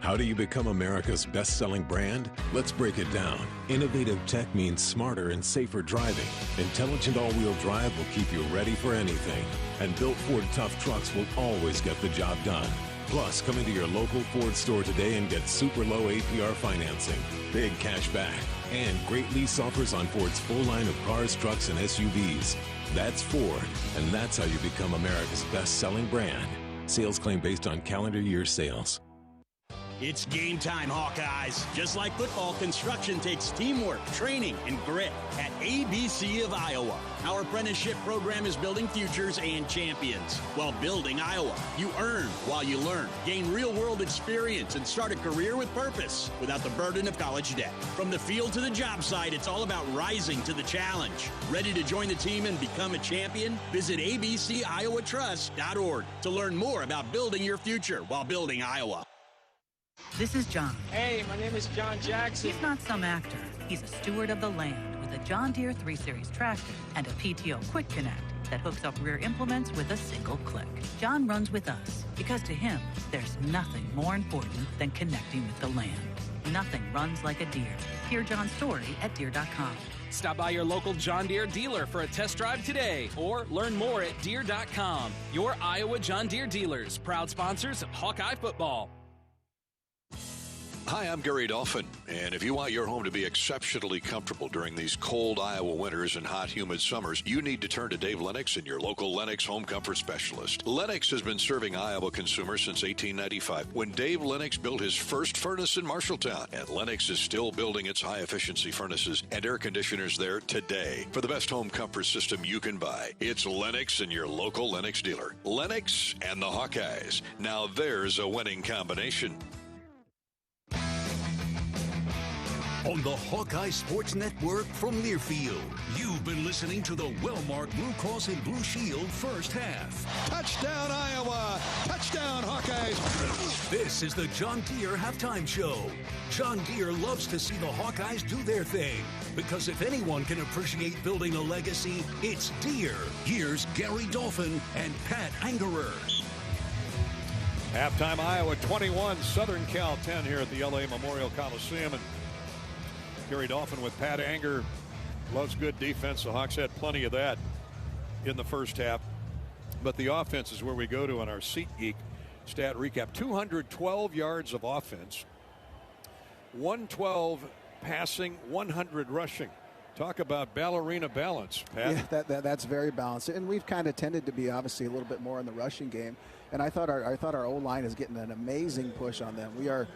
Speaker 12: How do you become America's best-selling brand? Let's break it down. Innovative tech means smarter and safer driving. Intelligent all-wheel drive will keep you ready for anything. And built Ford tough trucks will always get the job done. Plus, come into your local Ford store today and get super low APR financing, big cash back, and great lease offers on Ford's full line of cars, trucks, and SUVs. That's Ford, and that's how you become America's best-selling brand. Sales claim based on calendar year sales.
Speaker 11: It's game time, Hawkeyes. Just like football, construction takes teamwork, training, and grit at ABC of Iowa. Our apprenticeship program is building futures and champions. While building Iowa, you earn while you learn, gain real-world experience, and start a career with purpose without the burden of college debt. From the field to the job site, it's all about rising to the challenge. Ready to join the team and become a champion? Visit abciowatrust.org to learn more about building your future while building Iowa.
Speaker 14: This is John.
Speaker 15: Hey, my name is John Jackson.
Speaker 14: He's not some actor. He's a steward of the land with a John Deere 3 Series tractor and a PTO Quick Connect that hooks up rear implements with a single click. John runs with us because to him, there's nothing more important than connecting with the land. Nothing runs like a Deere. Hear John's story at Deere.com.
Speaker 15: Stop by your local John Deere dealer for a test drive today or learn more at Deere.com. Your Iowa John Deere dealers, proud sponsors of Hawkeye football.
Speaker 3: Hi, I'm Gary Dolphin, and if you want your home to be exceptionally comfortable during these cold Iowa winters and hot, humid summers, you need to turn to Dave Lennox and your local Lennox home comfort specialist. Lennox has been serving Iowa consumers since 1895, when Dave Lennox built his first furnace in Marshalltown, and Lennox is still building its high-efficiency furnaces and air conditioners there today. For the best home comfort system you can buy, it's Lennox and your local Lennox dealer. Lennox and the Hawkeyes. Now there's a winning combination.
Speaker 2: On the Hawkeye Sports Network from Learfield, you've been listening to the well-marked Blue Cross and Blue Shield first half.
Speaker 3: Touchdown, Iowa! Touchdown, Hawkeyes!
Speaker 2: This is the John Deere halftime show. John Deere loves to see the Hawkeyes do their thing, because if anyone can appreciate building a legacy, it's Deere. Here's Gary Dolphin and Pat Angerer.
Speaker 3: Halftime, Iowa 21, Southern Cal 10 here at the LA Memorial Coliseum. And Gary Dolphin with Pat Anger. Loves good defense. The Hawks had plenty of that in the first half. But the offense is where we go to on our SeatGeek stat recap. 212 yards of offense, 112 passing, 100 rushing. Talk about ballerina balance, Pat.
Speaker 4: Yeah, that's very balanced. And we've kind of tended to be obviously a little bit more in the rushing game. And I thought our O-line is getting an amazing push on them. We are,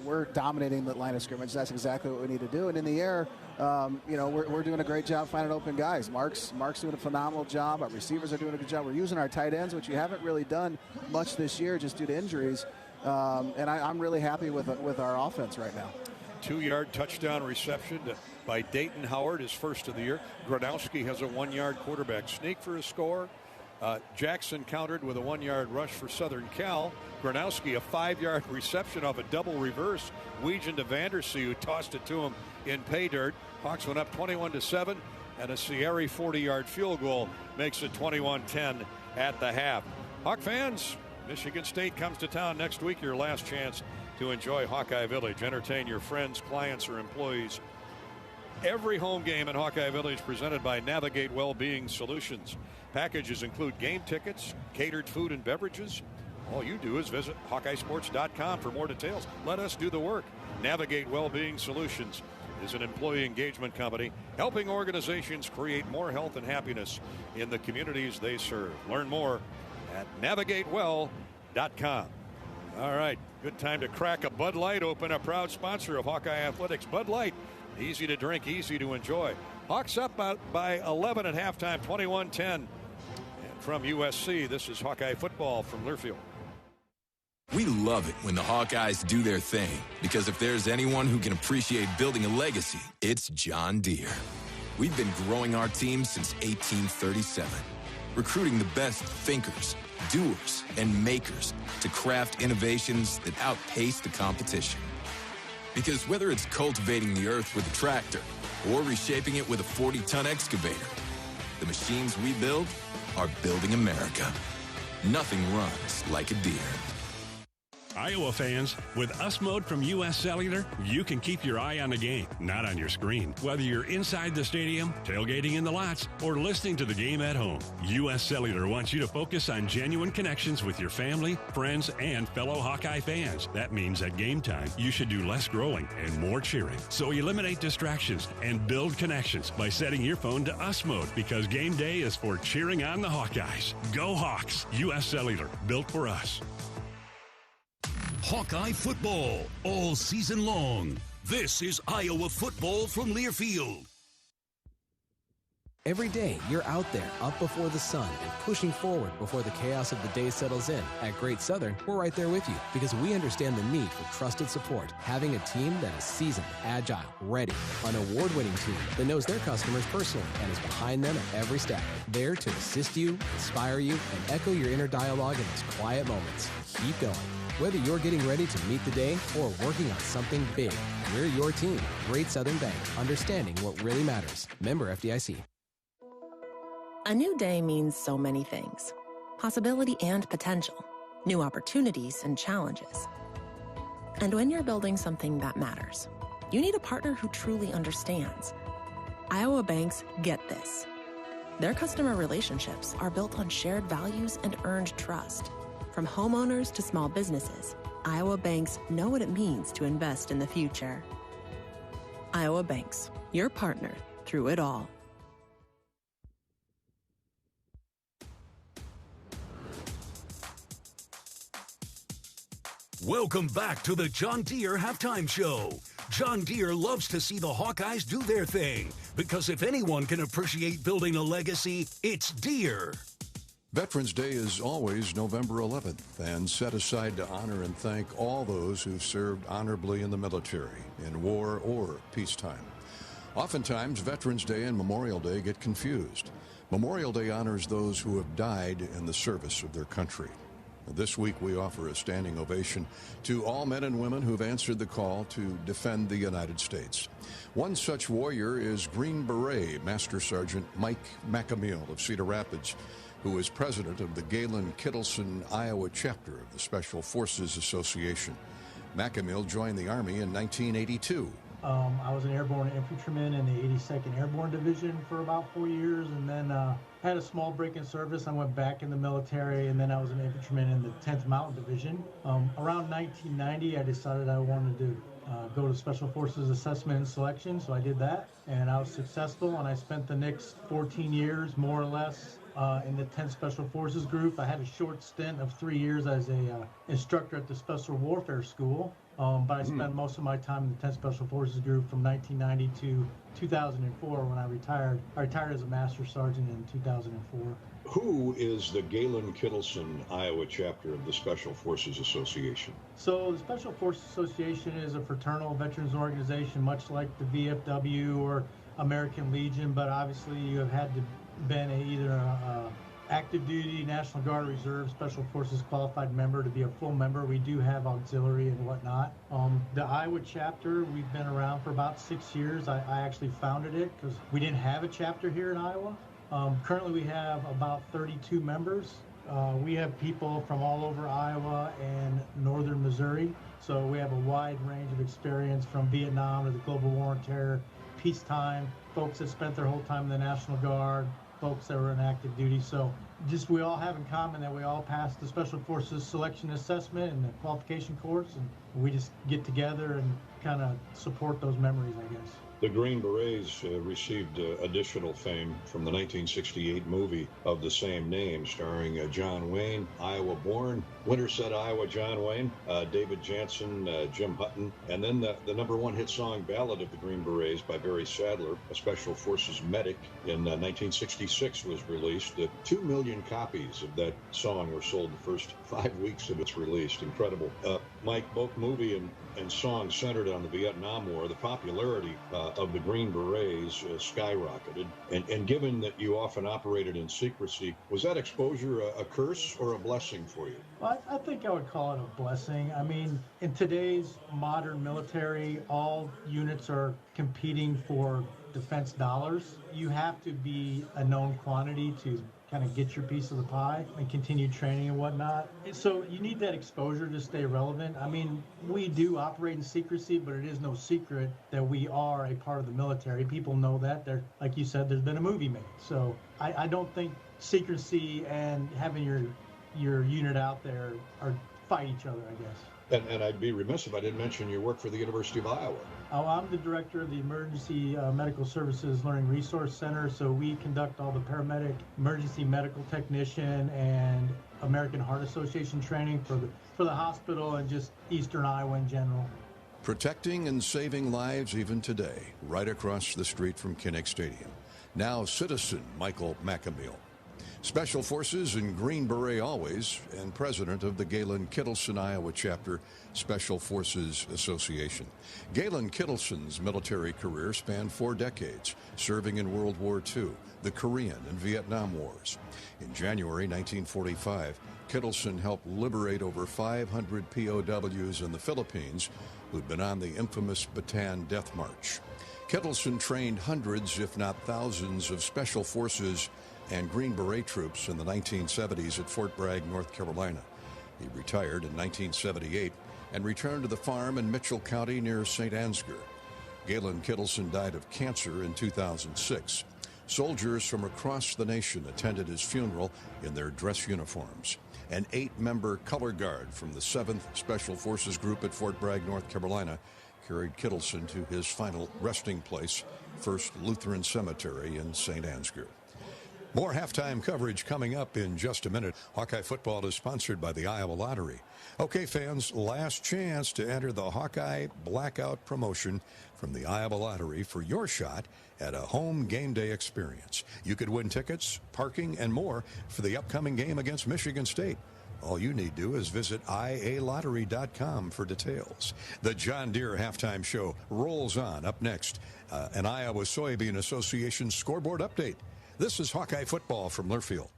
Speaker 4: we're dominating the line of scrimmage. That's exactly what we need to do. And in the air, we're doing a great job finding open guys. Mark's doing a phenomenal job. Our receivers are doing a good job. We're using our tight ends, which you haven't really done much this year just due to injuries. And I'm really happy with our offense right now.
Speaker 3: 2-yard touchdown reception by Dayton Howard, his first of the year. Gronowski has a 1-yard quarterback sneak for a score. Jackson countered with a 1-yard rush for Southern Cal. Gronowski a 5-yard reception off a double reverse. Weegan to Vandersea, who tossed it to him in pay dirt. Hawks went up 21-7, and a Sierre 40-yard field goal makes it 21-10 at the half. Hawk fans, Michigan State comes to town next week. Your last chance to enjoy Hawkeye Village. Entertain your friends, clients, or employees. Every home game in Hawkeye Village presented by Navigate Wellbeing Solutions. Packages include game tickets, catered food and beverages. All you do is visit HawkeyeSports.com for more details. Let us do the work. Navigate Wellbeing Solutions is an employee engagement company helping organizations create more health and happiness in the communities they serve. Learn more at navigatewell.com. All right, good time to crack a Bud Light open, a proud sponsor of Hawkeye Athletics. Bud Light, easy to drink, easy to enjoy. Hawks up by 11 at halftime, 21-10. And from USC, this is Hawkeye football from Learfield.
Speaker 5: We love it when the Hawkeyes do their thing, because if there's anyone who can appreciate building a legacy, it's John Deere. We've been growing our team since 1837, recruiting the best thinkers, doers, and makers to craft innovations that outpace the competition. Because whether it's cultivating the earth with a tractor or reshaping it with a 40-ton excavator, the machines we build are building America. Nothing runs like a Deere.
Speaker 8: Iowa fans, with US Mode from US Cellular, you can keep your eye on the game, not on your screen. Whether you're inside the stadium, tailgating in the lots, or listening to the game at home, US Cellular wants you to focus on genuine connections with your family, friends, and fellow Hawkeye fans. That means at game time, you should do less growling and more cheering. So eliminate distractions and build connections by setting your phone to US Mode, because game day is for cheering on the Hawkeyes. Go Hawks! US Cellular, built for us.
Speaker 2: Hawkeye football all season long. This is Iowa football from Learfield.
Speaker 20: Every day, you're out there, up before the sun, and pushing forward before the chaos of the day settles in. At Great Southern, we're right there with you, because we understand the need for trusted support. Having a team that is seasoned, agile, ready. An award-winning team that knows their customers personally and is behind them at every step. There to assist you, inspire you, and echo your inner dialogue in those quiet moments. Keep going. Whether you're getting ready to meet the day or working on something big, we're your team. Great Southern Bank, understanding what really matters. Member FDIC.
Speaker 18: A new day means so many things. Possibility and potential. New opportunities and challenges. And when you're building something that matters, you need a partner who truly understands. Iowa banks get this. Their customer relationships are built on shared values and earned trust. From homeowners to small businesses, Iowa banks know what it means to invest in the future. Iowa Banks, your partner through it all.
Speaker 2: Welcome back to the John Deere Halftime Show. John Deere loves to see the Hawkeyes do their thing, because if anyone can appreciate building a legacy, it's Deere.
Speaker 21: Veterans Day is always November 11th and set aside to honor and thank all those who've served honorably in the military, in war or peacetime. Oftentimes, Veterans Day and Memorial Day get confused. Memorial Day honors those who have died in the service of their country. This week, we offer a standing ovation to all men and women who've answered the call to defend the United States. One such warrior is Green Beret Master Sergeant Mike McAmeal of Cedar Rapids, who is president of the Galen Kittleson, Iowa chapter of the Special Forces Association. McAmeal joined the Army in 1982.
Speaker 1: I was an airborne infantryman in the 82nd Airborne Division for about 4 years, and then had a small break in service. I went back in the military, and then I was an infantryman in the 10th Mountain Division. Around 1990, I decided I wanted to go to Special Forces Assessment and Selection, so I did that, and I was successful, and I spent the next 14 years, more or less, in the 10th Special Forces Group. I had a short stint of 3 years as a instructor at the Special Warfare School, but I spent most of my time in the 10th Special Forces Group from 1990 to 2004 when I retired. I retired as a Master Sergeant in 2004.
Speaker 21: Who is the Galen Kittleson, Iowa chapter of the Special Forces Association?
Speaker 1: So the Special Forces Association is a fraternal veterans organization, much like the VFW or American Legion, but obviously you have had to been either a active duty, National Guard, Reserve, Special Forces qualified member to be a full member. We do have auxiliary and whatnot. The Iowa chapter, we've been around for about 6 years. I actually founded it because we didn't have a chapter here in Iowa. Currently we have about 32 members. We have people from all over Iowa and northern Missouri. So we have a wide range of experience from Vietnam to the global war on terror, peacetime, folks that spent their whole time in the National Guard, folks that were in active duty. So just we all have in common that we all passed the Special Forces Selection Assessment and the qualification course, and we just get together and kind of support those memories, I guess.
Speaker 21: The Green Berets received additional fame from the 1968 movie of the same name, starring John Wayne, Iowa-born, Winterset, Iowa, John Wayne, David Jansen, Jim Hutton, and then the #1 hit song, Ballad of the Green Berets by Barry Sadler, a Special Forces medic, in 1966 was released. 2 million copies of that song were sold the first 5 weeks of its release. Incredible. Mike, both movie and song centered on the Vietnam War. The popularity of the Green Berets skyrocketed. And given that you often operated in secrecy, was that exposure a curse or a blessing for you?
Speaker 1: Well, I think I would call it a blessing. I mean, in today's modern military, all units are competing for defense dollars. You have to be a known quantity to kind of get your piece of the pie and continue training and whatnot. So you need that exposure to stay relevant. I mean, we do operate in secrecy, but it is no secret that we are a part of the military. People know that. Like you said, there's been a movie made. So I don't think secrecy and having your unit out there are fight each other, I guess.
Speaker 21: And I'd be remiss if I didn't mention you work for the University of Iowa.
Speaker 1: Oh, I'm the director of the Emergency Medical Services Learning Resource Center, so we conduct all the paramedic, emergency medical technician, and American Heart Association training for the hospital and just Eastern Iowa in general.
Speaker 21: Protecting and saving lives even today, right across the street from Kinnick Stadium. Now Citizen Michael McAmeal. Special Forces and Green Beret always, and president of the Galen Kittleson, Iowa chapter, Special Forces Association. Galen Kittleson's military career spanned 4 decades, serving in World War II, the Korean and Vietnam Wars. In January 1945, Kittleson helped liberate over 500 POWs in the Philippines who'd been on the infamous Bataan Death March. Kittleson trained hundreds, if not thousands, of Special Forces and Green Beret troops in the 1970s at Fort Bragg, North Carolina. He retired in 1978 and returned to the farm in Mitchell County near St. Ansgar. Galen Kittleson died of cancer in 2006. Soldiers from across the nation attended his funeral in their dress uniforms. An 8-member color guard from the 7th Special Forces Group at Fort Bragg, North Carolina, carried Kittleson to his final resting place, First Lutheran Cemetery in St. Ansgar. More halftime coverage coming up in just a minute. Hawkeye football is sponsored by the Iowa Lottery. Okay, fans, last chance to enter the Hawkeye Blackout promotion from the Iowa Lottery for your shot at a home game day experience. You could win tickets, parking, and more for the upcoming game against Michigan State. All you need to do is visit ialottery.com for details. The John Deere halftime show rolls on. Up next, an Iowa Soybean Association scoreboard update. This is Hawkeye football from Learfield.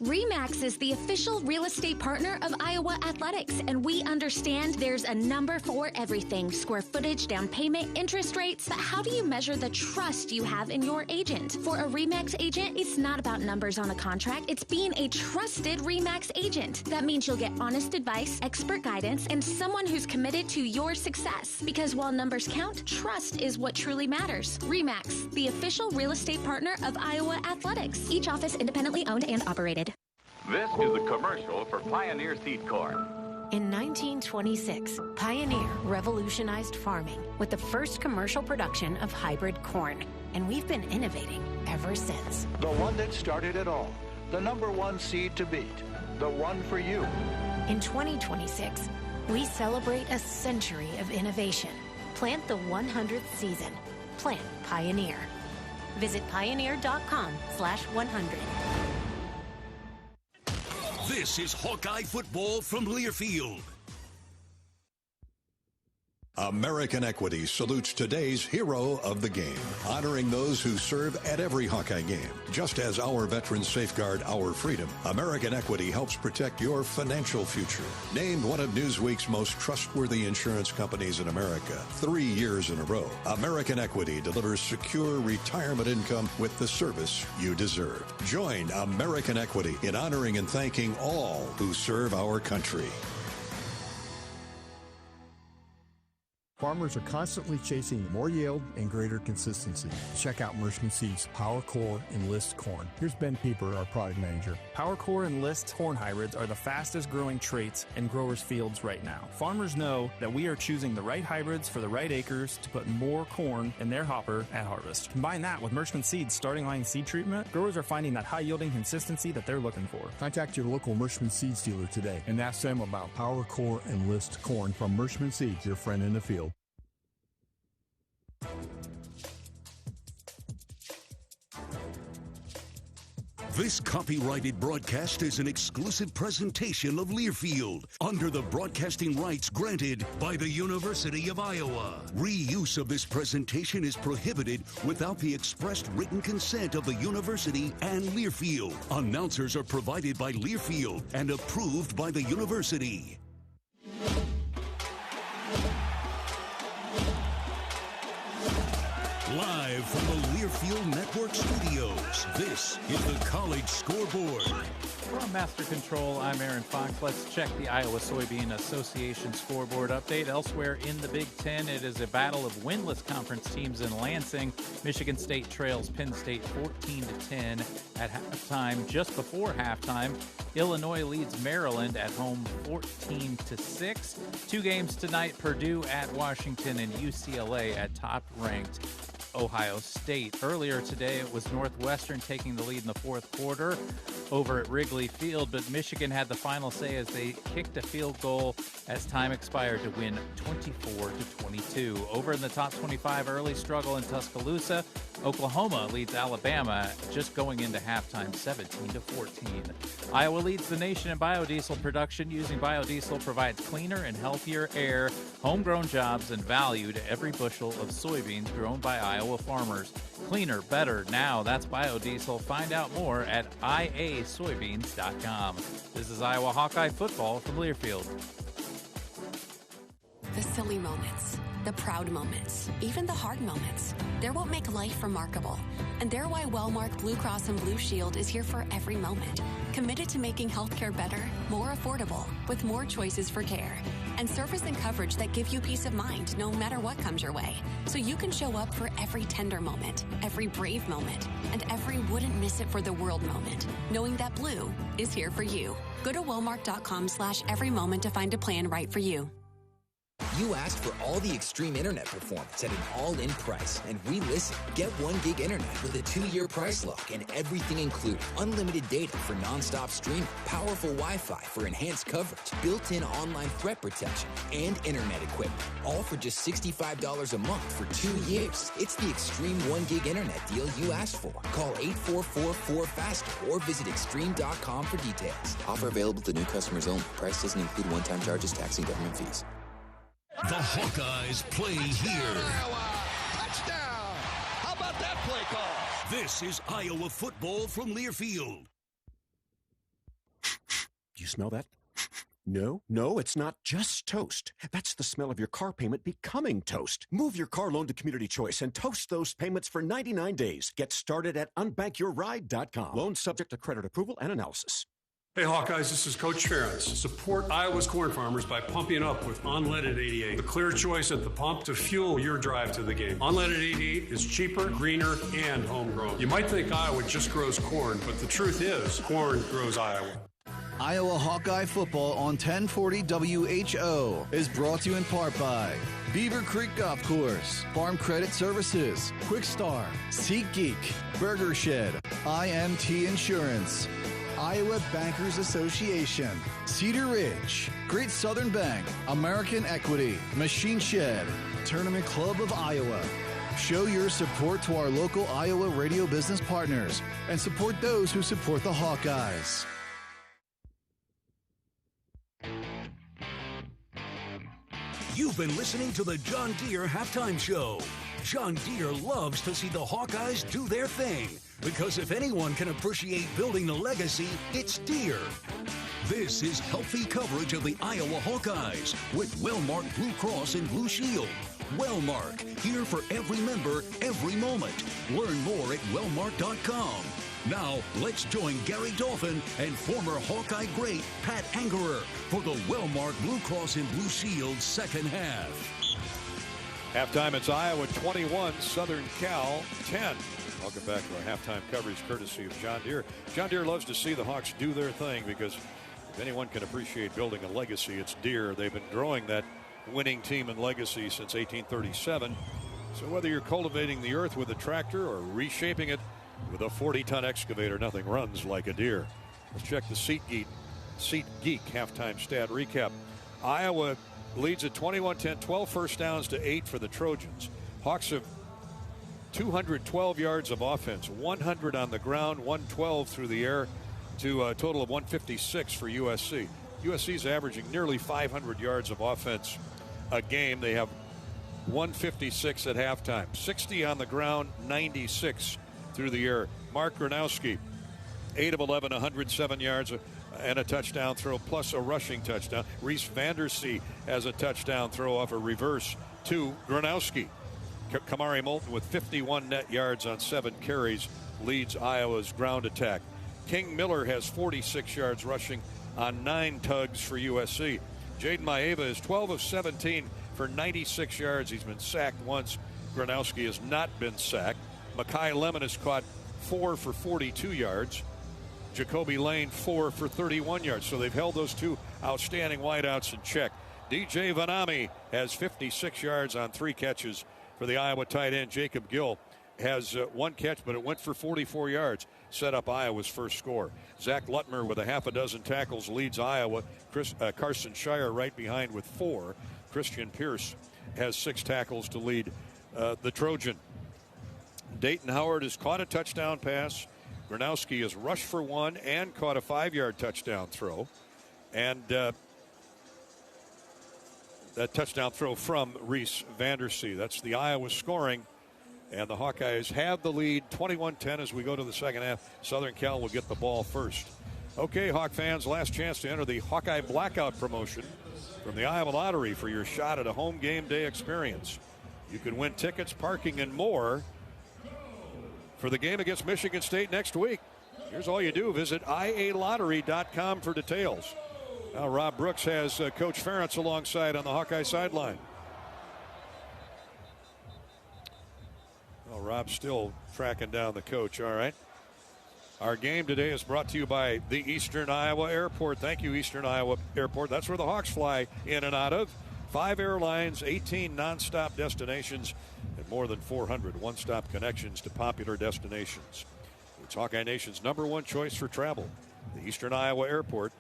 Speaker 10: RE/MAX is the official real estate partner of Iowa Athletics, and we understand there's a number for everything: square footage, down payment, interest rates. But how do you measure the trust you have in your agent? For a RE/MAX agent, it's not about numbers on a contract. It's being a trusted RE/MAX agent. That means you'll get honest advice, expert guidance, and someone who's committed to your success. Because while numbers count, trust is what truly matters. RE/MAX, the official real estate partner of Iowa Athletics. Each office independently owned and operated.
Speaker 13: This is a commercial for Pioneer Seed Corn.
Speaker 17: In 1926, Pioneer revolutionized farming with the first commercial production of hybrid corn. And we've been innovating ever since.
Speaker 23: The one that started it all. The #1 seed to beat. The one for you.
Speaker 17: In 2026, we celebrate a century of innovation. Plant the 100th season. Plant Pioneer. Visit pioneer.com/100.
Speaker 2: This is Hawkeye football from Learfield.
Speaker 21: American Equity salutes today's hero of the game, honoring those who serve at every Hawkeye game. Just as our veterans safeguard our freedom, American Equity helps protect your financial future. Named one of Newsweek's most trustworthy insurance companies in America 3 years in a row, American Equity delivers secure retirement income with the service you deserve. Join American Equity in honoring and thanking all who serve our country.
Speaker 24: Farmers are constantly chasing more yield and greater consistency. Check out Mershman Seeds Power Core Enlist Corn. Here's Ben Pieper, our product manager.
Speaker 26: Power Core Enlist corn hybrids are the fastest growing traits in growers' fields right now. Farmers know that we are choosing the right hybrids for the right acres to put more corn in their hopper at harvest. Combine that with Mershman Seeds starting line seed treatment, growers are finding that high yielding consistency that they're looking for.
Speaker 24: Contact your local Mershman Seeds dealer today and ask them about Power Core Enlist Corn from Mershman Seeds, your friend in the field.
Speaker 2: This copyrighted broadcast is an exclusive presentation of Learfield under the broadcasting rights granted by the University of Iowa. Reuse of this presentation is prohibited without the expressed written consent of the university and Learfield. Announcers are provided by Learfield and approved by the university. Live from the Learfield Network Studios, this is the College Scoreboard.
Speaker 27: From Master Control, I'm Aaron Fox. Let's check the Iowa Soybean Association scoreboard update. Elsewhere in the Big Ten, it is a battle of winless conference teams in Lansing. Michigan State trails Penn State 14-10 at halftime. Just before halftime, Illinois leads Maryland at home 14-6. 2 games tonight, Purdue at Washington and UCLA at top-ranked Ohio State. Earlier today, it was Northwestern taking the lead in the fourth quarter over at Wrigley Field, but Michigan had the final say as they kicked a field goal as time expired to win 24-22. Over in the top 25, early struggle in Tuscaloosa. Oklahoma leads Alabama just going into halftime 17-14. Iowa leads the nation in biodiesel production. Using biodiesel provides cleaner and healthier air, homegrown jobs, and value to every bushel of soybeans grown by Iowa farmers. Cleaner, better, now. That's biodiesel. Find out more at iasoybeans.com. This is Iowa Hawkeye football from Learfield.
Speaker 22: The silly moments, the proud moments, even the hard moments. They're what make life remarkable. And they're why Wellmark Blue Cross and Blue Shield is here for every moment. Committed to making healthcare better, more affordable, with more choices for care. And service and coverage that give you peace of mind no matter what comes your way. So you can show up for every tender moment, every brave moment, and every wouldn't miss it for the world moment, knowing that Blue is here for you. Go to Wellmark.com/every moment to find a plan right for you.
Speaker 28: You asked for all the extreme internet performance at an all-in price, and we listened. Get 1 gig internet with a 2-year price lock and everything included. Unlimited data for non-stop streaming, powerful Wi-Fi for enhanced coverage, built-in online threat protection, and internet equipment. All for just $65 a month for 2 years. It's the extreme 1 gig internet deal you asked for. Call 844-4FASTER or visit extreme.com for details. Offer available to new customers only. Price doesn't include one-time charges, tax, and government fees.
Speaker 2: The Hawkeyes play here.
Speaker 29: Iowa! Touchdown! How about that play call?
Speaker 2: This is Iowa football from Learfield.
Speaker 6: you smell that? No, it's not just toast. That's the smell of your car payment becoming toast. Move your car loan to Community Choice and toast those payments for 99 days. Get started at unbankyourride.com. Loan subject to credit approval and analysis.
Speaker 7: Hey Hawkeyes, this is Coach Ferentz. Support Iowa's corn farmers by pumping up with unleaded 88, the clear choice at the pump to fuel your drive to the game. Unleaded 88 is cheaper, greener, and homegrown. You might think Iowa just grows corn, but the truth is, corn grows Iowa.
Speaker 9: Iowa Hawkeye football on 1040 WHO is brought to you in part by Beaver Creek Golf Course, Farm Credit Services, Quick Star, SeatGeek, Burger Shed, IMT Insurance, Iowa Bankers Association, Cedar Ridge, Great Southern Bank, American Equity, Machine Shed, Tournament Club of Iowa. Show your support to our local Iowa radio business partners and support those who support the Hawkeyes.
Speaker 2: You've been listening to the John Deere Halftime Show. John Deere loves to see the Hawkeyes do their thing, because if anyone can appreciate building a legacy, it's Deere. This is healthy coverage of the Iowa Hawkeyes with Wellmark Blue Cross and Blue Shield. Wellmark, here for every member, every moment. Learn more at wellmark.com. Now, let's join Gary Dolphin and former Hawkeye great Pat Angerer for the Wellmark Blue Cross and Blue Shield second half.
Speaker 3: Halftime, it's Iowa 21, Southern Cal 10. Welcome back to our halftime coverage courtesy of John Deere. John Deere loves to see the Hawks do their thing because if anyone can appreciate building a legacy, it's Deere. They've been growing that winning team and legacy since 1837. So whether you're cultivating the earth with a tractor or reshaping it with a 40-ton excavator, nothing runs like a Deere. Let's check the SeatGeek halftime stat recap. Iowa leads at 21-10, 12 first downs to 8 for the Trojans. Hawks have 212 yards of offense, 100 on the ground, 112 through the air, to a total of 156 for USC. USC's averaging nearly 500 yards of offense a game. They have 156 at halftime, 60 on the ground, 96 through the air. Mark Gronowski, 8 of 11, 107 yards and a touchdown throw, plus a rushing touchdown. Reese Vandersea has a touchdown throw off a reverse to Gronowski. Kamari Moulton with 51 net yards on 7 carries leads Iowa's ground attack. King Miller has 46 yards rushing on 9 tugs for USC. Jaden Maeva is 12 of 17 for 96 yards. He's been sacked once. Gronowski has not been sacked. Makai Lemon has caught 4 for 42 yards. Jacoby Lane 4 for 31 yards. So they've held those two outstanding wideouts in check. DJ Vanami has 56 yards on 3 catches for the Iowa tight end. Jacob Gill has 1 catch, but it went for 44 yards. Set up Iowa's first score. Zach Lutmer with a half a dozen tackles leads Iowa. Carson Shire right behind with 4. Christian Pierce has 6 tackles to lead the Trojan. Dayton Howard has caught a touchdown pass. Gronowski has rushed for 1 and caught a 5-yard touchdown throw. And that touchdown throw from Reese Vandersea. That's the Iowa scoring. And the Hawkeyes have the lead 21-10 as we go to the second half. Southern Cal will get the ball first. Okay, Hawk fans, last chance to enter the Hawkeye Blackout promotion from the Iowa Lottery for your shot at a home game day experience. You can win tickets, parking, and more for the game against Michigan State next week. Here's all you do. Visit ialottery.com for details. Now Rob Brooks has Coach Ferentz alongside on the Hawkeye sideline. Well, Rob's still tracking down the coach. All right. Our game today is brought to you by the Eastern Iowa Airport. Thank you, Eastern Iowa Airport. That's where the Hawks fly in and out of. 5 airlines, 18 nonstop destinations, and more than 400 one-stop connections to popular destinations. It's Hawkeye Nation's #1 choice for travel, the Eastern Iowa Airport.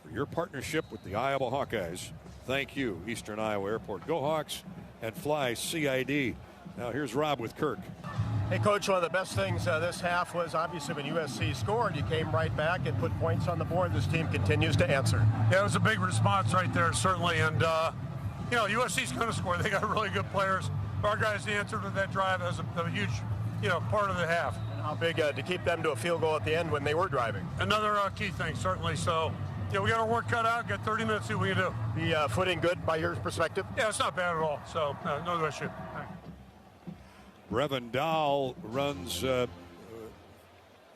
Speaker 3: For your partnership with the Iowa Hawkeyes, thank you, Eastern Iowa Airport. Go Hawks and fly CID. Now here's Rob with Kirk.
Speaker 11: Hey, Coach, one of the best things this half was obviously when USC scored, you came right back and put points on the board. This team continues to answer.
Speaker 12: Yeah, it was a big response right there, certainly. And, you know, USC's going to score. They got really good players. Our guys answered to that drive as a huge, part of the half.
Speaker 11: And how big to keep them to a field goal at the end when they were driving?
Speaker 12: Another key thing, certainly. So, we got our work cut out. Got 30 minutes, see what we can do.
Speaker 11: The footing good by your perspective?
Speaker 12: Yeah, it's not bad at all. So, no issue.
Speaker 3: Brevin Dahl runs.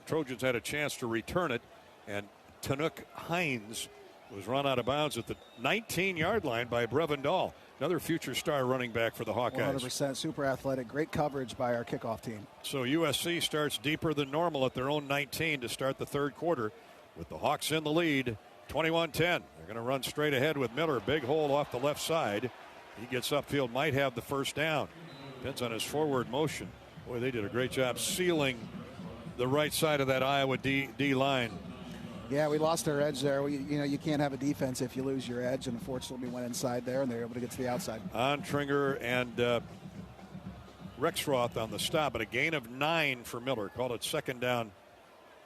Speaker 3: Trojans had a chance to return it, and Tanuk Hines was run out of bounds at the 19-yard line by Brevin Dahl, another future star running back for the Hawkeyes.
Speaker 4: 100%, super athletic, great coverage by our kickoff team.
Speaker 3: So USC starts deeper than normal at their own 19 to start the third quarter, with the Hawks in the lead, 21-10. They're going to run straight ahead with Miller, big hole off the left side. He gets upfield, might have the first down. Depends on his forward motion. Boy, they did a great job sealing the right side of that Iowa D line.
Speaker 4: Yeah, we lost our edge there. You can't have a defense if you lose your edge, and unfortunately we went inside there, and they were able to get to the outside.
Speaker 3: Ontringer and Rexroth on the stop, but a gain of 9 for Miller. Called it second down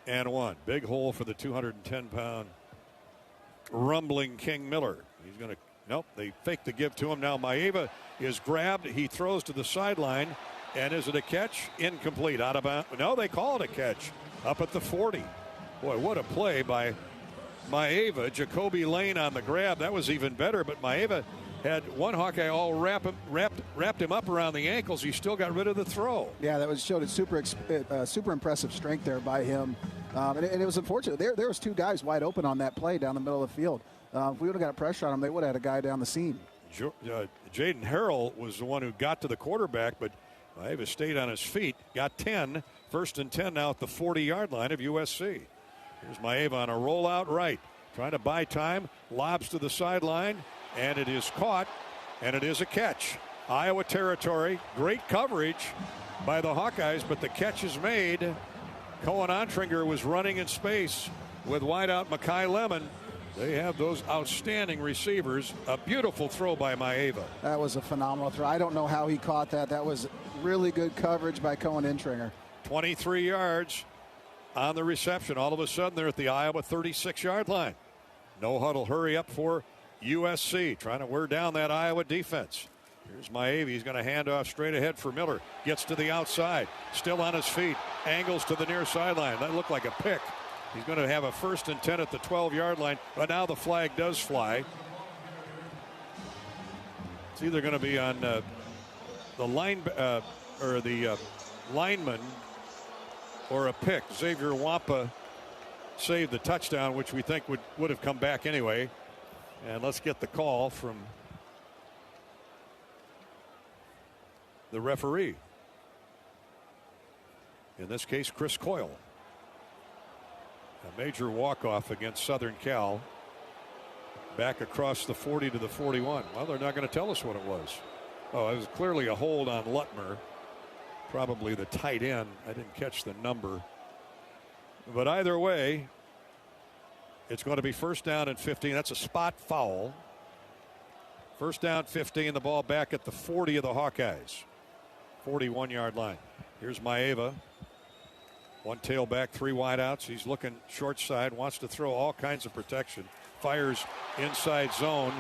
Speaker 3: and 1. Big hole for the 210-pound rumbling King Miller. He's going to, nope, they fake the give to him. Now Maeva is grabbed. He throws to the sideline, and is it a catch? Incomplete, out of bounds. No, they call it a catch up at the 40. Boy, what a play by Maeva. Jacoby Lane on the grab. That was even better, but Maeva had one Hawkeye all wrapped him up around the ankles. He still got rid of the throw.
Speaker 4: Yeah, that showed a super impressive strength there by him. And it was unfortunate. There was 2 guys wide open on that play down the middle of the field. If we would have got pressure on him, they would have had a guy down the seam.
Speaker 3: Jaden Harrell was the one who got to the quarterback, but Maeva stayed on his feet. Got 10. First and 10 now at the 40-yard line of USC. Here's Maeva on a rollout right. Trying to buy time. Lobs to the sideline. And it is caught. And it is a catch. Iowa territory. Great coverage by the Hawkeyes, but the catch is made. Cohen Ontringer was running in space with wideout Makai Lemon. They have those outstanding receivers. A beautiful throw by Maeva.
Speaker 4: That was a phenomenal throw. I don't know how he caught that. That was really good coverage by Cohen Ontringer.
Speaker 3: 23 yards on the reception. All of a sudden, they're at the Iowa 36-yard line. No huddle hurry up for USC, trying to wear down that Iowa defense. Here's Maeva. He's going to hand off straight ahead for Miller. Gets to the outside. Still on his feet. Angles to the near sideline. That looked like a pick. He's going to have a first and 10 at the 12-yard line. But now the flag does fly. It's either going to be on the line or the lineman or a pick. Xavier Wampa saved the touchdown, which we think would have come back anyway. And let's get the call from the referee. In this case, Chris Coyle. A major walk-off against Southern Cal. Back across the 40 to the 41. Well, they're not going to tell us what it was. Oh, it was clearly a hold on Lutmer. Probably the tight end. I didn't catch the number. But either way, it's going to be first down and 15. That's a spot foul. First down, 15. The ball back at the 40 of the Hawkeyes. 41-yard line. Here's Maeva. One tailback, 3 wideouts. He's looking short side, wants to throw all kinds of protection. Fires inside zone.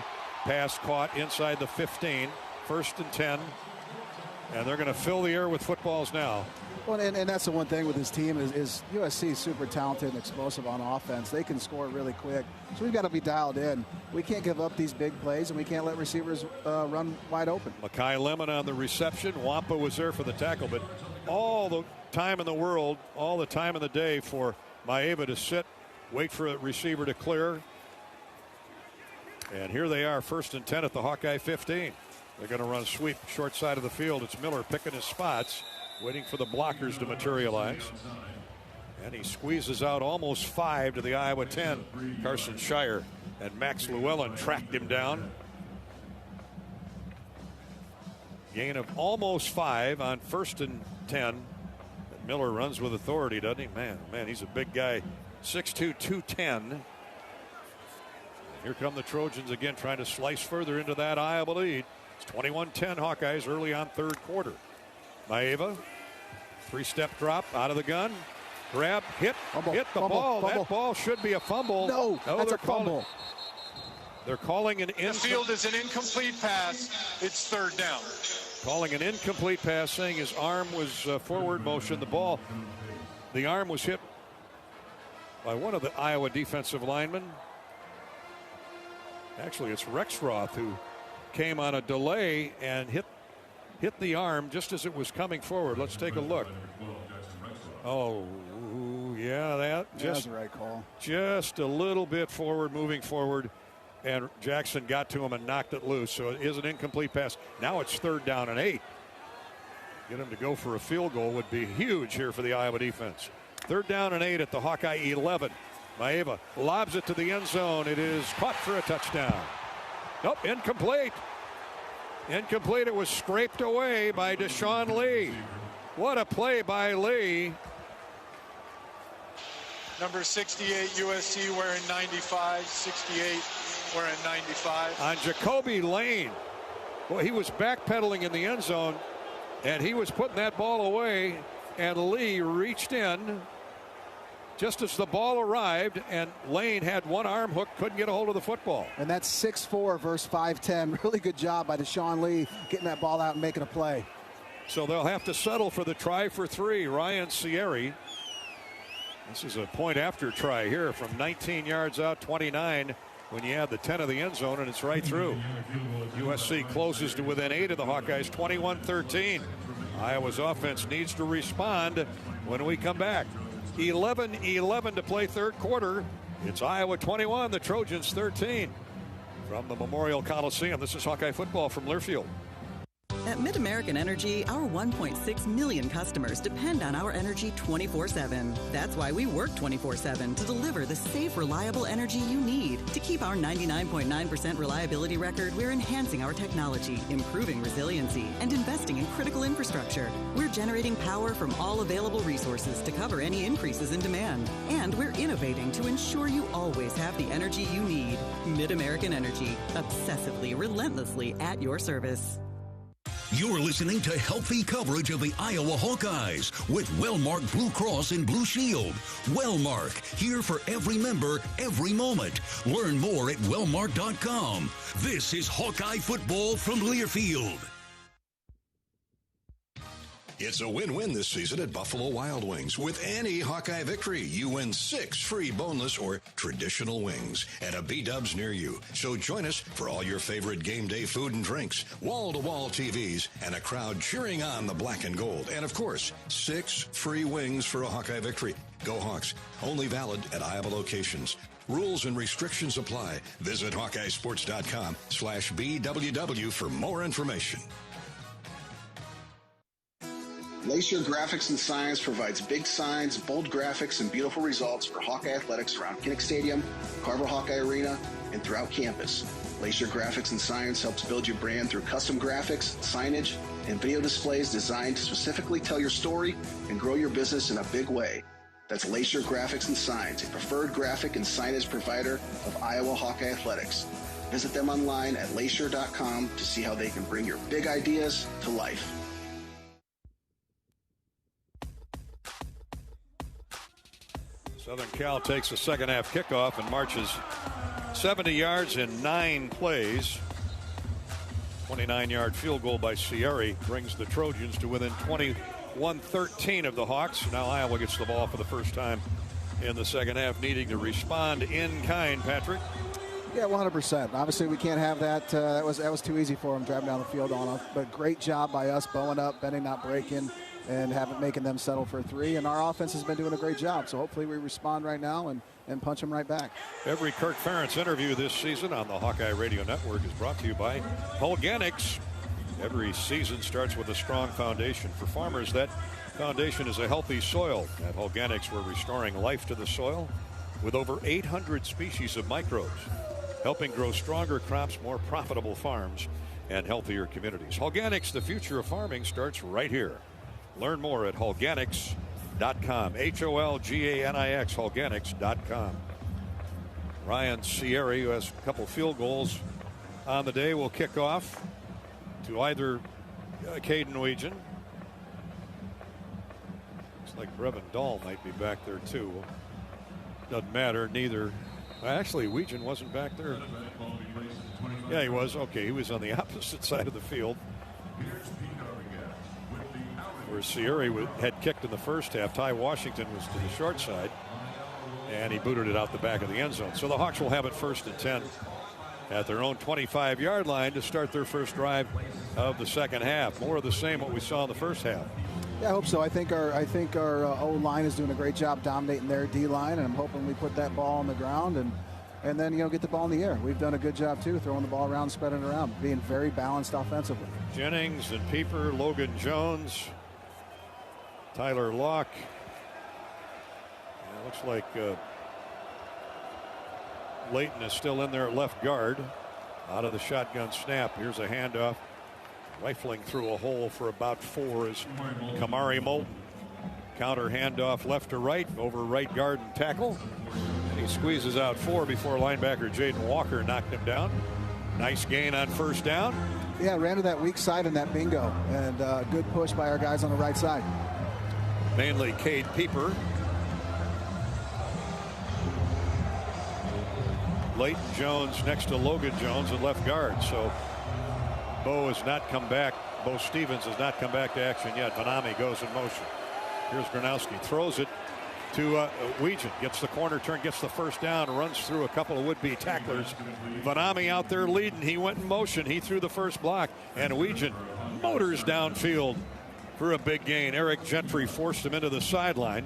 Speaker 3: Pass caught inside the 15. First and 10. And they're going to fill the air with footballs now.
Speaker 4: Well, and that's the one thing with this team is USC is super talented and explosive on offense. They can score really quick. So we've got to be dialed in. We can't give up these big plays, and we can't let receivers run wide open.
Speaker 3: Makai Lemon on the reception. Wampa was there for the tackle, but all the time in the world, all the time in the day for Maeva to sit, wait for a receiver to clear. And here they are, first and 10 at the Hawkeye 15. They're going to run sweep short side of the field. It's Miller picking his spots, waiting for the blockers to materialize. And he squeezes out almost 5 to the Iowa 10. Carson Shire and Max Llewellyn tracked him down. Gain of almost 5 on first and 10. And Miller runs with authority, doesn't he? Man, he's a big guy. 6'2", 210. Here come the Trojans again, trying to slice further into that Iowa lead. It's 21-10 Hawkeyes early on third quarter. Maeva, 3-step drop out of the gun. Grab, hit the ball. That ball should be a fumble.
Speaker 4: No, that's a fumble.
Speaker 3: They're calling an
Speaker 5: The field is an incomplete pass. It's third down.
Speaker 3: Calling an incomplete pass, saying his arm was forward motion. The arm was hit by one of the Iowa defensive linemen. Actually, it's Rexroth who came on a delay and hit the arm just as it was coming forward. Let's take a look. Oh, yeah,
Speaker 4: that's the right call.
Speaker 3: Just a little bit forward, moving forward, and Jackson got to him and knocked it loose. So it is an incomplete pass. Now it's 3rd down and 8. Get him to go for a field goal would be huge here for the Iowa defense. 3rd down and 8 at the Hawkeye 11. Maeva lobs it to the end zone. It is caught for a touchdown. Nope, incomplete. Incomplete. It was scraped away by Deshaun Lee. What a play by Lee.
Speaker 5: Number 68, USC wearing 95. 68 wearing 95.
Speaker 3: On Jacoby Lane. Well, he was backpedaling in the end zone, and he was putting that ball away, and Lee reached in just as the ball arrived, and Lane had one arm hook, couldn't get a hold of the football.
Speaker 4: And that's 6'4" versus 5'10". Really good job by Deshaun Lee getting that ball out and making a play.
Speaker 3: So they'll have to settle for the try for 3. Ryan Sierri. This is a point after try here from 19 yards out, 29 when you add the 10 of the end zone, and it's right through. USC closes to within 8 of the Hawkeyes, 21-13. Iowa's offense needs to respond when we come back. 11-11 to play 3rd quarter. It's Iowa 21, the Trojans 13. From the Memorial Coliseum, this is Hawkeye football from Learfield.
Speaker 1: At Mid-American Energy, our 1.6 million customers depend on our energy 24/7. That's why we work 24/7 to deliver the safe, reliable energy you need. To keep our 99.9% reliability record, we're enhancing our technology, improving resiliency, and investing in critical infrastructure. We're generating power from all available resources to cover any increases in demand. And we're innovating to ensure you always have the energy you need. Mid-American Energy, obsessively, relentlessly at your service.
Speaker 2: You're listening to healthy coverage of the Iowa Hawkeyes with Wellmark Blue Cross and Blue Shield. Wellmark, here for every member, every moment. Learn more at wellmark.com. This is Hawkeye football from Learfield.
Speaker 21: It's a win-win this season at Buffalo Wild Wings. With any Hawkeye victory, you win 6 free boneless or traditional wings at a B-Dubs near you. So join us for all your favorite game day food and drinks, wall-to-wall TVs, and a crowd cheering on the black and gold. And, of course, 6 free wings for a Hawkeye victory. Go Hawks. Only valid at Iowa locations. Rules and restrictions apply. Visit HawkeyeSports.com/BWW for more information.
Speaker 8: Lacer Graphics and Signs provides big signs, bold graphics, and beautiful results for Hawkeye athletics around Kinnick Stadium, Carver Hawkeye Arena, and throughout campus. Lacer Graphics and Signs helps build your brand through custom graphics, signage, and video displays designed to specifically tell your story and grow your business in a big way. That's Lacer Graphics and Signs, a preferred graphic and signage provider of Iowa Hawkeye athletics. Visit them online at lacer.com to see how they can bring your big ideas to life.
Speaker 3: Southern Cal takes a second half kickoff and marches 70 yards in 9 plays. 29-yard field goal by Sierri brings the Trojans to within 21-13 of the Hawks. Now Iowa gets the ball for the first time in the second half, needing to respond in kind. Patrick?
Speaker 4: Yeah, 100%. Obviously, we can't have that. That was too easy for them driving down the field on us. But great job by us, bowing up, bending, not breaking, and making them settle for 3. And our offense has been doing a great job. So hopefully we respond right now and punch them right back.
Speaker 3: Every Kirk Ferentz interview this season on the Hawkeye Radio Network is brought to you by Hawkeyes. Every season starts with a strong foundation. For farmers, that foundation is a healthy soil. At Hawkeyes, we're restoring life to the soil with over 800 species of microbes, helping grow stronger crops, more profitable farms, and healthier communities. Hawkeyes, the future of farming, starts right here. Learn more at Hawkeyes.com. Holganix, Hawkeyes.com. Ryan Sierri, who has a couple field goals on the day, will kick off to either Caden Weegan. Looks like Brevin Dahl might be back there too. Doesn't matter, neither. Actually, Weegan wasn't back there. Yeah, he was. Okay, he was on the opposite side of the field, where Sierri had kicked in the first half. Ty Washington was to the short side, and he booted it out the back of the end zone. So the Hawks will have it 1st and 10 at their own 25-yard line to start their first drive of the second half. More of the same what we saw in the first half.
Speaker 4: Yeah, I hope so. I think our O-line is doing a great job dominating their D-line, and I'm hoping we put that ball on the ground and then, get the ball in the air. We've done a good job, too, throwing the ball around, spreading it around, being very balanced offensively.
Speaker 3: Jennings and Pieper, Logan Jones, Tyler Locke. It looks like Layton is still in there at left guard. Out of the shotgun snap. Here's a handoff. Rifling through a hole for about 4 is Kamari Moulton. Counter handoff left to right over right guard and tackle. And he squeezes out 4 before linebacker Jaden Walker knocked him down. Nice gain on first down.
Speaker 4: Yeah, ran to that weak side in that bingo. And good push by our guys on the right side.
Speaker 3: Mainly Cade Pieper. Layton Jones next to Logan Jones at left guard. So Bo Stevens has not come back to action yet. Vanami goes in motion. Here's Gronowski. Throws it to Weegan. Gets the corner turn, gets the first down, runs through a couple of would-be tacklers. Vanami out there leading. He went in motion. He threw the first block. And Weegan motors downfield for a big gain. Eric Gentry forced him into the sideline.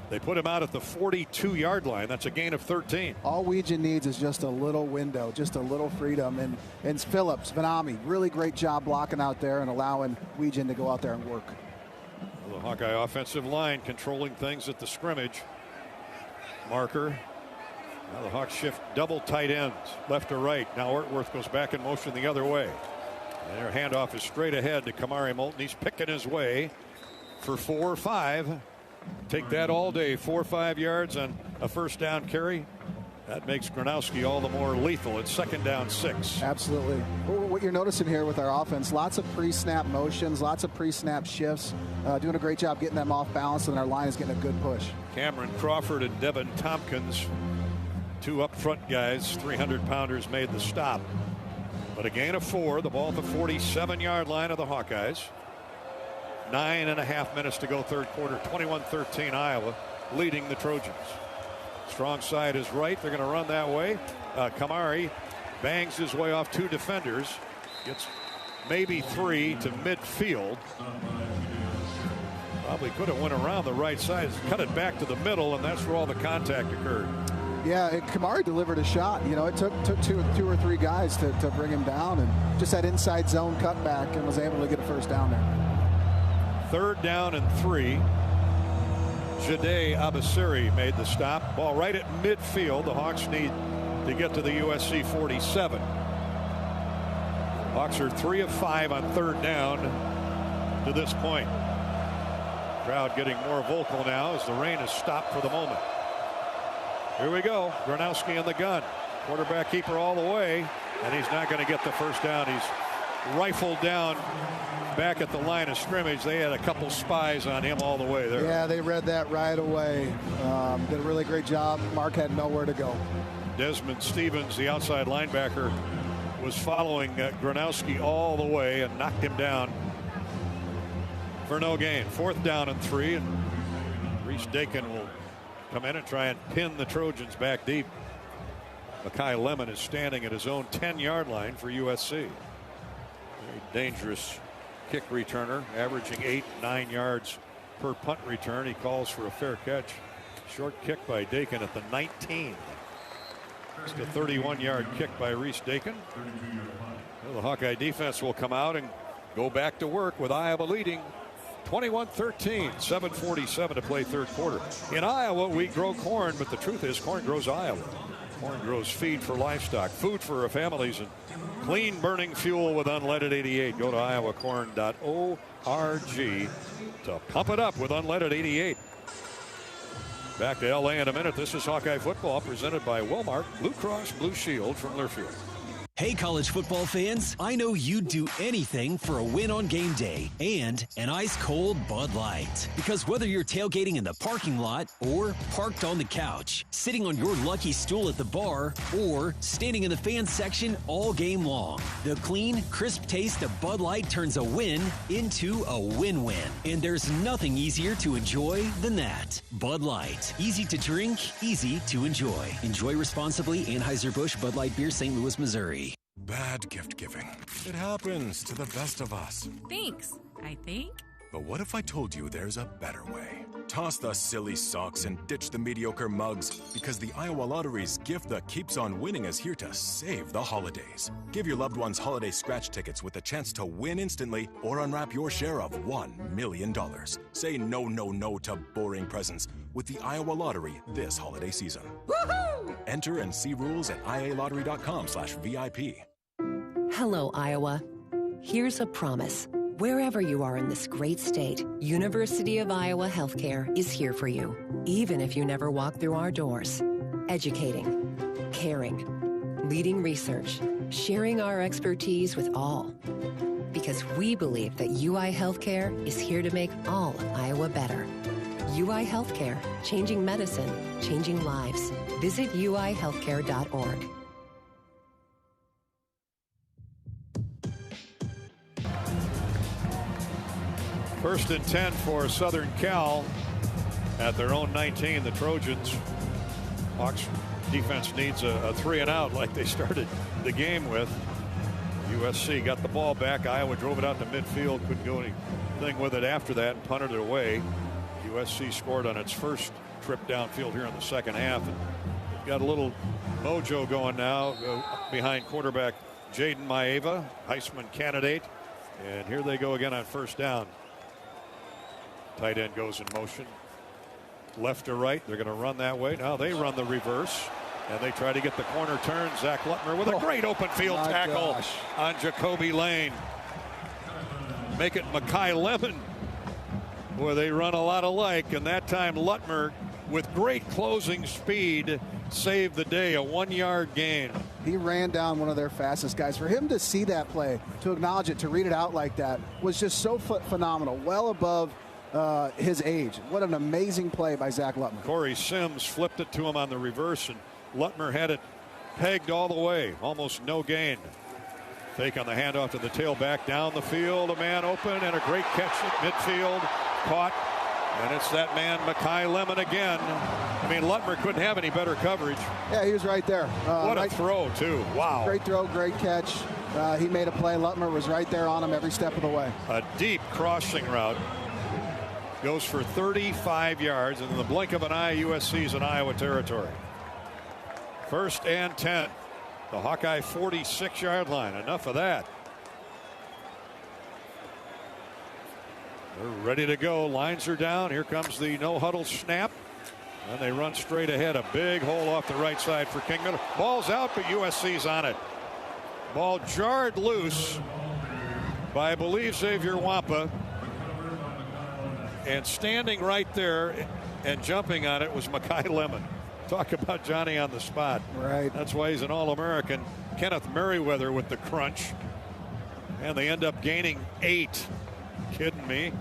Speaker 3: They put him out at the 42-yard line. That's a gain of 13.
Speaker 4: All Weegan needs is just a little window, just a little freedom. And Phillips, Vanami, really great job blocking out there and allowing Weegan to go out there and work.
Speaker 3: The Hawkeye offensive line controlling things at the scrimmage marker. Now the Hawks shift double tight ends left to right. Now Ortworth goes back in motion the other way. And their handoff is straight ahead to Kamari Moulton. He's picking his way for 4 or 5. Take that all day. 4 or 5 yards on a first down carry. That makes Gronowski all the more lethal. It's 2nd down 6.
Speaker 4: Absolutely. Well, what you're noticing here with our offense, lots of pre-snap motions, lots of pre-snap shifts, doing a great job getting them off balance, and our line is getting a good push.
Speaker 3: Cameron Crawford and Devin Tompkins, 2 up front guys, 300-pounders made the stop. But a gain of 4, the ball at the 47-yard line of the Hawkeyes. 9.5 minutes to go third quarter. 21-13 Iowa leading the Trojans. Strong side is right. They're going to run that way. Kamari bangs his way off 2 defenders. Gets maybe 3 to midfield. Probably could have went around the right side. Cut it back to the middle, and that's where all the contact occurred.
Speaker 4: Yeah, Kamari delivered a shot. It took two or three guys to bring him down, and just that inside zone cutback, and was able to get a first down there.
Speaker 3: 3rd down and 3. Jade Abasiri made the stop. Ball right at midfield. The Hawks need to get to the USC 47. Hawks are 3 of 5 on 3rd down to this point. Crowd getting more vocal now as the rain has stopped for the moment. Here we go. Gronowski in the gun. Quarterback keeper all the way, and he's not going to get the first down. He's rifled down back at the line of scrimmage. They had a couple spies on him all the way there.
Speaker 4: Yeah, they read that right away. Did a really great job. Mark had nowhere to go.
Speaker 3: Desmond Stevens, the outside linebacker, was following Gronowski all the way and knocked him down for no gain. 4th down and 3, and Reese Dakin will come in and try and pin the Trojans back deep. Makai Lemon is standing at his own 10-yard line for USC. Very dangerous kick returner, averaging 8-9 yards per punt return. He calls for a fair catch. Short kick by Dakin at the 19. It's a 31-yard kick by Reese Dakin. Well, the Hawkeye defense will come out and go back to work with Iowa leading 21-13. 7:47 to play third quarter. In Iowa, we grow corn, but the truth is corn grows Iowa. Corn grows feed for livestock, food for our families, and clean burning fuel with unleaded 88. Go to iowacorn.org to pump it up with unleaded 88. Back to LA in a minute. This is Hawkeye football presented by Walmart Blue Cross Blue Shield from Learfield.
Speaker 10: Hey, college football fans, I know you'd do anything for a win on game day and an ice-cold Bud Light. Because whether you're tailgating in the parking lot or parked on the couch, sitting on your lucky stool at the bar, or standing in the fan section all game long, the clean, crisp taste of Bud Light turns a win into a win-win. And there's nothing easier to enjoy than that. Bud Light. Easy to drink, easy to enjoy. Enjoy responsibly. Anheuser-Busch Bud Light Beer, St. Louis, Missouri.
Speaker 13: Bad gift giving. It happens to the best of us.
Speaker 14: Thanks, I think.
Speaker 13: But what if I told you there's a better way? Toss the silly socks and ditch the mediocre mugs, because the Iowa Lottery's gift that keeps on winning is here to save the holidays. Give your loved ones holiday scratch tickets with the chance to win instantly or unwrap your share of $1 million. Say no, no, no to boring presents with the Iowa Lottery this holiday season.
Speaker 14: Woohoo!
Speaker 13: Enter and see rules at ialottery.com/VIP.
Speaker 15: Hello, Iowa. Here's a promise. Wherever you are in this great state, University of Iowa Healthcare is here for you, even if you never walk through our doors. Educating, caring, leading research, sharing our expertise with all. Because we believe that UI Healthcare is here to make all of Iowa better. UI Healthcare, changing medicine, changing lives. Visit uihealthcare.org.
Speaker 3: First and 10 for Southern Cal at their own 19. The Trojans. Hawks defense needs a 3 and out like they started the game with. USC got the ball back. Iowa drove it out to midfield. Couldn't go anything with it after that and punted it away. USC scored on its first trip downfield here in the second half. And got a little mojo going now behind quarterback Jaden Maeva, Heisman candidate. And here they go again on first down. Tight end goes in motion. Left to right. They're going to run that way. Now they run the reverse. And they try to get the corner turn. Zach Lutmer with a great open field tackle on Jacoby Lane. Make it Makai Lemon. Boy, they run a lot alike. And that time Lutmer, with great closing speed, saved the day. A 1-yard gain.
Speaker 4: He ran down one of their fastest guys. For him to see that play, to acknowledge it, to read it out like that, was just so phenomenal. Well above his age. What an amazing play by Zach Lutmer.
Speaker 3: Corey Sims flipped it to him on the reverse, and Lutmer had it pegged all the way. Almost no gain. Fake on the handoff to the tailback down the field. A man open and a great catch at midfield. Caught. And it's that man, Makai Lemon again. I mean, Lutmer couldn't have any better coverage.
Speaker 4: Yeah, he was right there.
Speaker 3: What a throw, too. Wow.
Speaker 4: Great throw, great catch. He made a play. Lutmer was right there on him every step of the way.
Speaker 3: A deep crossing route. Goes for 35 yards, and in the blink of an eye, USC's in Iowa territory. First and 10. The Hawkeye 46-yard line. Enough of that. They're ready to go. Lines are down. Here comes the no-huddle snap. And they run straight ahead. A big hole off the right side for King Miller. Ball's out, but USC's on it. Ball jarred loose by, I believe, Xavier Wampa. And standing right there and jumping on it was Makai Lemon. Talk about Johnny on the spot.
Speaker 4: Right.
Speaker 3: That's why he's an All-American. Kenneth Merriweather with the crunch. And they end up gaining 8. Kidding me?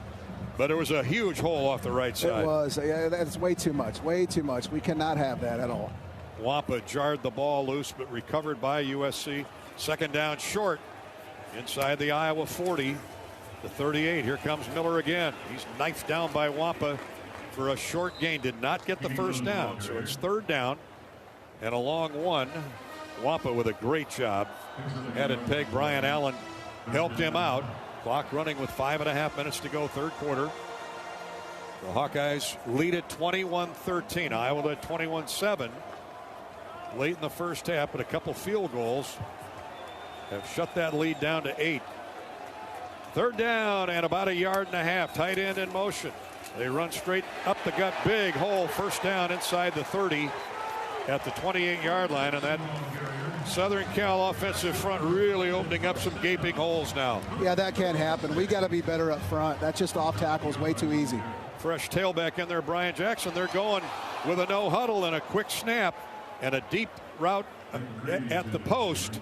Speaker 3: But it was a huge hole off the right side.
Speaker 4: It was. Yeah, that's way too much. Way too much. We cannot have that at all.
Speaker 3: Wampa jarred the ball loose, but recovered by USC. Second down short inside the Iowa 40. The 38. Here comes Miller again. He's knifed down by Wampa for a short gain. Did not get the first down. So it's third down and a long one. Wampa with a great job. Had it pegged. Brian Allen helped him out. Clock running with 5.5 minutes to go, third quarter. The Hawkeyes lead at 21-13. Iowa led 21-7 late in the first half, but a couple field goals have shut that lead down to 8. Third down and about 1.5 yards. Tight end in motion. They run straight up the gut. Big hole. First down inside the 30 at the 28-yard line. And that Southern Cal offensive front really opening up some gaping holes now.
Speaker 4: Yeah, that can't happen. We got to be better up front. That's just off tackles way too easy.
Speaker 3: Fresh tailback in there, Brian Jackson. They're going with a no huddle and a quick snap and a deep route at the post.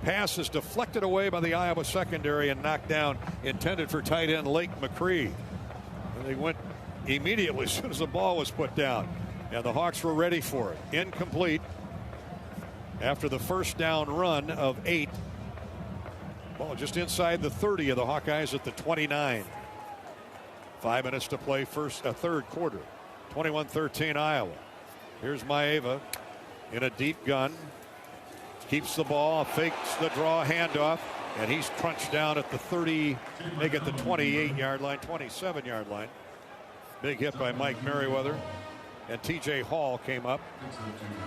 Speaker 3: Pass is deflected away by the Iowa secondary and knocked down, intended for tight end Lake McCree. And they went immediately as soon as the ball was put down. And the Hawks were ready for it. Incomplete after the first down run of 8. Ball just inside the 30 of the Hawkeyes at the 29. 5 minutes to play third quarter. 21-13 Iowa. Here's Maeva in a deep gun. Keeps the ball, fakes the draw handoff, and he's crunched down at the 30, make it the 28-yard line, 27-yard line. Big hit by Mike Merriweather, and T.J. Hall came up.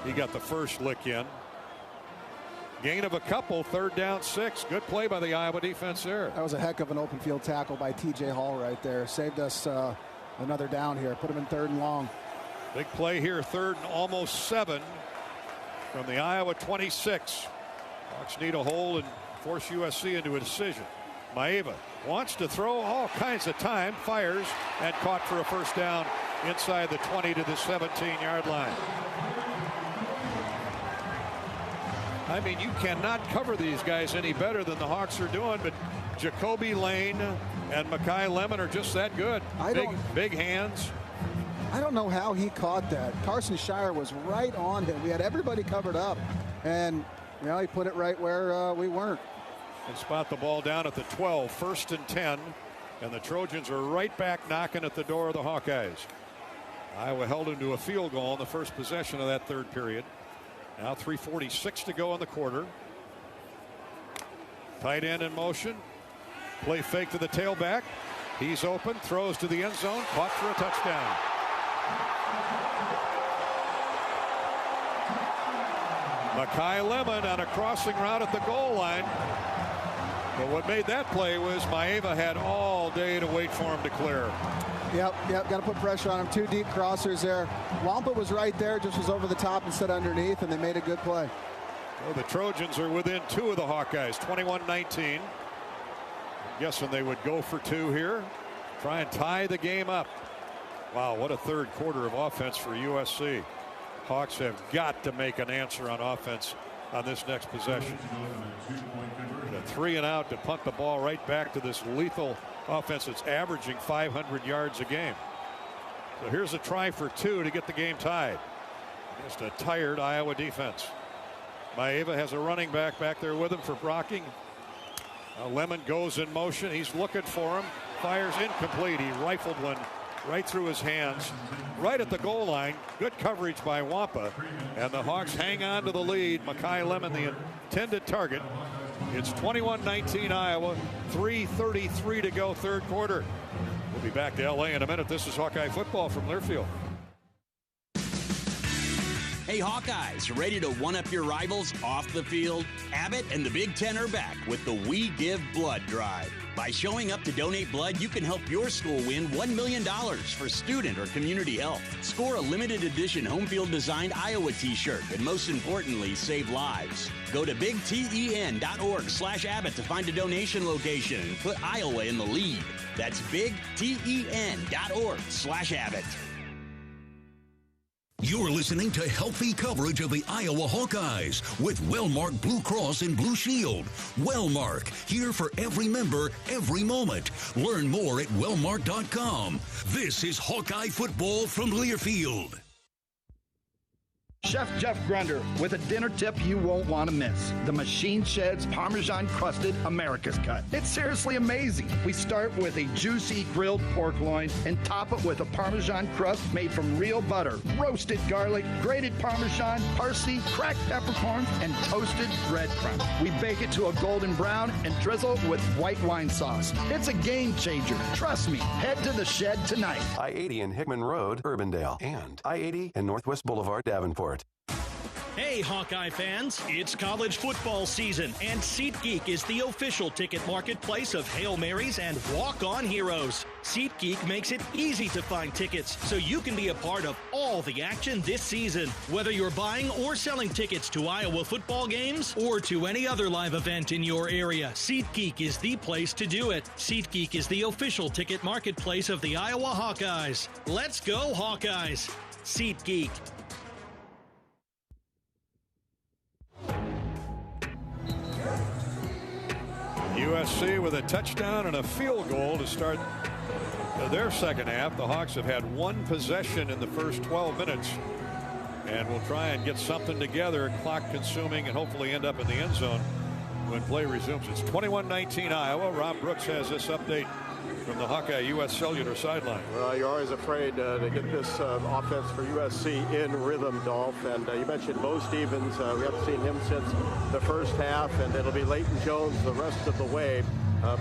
Speaker 3: He got the first lick in. Gain of a couple, 3rd down 6. Good play by the Iowa defense there.
Speaker 4: That was a heck of an open field tackle by T.J. Hall right there. Saved us another down here. Put him in 3rd and long.
Speaker 3: Big play here, 3rd and almost 7 from the Iowa 26. Hawks need a hold and force USC into a decision. Maeva wants to throw all kinds of time, fires, and caught for a first down inside the 20 to the 17-yard line. I mean, you cannot cover these guys any better than the Hawks are doing, but Jacoby Lane and Mekhi Lemon are just that good. Big hands.
Speaker 4: I don't know how he caught that. Carson Shire was right on him. We had everybody covered up, and he put it right where we weren't.
Speaker 3: And spot the ball down at the 12, 1st and 10, and the Trojans are right back knocking at the door of the Hawkeyes. Iowa held him to a field goal on the first possession of that 3rd period. Now 3:46 to go in the quarter. Tight end in motion. Play fake to the tailback. He's open, throws to the end zone, caught for a touchdown. Mekhi Lemon on a crossing route at the goal line. But what made that play was Maeva had all day to wait for him to clear.
Speaker 4: Yep, got to put pressure on him. 2 deep crossers there. Wampa was right there, just was over the top instead of underneath, and they made a good play.
Speaker 3: Well, the Trojans are within 2 of the Hawkeyes, 21-19. I'm guessing they would go for 2 here, try and tie the game up. Wow, what a 3rd quarter of offense for USC. Hawks have got to make an answer on offense on this next possession. A 3 and out to punt the ball right back to this lethal offense that's averaging 500 yards a game. So here's a try for 2 to get the game tied. Just a tired Iowa defense. Maeva has a running back there with him for blocking. Lemon goes in motion. He's looking for him. Fires incomplete. He rifled one right through his hands, right at the goal line. Good coverage by Wampa, and the Hawks hang on to the lead. Mekhi Lemon, the intended target. It's 21-19 Iowa, 3:33 to go, 3rd quarter. We'll be back to L.A. in a minute. This is Hawkeye football from Learfield.
Speaker 16: Hey, Hawkeyes, ready to one-up your rivals off the field? Abbott and the Big Ten are back with the We Give Blood Drive. By showing up to donate blood, you can help your school win $1 million for student or community health. Score a limited edition home field designed Iowa t-shirt, and most importantly, save lives. Go to bigten.org/Abbott to find a donation location and put Iowa in the lead. That's bigten.org/Abbott.
Speaker 2: You're listening to healthy coverage of the Iowa Hawkeyes with Wellmark Blue Cross and Blue Shield. Wellmark, here for every member, every moment. Learn more at wellmark.com. This is Hawkeye football from Learfield.
Speaker 17: Chef Jeff Grunder with a dinner tip you won't want to miss. The Machine Shed's Parmesan Crusted America's Cut. It's seriously amazing. We start with a juicy grilled pork loin and top it with a Parmesan crust made from real butter, roasted garlic, grated Parmesan, parsley, cracked peppercorns, and toasted breadcrumbs. We bake it to a golden brown and drizzle it with white wine sauce. It's a game changer. Trust me. Head to the Shed tonight.
Speaker 18: I-80 in Hickman Road, Urbandale, and I-80 and Northwest Boulevard, Davenport.
Speaker 19: Hey, Hawkeye fans, it's college football season, and SeatGeek is the official ticket marketplace of Hail Marys and walk-on heroes. SeatGeek makes it easy to find tickets so you can be a part of all the action this season. Whether you're buying or selling tickets to Iowa football games or to any other live event in your area, SeatGeek is the place to do it. SeatGeek is the official ticket marketplace of the Iowa Hawkeyes. Let's go, Hawkeyes! SeatGeek.
Speaker 3: USC with a touchdown and a field goal to start their second half. The Hawks have had 1 possession in the first 12 minutes, and will try and get something together, clock consuming, and hopefully end up in the end zone when play resumes. It's 21-19 Iowa. Rob Brooks has this update from the Hawkeye U.S. Cellular sideline.
Speaker 11: Well, you're always afraid to get this offense for USC in rhythm, Dolph. And you mentioned Bo Stevens. We haven't seen him since the first half, and it'll be Leighton Jones the rest of the way.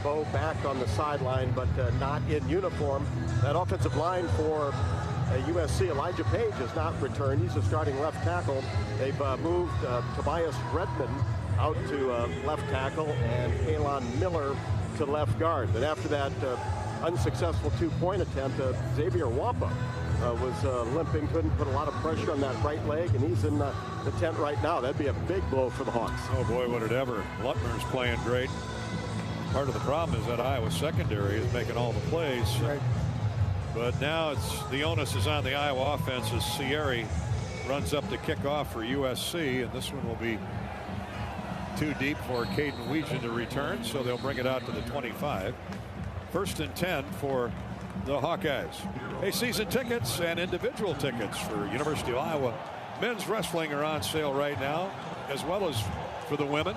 Speaker 11: Bo back on the sideline, but not in uniform. That offensive line for USC, Elijah Page has not returned. He's a starting left tackle. They've moved Tobias Redmond out to left tackle and Kalon Miller to left guard. But after that unsuccessful two-point attempt, Xavier Wampa was limping, couldn't put a lot of pressure on that right leg, and he's in the tent right now. That'd be a big blow for the Hawks.
Speaker 3: Oh boy, would it ever. Lutmer's playing great. Part of the problem is that Iowa secondary is making all the plays.
Speaker 4: Right.
Speaker 3: But now the onus is on the Iowa offense as Sierre runs up to kick off for USC, and this one will be too deep for Caden Weegan to return, so they'll bring it out to the 25. 1st and 10 for the Hawkeyes. Hey, season tickets and individual tickets for University of Iowa men's wrestling are on sale right now, as well as for the women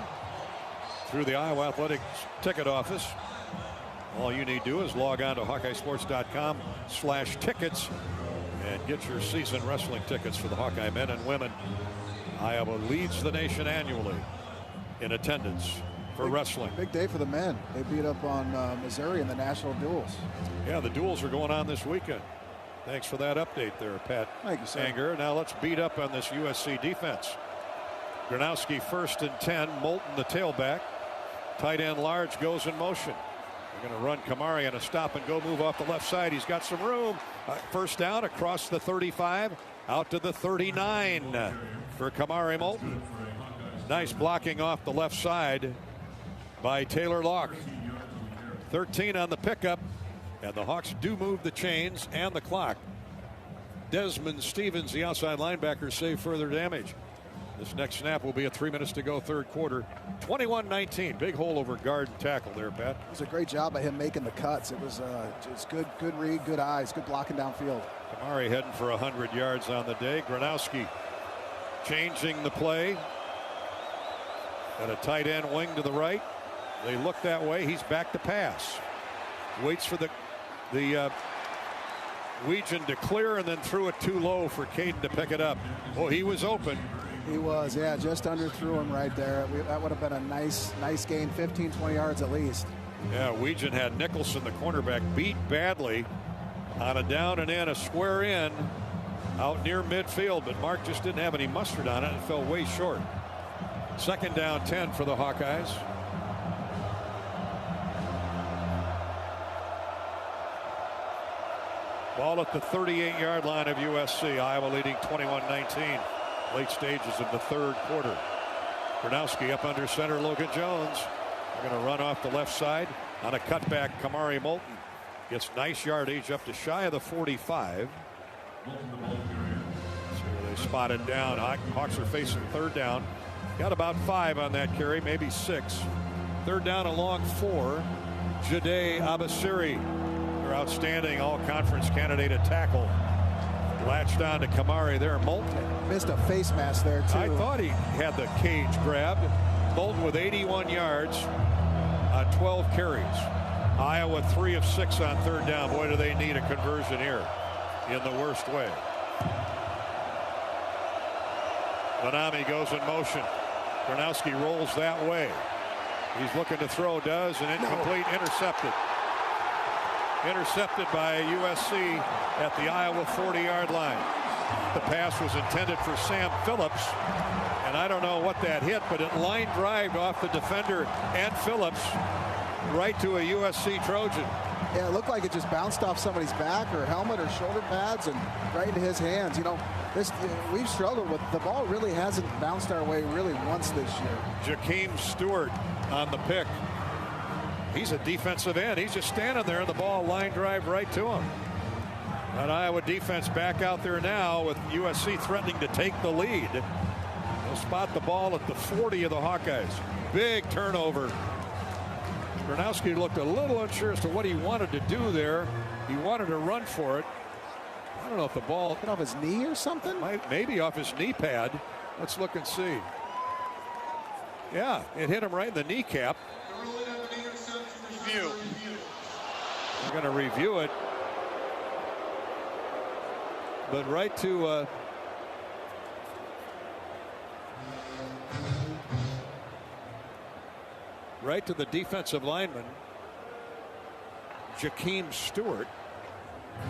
Speaker 3: through the Iowa Athletics ticket office. All you need to do is log on to HawkeyeSports.com/tickets and get your season wrestling tickets for the Hawkeye men and women. Iowa leads the nation annually in attendance for wrestling.
Speaker 4: Big day for the men. They beat up on Missouri in the national duels.
Speaker 3: Yeah, the duels are going on this weekend. Thanks for that update there, Pat.
Speaker 4: Thank you, sir.
Speaker 3: Anger. Now let's beat up on this USC defense. Gronowski 1st and 10. Moulton the tailback. Tight end Large goes in motion. They're going to run Kamari on a stop and go move off the left side. He's got some room. First down across the 35 out to the 39 for Kamari Moulton. Nice blocking off the left side by Taylor Locke. 13 on the pickup, and the Hawks do move the chains and the clock. Desmond Stevens, the outside linebacker, saved further damage. This next snap will be at 3 minutes to go, third quarter. 21-19. Big hole over guard and tackle there, Pat.
Speaker 4: It was a great job by him making the cuts. It was just good read, good eyes, good blocking downfield.
Speaker 3: Kamari heading for 100 yards on the day. Gronowski changing the play. Got a tight end wing to the right. They look that way. He's back to pass. Waits for the Weegan to clear and then threw it too low for Caden to pick it up. Oh, he was open.
Speaker 4: He was, yeah, just underthrew him right there. That would have been a nice gain, 15, 20 yards at least.
Speaker 3: Yeah, Weegan had Nicholson, the cornerback, beat badly on a down and in, a square in out near midfield, but Mark just didn't have any mustard on it and fell way short. 2nd down 10 for the Hawkeyes. Ball at the 38-yard line of USC. Iowa leading 21-19. Late stages of the third quarter. Gronowski up under center. Logan Jones. They're going to run off the left side on a cutback. Kamari Moulton gets nice yardage up to shy of the 45. See where they spot it down. Hawks are facing 3rd down. Got about 5 on that carry, maybe 6. 3rd down along 4. Jade Abasiri, their outstanding all-conference candidate at tackle, latched on to Kamari there. Moulton
Speaker 4: missed a face mask there too.
Speaker 3: I thought he had the cage grabbed. Moulton with 81 yards on 12 carries. Iowa 3 of 6 on 3rd down. Boy, do they need a conversion here in the worst way. Lanami goes in motion. Gronowski rolls that way. He's looking to throw, does, and incomplete, intercepted. Intercepted by USC at the Iowa 40-yard line. The pass was intended for Sam Phillips, and I don't know what that hit, but it line drived off the defender and Phillips right to a USC Trojan.
Speaker 4: Yeah, it looked like it just bounced off somebody's back or helmet or shoulder pads and right into his hands. You know, we've struggled with the ball. Really hasn't bounced our way really once this year.
Speaker 3: Jakeem Stewart on the pick. He's a defensive end. He's just standing there and the ball line drive right to him. An Iowa defense back out there now with USC threatening to take the lead. They'll spot the ball at the 40 of the Hawkeyes. Big turnover. Gronowski looked a little unsure as to what he wanted to do there. He wanted to run for it. I don't know if the ball
Speaker 4: hit off his knee or something.
Speaker 3: Maybe off his knee pad. Let's look and see. Yeah, it hit him right in the kneecap. We're going to review it. But right to the defensive lineman, Jakeem Stewart.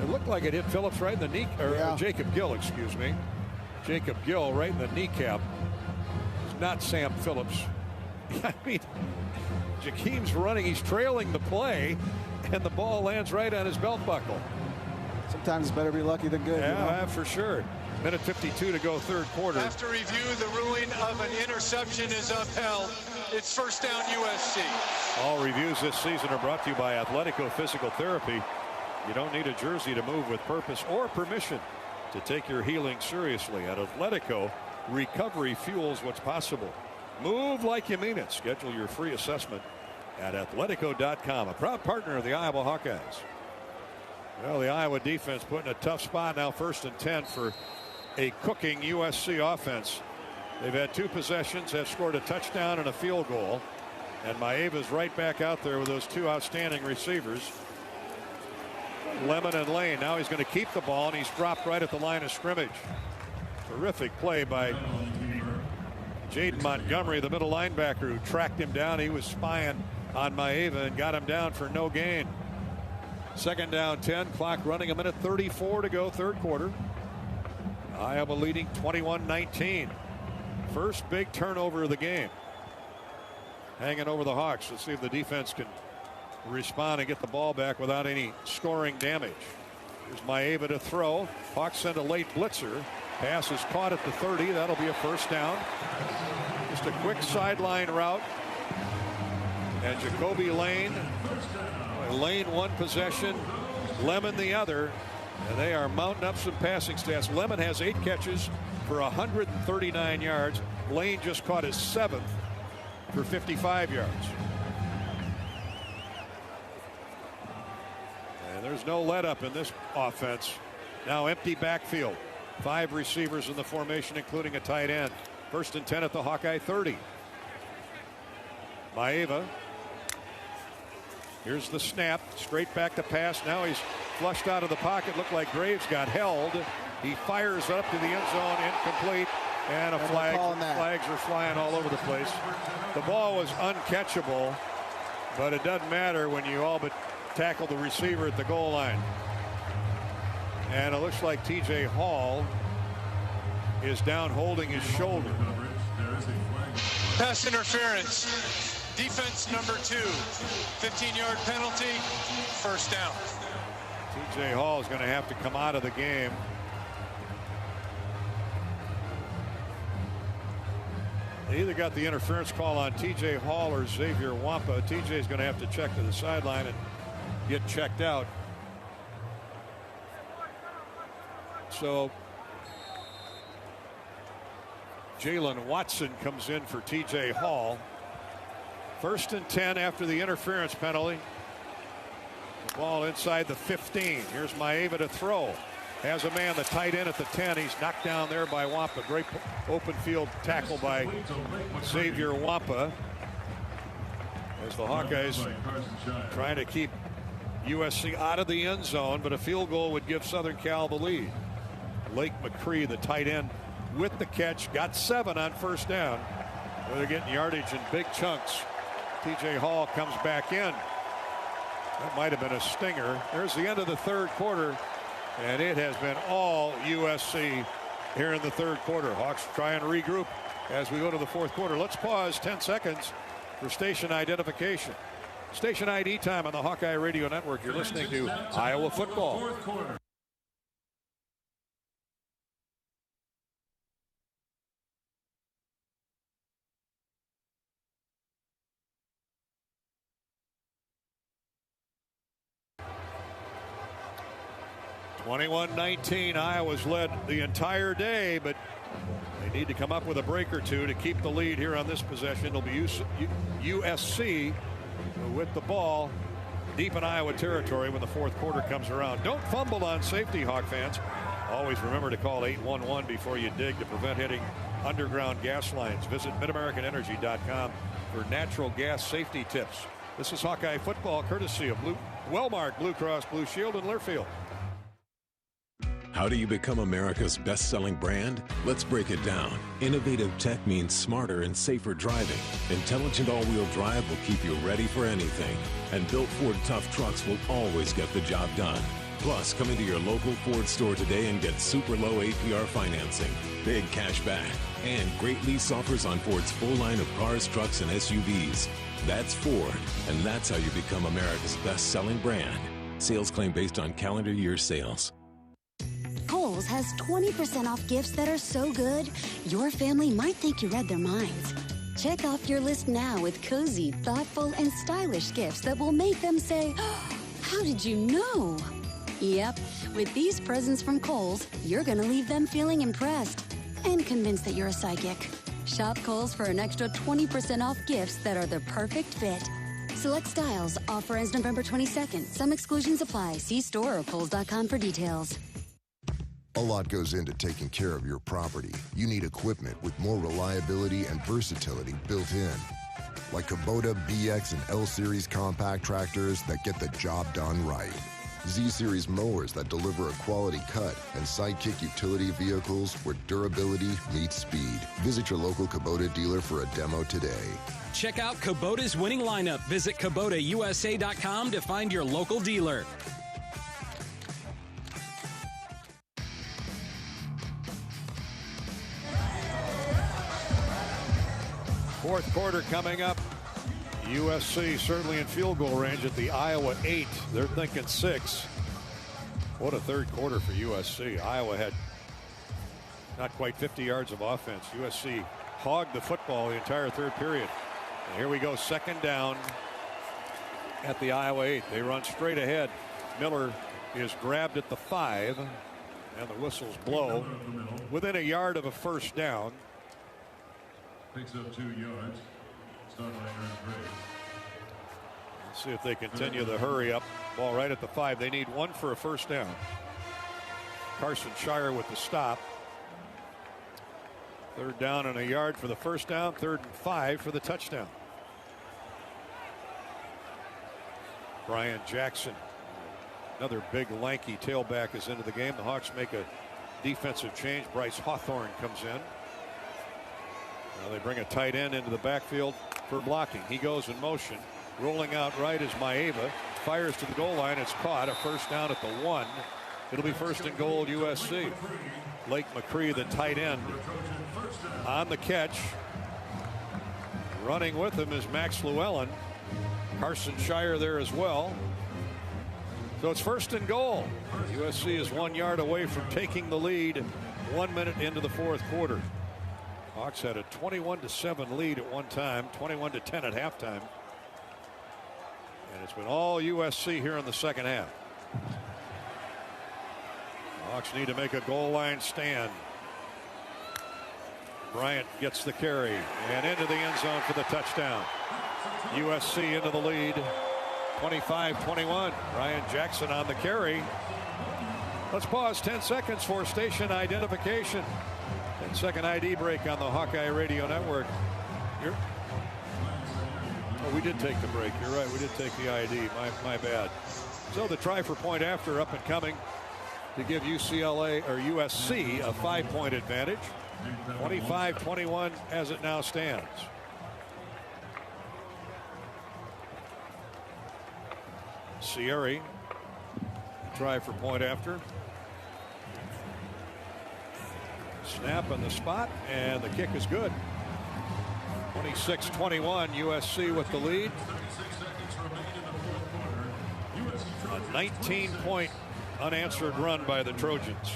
Speaker 3: It looked like it hit Phillips right in the knee, or Jacob Gill, excuse me. Jacob Gill right in the kneecap. It's not Sam Phillips. I mean, Jakeem's running. He's trailing the play, and the ball lands right on his belt buckle.
Speaker 4: Sometimes it's better be lucky than good.
Speaker 3: Yeah, for sure. Minute 52 to go, third quarter.
Speaker 5: After review, the ruling of an interception is upheld. It's first down USC.
Speaker 3: All reviews this season are brought to you by Athletico Physical Therapy. You don't need a jersey to move with purpose or permission to take your healing seriously. At Athletico, recovery fuels what's possible. Move like you mean it. Schedule your free assessment at Athletico.com, a proud partner of the Iowa Hawkeyes. Well, the Iowa defense put in a tough spot now, 1st and 10 for a cooking USC offense. They've had 2 possessions, have scored a touchdown and a field goal. And Maeva's right back out there with those 2 outstanding receivers, Lemon and Lane. Now he's going to keep the ball, and he's dropped right at the line of scrimmage. Terrific play by Jaden Montgomery, the middle linebacker, who tracked him down. He was spying on Maeva and got him down for no gain. 2nd down 10, clock running, a minute 34 to go, third quarter. Iowa leading 21-19. First big turnover of the game. Hanging over the Hawks. Let's see if the defense can respond and get the ball back without any scoring damage. Here's Maeva to throw. Hawks send a late blitzer. Pass is caught at the 30. That'll be a first down. Just a quick sideline route. And Jacoby Lane. Lane 1 possession, Lemon the other, and they are mounting up some passing stats. Lemon has 8 catches for 139 yards. Lane just caught his 7th for 55 yards. And there's no let up in this offense. Now empty backfield. 5 receivers in the formation, including a tight end. 1st and 10 at the Hawkeye 30. Maeva. Here's the snap, straight back to pass. Now he's flushed out of the pocket. Looked like Graves got held. He fires up to the end zone, incomplete, and flags are flying all over the place. The ball was uncatchable, but it doesn't matter when you all but tackle the receiver at the goal line. And it looks like TJ Hall is down holding his shoulder.
Speaker 5: Pass interference. Defense number 2, 15-yard penalty, first down.
Speaker 3: TJ Hall is going to have to come out of the game. They either got the interference call on TJ Hall or Xavier Wampa. TJ is going to have to check to the sideline and get checked out. So Jalen Watson comes in for TJ Hall. 1st and 10 after the interference penalty. The ball inside the 15. Here's Maeva to throw. Has a man, the tight end at the 10. He's knocked down there by Wampa. Great open field tackle by Xavier Wampa. As the Hawkeyes trying to keep USC out of the end zone, but a field goal would give Southern Cal the lead. Lake McCree, the tight end, with the catch, got 7 on first down. They're getting yardage in big chunks. TJ Hall comes back in. That might have been a stinger. There's the end of the third quarter, and it has been all USC here in the third quarter. Hawks try and regroup as we go to the fourth quarter. Let's pause 10 seconds for station identification. Station ID time on the Hawkeye Radio Network. You're listening to Iowa football. 21-19, Iowa's led the entire day, but they need to come up with a break or two to keep the lead here on this possession. It'll be USC with the ball deep in Iowa territory when the fourth quarter comes around. Don't fumble on safety, Hawk fans. Always remember to call 811 before you dig to prevent hitting underground gas lines. Visit MidAmericanEnergy.com for natural gas safety tips. This is Hawkeye football courtesy of Blue Wellmark Blue Cross Blue Shield in Learfield.
Speaker 20: How do you become America's best-selling brand? Let's break it down. Innovative tech means smarter and safer driving. Intelligent all-wheel drive will keep you ready for anything. And built Ford Tough Trucks will always get the job done. Plus, come into your local Ford store today and get super low APR financing, big cash back, and great lease offers on Ford's full line of cars, trucks, and SUVs. That's Ford, and that's how you become America's best-selling brand. Sales claim based on calendar year sales.
Speaker 22: Kohl's has 20% off gifts that are so good, your family might think you read their minds. Check off your list now with cozy, thoughtful, and stylish gifts that will make them say, oh, how did you know? Yep, with these presents from Kohl's, you're going to leave them feeling impressed and convinced that you're a psychic. Shop Kohl's for an extra 20% off gifts that are the perfect fit. Select styles. Offer ends November 22nd. Some exclusions apply. See store or Kohls.com for details.
Speaker 23: A lot goes into taking care of your property. You need equipment with more reliability and versatility built in. Like Kubota BX and L-Series compact tractors that get the job done right. Z-Series mowers that deliver a quality cut, and Sidekick utility vehicles where durability meets speed. Visit your local Kubota dealer for a demo today.
Speaker 24: Check out Kubota's winning lineup. Visit KubotaUSA.com to find your local dealer.
Speaker 3: Fourth quarter coming up. USC certainly in field goal range at the Iowa 8. They're thinking 6. What a third quarter for USC. Iowa had not quite 50 yards of offense. USC hogged the football the entire third period. And here we go, second down at the Iowa 8. They run straight ahead. Miller is grabbed at the 5, and the whistles blow. Within a yard of a first down.
Speaker 25: Picks up 2 yards. Start line earned 3.
Speaker 3: Let's see if they continue the hurry up. Ball right at the 5. They need 1 for a first down. Carson Shire with the stop. Third down and a yard for the first down. 3rd and 5 for the touchdown. Brian Jackson, another big lanky tailback, is into the game. The Hawks make a defensive change. Bryce Hawthorne comes in. Now they bring a tight end into the backfield for blocking. He goes in motion. Rolling out right is Maeva. Fires to the goal line. It's caught. A first down at the 1. It'll be first and goal USC. Blake McCree, the tight end, on the catch. Running with him is Max Llewellyn. Carson Shire there as well. So it's first and goal. USC is 1 yard away from taking the lead 1 minute into the fourth quarter. Hawks had a 21-7 lead at one time, 21-10 at halftime. And it's been all USC here in the second half. Hawks need to make a goal line stand. Bryant gets the carry and into the end zone for the touchdown. USC into the lead, 25-21. Brian Jackson on the carry. Let's pause 10 seconds for station identification. 10-second ID break on the Hawkeye Radio Network. Oh, we did take the break. You're right. We did take the ID. My bad. So the try for point after up and coming to give UCLA or USC a 5-point advantage. 25-21 as it now stands. Sierra try for point after. Snap on the spot, and the kick is good. 26-21, USC with the lead. A 19-point unanswered run by the Trojans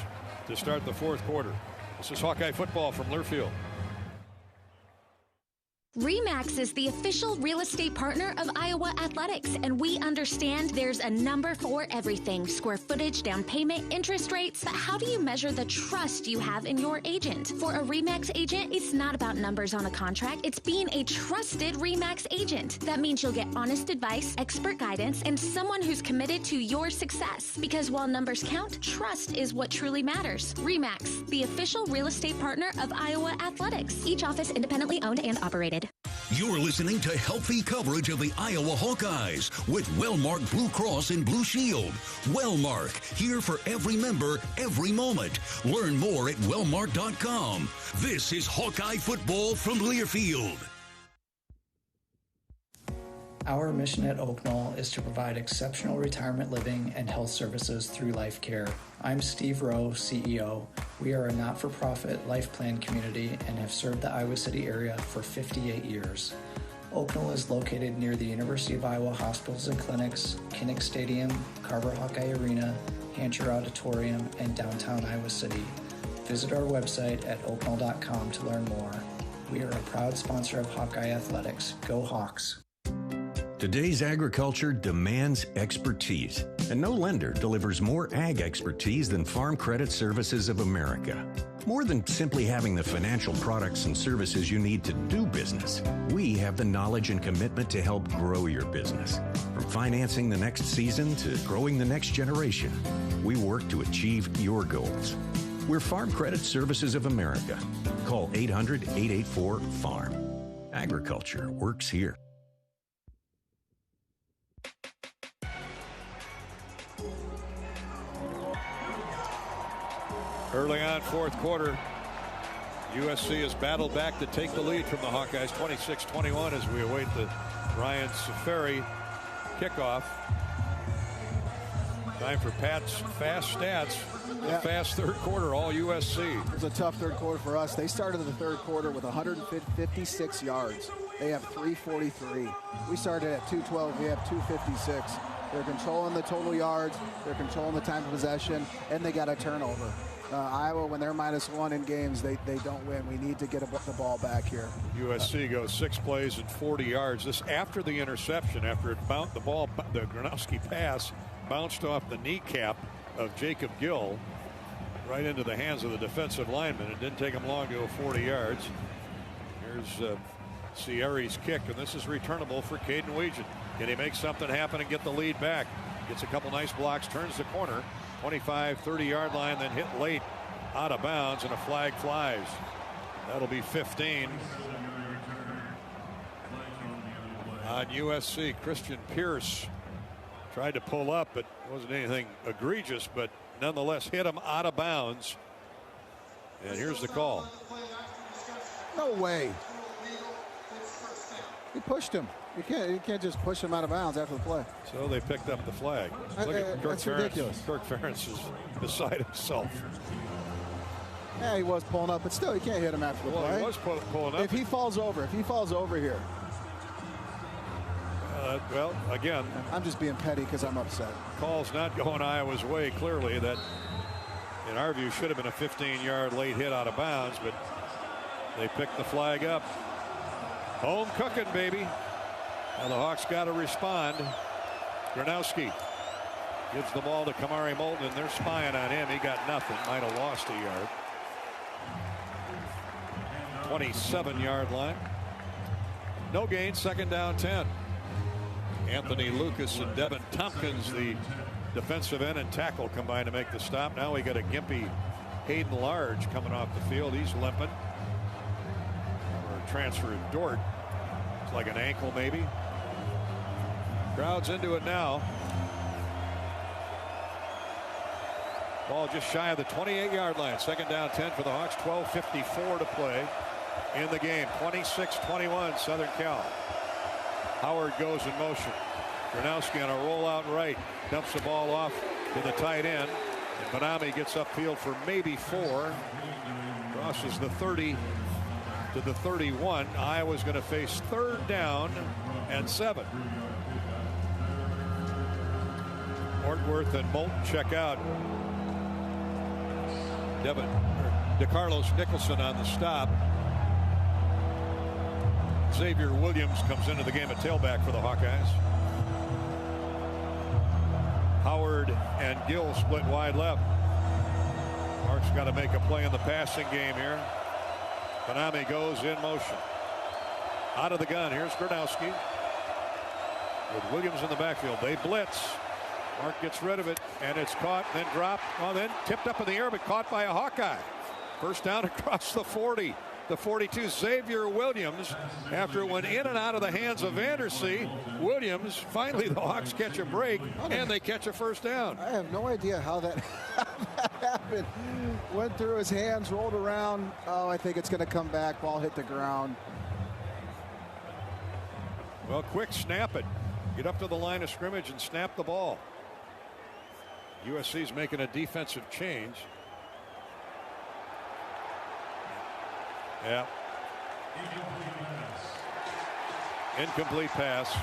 Speaker 3: to start the fourth quarter. This is Hawkeye football from Learfield.
Speaker 26: RE/MAX is the official real estate partner of Iowa Athletics, and we understand there's a number for everything: square footage, down payment, interest rates. But how do you measure the trust you have in your agent? For a RE/MAX agent, it's not about numbers on a contract. It's being a trusted RE/MAX agent. That means you'll get honest advice, expert guidance, and someone who's committed to your success. Because while numbers count, trust is what truly matters. RE/MAX, the official real estate partner of Iowa Athletics. Each office independently owned and operated.
Speaker 2: You're listening to healthy coverage of the Iowa Hawkeyes with Wellmark Blue Cross and Blue Shield. Wellmark, here for every member, every moment. Learn more at wellmark.com. This is Hawkeye football from Learfield.
Speaker 1: Our mission at Oak Knoll is to provide exceptional retirement living and health services through life care. I'm Steve Rowe, CEO. We are a not-for-profit life plan community and have served the Iowa City area for 58 years. Oak Knoll is located near the University of Iowa hospitals and clinics, Kinnick Stadium, Carver Hawkeye Arena, Hancher Auditorium, and downtown Iowa City. Visit our website at oakknoll.com to learn more. We are a proud sponsor of Hawkeye Athletics. Go Hawks!
Speaker 6: Today's agriculture demands expertise, and no lender delivers more ag expertise than Farm Credit Services of America. More than simply having the financial products and services you need to do business, we have the knowledge and commitment to help grow your business. From financing the next season to growing the next generation, we work to achieve your goals. We're Farm Credit Services of America. Call 800-884-FARM. Agriculture works here.
Speaker 3: Early on, fourth quarter, USC has battled back to take the lead from the Hawkeyes, 26-21, as we await the Ryan Safari kickoff. Time for Pat's fast stats. Yeah. Fast third quarter, all USC.
Speaker 4: It was a tough third quarter for us. They started the third quarter with 156 yards. They have 343. We started at 212. We have 256. They're controlling the total yards. They're controlling the time of possession, and they got a turnover. Iowa, when they're -1 in games, they don't win. We need to get the ball back here.
Speaker 3: USC goes 6 plays and 40 yards. This after the interception, after it bounced the ball, the Gronowski pass bounced off the kneecap of Jacob Gill right into the hands of the defensive lineman. It didn't take him long to go 40 yards. Here's Sierri's kick, and this is returnable for Caden Weegan. Can he make something happen and get the lead back? Gets a couple nice blocks, turns the corner. 25, 30-yard line, then hit late out of bounds, and a flag flies. That'll be 15 on USC. Christian Pierce tried to pull up, but wasn't anything egregious, but nonetheless hit him out of bounds. And here's the call.
Speaker 4: No way. He pushed him. You can't just push him out of bounds after the play.
Speaker 3: So they picked up the flag. Look at Kirk
Speaker 4: that's
Speaker 3: Ferentz.
Speaker 4: ridiculous.
Speaker 3: Kirk Ferentz is beside himself.
Speaker 4: Yeah, he was pulling up, but still, you can't hit him after the play.
Speaker 3: He was pulling up.
Speaker 4: If he falls over here.
Speaker 3: Well, again,
Speaker 4: I'm just being petty because I'm upset.
Speaker 3: Call's not going Iowa's way. Clearly, that in our view should have been a 15-yard late hit out of bounds, but they picked the flag up. Home cooking, baby. Now the Hawks got to respond. Gronowski gives the ball to Kamari Moulton, and they're spying on him. He got nothing. Might have lost a yard. 27-yard line. No gain. Second down, 10. Anthony Lucas and Devin Tompkins, the defensive end and tackle, combined to make the stop. Now we got a gimpy Hayden Large coming off the field. He's limping. Or transfer Dort. It's like an ankle maybe. Crowd's into it now. Ball just shy of the 28-yard line. Second down, 10 for the Hawks. 12:54 to play in the game. 26-21 Southern Cal. Howard goes in motion. Gronowski on a rollout right. Dumps the ball off to the tight end. And Benami gets upfield for maybe 4. Crosses the 30 to the 31. Iowa's going to face third down and 7. Ortworth and Moulton check out. DeCarlos Nicholson on the stop. Xavier Williams comes into the game at tailback for the Hawkeyes. Howard and Gill split wide left. Mark's got to make a play in the passing game here. Benami goes in motion. Out of the gun. Here's Gronowski with Williams in the backfield. They blitz. Mark gets rid of it, and it's caught, then dropped, then tipped up in the air, but caught by a Hawkeye. First down across the 40. the 42, Xavier Williams. After it went in and out of the hands of Vandersea, Williams, finally the Hawks catch a break, and they catch a first down.
Speaker 4: I have no idea how that happened. Went through his hands, rolled around. Oh, I think it's going to come back. Ball hit the ground.
Speaker 3: Well, quick snap it. Get up to the line of scrimmage and snap the ball. USC's making a defensive change. Yeah. Incomplete pass.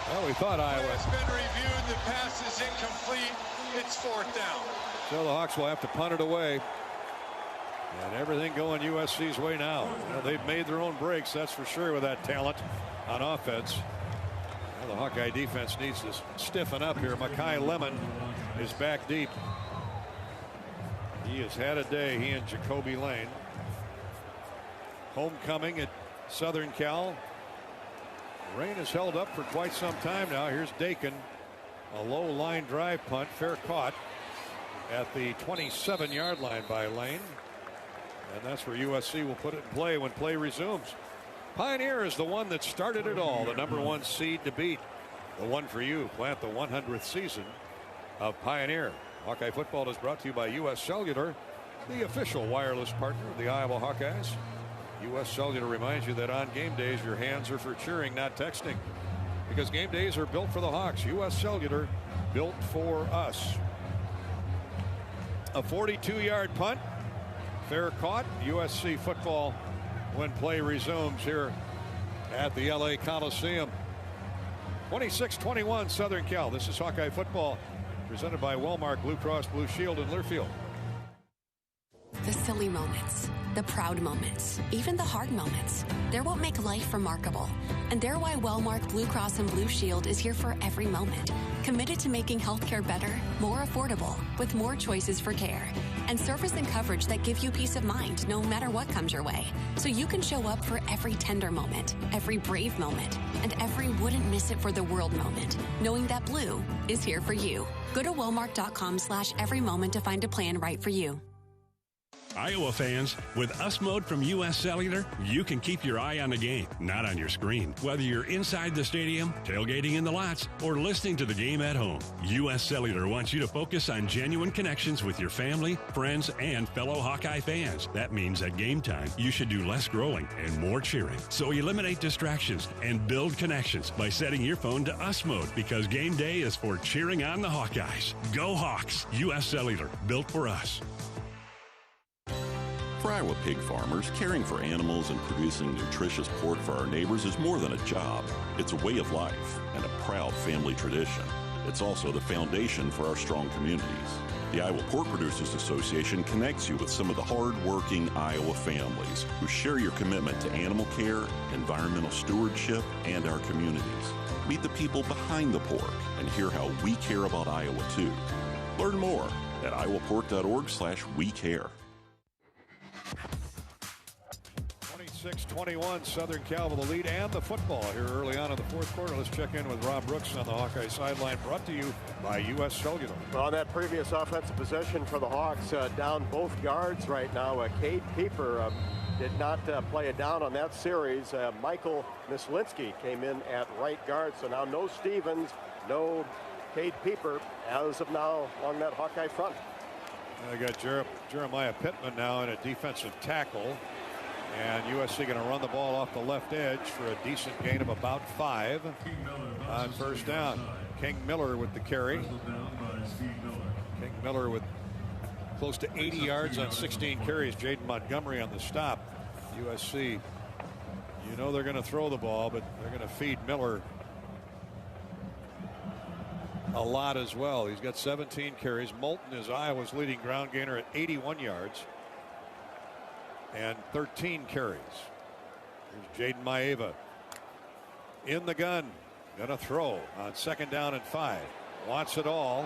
Speaker 3: Well, we thought Iowa.
Speaker 5: It's been reviewed. The pass is incomplete. It's fourth down.
Speaker 3: So the Hawks will have to punt it away. And everything going USC's way now. Well, they've made their own breaks, that's for sure, with that talent on offense. Well, the Hawkeye defense needs to stiffen up here. Mekhi Lemon is back deep. He has had a day, he and Jacoby Lane. Homecoming at Southern Cal. Rain has held up for quite some time now. Here's Dakin. A low line drive punt, fair caught at the 27-yard line by Lane. And that's where USC will put it in play when play resumes. Pioneer is the one that started it all, the #1 seed to beat. The one for you. Plant the 100th season of Pioneer. Hawkeye football is brought to you by US Cellular, the official wireless partner of the Iowa Hawkeyes. US Cellular reminds you that on game days your hands are for cheering, not texting, because game days are built for the Hawks. US Cellular, built for us. A 42-yard punt, fair caught. USC football when play resumes here at the LA Coliseum. 26-21 Southern Cal. This is Hawkeye football presented by Wellmark Blue Cross Blue Shield in Learfield.
Speaker 7: The silly moments, the proud moments, even the hard moments. They're what make life remarkable. And they're why Wellmark Blue Cross and Blue Shield is here for every moment. Committed to making healthcare better, more affordable, with more choices for care. And service and coverage that give you peace of mind no matter what comes your way. So you can show up for every tender moment, every brave moment, and every wouldn't miss it for the world moment, knowing that Blue is here for you. Go to Wellmark.com/every moment to find a plan right for you.
Speaker 24: Iowa fans, with US Mode from US Cellular, you can keep your eye on the game, not on your screen. Whether you're inside the stadium, tailgating in the lots, or listening to the game at home, US Cellular wants you to focus on genuine connections with your family, friends, and fellow Hawkeye fans. That means at game time, you should do less scrolling and more cheering. So eliminate distractions and build connections by setting your phone to US Mode, because game day is for cheering on the Hawkeyes. Go Hawks! US Cellular, built for us.
Speaker 8: For Iowa pig farmers, caring for animals and producing nutritious pork for our neighbors is more than a job. It's a way of life and a proud family tradition. It's also the foundation for our strong communities. The Iowa Pork Producers Association connects you with some of the hard-working Iowa families who share your commitment to animal care, environmental stewardship, and our communities. Meet the people behind the pork and hear how we care about Iowa, too. Learn more at iowapork.org/wecare.
Speaker 3: 26-21 Southern Cal with the lead and the football here early on in the fourth quarter. Let's check in with Rob Brooks on the Hawkeye sideline, brought to you by US Cellular.
Speaker 11: Well, on that previous offensive possession for the Hawks, down both guards right now. Cade Pieper did not play it down on that series. Michael Mislinski came in at right guard, so now no Stevens, no Cade Pieper as of now along that Hawkeye front.
Speaker 3: I got Jeremiah Pittman now in a defensive tackle. And USC going to run the ball off the left edge for a decent gain of about 5 on first down. King Miller with the carry. King Miller with close to 80 yards on 16 carries. Jaden Montgomery on the stop. USC, you know they're going to throw the ball, but they're going to feed Miller a lot as well. He's got 17 carries. Moulton is Iowa's leading ground gainer at 81 yards. And 13 carries. Here's Jaden Maeva in the gun. Gonna throw on second down and 5. Wants it all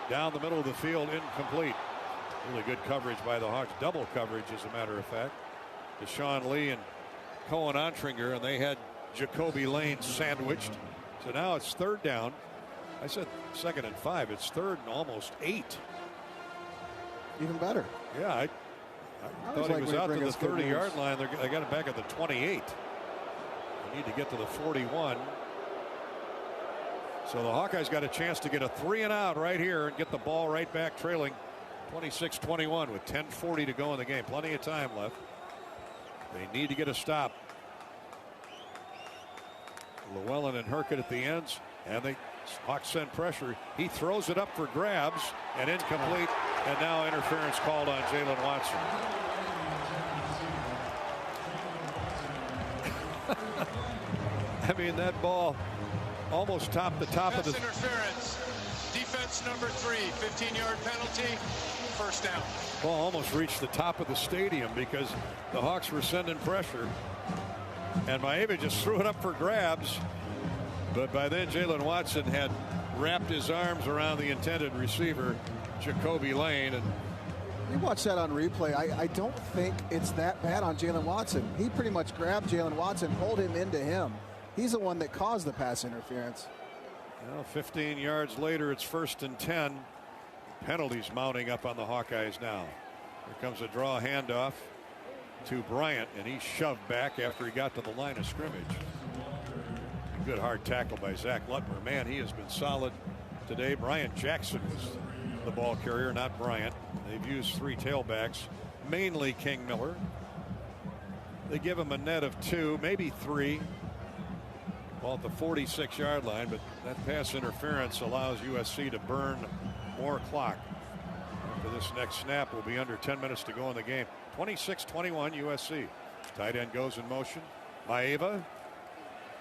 Speaker 3: down the middle of the field, incomplete. Really good coverage by the Hawks. Double coverage, as a matter of fact. Deshaun Lee and Cohen Ontringer, and they had Jacoby Lane sandwiched. So now it's third down. I said second and 5. It's third and almost 8.
Speaker 4: Even better.
Speaker 3: Yeah, I thought he was out to the 30-yard line. They got him back at the 28. They need to get to the 41. So the Hawkeyes got a chance to get a 3-and-out right here and get the ball right back trailing 26-21 with 10:40 to go in the game. Plenty of time left. They need to get a stop. Llewellyn and Herkett at the ends, and the Hawks send pressure. He throws it up for grabs and incomplete, and now interference called on Jalen Watson. I mean, that ball almost topped the top of the
Speaker 5: interference. Defense number 3, 15-yard penalty, first down.
Speaker 3: Ball almost reached the top of the stadium because the Hawks were sending pressure, and Maeva just threw it up for grabs. But by then, Jalen Watson had wrapped his arms around the intended receiver, Jacoby Lane. And
Speaker 4: you watch that on replay. I don't think it's that bad on Jalen Watson. He pretty much grabbed Jalen Watson, pulled him into him. He's the one that caused the pass interference.
Speaker 3: Well, 15 yards later, it's 1st and 10. Penalties mounting up on the Hawkeyes now. Here comes a draw handoff to Bryant, and he's shoved back after he got to the line of scrimmage. Good hard tackle by Zach Lutmer. Man, he has been solid today. Brian Jackson was the ball carrier, not Bryant. They've used 3 tailbacks, mainly King Miller. They give him a net of 2, maybe 3. Ball at the 46-yard line, but that pass interference allows USC to burn more clock. After this next snap, will be under 10 minutes to go in the game. 26-21 USC. Tight end goes in motion. Maeva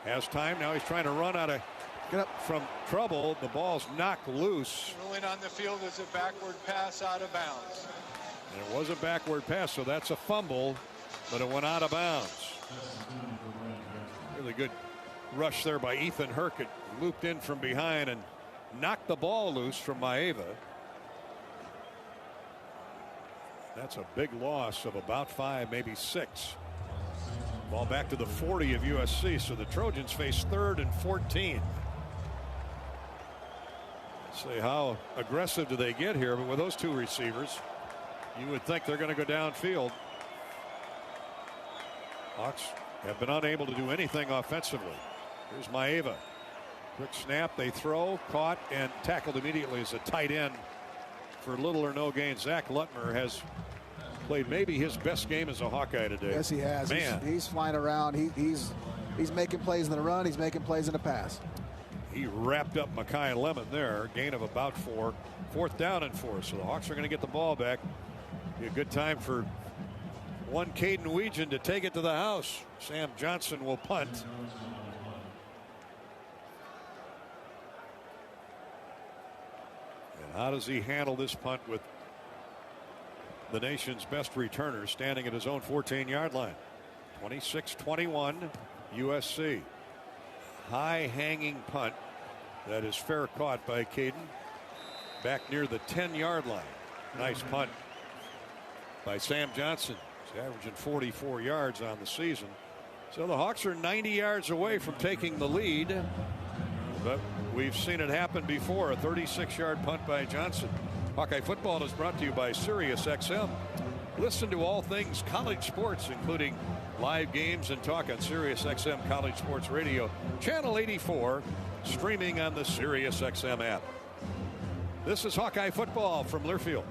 Speaker 3: has time. Now he's trying to run out of from trouble. The ball's knocked loose.
Speaker 5: Ruling on the field is a backward pass out of bounds.
Speaker 3: And it was a backward pass, so that's a fumble, but it went out of bounds. Really good rush there by Ethan Herkett. Looped in from behind and knocked the ball loose from Maeva. That's a big loss of about 5, maybe 6. Ball back to the 40 of USC, so the Trojans face 3rd and 14. Let's see how aggressive do they get here, but with those 2 receivers, you would think they're going to go downfield. Hawks have been unable to do anything offensively. Here's Maeva. Quick snap, they throw, caught, and tackled immediately as a tight end for little or no gain. Zach Lutmer has played maybe his best game as a Hawkeye today.
Speaker 4: Yes, he has.
Speaker 3: Man.
Speaker 4: He's flying around. He's making plays in the run. He's making plays in the pass.
Speaker 3: He wrapped up Mekhi Lemon there. Gain of about 4. 4th down and 4. So the Hawks are going to get the ball back. Be a good time for one Caden Weegan to take it to the house. Sam Johnson will punt. And how does he handle this punt with the nation's best returner standing at his own 14-yard line? 26-21 USC. High hanging punt that is fair caught by Caden back near the 10-yard line. Nice punt by Sam Johnson. He's averaging 44 yards on the season. So the Hawks are 90 yards away from taking the lead, but we've seen it happen before. A 36-yard punt by Johnson. Hawkeye football is brought to you by SiriusXM. Listen to all things college sports, including live games and talk on SiriusXM College Sports Radio, Channel 84, streaming on the SiriusXM app. This is Hawkeye football from Learfield.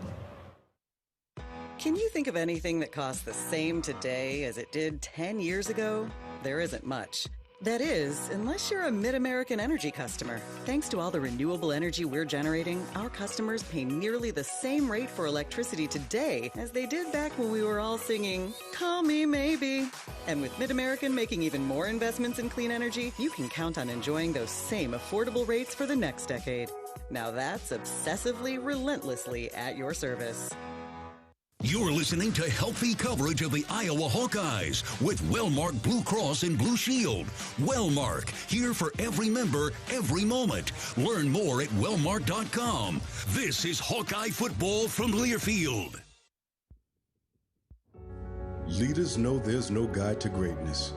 Speaker 9: Can you think of anything that costs the same today as it did 10 years ago? There isn't much. That is, unless you're a Mid-American Energy customer. Thanks to all the renewable energy we're generating, our customers pay nearly the same rate for electricity today as they did back when we were all singing, "Call Me Maybe." And with Mid-American making even more investments in clean energy, you can count on enjoying those same affordable rates for the next decade. Now that's obsessively, relentlessly at your service.
Speaker 2: You're listening to healthy coverage of the Iowa Hawkeyes with Wellmark Blue Cross and Blue Shield. Wellmark, here for every member, every moment. Learn more at wellmark.com. This is Hawkeye football from Learfield.
Speaker 10: Leaders know there's no guide to greatness.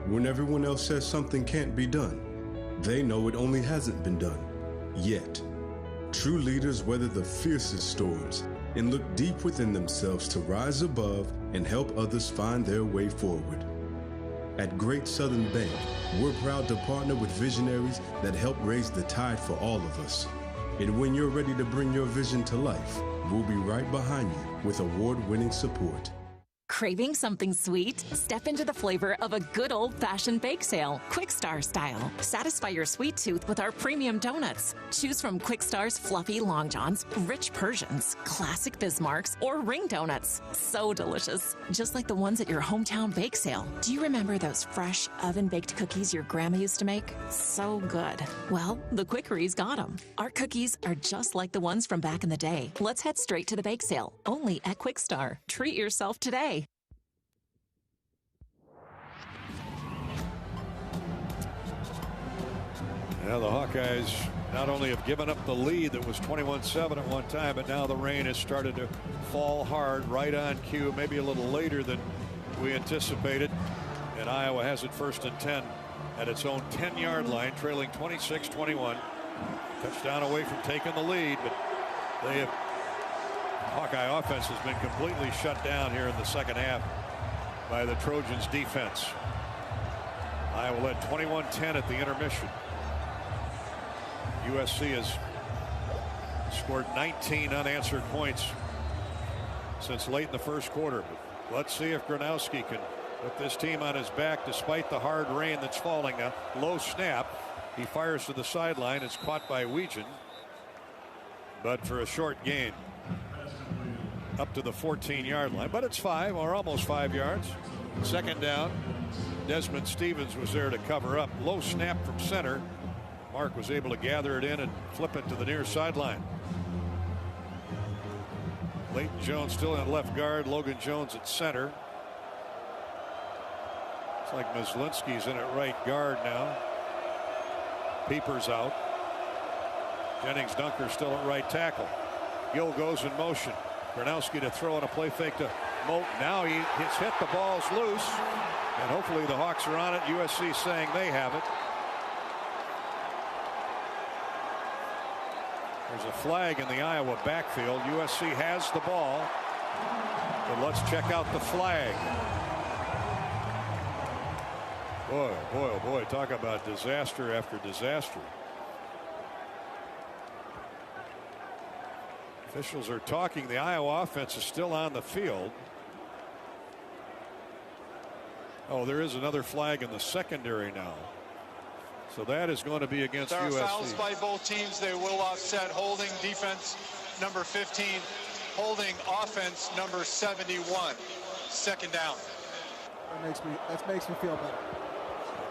Speaker 10: When everyone else says something can't be done, they know it only hasn't been done yet. True leaders weather the fiercest storms and look deep within themselves to rise above and help others find their way forward. At Great Southern Bank, we're proud to partner with visionaries that help raise the tide for all of us. And when you're ready to bring your vision to life, we'll be right behind you with award-winning support.
Speaker 12: Craving something sweet? Step into the flavor of a good old-fashioned bake sale, Quick-Star style. Satisfy your sweet tooth with our premium donuts. Choose from Quick-Star's fluffy Long Johns, rich Persians, classic Bismarcks, or ring donuts. So delicious, just like the ones at your hometown bake sale. Do you remember those fresh, oven-baked cookies your grandma used to make? So good. Well, the Quickery's got them. Our cookies are just like the ones from back in the day. Let's head straight to the bake sale, only at Quick-Star. Treat yourself today.
Speaker 3: Now the Hawkeyes not only have given up the lead that was 21-7 at one time, but now the rain has started to fall hard right on cue, maybe a little later than we anticipated. And Iowa has it 1st and 10 at its own 10-yard line, trailing 26-21. Touchdown away from taking the lead, but Hawkeye offense has been completely shut down here in the second half by the Trojans defense. Iowa led 21-10 at the intermission. USC has scored 19 unanswered points since late in the first quarter. But let's see if Gronowski can put this team on his back despite the hard rain that's falling. A low snap. He fires to the sideline. It's caught by Weegan, but for a short gain up to the 14-yard line. But it's 5 or almost 5 yards. Second down. Desmond Stevens was there to cover up. Low snap from center. Mark was able to gather it in and flip it to the near sideline. Leighton Jones still in left guard. Logan Jones at center. It's like Myslinski's in at right guard now. Peepers out. Jennings Dunker still at right tackle. Gill goes in motion. Gronowski to throw on a play fake to Moulton. Now he's hit. The ball's loose. And hopefully the Hawks are on it. USC saying they have it. There's a flag in the Iowa backfield. USC has the ball. But let's check out the flag. Boy, boy, oh boy, talk about disaster after disaster. Officials are talking. The Iowa offense is still on the field. Oh, there is another flag in the secondary now. So that is going to be against USC.
Speaker 5: There are fouls by both teams. They will offset. Holding defense number 15. Holding offense number 71. Second down.
Speaker 4: That makes me feel better.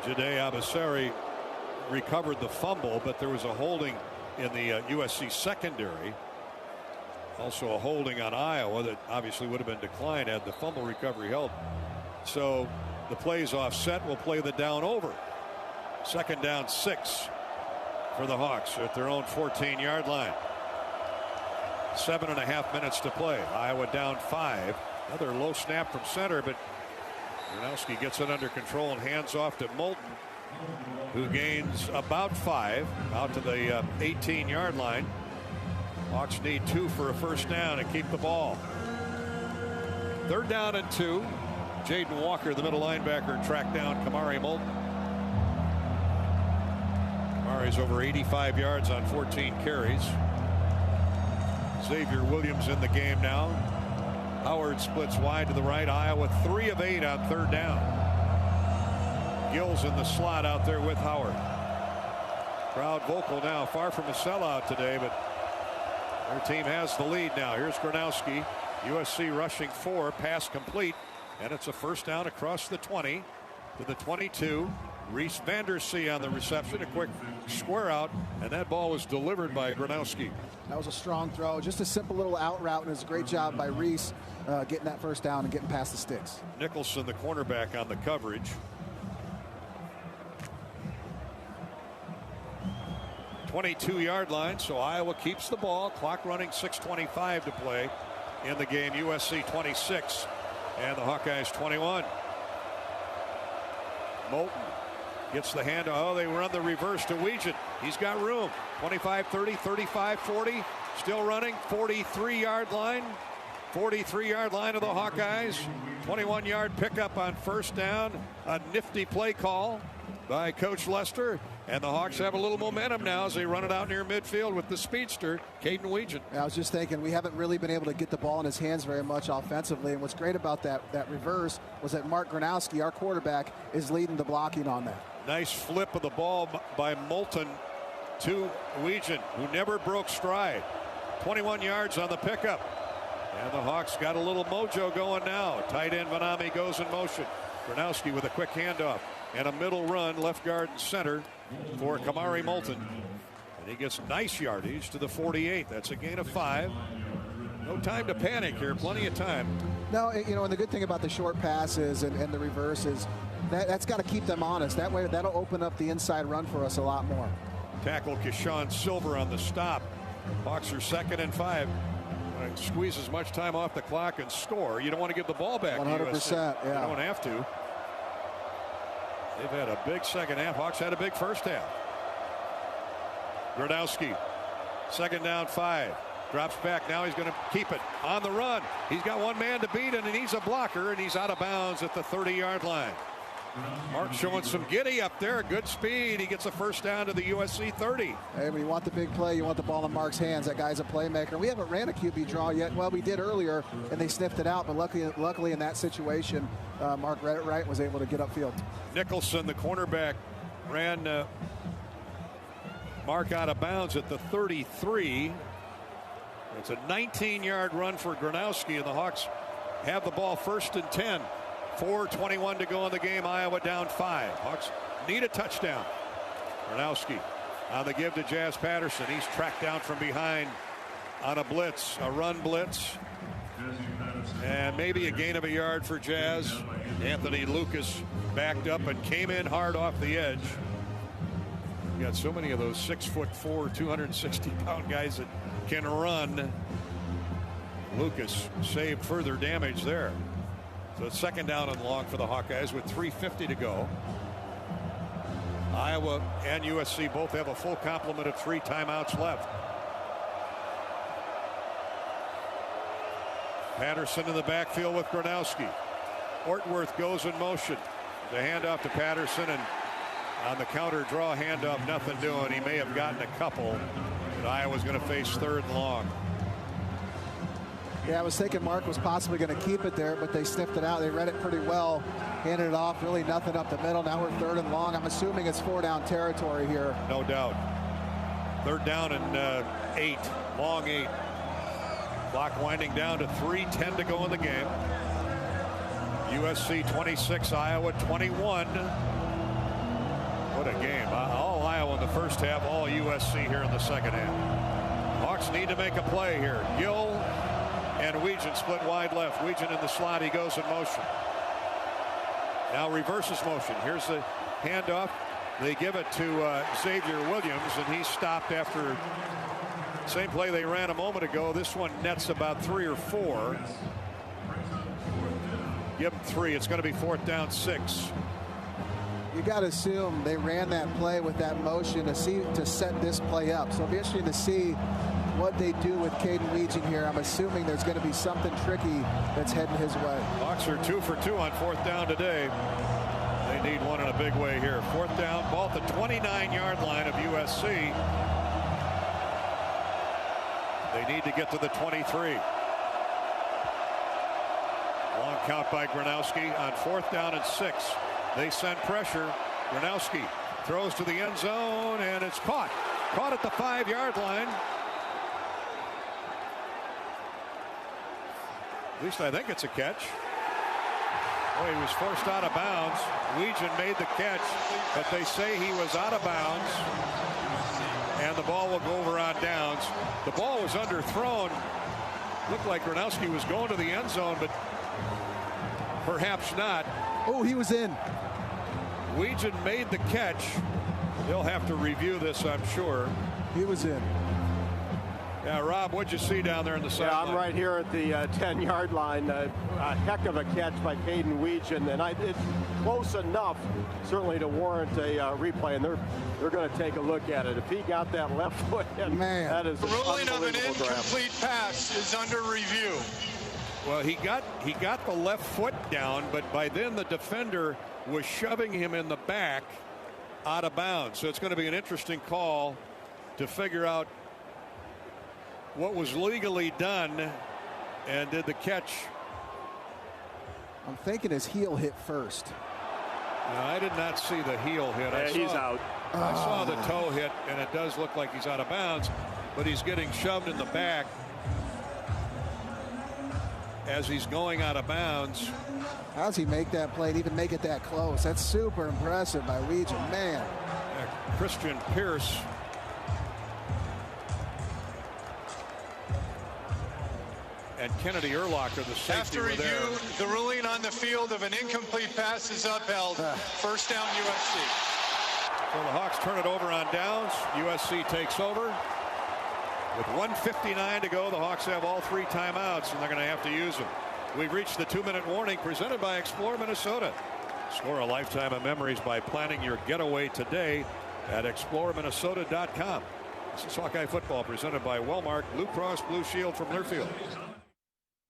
Speaker 3: Jade Abasari recovered the fumble, but there was a holding in the USC secondary. Also a holding on Iowa that obviously would have been declined had the fumble recovery held. So the play's offset. Will play the down over. Second down 6 for the Hawks at their own 14-yard line. 7.5 minutes to play. Iowa down 5. Another low snap from center, but Gronowski gets it under control and hands off to Moulton, who gains about 5 out to the 18-yard line. Hawks need 2 for a first down to keep the ball. 3rd down and 2. Jaden Walker, the middle linebacker, tracked down Kamari Moulton. Kamari's over 85 yards on 14 carries. Xavier Williams in the game now. Howard splits wide to the right. Iowa 3 of 8 on 3rd down. Gill's in the slot out there with Howard. Crowd vocal now. Far from a sellout today, but their team has the lead now. Here's Gronowski. USC rushing 4. Pass complete. And it's a first down across the 20 to the 22. Reese Vandersea on the reception. A quick square out, and that ball was delivered by Gronowski.
Speaker 4: That was a strong throw. Just a simple little out route, and it's a great job by Reese getting that first down and getting past the sticks.
Speaker 3: Nicholson, the cornerback, on the coverage. 22-yard line, so Iowa keeps the ball. Clock running, 6:25 to play in the game. USC 26 and the Hawkeyes 21. Moulton gets the hand. Oh, they run the reverse to Weegan. He's got room. 25, 30, 35, 40. Still running, 43-yard line. 43-yard line of the Hawkeyes. 21-yard pickup on first down. A nifty play call by Coach Lester. And the Hawks have a little momentum now as they run it out near midfield with the speedster, Caden Weegan.
Speaker 4: I was just thinking, we haven't really been able to get the ball in his hands very much offensively. And what's great about that reverse was that Mark Gronowski, our quarterback, is leading the blocking on that.
Speaker 3: Nice flip of the ball by Moulton to Weegan, who never broke stride. 21 yards on the pickup. And the Hawks got a little mojo going now. Tight end Vanami goes in motion. Gronowski with a quick handoff and a middle run, left guard and center for Kamari Moulton. And he gets nice yardage to the 48. That's a gain of 5. No time to panic here. Plenty of time.
Speaker 4: No, and the good thing about the short passes and the reverse is that's got to keep them honest. That way, that'll open up the inside run for us a lot more.
Speaker 3: Tackle Keyshawn Silver on the stop. Hawks are 2nd and 5. Squeeze as much time off the clock and score. You don't want to give the ball back.
Speaker 4: 100%. Yeah.
Speaker 3: You don't have to. They've had a big second half. Hawks had a big first half. Gronowski, 2nd down 5. Drops back. Now he's going to keep it on the run. He's got one man to beat, and he needs a blocker, and he's out of bounds at the 30-yard line. Mark showing some giddy up there. Good speed. He gets a first down to the USC 30.
Speaker 4: Hey, when you want the big play, you want the ball in Mark's hands. That guy's a playmaker. We haven't ran a QB draw yet. Well, we did earlier, and they sniffed it out. But luckily in that situation, Mark read it right and was able to get upfield.
Speaker 3: Nicholson, the cornerback, ran Mark out of bounds at the 33. It's a 19-yard run for Gronowski, and the Hawks have the ball 1st and 10. 4:21 to go in the game. Iowa down 5. Hawks need a touchdown. Gronowski on the give to Jazz Patterson. He's tracked down from behind on a blitz, a run blitz. And maybe a gain of a yard for Jazz. Anthony Lucas backed up and came in hard off the edge. You got so many of those 6'4", 260-pound guys that can run. Lucas saved further damage there. So it's 2nd down and long for the Hawkeyes with 3:50 to go. Iowa and USC both have a full complement of 3 timeouts left. Patterson in the backfield with Gronowski. Ortworth goes in motion. The handoff to Patterson, and on the counter draw handoff, nothing doing. He may have gotten a couple, but Iowa's going to face 3rd and long.
Speaker 4: Yeah, I was thinking Mark was possibly going to keep it there, but they sniffed it out. They read it pretty well, handed it off, really nothing up the middle. Now we're 3rd and long. I'm assuming it's 4-down territory here.
Speaker 3: No doubt. 3rd down and 8, long 8. Clock winding down to 3:10 to go in the game. USC 26, Iowa 21. What a game. All Iowa in the first half, all USC here in the second half. Hawks need to make a play here. Gill and Weegan split wide left. Weegan in the slot. He goes in motion. Now reverses motion. Here's the handoff. They give it to Xavier Williams, and he's stopped after same play they ran a moment ago. This one nets about 3 or 4. Give them 3. It's going to be 4th down 6.
Speaker 4: You got to assume they ran that play with that motion to set this play up. So it'll be interesting to see what they do with Caden Weegan here. I'm assuming there's going to be something tricky that's heading his way.
Speaker 3: Hawks are 2 for 2 on 4th down today. They need one in a big way here. 4th down, ball at the 29-yard line of USC. They need to get to the 23. Long count by Gronowski on 4th down and 6. They send pressure. Gronowski throws to the end zone, and it's caught. Caught at the 5-yard line. At least I think it's a catch. Well, he was forced out of bounds. Weegan made the catch, but they say he was out of bounds, and the ball will go over on downs. The ball was underthrown. Looked like Gronowski was going to the end zone, but perhaps not.
Speaker 4: Oh, he was in.
Speaker 3: Weegan made the catch. They'll have to review this, I'm sure.
Speaker 4: He was in.
Speaker 3: Yeah, Rob, what'd you see down there in the sideline?
Speaker 11: Yeah, I'm right here at the 10-yard line. A heck of a catch by Caden Weegan, and it's close enough, certainly, to warrant a replay, and they're going to take a look at it. If he got that left foot in, that is
Speaker 5: the ruling of an incomplete
Speaker 11: grab.
Speaker 5: pass is under review.
Speaker 3: Well, he got the left foot down, but by then the defender was shoving him in the back out of bounds. So it's going to be an interesting call to figure out what was legally done and did the catch.
Speaker 4: I'm thinking his heel hit first.
Speaker 3: No, I did not see the heel hit.
Speaker 11: Yeah, he's out.
Speaker 3: I saw the toe hit, and it does look like he's out of bounds, but he's getting shoved in the back as he's going out of bounds.
Speaker 4: How does he make that play and even make it that close? That's super impressive by Weegan, man.
Speaker 3: Christian Pierce and Kennedy Urlacher, the safety,
Speaker 5: after
Speaker 3: were
Speaker 5: review,
Speaker 3: there.
Speaker 5: the ruling on the field of an incomplete pass is upheld. First down, USC.
Speaker 3: So the Hawks turn it over on downs. USC takes over. With 1:59 to go, the Hawks have all 3 timeouts, and they're going to have to use them. We've reached the 2-minute warning presented by Explore Minnesota. Score a lifetime of memories by planning your getaway today at exploreminnesota.com. This is Hawkeye football presented by Wellmark Blue Cross Blue Shield from Learfield.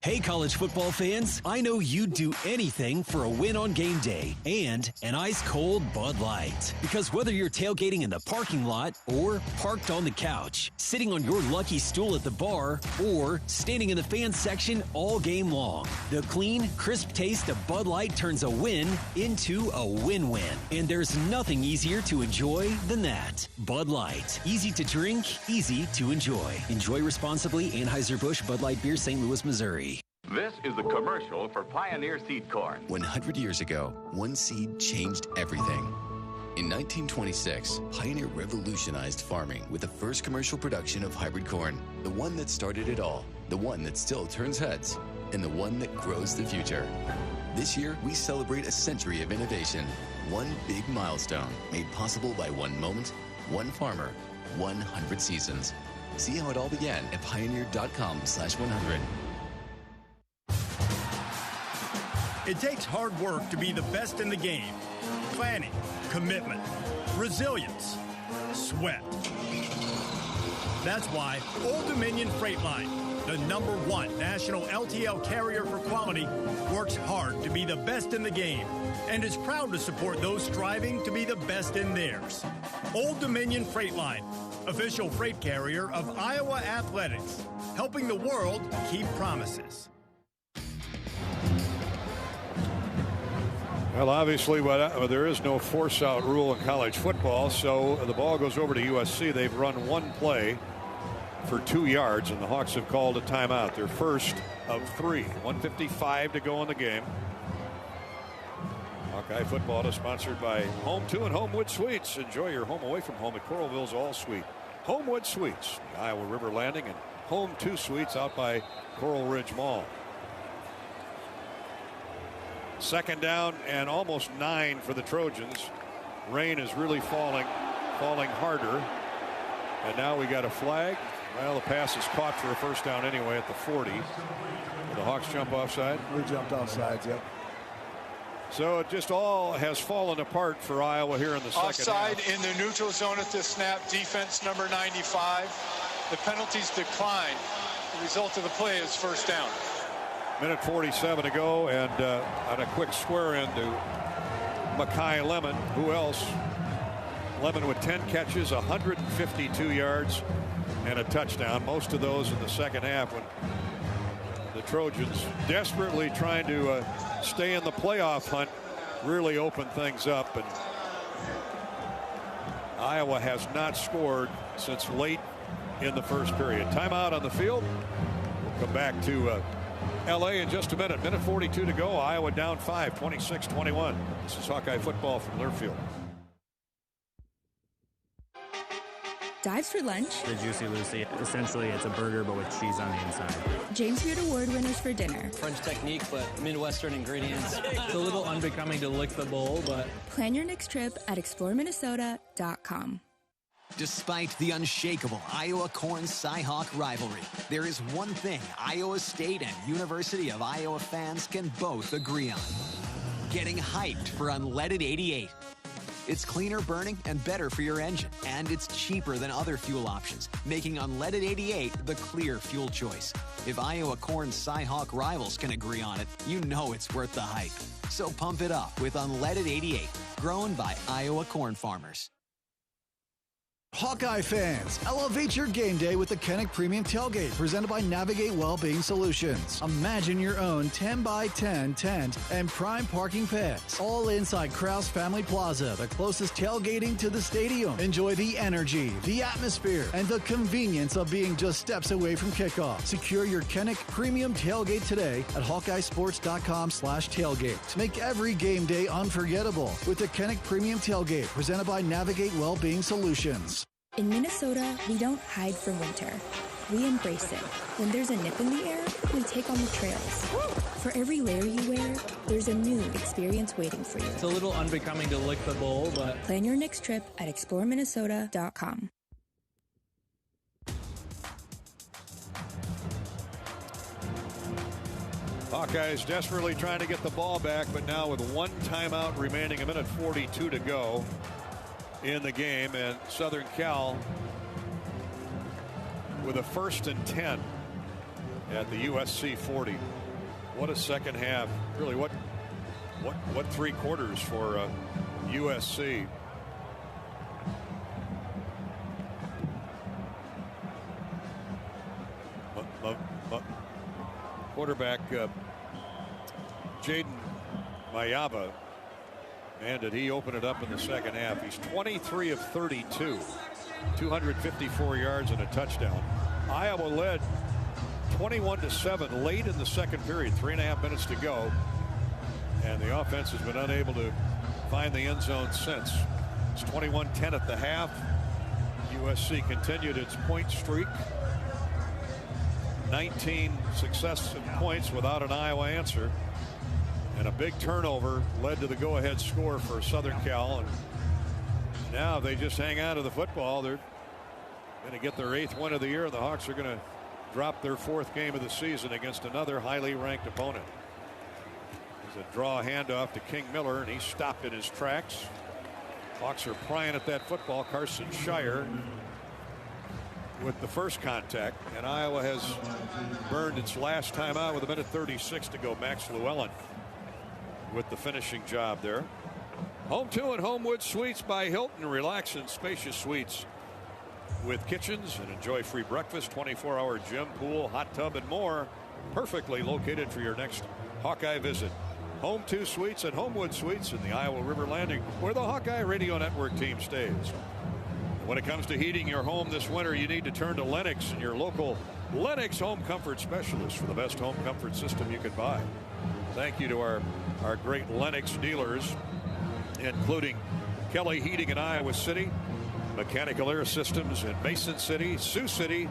Speaker 13: Hey, college football fans, I know you'd do anything for a win on game day and an ice-cold Bud Light. Because whether you're tailgating in the parking lot or parked on the couch, sitting on your lucky stool at the bar, or standing in the fan section all game long, the clean, crisp taste of Bud Light turns a win into a win-win. And there's nothing easier to enjoy than that. Bud Light. Easy to drink, easy to enjoy. Enjoy responsibly. Anheuser-Busch Bud Light Beer, St. Louis, Missouri.
Speaker 14: This is the commercial for Pioneer Seed Corn.
Speaker 15: 100 years ago, one seed changed everything. In 1926, Pioneer revolutionized farming with the first commercial production of hybrid corn. The one that started it all, the one that still turns heads, and the one that grows the future. This year, we celebrate a century of innovation. One big milestone made possible by one moment, one farmer, 100 seasons. See how it all began at pioneer.com/100.
Speaker 16: It takes hard work to be the best in the game. Planning, commitment, resilience, sweat. That's why Old Dominion Freight Line, the #1 national LTL carrier for quality, works hard to be the best in the game and is proud to support those striving to be the best in theirs. Old Dominion Freight Line, official freight carrier of Iowa Athletics, helping the world keep promises.
Speaker 3: Well, obviously, there is no force-out rule in college football, so the ball goes over to USC. They've run one play for 2 yards, and the Hawks have called a timeout. Their first of 3. 1:55 to go in the game. Hawkeye football is sponsored by Home 2 and Homewood Suites. Enjoy your home away from home at Coralville's All Suite. Homewood Suites, Iowa River Landing, and Home 2 Suites out by Coral Ridge Mall. Second down and almost 9 for the Trojans. Rain is really falling harder. And now we got a flag. Well, the pass is caught for a first down anyway at the 40. The Hawks jump offside.
Speaker 4: We jumped offsides, yep.
Speaker 3: So it just all has fallen apart for Iowa here in the second
Speaker 5: Offside
Speaker 3: half.
Speaker 5: in the neutral zone at the snap. Defense number 95. The penalties decline. The result of the play is first down.
Speaker 3: Minute 47 to go, and on a quick square into Makai Lemon. Who else? Lemon with 10 catches, 152 yards, and a touchdown. Most of those in the second half when the Trojans, desperately trying to stay in the playoff hunt, really opened things up. And Iowa has not scored since late in the first period. Timeout on the field. We'll come back to LA in just a minute. Minute 42 to go. Iowa down 5, 26-21. This is Hawkeye football from Learfield.
Speaker 17: Dives for lunch.
Speaker 21: The Juicy Lucy. Essentially, it's a burger, but with cheese on the inside.
Speaker 17: James Beard Award winners for dinner.
Speaker 27: French technique, but Midwestern ingredients. It's a little unbecoming to lick the bowl, but...
Speaker 17: Plan your next trip at exploreminnesota.com.
Speaker 18: Despite the unshakable Iowa-Corn-Cyhawk rivalry, there is one thing Iowa State and University of Iowa fans can both agree on: getting hyped for Unleaded 88. It's cleaner burning and better for your engine, and it's cheaper than other fuel options, making Unleaded 88 the clear fuel choice. If Iowa Corn-Cyhawk rivals can agree on it, you know it's worth the hype. So pump it up with Unleaded 88, grown by Iowa corn farmers.
Speaker 19: Hawkeye fans, elevate your game day with the Kennick Premium Tailgate, presented by Navigate Wellbeing Solutions. Imagine your own 10x10 tent and prime parking pads, all inside Krause Family Plaza, the closest tailgating to the stadium. Enjoy the energy, the atmosphere, and the convenience of being just steps away from kickoff. Secure your Kennick Premium Tailgate today at HawkeyeSports.com/tailgate. Make every game day unforgettable with the Kennick Premium Tailgate, presented by Navigate Wellbeing Solutions.
Speaker 17: In Minnesota, we don't hide from winter. We embrace it. When there's a nip in the air, we take on the trails. For every layer you wear, there's a new experience waiting for you.
Speaker 20: It's a little unbecoming to lick the bowl, but...
Speaker 17: Plan your next trip at exploreminnesota.com.
Speaker 3: Hawkeyes desperately trying to get the ball back, but now with one timeout remaining, 1:42 to go in the game, and Southern Cal with a 1st and 10 at the USC 40. What a second half. Really, what 3 quarters for USC. Quarterback Jaden Mayava. Man, did he open it up in the second half. He's 23 of 32, 254 yards and a touchdown. Iowa led 21-7 late in the second period, 3.5 minutes to go. And the offense has been unable to find the end zone since. It's 21-10 at the half. USC continued its point streak. 19 successive points without an Iowa answer. And a big turnover led to the go-ahead score for Southern Cal. And now if they just hang on to the football, they're going to get their 8th win of the year. And the Hawks are going to drop their 4th game of the season against another highly ranked opponent. There's a draw handoff to King Miller, and he stopped in his tracks. Hawks are prying at that football. Carson Shire with the first contact, and Iowa has burned its last time out with 1:36 to go. Max Llewellyn with the finishing job there. Home 2 at Homewood Suites by Hilton. Relax in spacious suites with kitchens and enjoy free breakfast, 24-hour gym, pool, hot tub, and more. Perfectly located for your next Hawkeye visit. Home 2 Suites at Homewood Suites in the Iowa River Landing, where the Hawkeye Radio Network team stays. When it comes to heating your home this winter, you need to turn to Lennox and your local Lennox home comfort specialist for the best home comfort system you can buy. Thank you to our great Lennox dealers, including Kelly Heating in Iowa City, Mechanical Air Systems in Mason City. Sioux City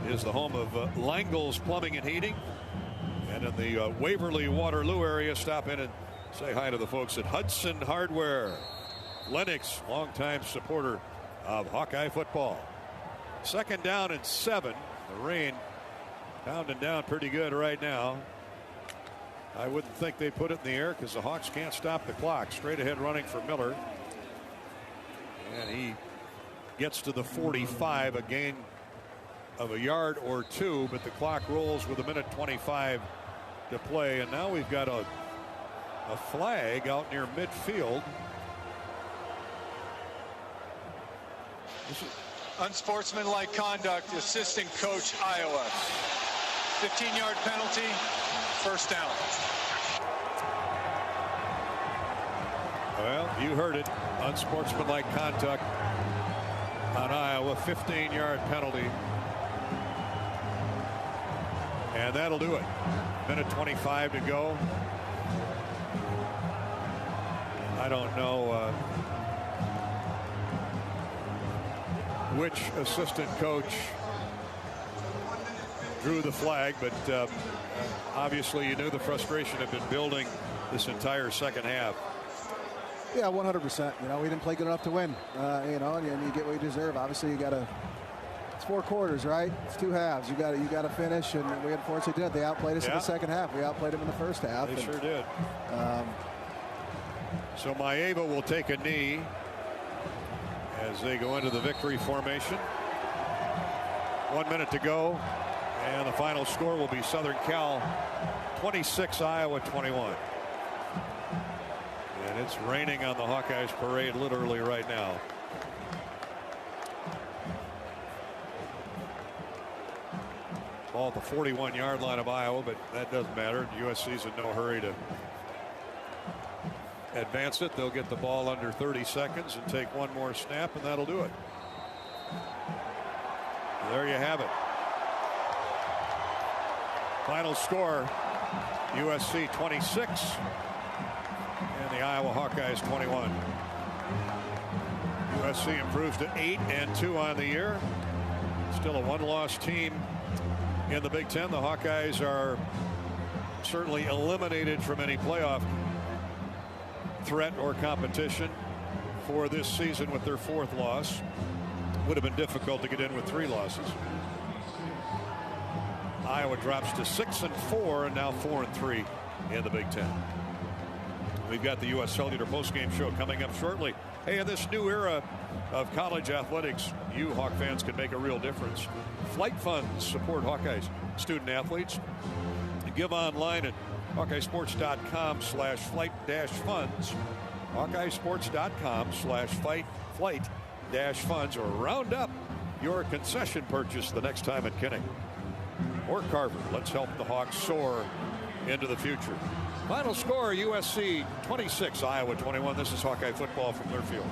Speaker 3: is the home of Langle's Plumbing and Heating. And in the Waverly Waterloo area, stop in and say hi to the folks at Hudson Hardware. Lennox, longtime supporter of Hawkeye football. 2nd down and 7. The rain pounding down pretty good right now. I wouldn't think they put it in the air because the Hawks can't stop the clock. Straight ahead running for Miller. And he gets to the 45, a gain of a yard or 2, but the clock rolls with 1:25 to play. And now we've got a flag out near midfield.
Speaker 5: Unsportsmanlike conduct, assistant coach Iowa. 15-yard penalty, 1st down.
Speaker 3: Well, you heard it. Unsportsmanlike conduct on Iowa, 15-yard penalty. And that'll do it. 1:25 to go. I don't know which assistant coach drew the flag, but obviously you knew the frustration had been building this entire second half.
Speaker 4: Yeah, 100%. We didn't play good enough to win. And you get what you deserve. Obviously, it's 4 quarters, right? It's 2 halves. You got to finish, and we unfortunately did. They outplayed us in the second half. We outplayed them in the first half.
Speaker 3: They sure did. So Maeva will take a knee as they go into the victory formation. 1 minute to go, and the final score will be Southern Cal 26, Iowa 21. And it's raining on the Hawkeyes parade literally right now. Ball at the 41-yard line of Iowa, but that doesn't matter. USC's in no hurry to advance it. They'll get the ball under 30 seconds and take one more snap, and that'll do it. There you have it. Final score, USC 26 and the Iowa Hawkeyes 21. USC improves to 8-2 on the year. Still a one-loss team in the Big Ten. The Hawkeyes are certainly eliminated from any playoff threat or competition for this season with their 4th loss. Would have been difficult to get in with 3 losses. Iowa drops to 6-4 and now 4-3 in the Big Ten. We've got the U.S. Cellular postgame show coming up shortly. Hey, in this new era of college athletics, you Hawk fans can make a real difference. Flight funds support Hawkeyes student athletes. Give online at HawkeyeSports.com/flight-funds. HawkeyeSports.com/flight-funds, or round up your concession purchase the next time at Kinnick or Carver. Let's help the Hawks soar into the future. Final score, USC 26, Iowa 21. This is Hawkeye football from Learfield.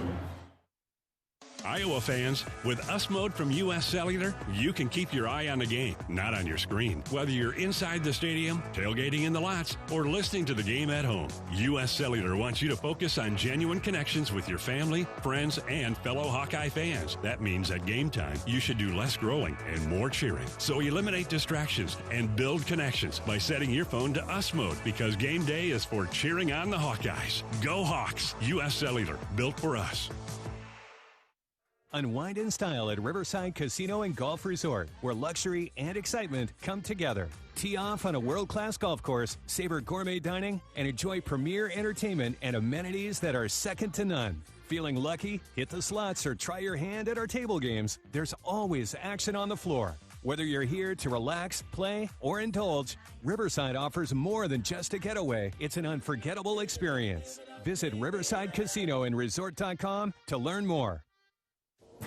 Speaker 24: Iowa fans, with US Mode from US Cellular, you can keep your eye on the game, not on your screen. Whether you're inside the stadium, tailgating in the lots, or listening to the game at home, US Cellular wants you to focus on genuine connections with your family, friends, and fellow Hawkeye fans. That means at game time, you should do less scrolling and more cheering. So eliminate distractions and build connections by setting your phone to US Mode, because game day is for cheering on the Hawkeyes. Go Hawks! US Cellular, built for us.
Speaker 1: Unwind in style at Riverside Casino and Golf Resort, where luxury and excitement come together. Tee off on a world-class golf course, savor gourmet dining, and enjoy premier entertainment and amenities that are second to none. Feeling lucky? Hit the slots or try your hand at our table games. There's always action on the floor. Whether you're here to relax, play, or indulge, Riverside offers more than just a getaway. It's an unforgettable experience. Visit Riverside Casino and Resort.com to learn more.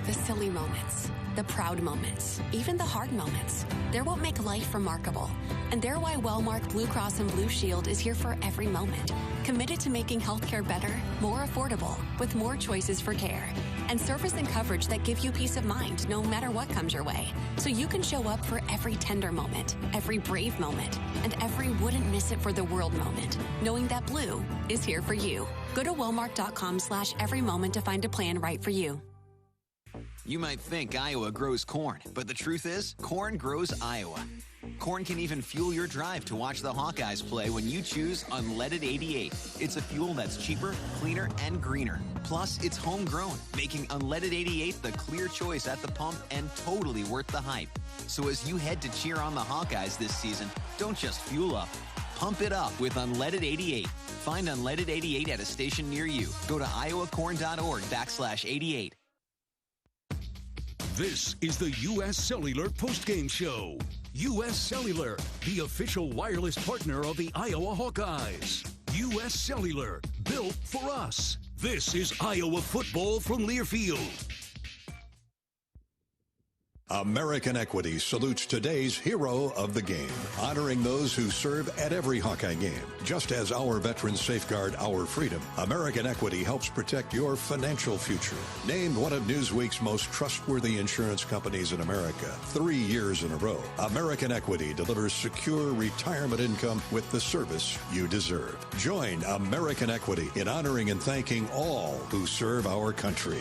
Speaker 6: The silly moments, the proud moments, even the hard moments. They're what make life remarkable. And they're why Wellmark Blue Cross and Blue Shield is here for every moment. Committed to making healthcare better, more affordable, with more choices for care. And service and coverage that give you peace of mind no matter what comes your way. So you can show up for every tender moment, every brave moment, and every wouldn't miss it for the world moment, knowing that Blue is here for you. Go to Wellmark.com/every moment to find a plan right for you.
Speaker 18: You might think Iowa grows corn, but the truth is, corn grows Iowa. Corn can even fuel your drive to watch the Hawkeyes play when you choose Unleaded 88. It's a fuel that's cheaper, cleaner, and greener. Plus, it's homegrown, making Unleaded 88 the clear choice at the pump and totally worth the hype. So as you head to cheer on the Hawkeyes this season, don't just fuel up. Pump it up with Unleaded 88. Find Unleaded 88 at a station near you. Go to iowacorn.org/88.
Speaker 2: This is the U.S. Cellular postgame show. U.S. Cellular, the official wireless partner of the Iowa Hawkeyes. U.S. Cellular, built for us. This is Iowa football from Learfield.
Speaker 7: American Equity salutes today's hero of the game, honoring those who serve at every Hawkeye game. Just as our veterans safeguard our freedom, American Equity helps protect your financial future. Named one of Newsweek's most trustworthy insurance companies in America 3 years in a row, American Equity delivers secure retirement income with the service you deserve. Join American Equity in honoring and thanking all who serve our country.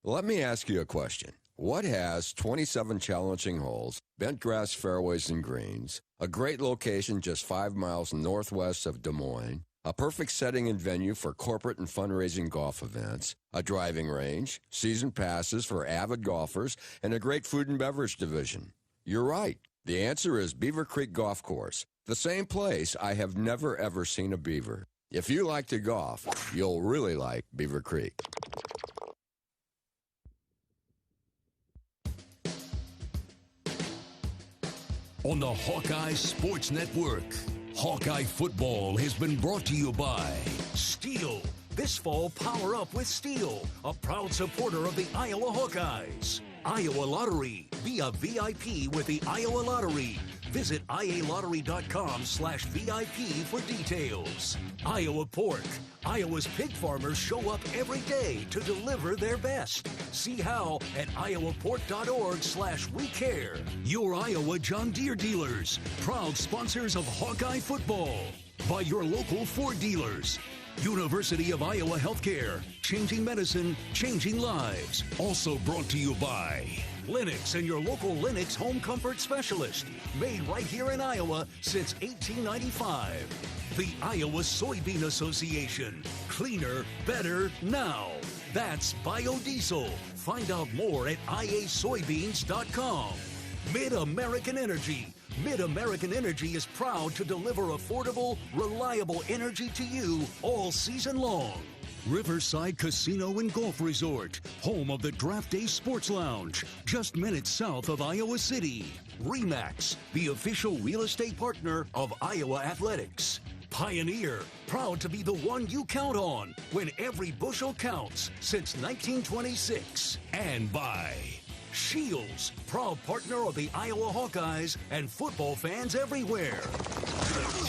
Speaker 22: Let me ask you a question.
Speaker 8: What has 27 challenging holes, bent grass fairways and greens, a great location just 5 miles northwest of Des Moines, a perfect setting and venue for corporate and fundraising golf events, a driving range, season passes for avid golfers, and a great food and beverage division? You're right. The answer is Beaver Creek Golf Course, the same place I have never ever seen a beaver. If you like to golf, you'll really like Beaver Creek.
Speaker 2: On the Hawkeye Sports Network, Hawkeye football has been brought to you by Steel. This fall, power up with Steel, a proud supporter of the Iowa Hawkeyes. Iowa Lottery. Be a VIP with the Iowa Lottery. Visit ialottery.com/VIP for details. Iowa Pork. Iowa's pig farmers show up every day to deliver their best. See how at iowapork.org/WeCare. Your Iowa John Deere dealers, proud sponsors of Hawkeye football. By your local Ford dealers. University of Iowa Healthcare, changing medicine, changing lives. Also brought to you by Lennox and your local Lennox home comfort specialist. Made right here in Iowa since 1895. The Iowa Soybean Association. Cleaner, better, now. That's biodiesel. Find out more at iasoybeans.com. Mid-American Energy. Mid-American Energy is proud to deliver affordable, reliable energy to you all season long. Riverside Casino and Golf Resort, home of the Draft Day Sports Lounge, just minutes south of Iowa City. RE/MAX, the official real estate partner of Iowa Athletics. Pioneer, proud to be the one you count on when every bushel counts since 1926. And by Shields, proud partner of the Iowa Hawkeyes and football fans everywhere.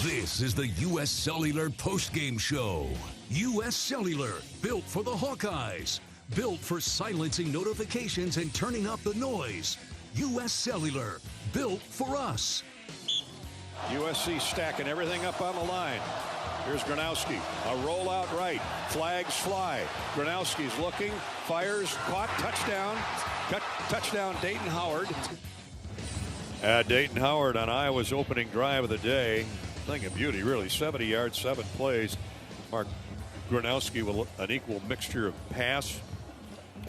Speaker 2: This is the U.S. Cellular postgame show. U.S. Cellular, built for the Hawkeyes. Built for silencing notifications and turning up the noise. U.S. Cellular, built for us.
Speaker 3: USC stacking everything up on the line. Here's Gronowski, a rollout right, flags fly. Gronowski's looking, fires, caught, touchdown. Touchdown, Dayton Howard. Dayton Howard on Iowa's opening drive of the day. Thing of beauty, really. 70 yards, 7 plays. Mark Gronowski with an equal mixture of pass.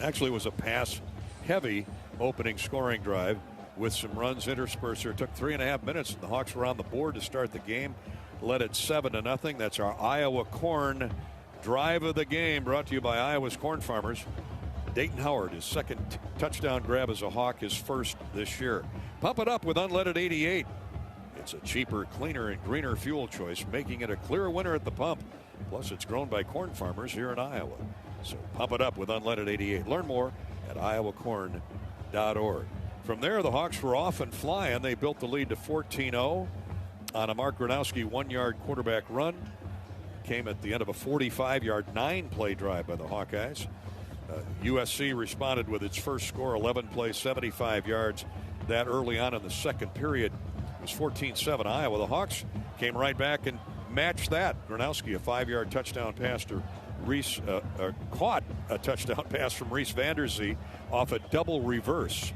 Speaker 3: Actually, it was a pass-heavy opening scoring drive with some runs interspersed. It took 3.5 minutes, and the Hawks were on the board to start the game. Led it 7-0. That's our Iowa Corn drive of the game, brought to you by Iowa's Corn Farmers. Dayton Howard, his second touchdown grab as a Hawk, his first this year. Pump it up with unleaded 88. It's a cheaper, cleaner, and greener fuel choice, making it a clear winner at the pump. Plus, it's grown by corn farmers here in Iowa. So pump it up with unleaded 88. Learn more at iowacorn.org. From there, the Hawks were off and flying. They built the lead to 14-0 on a Mark Gronowski 1-yard quarterback run. Came at the end of a 45-yard 9-play drive by the Hawkeyes. USC responded with its first score, 11 plays, 75 yards. That early on in the second period was 14-7 Iowa. The Hawks came right back and matched that. Gronowski, a 5-yard touchdown pass to Reese, caught a touchdown pass from Reese Vanderzee off a double reverse.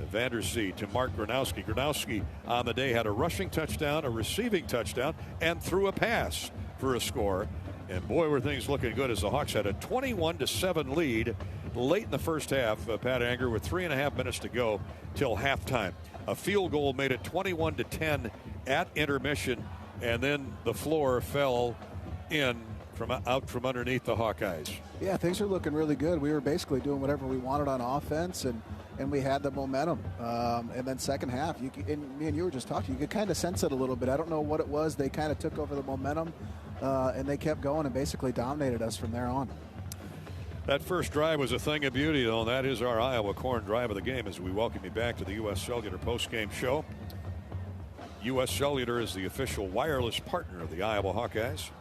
Speaker 3: Vanderzee to Mark Gronowski. Gronowski on the day had a rushing touchdown, a receiving touchdown, and threw a pass for a score. And boy, were things looking good as the Hawks had a 21-7 lead late in the first half. Pat Anger with 3.5 minutes to go till halftime. A field goal made it 21-10 at intermission, and then the floor fell in from out from underneath the Hawkeyes.
Speaker 4: Yeah, things are looking really good. We were basically doing whatever we wanted on offense, and we had the momentum. And then second half, me and you were just talking, you could kind of sense it a little bit. I don't know what it was. They kind of took over the momentum, and they kept going and basically dominated us from there on.
Speaker 3: That first drive was a thing of beauty, though, and that is our Iowa Corn drive of the game as we welcome you back to the U.S. Cellular postgame show. U.S. Cellular is the official wireless partner of the Iowa Hawkeyes.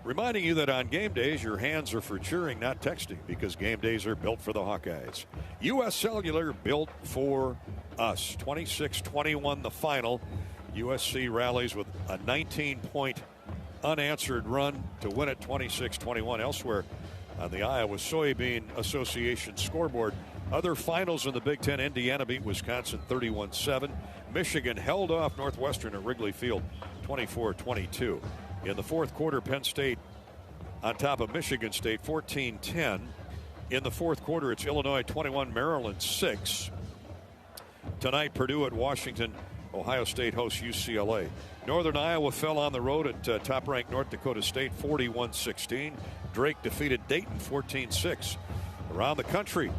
Speaker 3: Reminding you that on game days, your hands are for cheering, not texting, because game days are built for the Hawkeyes. U.S. Cellular, built for us. 26-21 the final. USC rallies with a 19-point unanswered run to win it 26-21. Elsewhere on the Iowa Soybean Association scoreboard, Other finals in the Big Ten, Indiana beat Wisconsin 31-7. Michigan held off Northwestern at Wrigley Field 24-22. In the fourth quarter, Penn State on top of Michigan State 14-10. In the fourth quarter, it's Illinois 21, Maryland 6. Tonight, Purdue at Washington. Ohio State hosts UCLA. Northern Iowa fell on the road at top-ranked North Dakota State 41-16. Drake defeated Dayton 14-6. Around the country,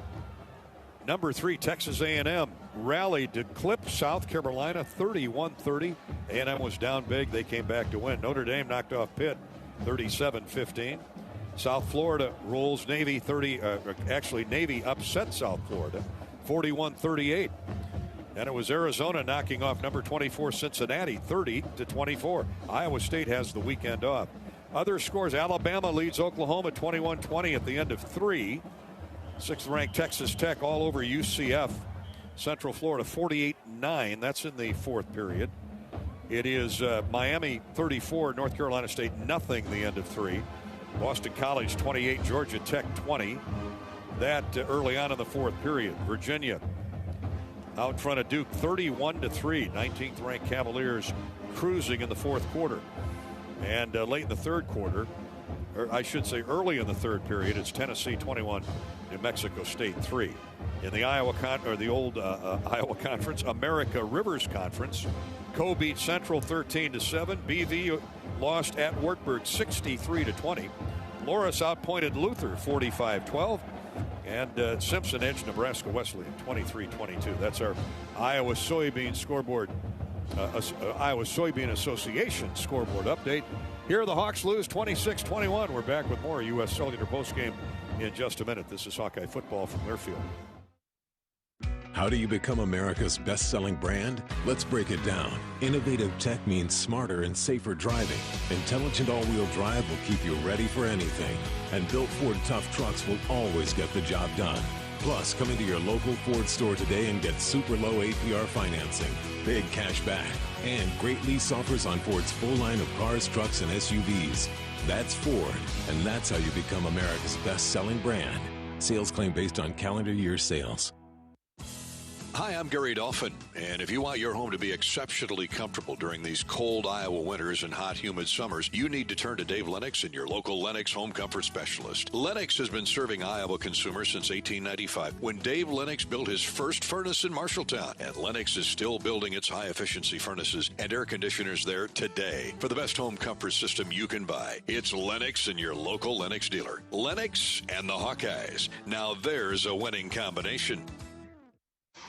Speaker 3: number 3 Texas A&M rallied to clip South Carolina 31-30. A&M was down big. They came back to win. Notre Dame knocked off Pitt 37-15. South Florida rolls Navy Navy upset South Florida 41-38. And it was Arizona knocking off number 24 Cincinnati 30-24. Iowa State has the weekend off. Other scores, Alabama leads Oklahoma 21-20 at the end of 3. 6th-ranked Texas Tech all over UCF. Central Florida 48-9. That's in the fourth period. It is Miami 34, North Carolina State nothing, the end of 3. Boston College 28, Georgia Tech 20. That early on in the fourth period. Virginia out in front of Duke 31-3. 19th ranked Cavaliers cruising in the fourth quarter. And late in the third quarter, or I should say early in the third period, it's Tennessee 21, New Mexico State 3. In the Iowa Conference, America Rivers Conference, Co beat Central 13-7. BV lost at Wartburg 63-20. Loras outpointed Luther 45-12. And Simpson edged Nebraska Wesleyan 23-22. That's our Iowa Soybean scoreboard, Iowa Soybean Association scoreboard update. Here the Hawks lose 26-21. We're back with more U.S. Cellular postgame in just a minute. This is Hawkeye Football from Learfield.
Speaker 9: How do you become America's best-selling brand? Let's break it down. Innovative tech means smarter and safer driving. Intelligent all-wheel drive will keep you ready for anything. And built Ford tough trucks will always get the job done. Plus, come into your local Ford store today and get super low APR financing, big cash back, and great lease offers on Ford's full line of cars, trucks, and SUVs. That's Ford, and that's how you become America's best-selling brand. Sales claim based on calendar year sales.
Speaker 7: Hi, I'm Gary Dolphin, and if you want your home to be exceptionally comfortable during these cold Iowa winters and hot, humid summers, you need to turn to Dave Lennox and your local Lennox home comfort specialist. Lennox has been serving Iowa consumers since 1895, when Dave Lennox built his first furnace in Marshalltown, and Lennox is still building its high-efficiency furnaces and air conditioners there today. For the best home comfort system you can buy, it's Lennox and your local Lennox dealer. Lennox and the Hawkeyes. Now there's a winning combination.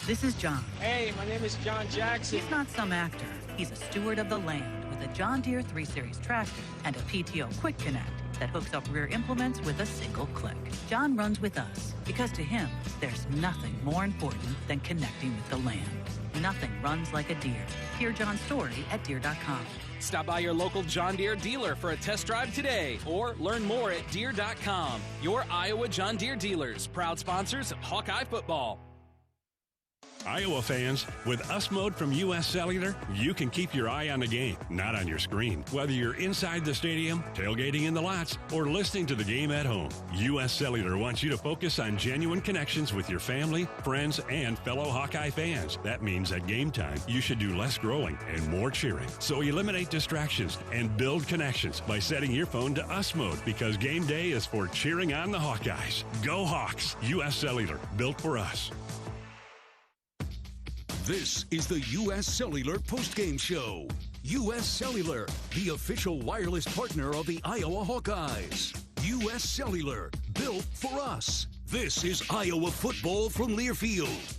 Speaker 10: This is John.
Speaker 12: Hey, my name is John Jackson.
Speaker 10: He's not some actor. He's a steward of the land with a John Deere 3 Series tractor and a PTO Quick Connect that hooks up rear implements with a single click. John runs with us because to him, there's nothing more important than connecting with the land. Nothing runs like a Deere. Hear John's story at Deere.com.
Speaker 12: Stop by your local John Deere dealer for a test drive today or learn more at Deere.com. Your Iowa John Deere dealers, proud sponsors of Hawkeye football.
Speaker 24: Iowa fans, with US Mode from US Cellular, you can keep your eye on the game, not on your screen. Whether you're inside the stadium, tailgating in the lots, or listening to the game at home, US Cellular wants you to focus on genuine connections with your family, friends, and fellow Hawkeye fans. That means at game time, you should do less growling and more cheering. So eliminate distractions and build connections by setting your phone to US Mode, because game day is for cheering on the Hawkeyes. Go Hawks! US Cellular, built for us.
Speaker 2: This is the U.S. Cellular postgame show. U.S. Cellular, the official wireless partner of the Iowa Hawkeyes. U.S. Cellular, built for us. This is Iowa football from Learfield.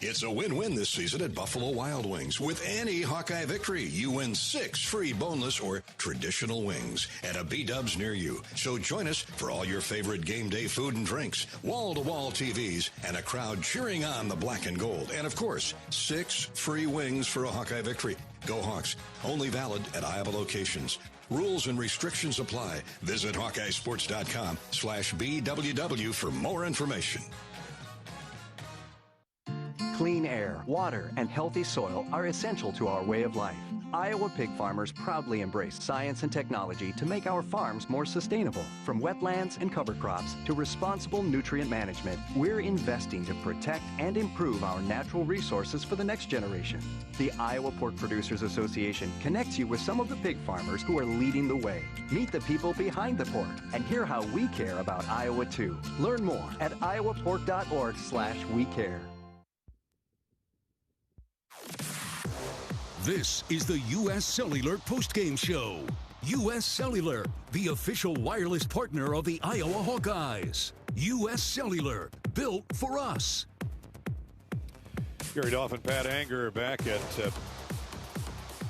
Speaker 7: It's a win-win this season at Buffalo Wild Wings. With any Hawkeye victory, you win 6 free boneless or traditional wings at a B-Dubs near you. So join us for all your favorite game day food and drinks, wall-to-wall TVs, and a crowd cheering on the black and gold. And, of course, 6 free wings for a Hawkeye victory. Go Hawks. Only valid at Iowa locations. Rules and restrictions apply. Visit HawkeyeSports.com/BWW for more information.
Speaker 11: Clean air, water, and healthy soil are essential to our way of life. Iowa pig farmers proudly embrace science and technology to make our farms more sustainable. From wetlands and cover crops to responsible nutrient management, we're investing to protect and improve our natural resources for the next generation. The Iowa Pork Producers Association connects you with some of the pig farmers who are leading the way. Meet the people behind the pork and hear how we care about Iowa too. Learn more at iowapork.org/wecare.
Speaker 2: This is the U.S. Cellular postgame show. U.S. Cellular, the official wireless partner of the Iowa Hawkeyes. U.S. Cellular, built for us.
Speaker 3: Gary Dolphin, Pat Anger back at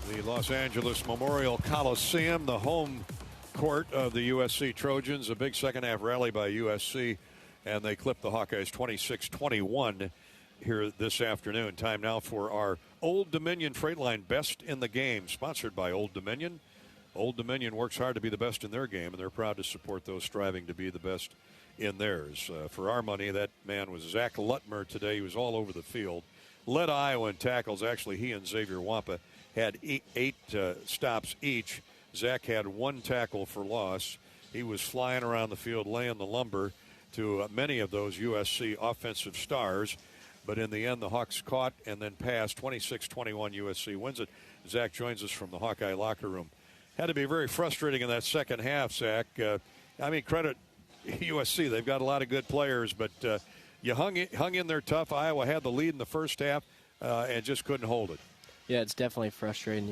Speaker 3: the Los Angeles Memorial Coliseum, the home court of the USC Trojans. A big second-half rally by USC, and they clipped the Hawkeyes 26-21 here this afternoon. Time now for our Old Dominion Freight Line Best in the Game, sponsored by Old Dominion. Old Dominion works hard to be the best in their game, and they're proud to support those striving to be the best in theirs. For our money, that man was Zach Lutmer today. He was all over the field. Led Iowa in tackles. Actually, he and Xavier Wampa had eight stops each. Zach had one tackle for loss. He was flying around the field, laying the lumber to many of those USC offensive stars. But in the end, the Hawks caught and then passed. 26-21, USC wins it. Zach joins us from the Hawkeye locker room. Had to be very frustrating in that second half, Zach. Credit USC. They've got a lot of good players, but you hung in there tough. Iowa had the lead in the first half and just couldn't hold it.
Speaker 13: Yeah, it's definitely frustrating.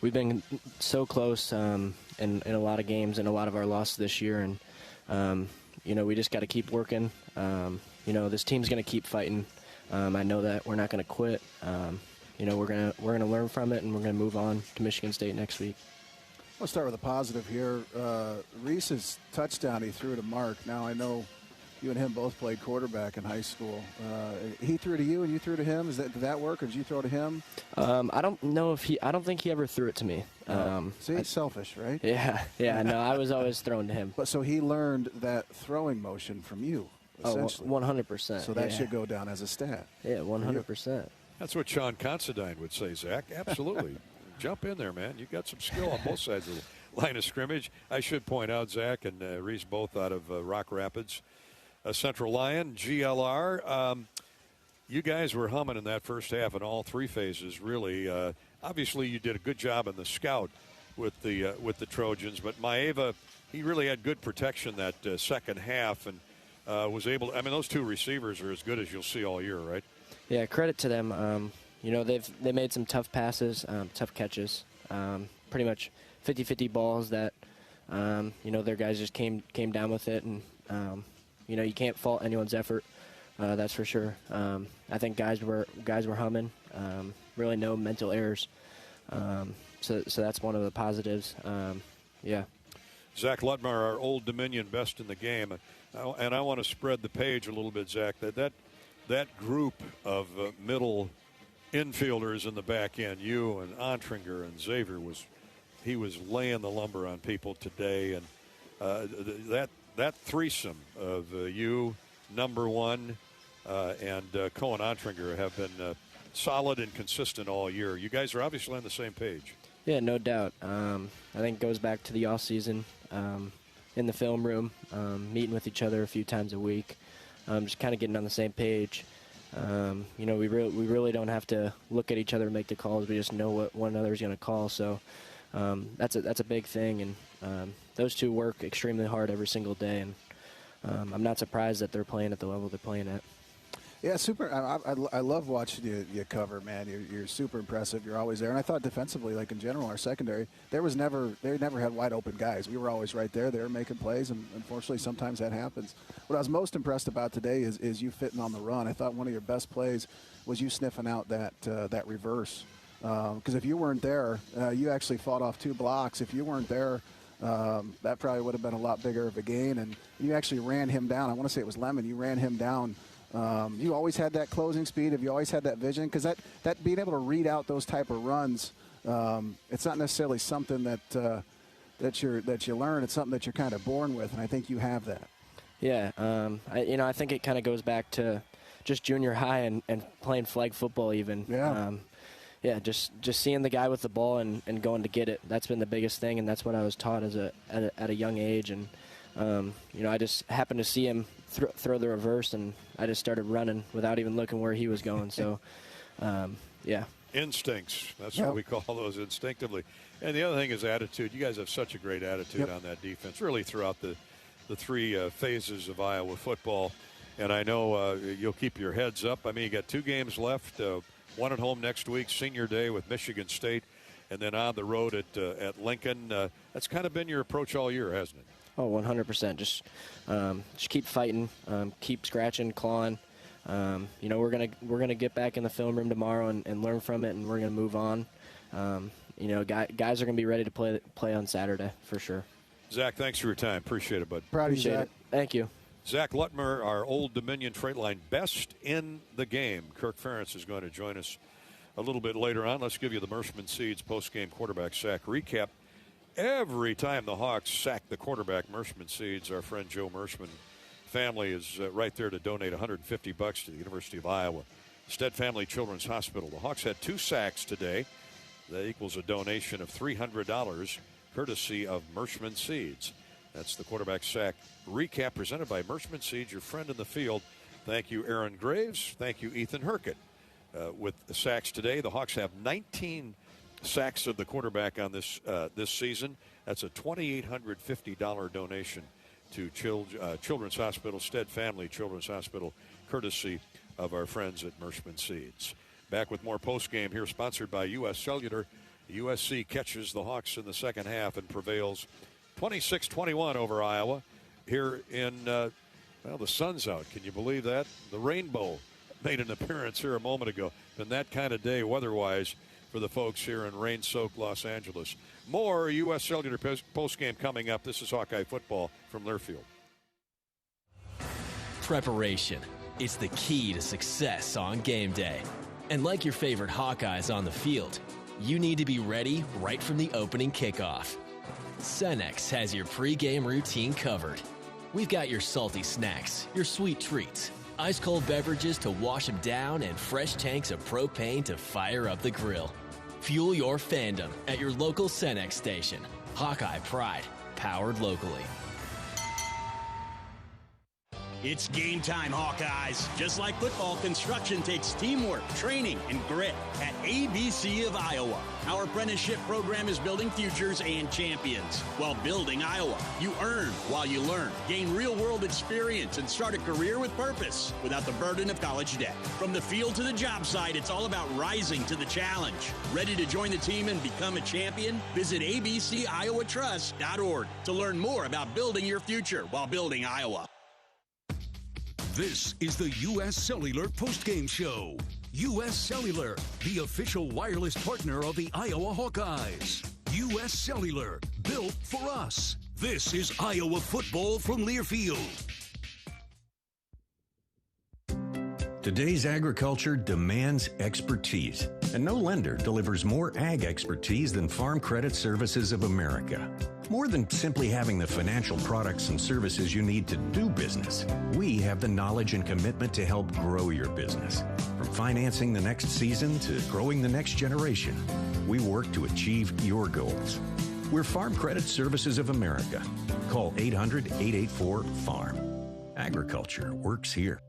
Speaker 13: We've been so close in a lot of games and a lot of our losses this year, and we just got to keep working. This team's going to keep fighting. I know that we're not going to quit. We're going to learn from it, and we're going to move on to Michigan State next week.
Speaker 4: I'll start with a positive here. Reese's touchdown, he threw to Mark. Now, I know you and him both played quarterback in high school. He threw to you and you threw to him. Did that work, or did you throw to him?
Speaker 13: I don't know I don't think he ever threw it to me.
Speaker 4: See, it's selfish, right?
Speaker 13: Yeah, no, I was always thrown to him.
Speaker 4: But so he learned that throwing motion from you, essentially.
Speaker 13: 100%.
Speaker 4: So that should go down as a stat.
Speaker 13: Yeah, 100%.
Speaker 3: That's what Sean Considine would say, Zach. Absolutely. Jump in there, man. You've got some skill on both sides of the line of scrimmage. I should point out, Zach and Reese both out of Rock Rapids. Central Lyon, GLR. You guys were humming in that first half in all three phases, really. Obviously, you did a good job in the scout with the Trojans, but Maeva, he really had good protection that second half and was able to, those two receivers are as good as you'll see all year, right?
Speaker 13: Yeah, credit to them. They made some tough passes, tough catches, pretty much 50-50 balls that, their guys just came down with it, and you can't fault anyone's effort. That's for sure. I think guys were humming. Really no mental errors. So that's one of the positives. Yeah.
Speaker 3: Zach Lutmer, our Old Dominion best in the game, and I want to spread the page a little bit, Zach. That group of middle infielders in the back end, you and Ontringer and Xavier, he was laying the lumber on people today, and that threesome of you, number one, and Cohen Ontringer have been solid and consistent all year. You guys are obviously on the same page.
Speaker 13: Yeah, no doubt. I think it goes back to the off season, in the film room, meeting with each other a few times a week, just kind of getting on the same page. We really don't have to look at each other and make the calls. We just know what one another's going to call. So that's a big thing, and those two work extremely hard every single day, and I'm not surprised that they're playing at the level they're playing at.
Speaker 4: Yeah, super. I love watching you cover, man. You're super impressive. You're always there. And I thought defensively, like in general, our secondary, they never had wide open guys. We were always right there. They were making plays, and unfortunately, sometimes that happens. What I was most impressed about today is you fitting on the run. I thought one of your best plays was you sniffing out that reverse. Because if you weren't there, you actually fought off 2 blocks. If you weren't there, that probably would have been a lot bigger of a gain. And you actually ran him down. I want to say it was Lemon. You ran him down. You always had that closing speed. Have you always had that vision? Because that being able to read out those type of runs, it's not necessarily something that you learn. It's something that you're kind of born with, and I think you have that.
Speaker 13: Yeah, I think it kind of goes back to just junior high and playing flag football even. Yeah. Just seeing the guy with the ball and going to get it. That's been the biggest thing, and that's what I was taught at a young age. And I just happened to see him throw the reverse, and I just started running without even looking where he was going. So, yeah.
Speaker 3: Instincts. That's what we call those, instinctively. And the other thing is attitude. You guys have such a great attitude on that defense, really throughout the three phases of Iowa football. And I know you'll keep your heads up. I mean, you got 2 games left, one at home next week, Senior Day with Michigan State, and then on the road at Lincoln. That's kind of been your approach all year, hasn't it?
Speaker 13: Oh, 100%. Just keep fighting, keep scratching, clawing. We're gonna get back in the film room tomorrow and learn from it, and we're gonna move on. Guys are gonna be ready to play on Saturday for sure.
Speaker 3: Zach, thanks for your time. Appreciate it, bud.
Speaker 4: Proud of you, Zach.
Speaker 13: Thank you.
Speaker 3: Zach Lutmer, our Old Dominion Freight Line best in the game. Kirk Ferentz is going to join us a little bit later on. Let's give you the Mershman Seeds post-game quarterback sack recap. Every time the Hawks sack the quarterback, Mershman Seeds, our friend Joe Mershman family is right there to donate $150 to the University of Iowa. Stead Family Children's Hospital. The Hawks had 2 sacks today. That equals a donation of $300, courtesy of Mershman Seeds. That's the quarterback sack recap presented by Mershman Seeds, your friend in the field. Thank you, Aaron Graves. Thank you, Ethan Herkett. With the sacks today, the Hawks have 19 sacks of the quarterback on this season. That's a $2,850 donation to Children's Hospital, Stead Family Children's Hospital, courtesy of our friends at Mershman Seeds. Back with more postgame here, sponsored by U.S. Cellular. USC catches the Hawks in the second half and prevails 26-21 over Iowa. Here in, the sun's out. Can you believe that? The rainbow made an appearance here a moment ago. Been that kind of day weather-wise for the folks here in rain-soaked Los Angeles. More U.S. Cellular postgame coming up. This is Hawkeye football from Learfield.
Speaker 14: Preparation. It's the key to success on game day. And like your favorite Hawkeyes on the field, you need to be ready right from the opening kickoff. Cenex has your pregame routine covered. We've got your salty snacks, your sweet treats, ice-cold beverages to wash them down, and fresh tanks of propane to fire up the grill. Fuel your fandom at your local Cenex station. Hawkeye Pride, powered locally.
Speaker 15: It's game time, Hawkeyes. Just like football, construction takes teamwork, training, and grit. At ABC of Iowa, our apprenticeship program is building futures and champions. While building Iowa, you earn while you learn. Gain real-world experience and start a career with purpose without the burden of college debt. From the field to the job site, it's all about rising to the challenge. Ready to join the team and become a champion? Visit abciowatrust.org to learn more about building your future while building Iowa.
Speaker 2: This is the U.S. Cellular postgame show. U.S. Cellular, the official wireless partner of the Iowa Hawkeyes. U.S. Cellular, built for us. This is Iowa football from Learfield.
Speaker 16: Today's agriculture demands expertise, and no lender delivers more ag expertise than Farm Credit Services of America. More than simply having the financial products and services you need to do business, we have the knowledge and commitment to help grow your business. From financing the next season to growing the next generation, we work to achieve your goals. We're Farm Credit Services of America. Call 800-884-FARM. Agriculture works here.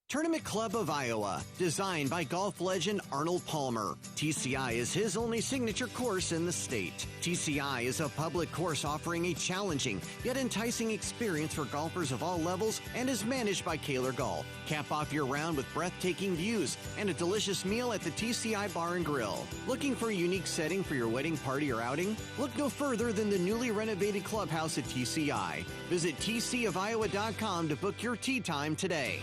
Speaker 22: Tournament Club of Iowa, designed by golf legend Arnold Palmer. TCI is his only signature course in the state. TCI is a public course offering a challenging yet enticing experience for golfers of all levels and is managed by Kaler Golf. Cap off your round with breathtaking views and a delicious meal at the TCI Bar and Grill. Looking for a unique setting for your wedding party or outing? Look no further than the newly renovated clubhouse at TCI. Visit tcofiowa.com to book your tee time today.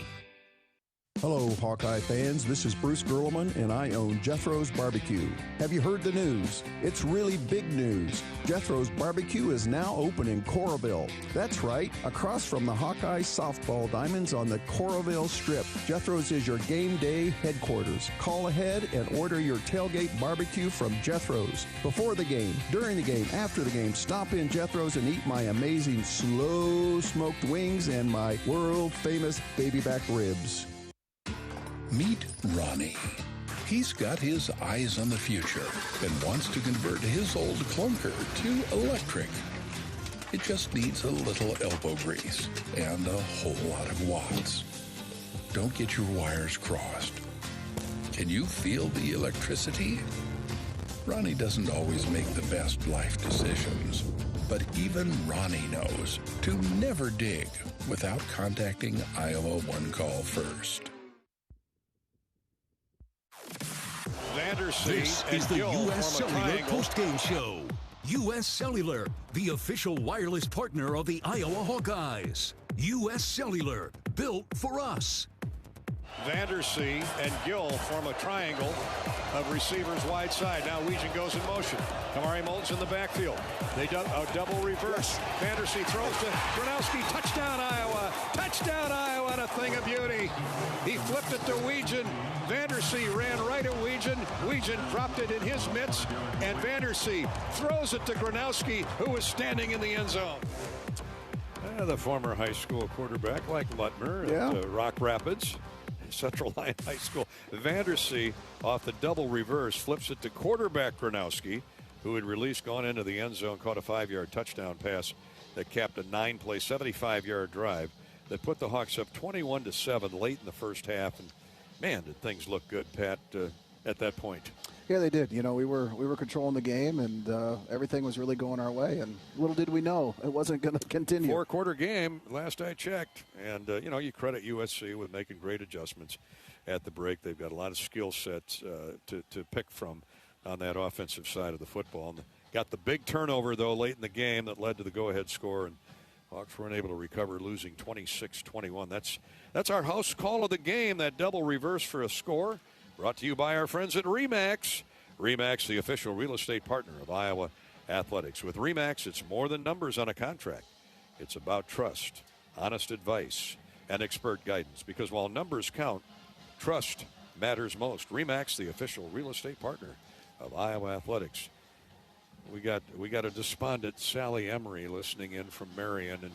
Speaker 23: Hello, Hawkeye fans. This is Bruce Gerleman, and I own Jethro's Barbecue. Have you heard the news? It's really big news. Jethro's Barbecue is now open in Coralville. That's right, across from the Hawkeye softball diamonds on the Coralville Strip. Jethro's is your game day headquarters. Call ahead and order your tailgate barbecue from Jethro's. Before the game, during the game, after the game, stop in Jethro's and eat my amazing slow-smoked wings and my world-famous baby back ribs.
Speaker 17: Meet Ronnie. He's got his eyes on the future and wants to convert his old clunker to electric. It just needs a little elbow grease and a whole lot of watts. Don't get your wires crossed. Can you feel the electricity? Ronnie doesn't always make the best life decisions, but even Ronnie knows to never dig without contacting Iowa One Call first.
Speaker 2: This is the U.S. Cellular postgame show. U.S. Cellular, the official wireless partner of the Iowa Hawkeyes. U.S. Cellular, built for us.
Speaker 3: Vandersea and Gill form a triangle of receivers wide side. Now Weegan goes in motion. Kamari Moulton's in the backfield. They do a double reverse. Vandersea throws to Gronowski. Touchdown, Iowa. Touchdown, Iowa. And a thing of beauty. He flipped it to Weegan. Vandersea ran right at Weegan. Weegan dropped it in his mitts. And Vandersea throws it to Gronowski, who was standing in the end zone. The former high school quarterback like Lutmer at Rock Rapids. Central Line High School. Vandersea off the double reverse flips it to quarterback Gronowski, who had released, gone into the end zone, caught a 5-yard touchdown pass that capped a 9-play, 75-yard drive that put the Hawks up 21-7 late in the first half. And man, did things look good, Pat, at that point.
Speaker 4: Yeah, they did. You know, we were controlling the game, and everything was really going our way. And little did we know it wasn't going to continue.
Speaker 3: 4-quarter game, last I checked. And, you credit USC with making great adjustments at the break. They've got a lot of skill sets to pick from on that offensive side of the football. And got the big turnover, though, late in the game that led to the go-ahead score. And Hawks weren't able to recover, losing 26-21. That's our house call of the game, that double reverse for a score. Brought to you by our friends at RE/MAX. RE/MAX, the official real estate partner of Iowa Athletics. With RE/MAX, it's more than numbers on a contract. It's about trust, honest advice, and expert guidance. Because while numbers count, trust matters most. RE/MAX, the official real estate partner of Iowa Athletics. We got a despondent Sally Emery listening in from Marion, and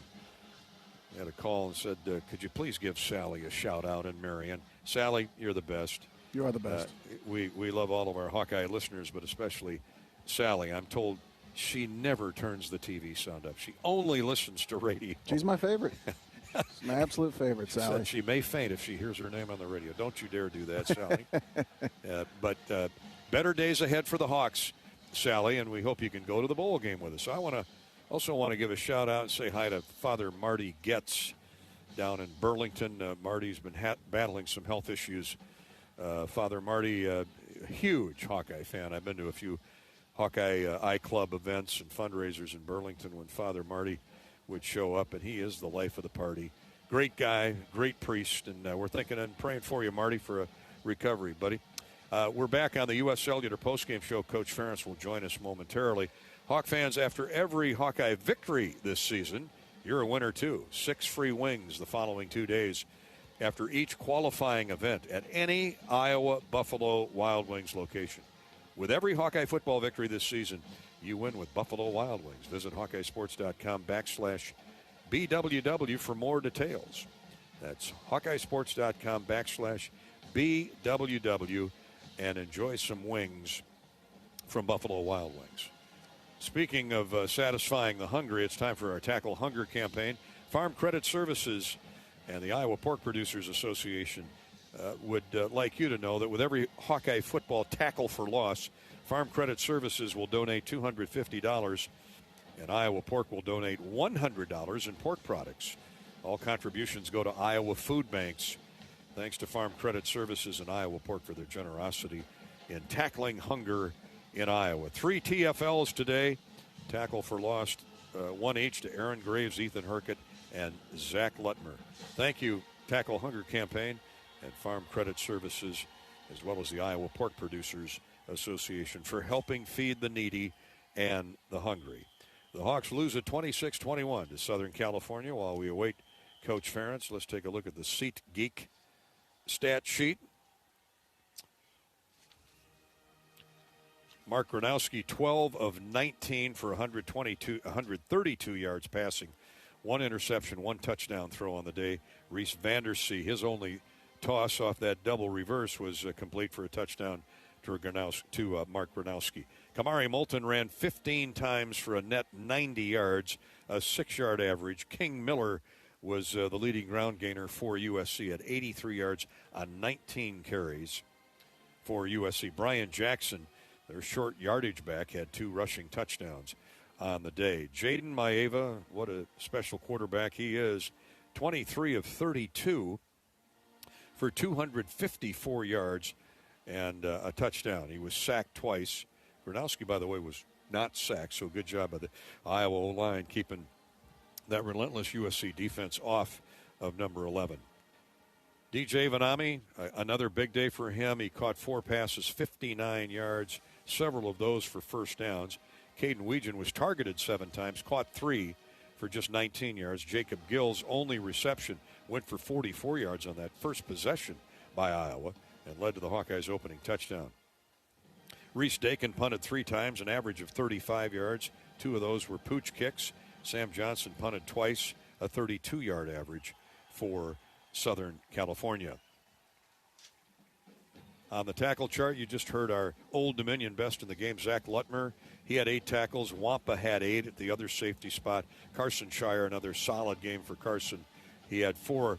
Speaker 3: had a call and said, could you please give Sally a shout out in Marion? Sally, you're the best.
Speaker 4: You are the best.
Speaker 3: We love all of our Hawkeye listeners, but especially Sally. I'm told she never turns the TV sound up. She only listens to radio.
Speaker 4: She's my favorite. She's my absolute favorite, Sally.
Speaker 3: She may faint if she hears her name on the radio. Don't you dare do that, Sally. But better days ahead for the Hawks, Sally, and we hope you can go to the bowl game with us. I also want to give a shout out and say hi to Father Marty Getz down in Burlington. Marty's been battling some health issues. Father Marty, a huge Hawkeye fan. I've been to a few Hawkeye I-Club events and fundraisers in Burlington when Father Marty would show up, and he is the life of the party. Great guy, great priest, and we're thinking and praying for you, Marty, for a recovery, buddy. We're back on the U.S. Cellular postgame show. Coach Ferentz will join us momentarily. Hawk fans, after every Hawkeye victory this season, you're a winner too. 6 free wings the following 2 days after each qualifying event at any Iowa Buffalo Wild Wings location. With every Hawkeye football victory this season, you win with Buffalo Wild Wings. Visit HawkeyeSports.com/BWW for more details. That's HawkeyeSports.com/BWW and enjoy some wings from Buffalo Wild Wings. Speaking of satisfying the hungry, it's time for our Tackle Hunger campaign. Farm Credit Services and the Iowa Pork Producers Association would like you to know that with every Hawkeye football tackle for loss, Farm Credit Services will donate $250, and Iowa Pork will donate $100 in pork products. All contributions go to Iowa food banks. Thanks to Farm Credit Services and Iowa Pork for their generosity in tackling hunger in Iowa. 3 TFLs today. Tackle for loss, 1 each to Aaron Graves, Ethan Herkett, and Zach Lutmer. Thank you, Tackle Hunger Campaign and Farm Credit Services, as well as the Iowa Pork Producers Association, for helping feed the needy and the hungry. The Hawks lose at 26-21 to Southern California. While we await Coach Ferentz, let's take a look at the SeatGeek stat sheet. Mark Gronowski, 12 of 19 for 132 yards passing. 1 interception, 1 touchdown throw on the day. Reese Vandersea, his only toss off that double reverse was complete for a touchdown to Mark Gronowski. Kamari Moulton ran 15 times for a net 90 yards, a 6-yard average. King Miller was the leading ground gainer for USC at 83 yards on 19 carries for USC. Brian Jackson, their short yardage back, had 2 rushing touchdowns on the day. Jaden Maeva, what a special quarterback he is, 23 of 32 for 254 yards and a touchdown. He was sacked twice. Gronowski, by the way, was not sacked, so good job by the Iowa O-line keeping that relentless USC defense off of number 11. DJ Vanami, another big day for him. He caught 4 passes, 59 yards, several of those for first downs. Caden Weegan was targeted 7 times, caught 3 for just 19 yards. Jacob Gill's only reception went for 44 yards on that first possession by Iowa and led to the Hawkeyes' opening touchdown. Reese Dakin punted 3 times, an average of 35 yards. 2 of those were pooch kicks. Sam Johnson punted twice, a 32-yard average for Southern California. On the tackle chart, you just heard our Old Dominion best in the game, Zach Lutmer. He had 8 tackles. Wampa had 8 at the other safety spot. Carson Shire, another solid game for Carson. He had 4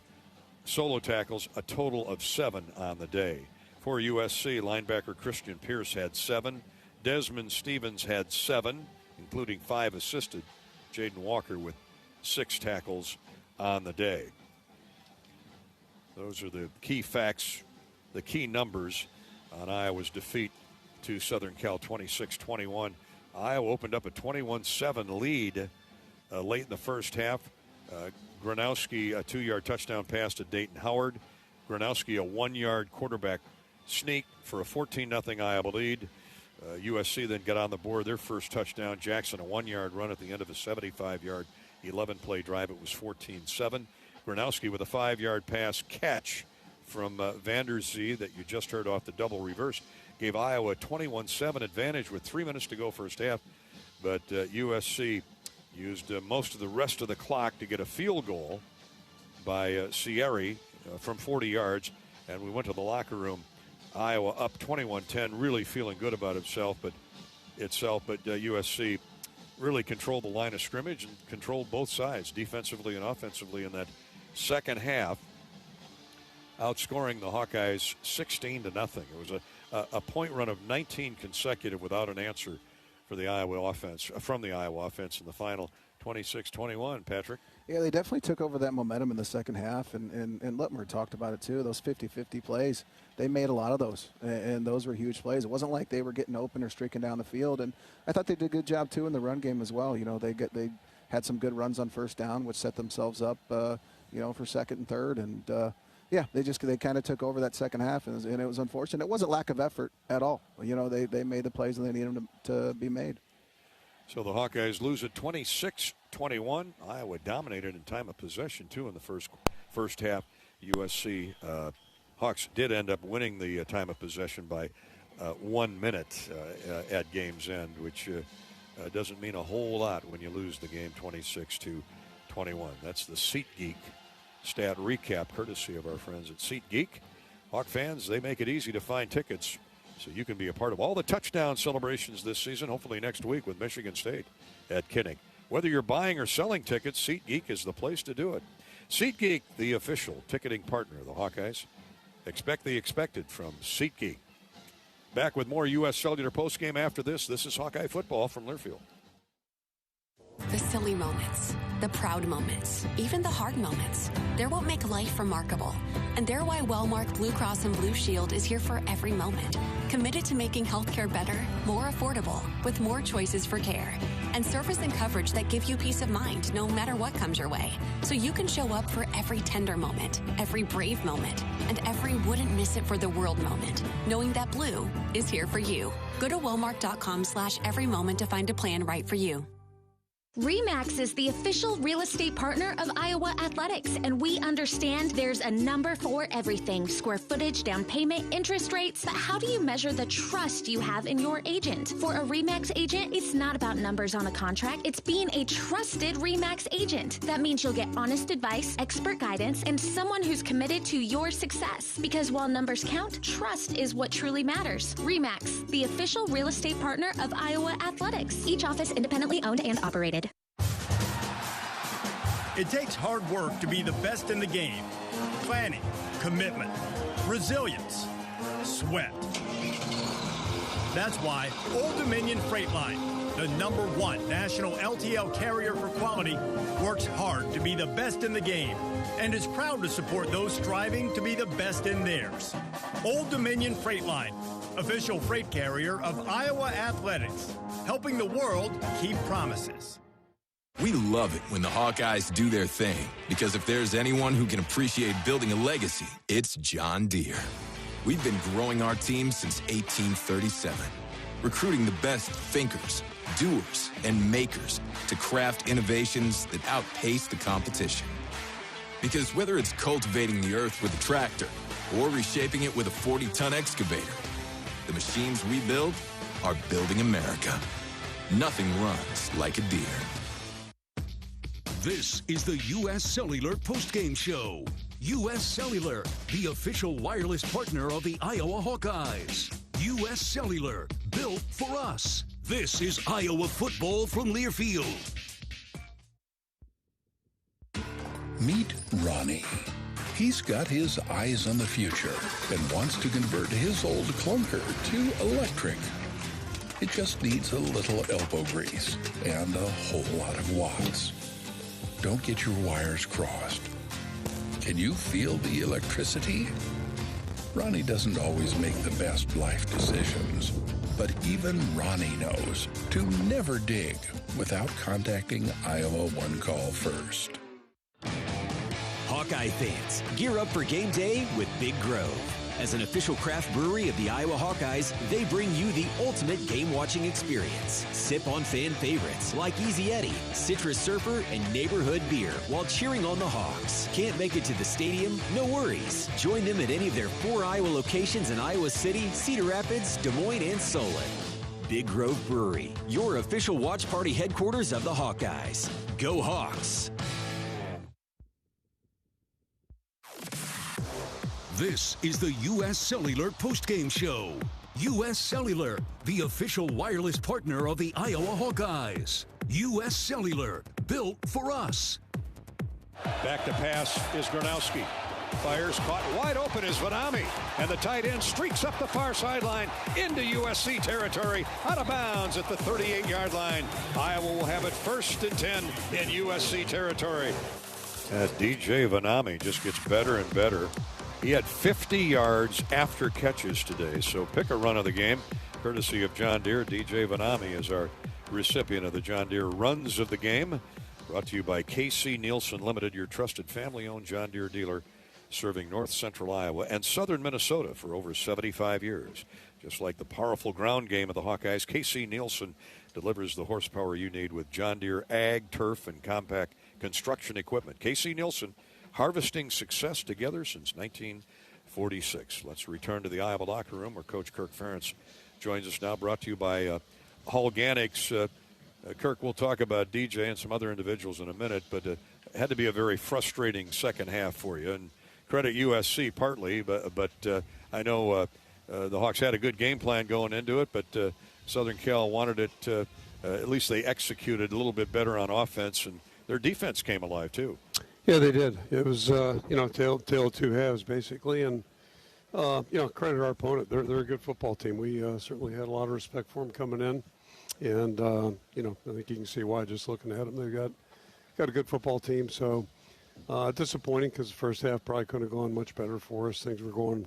Speaker 3: solo tackles, a total of 7 on the day. For USC, linebacker Christian Pierce had 7. Desmond Stevens had 7, including 5 assisted. Jaden Walker with 6 tackles on the day. Those are the key facts, the key numbers on Iowa's defeat to Southern Cal 26-21. Iowa opened up a 21-7 lead late in the first half. Gronowski, a 2-yard touchdown pass to Dayton Howard. Gronowski, a 1-yard quarterback sneak for a 14-0 Iowa lead. USC then got on the board their first touchdown. Jackson, a 1-yard run at the end of a 75-yard, 11-play drive. It was 14-7. Gronowski with a 5-yard pass catch from Vander Zee that you just heard off the double reverse gave Iowa a 21-7 advantage with 3 minutes to go first half. But USC used most of the rest of the clock to get a field goal by Sierri from 40 yards. And we went to the locker room. Iowa up 21-10, really feeling good about itself, but USC really controlled the line of scrimmage and controlled both sides, defensively and offensively, in that second half, outscoring the Hawkeyes 16-0. It was a point run of 19 consecutive without an answer for the Iowa offense, from the Iowa offense in the final 26-21, Patrick.
Speaker 4: Yeah, they definitely took over that momentum in the second half, and Lutmer talked about it too. Those 50-50 plays, they made a lot of those, and those were huge plays. It wasn't like they were getting open or streaking down the field, and I thought they did a good job too in the run game as well. You know, they had some good runs on first down, which set themselves up, for second and third, and they kind of took over that second half, and it was unfortunate. It wasn't lack of effort at all. You know, they made the plays and they needed them to be made.
Speaker 3: So the Hawkeyes lose at 26-21. Iowa dominated in time of possession, too, in the first half. USC Hawks did end up winning the time of possession by 1 minute at game's end, which doesn't mean a whole lot when you lose the game 26-21. That's the SeatGeek stat recap, courtesy of our friends at SeatGeek. Hawk fans, they make it easy to find tickets, so you can be a part of all the touchdown celebrations this season, hopefully next week with Michigan State at Kinnick. Whether you're buying or selling tickets, SeatGeek is the place to do it. SeatGeek, the official ticketing partner of the Hawkeyes. Expect the expected from SeatGeek. Back with more U.S. Cellular postgame after this. This is Hawkeye football from Learfield.
Speaker 6: The silly moments, the proud moments, even the hard moments. They're what make life remarkable. And they're why Wellmark Blue Cross and Blue Shield is here for every moment. Committed to making healthcare better, more affordable, with more choices for care. And service and coverage that give you peace of mind no matter what comes your way. So you can show up for every tender moment, every brave moment, and every wouldn't miss it for the world moment, knowing that Blue is here for you. Go to Wellmark.com/every moment to find a plan right for you.
Speaker 5: RE/MAX is the official real estate partner of Iowa Athletics, and we understand there's a number for everything: square footage, down payment, interest rates. But how do you measure the trust you have in your agent? For a RE/MAX agent, it's not about numbers on a contract. It's being a trusted RE/MAX agent. That means you'll get honest advice, expert guidance, and someone who's committed to your success. Because while numbers count, trust is what truly matters. RE/MAX, the official real estate partner of Iowa Athletics. Each office independently owned and operated.
Speaker 19: It takes hard work to be the best in the game. Planning, commitment, resilience, sweat. That's why Old Dominion Freight Line, the #1 national LTL carrier for quality, works hard to be the best in the game and is proud to support those striving to be the best in theirs. Old Dominion Freight Line, official freight carrier of Iowa Athletics, helping the world keep promises.
Speaker 20: We love it when the Hawkeyes do their thing, because if there's anyone who can appreciate building a legacy, it's John Deere. We've been growing our team since 1837, recruiting the best thinkers, doers, and makers to craft innovations that outpace the competition. Because whether it's cultivating the earth with a tractor or reshaping it with a 40-ton excavator, the machines we build are building America. Nothing runs like a Deere.
Speaker 2: This is the U.S. Cellular postgame show. U.S. Cellular, the official wireless partner of the Iowa Hawkeyes. U.S. Cellular, built for us. This is Iowa football from Learfield.
Speaker 17: Meet Ronnie. He's got his eyes on the future and wants to convert his old clunker to electric. It just needs a little elbow grease and a whole lot of watts. Don't get your wires crossed. Can you feel the electricity? Ronnie doesn't always make the best life decisions, but even Ronnie knows to never dig without contacting Iowa One Call first.
Speaker 21: Hawkeye fans, gear up for game day with Big Grove. As an official craft brewery of the Iowa Hawkeyes, they bring you the ultimate game-watching experience. Sip on fan favorites like Easy Eddie, Citrus Surfer, and Neighborhood Beer while cheering on the Hawks. Can't make it to the stadium? No worries. Join them at any of their 4 Iowa locations in Iowa City, Cedar Rapids, Des Moines, and Solon. Big Grove Brewery, your official watch party headquarters of the Hawkeyes. Go Hawks!
Speaker 2: This is the U.S. Cellular postgame show. U.S. Cellular, the official wireless partner of the Iowa Hawkeyes. U.S. Cellular, built for us.
Speaker 3: Back to pass is Gronowski. Fires, caught wide open is Vanami. And the tight end streaks up the far sideline into USC territory. Out of bounds at the 38-yard line. Iowa will have it 1st and 10 in USC territory. As DJ Vanami just gets better and better. He had 50 yards after catches today, so pick a run of the game, courtesy of John Deere. DJ Vanami is our recipient of the John Deere Runs of the Game, brought to you by KC Nielsen Limited, your trusted family-owned John Deere dealer, serving north central Iowa and southern Minnesota for over 75 years. Just like the powerful ground game of the Hawkeyes, KC Nielsen delivers the horsepower you need with John Deere ag, turf, and compact construction equipment. KC Nielsen, harvesting success together since 1946. Let's return to the Iowa locker room where Coach Kirk Ferentz joins us now, brought to you by Hawkeyes. Kirk, we'll talk about DJ and some other individuals in a minute, but it had to be a very frustrating second half for you. And credit USC partly, but I know the Hawks had a good game plan going into it, but Southern Cal wanted it, at least they executed a little bit better on offense, and their defense came alive too.
Speaker 25: Yeah, they did. It was, tale of two halves, basically. And, credit our opponent. They're a good football team. We certainly had a lot of respect for them coming in. And, I think you can see why just looking at them. They've got a good football team. So disappointing because the first half probably couldn't have gone much better for us. Things were going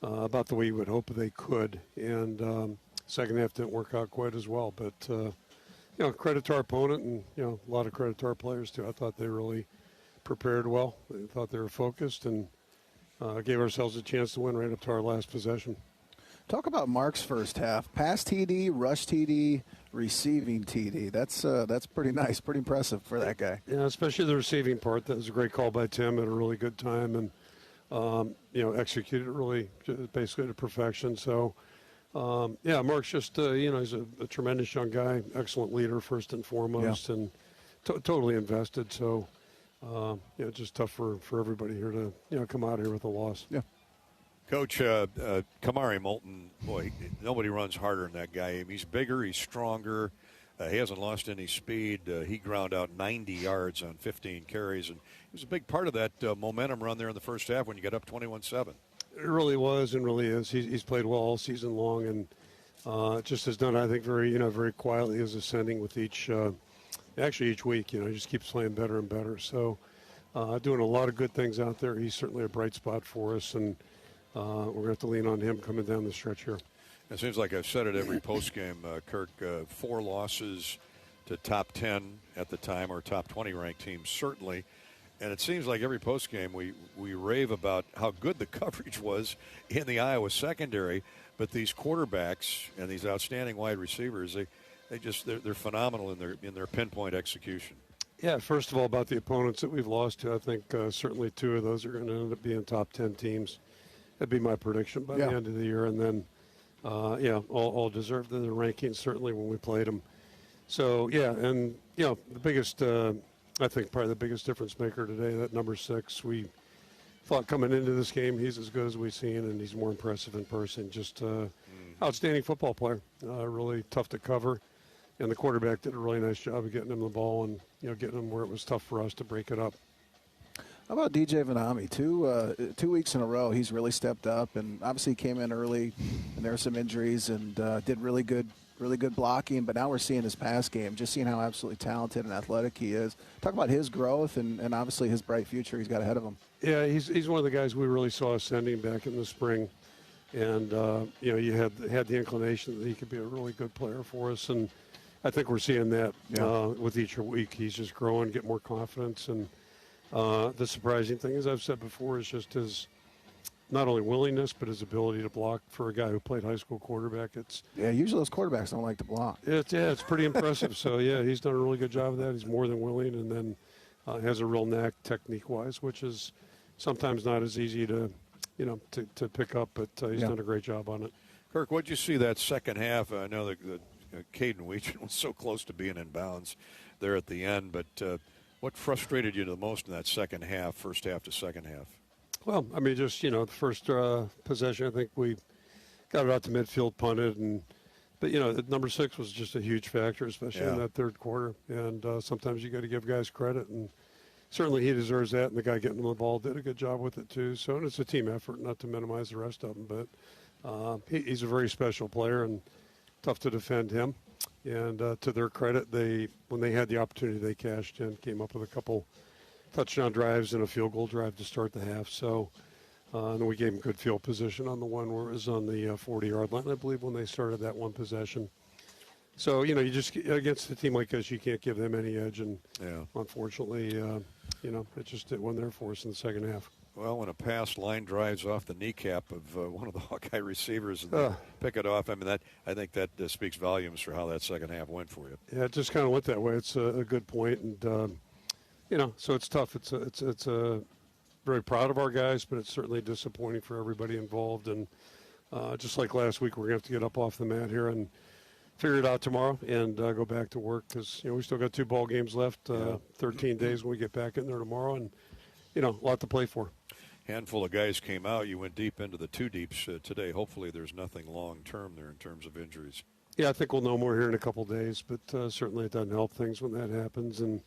Speaker 25: about the way you would hope they could. And second half didn't work out quite as well. But, credit to our opponent and, a lot of credit to our players, too. I thought they really prepared well. They thought they were focused and gave ourselves a chance to win right up to our last possession.
Speaker 4: Talk about Mark's first half. Pass TD, rush TD, receiving TD. That's pretty nice, pretty impressive for that guy.
Speaker 25: Yeah, especially the receiving part. That was a great call by Tim at a really good time, and executed it really basically to perfection. So, Mark's just he's a tremendous young guy, excellent leader first and foremost, and totally invested. So, just tough for everybody here to come out here with a loss.
Speaker 4: Yeah.
Speaker 3: Coach, Kamari Moulton, boy, nobody runs harder than that guy. He's bigger, he's stronger. He hasn't lost any speed. He ground out 90 yards on 15 carries, and he was a big part of that momentum run there in the first half when you got up 21-7.
Speaker 25: It really was and really is. He's played well all season long, and just has done, I think, very quietly is ascending with each week. He just keeps playing better and better. So doing a lot of good things out there. He's certainly a bright spot for us, and we're going to have to lean on him coming down the stretch here.
Speaker 3: It seems like I've said it every postgame, Kirk, 4 losses to top 10 at the time, or top 20 ranked teams, certainly. And it seems like every postgame we rave about how good the coverage was in the Iowa secondary, but these quarterbacks and these outstanding wide receivers, they're phenomenal in their pinpoint execution.
Speaker 25: Yeah, first of all, about the opponents that we've lost to, I think certainly 2 of those are going to end up being top 10 teams. That'd be my prediction by the end of the year. And then, all deserved in the rankings, certainly when we played them. So, and, the biggest, I think probably the biggest difference maker today, that number 6, we thought coming into this game he's as good as we've seen, and he's more impressive in person. Just outstanding football player, really tough to cover. And the quarterback did a really nice job of getting him the ball and, getting him where it was tough for us to break it up.
Speaker 4: How about DJ Vanami? 2 weeks in a row, he's really stepped up, and obviously came in early, and there were some injuries, and did really good blocking. But now we're seeing his pass game, just seeing how absolutely talented and athletic he is. Talk about his growth and obviously his bright future he's got ahead of him. Yeah,
Speaker 25: he's one of the guys we really saw ascending back in the spring, and you had the inclination that he could be a really good player for us, and I think we're seeing that with each week. He's just growing, get more confidence, and the surprising thing, as I've said before, is just his not only willingness but his ability to block for a guy who played high school quarterback.
Speaker 4: Usually those quarterbacks don't like to block.
Speaker 25: It's pretty impressive. So he's done a really good job of that. He's more than willing, and then has a real knack technique-wise, which is sometimes not as easy to pick up, but he's done a great job on it.
Speaker 3: Kirk, what did you see that second half? I know that Caden Weechin was so close to being in bounds there at the end, but what frustrated you the most in that second half, first half to second half?
Speaker 25: Well, I mean, just, the first possession, I think we got it out to midfield, punted, but number 6 was just a huge factor, especially in that third quarter. And sometimes you got to give guys credit, and certainly he deserves that, and the guy getting him the ball did a good job with it too. So it's a team effort, not to minimize the rest of them, but he's a very special player and tough to defend him. And to their credit, when they had the opportunity, they cashed in, came up with a couple touchdown drives and a field goal drive to start the half. So and we gave them good field position on the one where it was on the 40-yard line, I believe, when they started that one possession. So, you just, against a team like this, you can't give them any edge. And unfortunately, it wasn't there for us in the second half.
Speaker 3: Well, when a pass line drives off the kneecap of one of the Hawkeye receivers and they pick it off, I think that speaks volumes for how that second half went for you.
Speaker 25: Yeah, it just kind of went that way. It's a good point, and so it's tough. It's very proud of our guys, but it's certainly disappointing for everybody involved. And just like last week, we're going to have to get up off the mat here and figure it out tomorrow and go back to work because we still got 2 ball games left, 13 days when we get back in there tomorrow, and a lot to play for.
Speaker 3: Handful of guys came out. You went deep into the 2 deeps today. Hopefully there's nothing long-term there in terms of injuries.
Speaker 25: Yeah, I think we'll know more here in a couple of days, but certainly it doesn't help things when that happens. And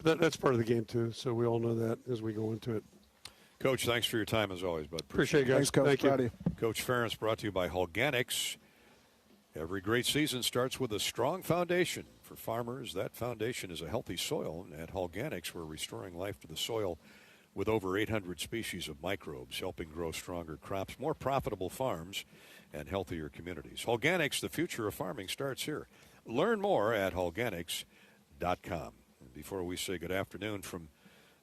Speaker 25: that's part of the game, too, so we all know that as we go into it.
Speaker 3: Coach, thanks for your time as always, bud.
Speaker 25: Appreciate it, guys.
Speaker 4: Thanks, Coach.
Speaker 25: Thank you.
Speaker 3: Coach Ferentz brought to you by Hawkeyes. Every great season starts with a strong foundation. For farmers, that foundation is a healthy soil. And at Hawkeyes, we're restoring life to the soil with over 800 species of microbes, helping grow stronger crops, more profitable farms, and healthier communities. Hawkeyes, the future of farming starts here. Learn more at Hawkeyes.com. Before we say good afternoon from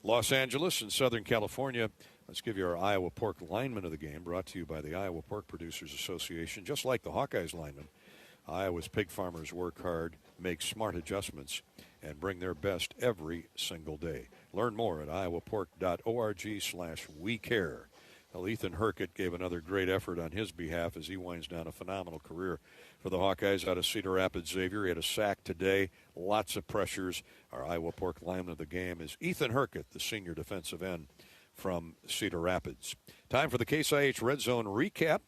Speaker 3: Los Angeles and Southern California, Let's give you our Iowa Pork lineman of the game, brought to you by the Iowa Pork Producers Association. Just like the Hawkeyes linemen, Iowa's pig farmers work hard, make smart adjustments, and bring their best every single day. Learn more at iowapork.org/WeCare. Well, Ethan Herkett gave another great effort on his behalf as he winds down a phenomenal career for the Hawkeyes out of Cedar Rapids. Xavier, he had a sack today, lots of pressures. Our Iowa Pork lineman of the game is Ethan Herkett, the senior defensive end from Cedar Rapids. Time for the Case IH Red Zone recap.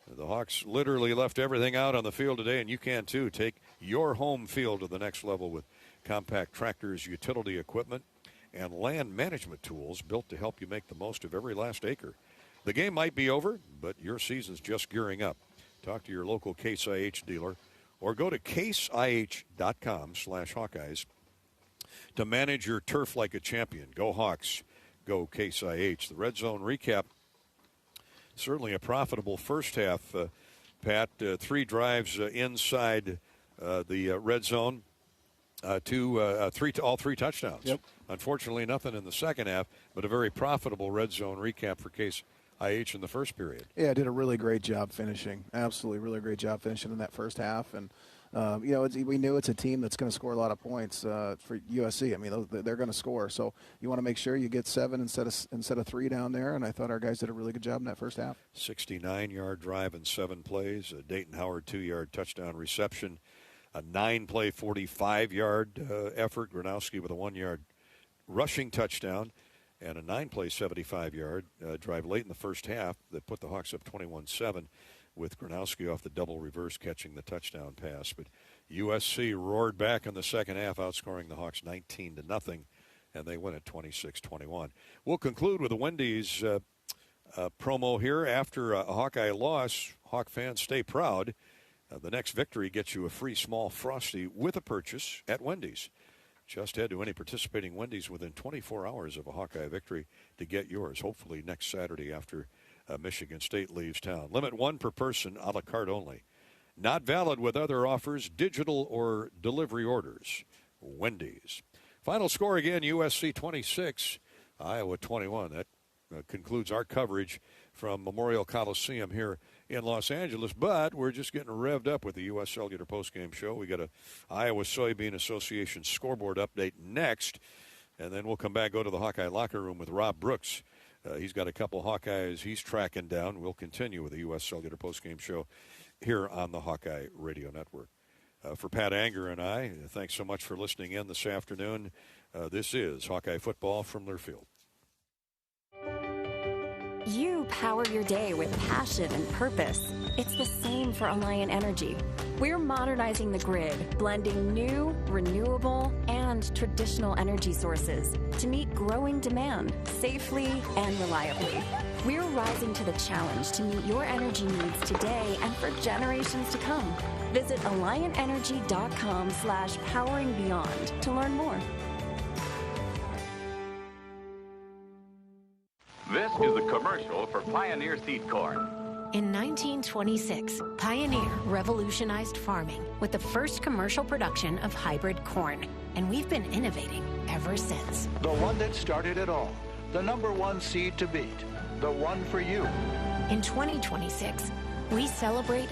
Speaker 3: The Hawks literally left everything out on the field today, and you can too. Take your home field to the next level with compact tractors, utility equipment, and land management tools built to help you make the most of every last acre. The game might be over, but your season's just gearing up. Talk to your local Case IH dealer or go to caseih.com/Hawkeyes to manage your turf like a champion. Go Hawks. Go Case IH. The Red Zone recap, certainly a profitable first half, Pat. 3 drives inside the red zone, all 3 touchdowns.
Speaker 4: Yep.
Speaker 3: Unfortunately, nothing in the second half, but a very profitable Red Zone recap for Case IH in the first period.
Speaker 4: Yeah, did a really great job finishing. Absolutely, really great job finishing in that first half. And we knew it's a team that's going to score a lot of points for USC. I mean, they're going to score. So you want to make sure you get 7 instead of 3 down there. And I thought our guys did a really good job in that first half. 69-yard drive in 7 plays. A Dayton Howard 2-yard touchdown reception. A 9-play 45-yard effort. Gronowski with a 1-yard rushing touchdown. And a 9-play 75-yard drive late in the first half that put the Hawks up 21-7. With Gronowski off the double reverse catching the touchdown pass. But USC roared back in the second half, outscoring the Hawks 19-0, and they win at 26-21. We'll conclude with the Wendy's promo here. After a Hawkeye loss, Hawk fans stay proud. The next victory gets you a free small Frosty with a purchase at Wendy's. Just head to any participating Wendy's within 24 hours of a Hawkeye victory to get yours, hopefully next Saturday after Michigan State leaves town. Limit 1 per person, a la carte only. Not valid with other offers, digital or delivery orders. Wendy's. Final score again, USC 26, Iowa 21. That concludes our coverage from Memorial Coliseum here in Los Angeles. But we're just getting revved up with the U.S. Cellular postgame show. We got a Iowa Soybean Association scoreboard update next. And then we'll come back, go to the Hawkeye locker room with Rob Brooks. He's got a couple Hawkeyes he's tracking down. We'll continue with the U.S. Cellular postgame show here on the Hawkeye Radio Network. For Pat Anger and I, thanks so much for listening in this afternoon. This is Hawkeye football from Learfield.
Speaker 1: You power your day with passion and purpose. It's the same for Alliant Energy. We're modernizing the grid, blending new, renewable, and traditional energy sources to meet growing demand safely and reliably. We're rising to the challenge to meet your energy needs today and for generations to come. Visit AlliantEnergy.com/poweringbeyond to learn more.
Speaker 8: This is a commercial for Pioneer Seed Corn.
Speaker 9: In 1926, Pioneer revolutionized farming with the first commercial production of hybrid corn, and we've been innovating ever since.
Speaker 10: The one that started it all, the #1 seed to beat, the one for you.
Speaker 9: In 2026, we celebrate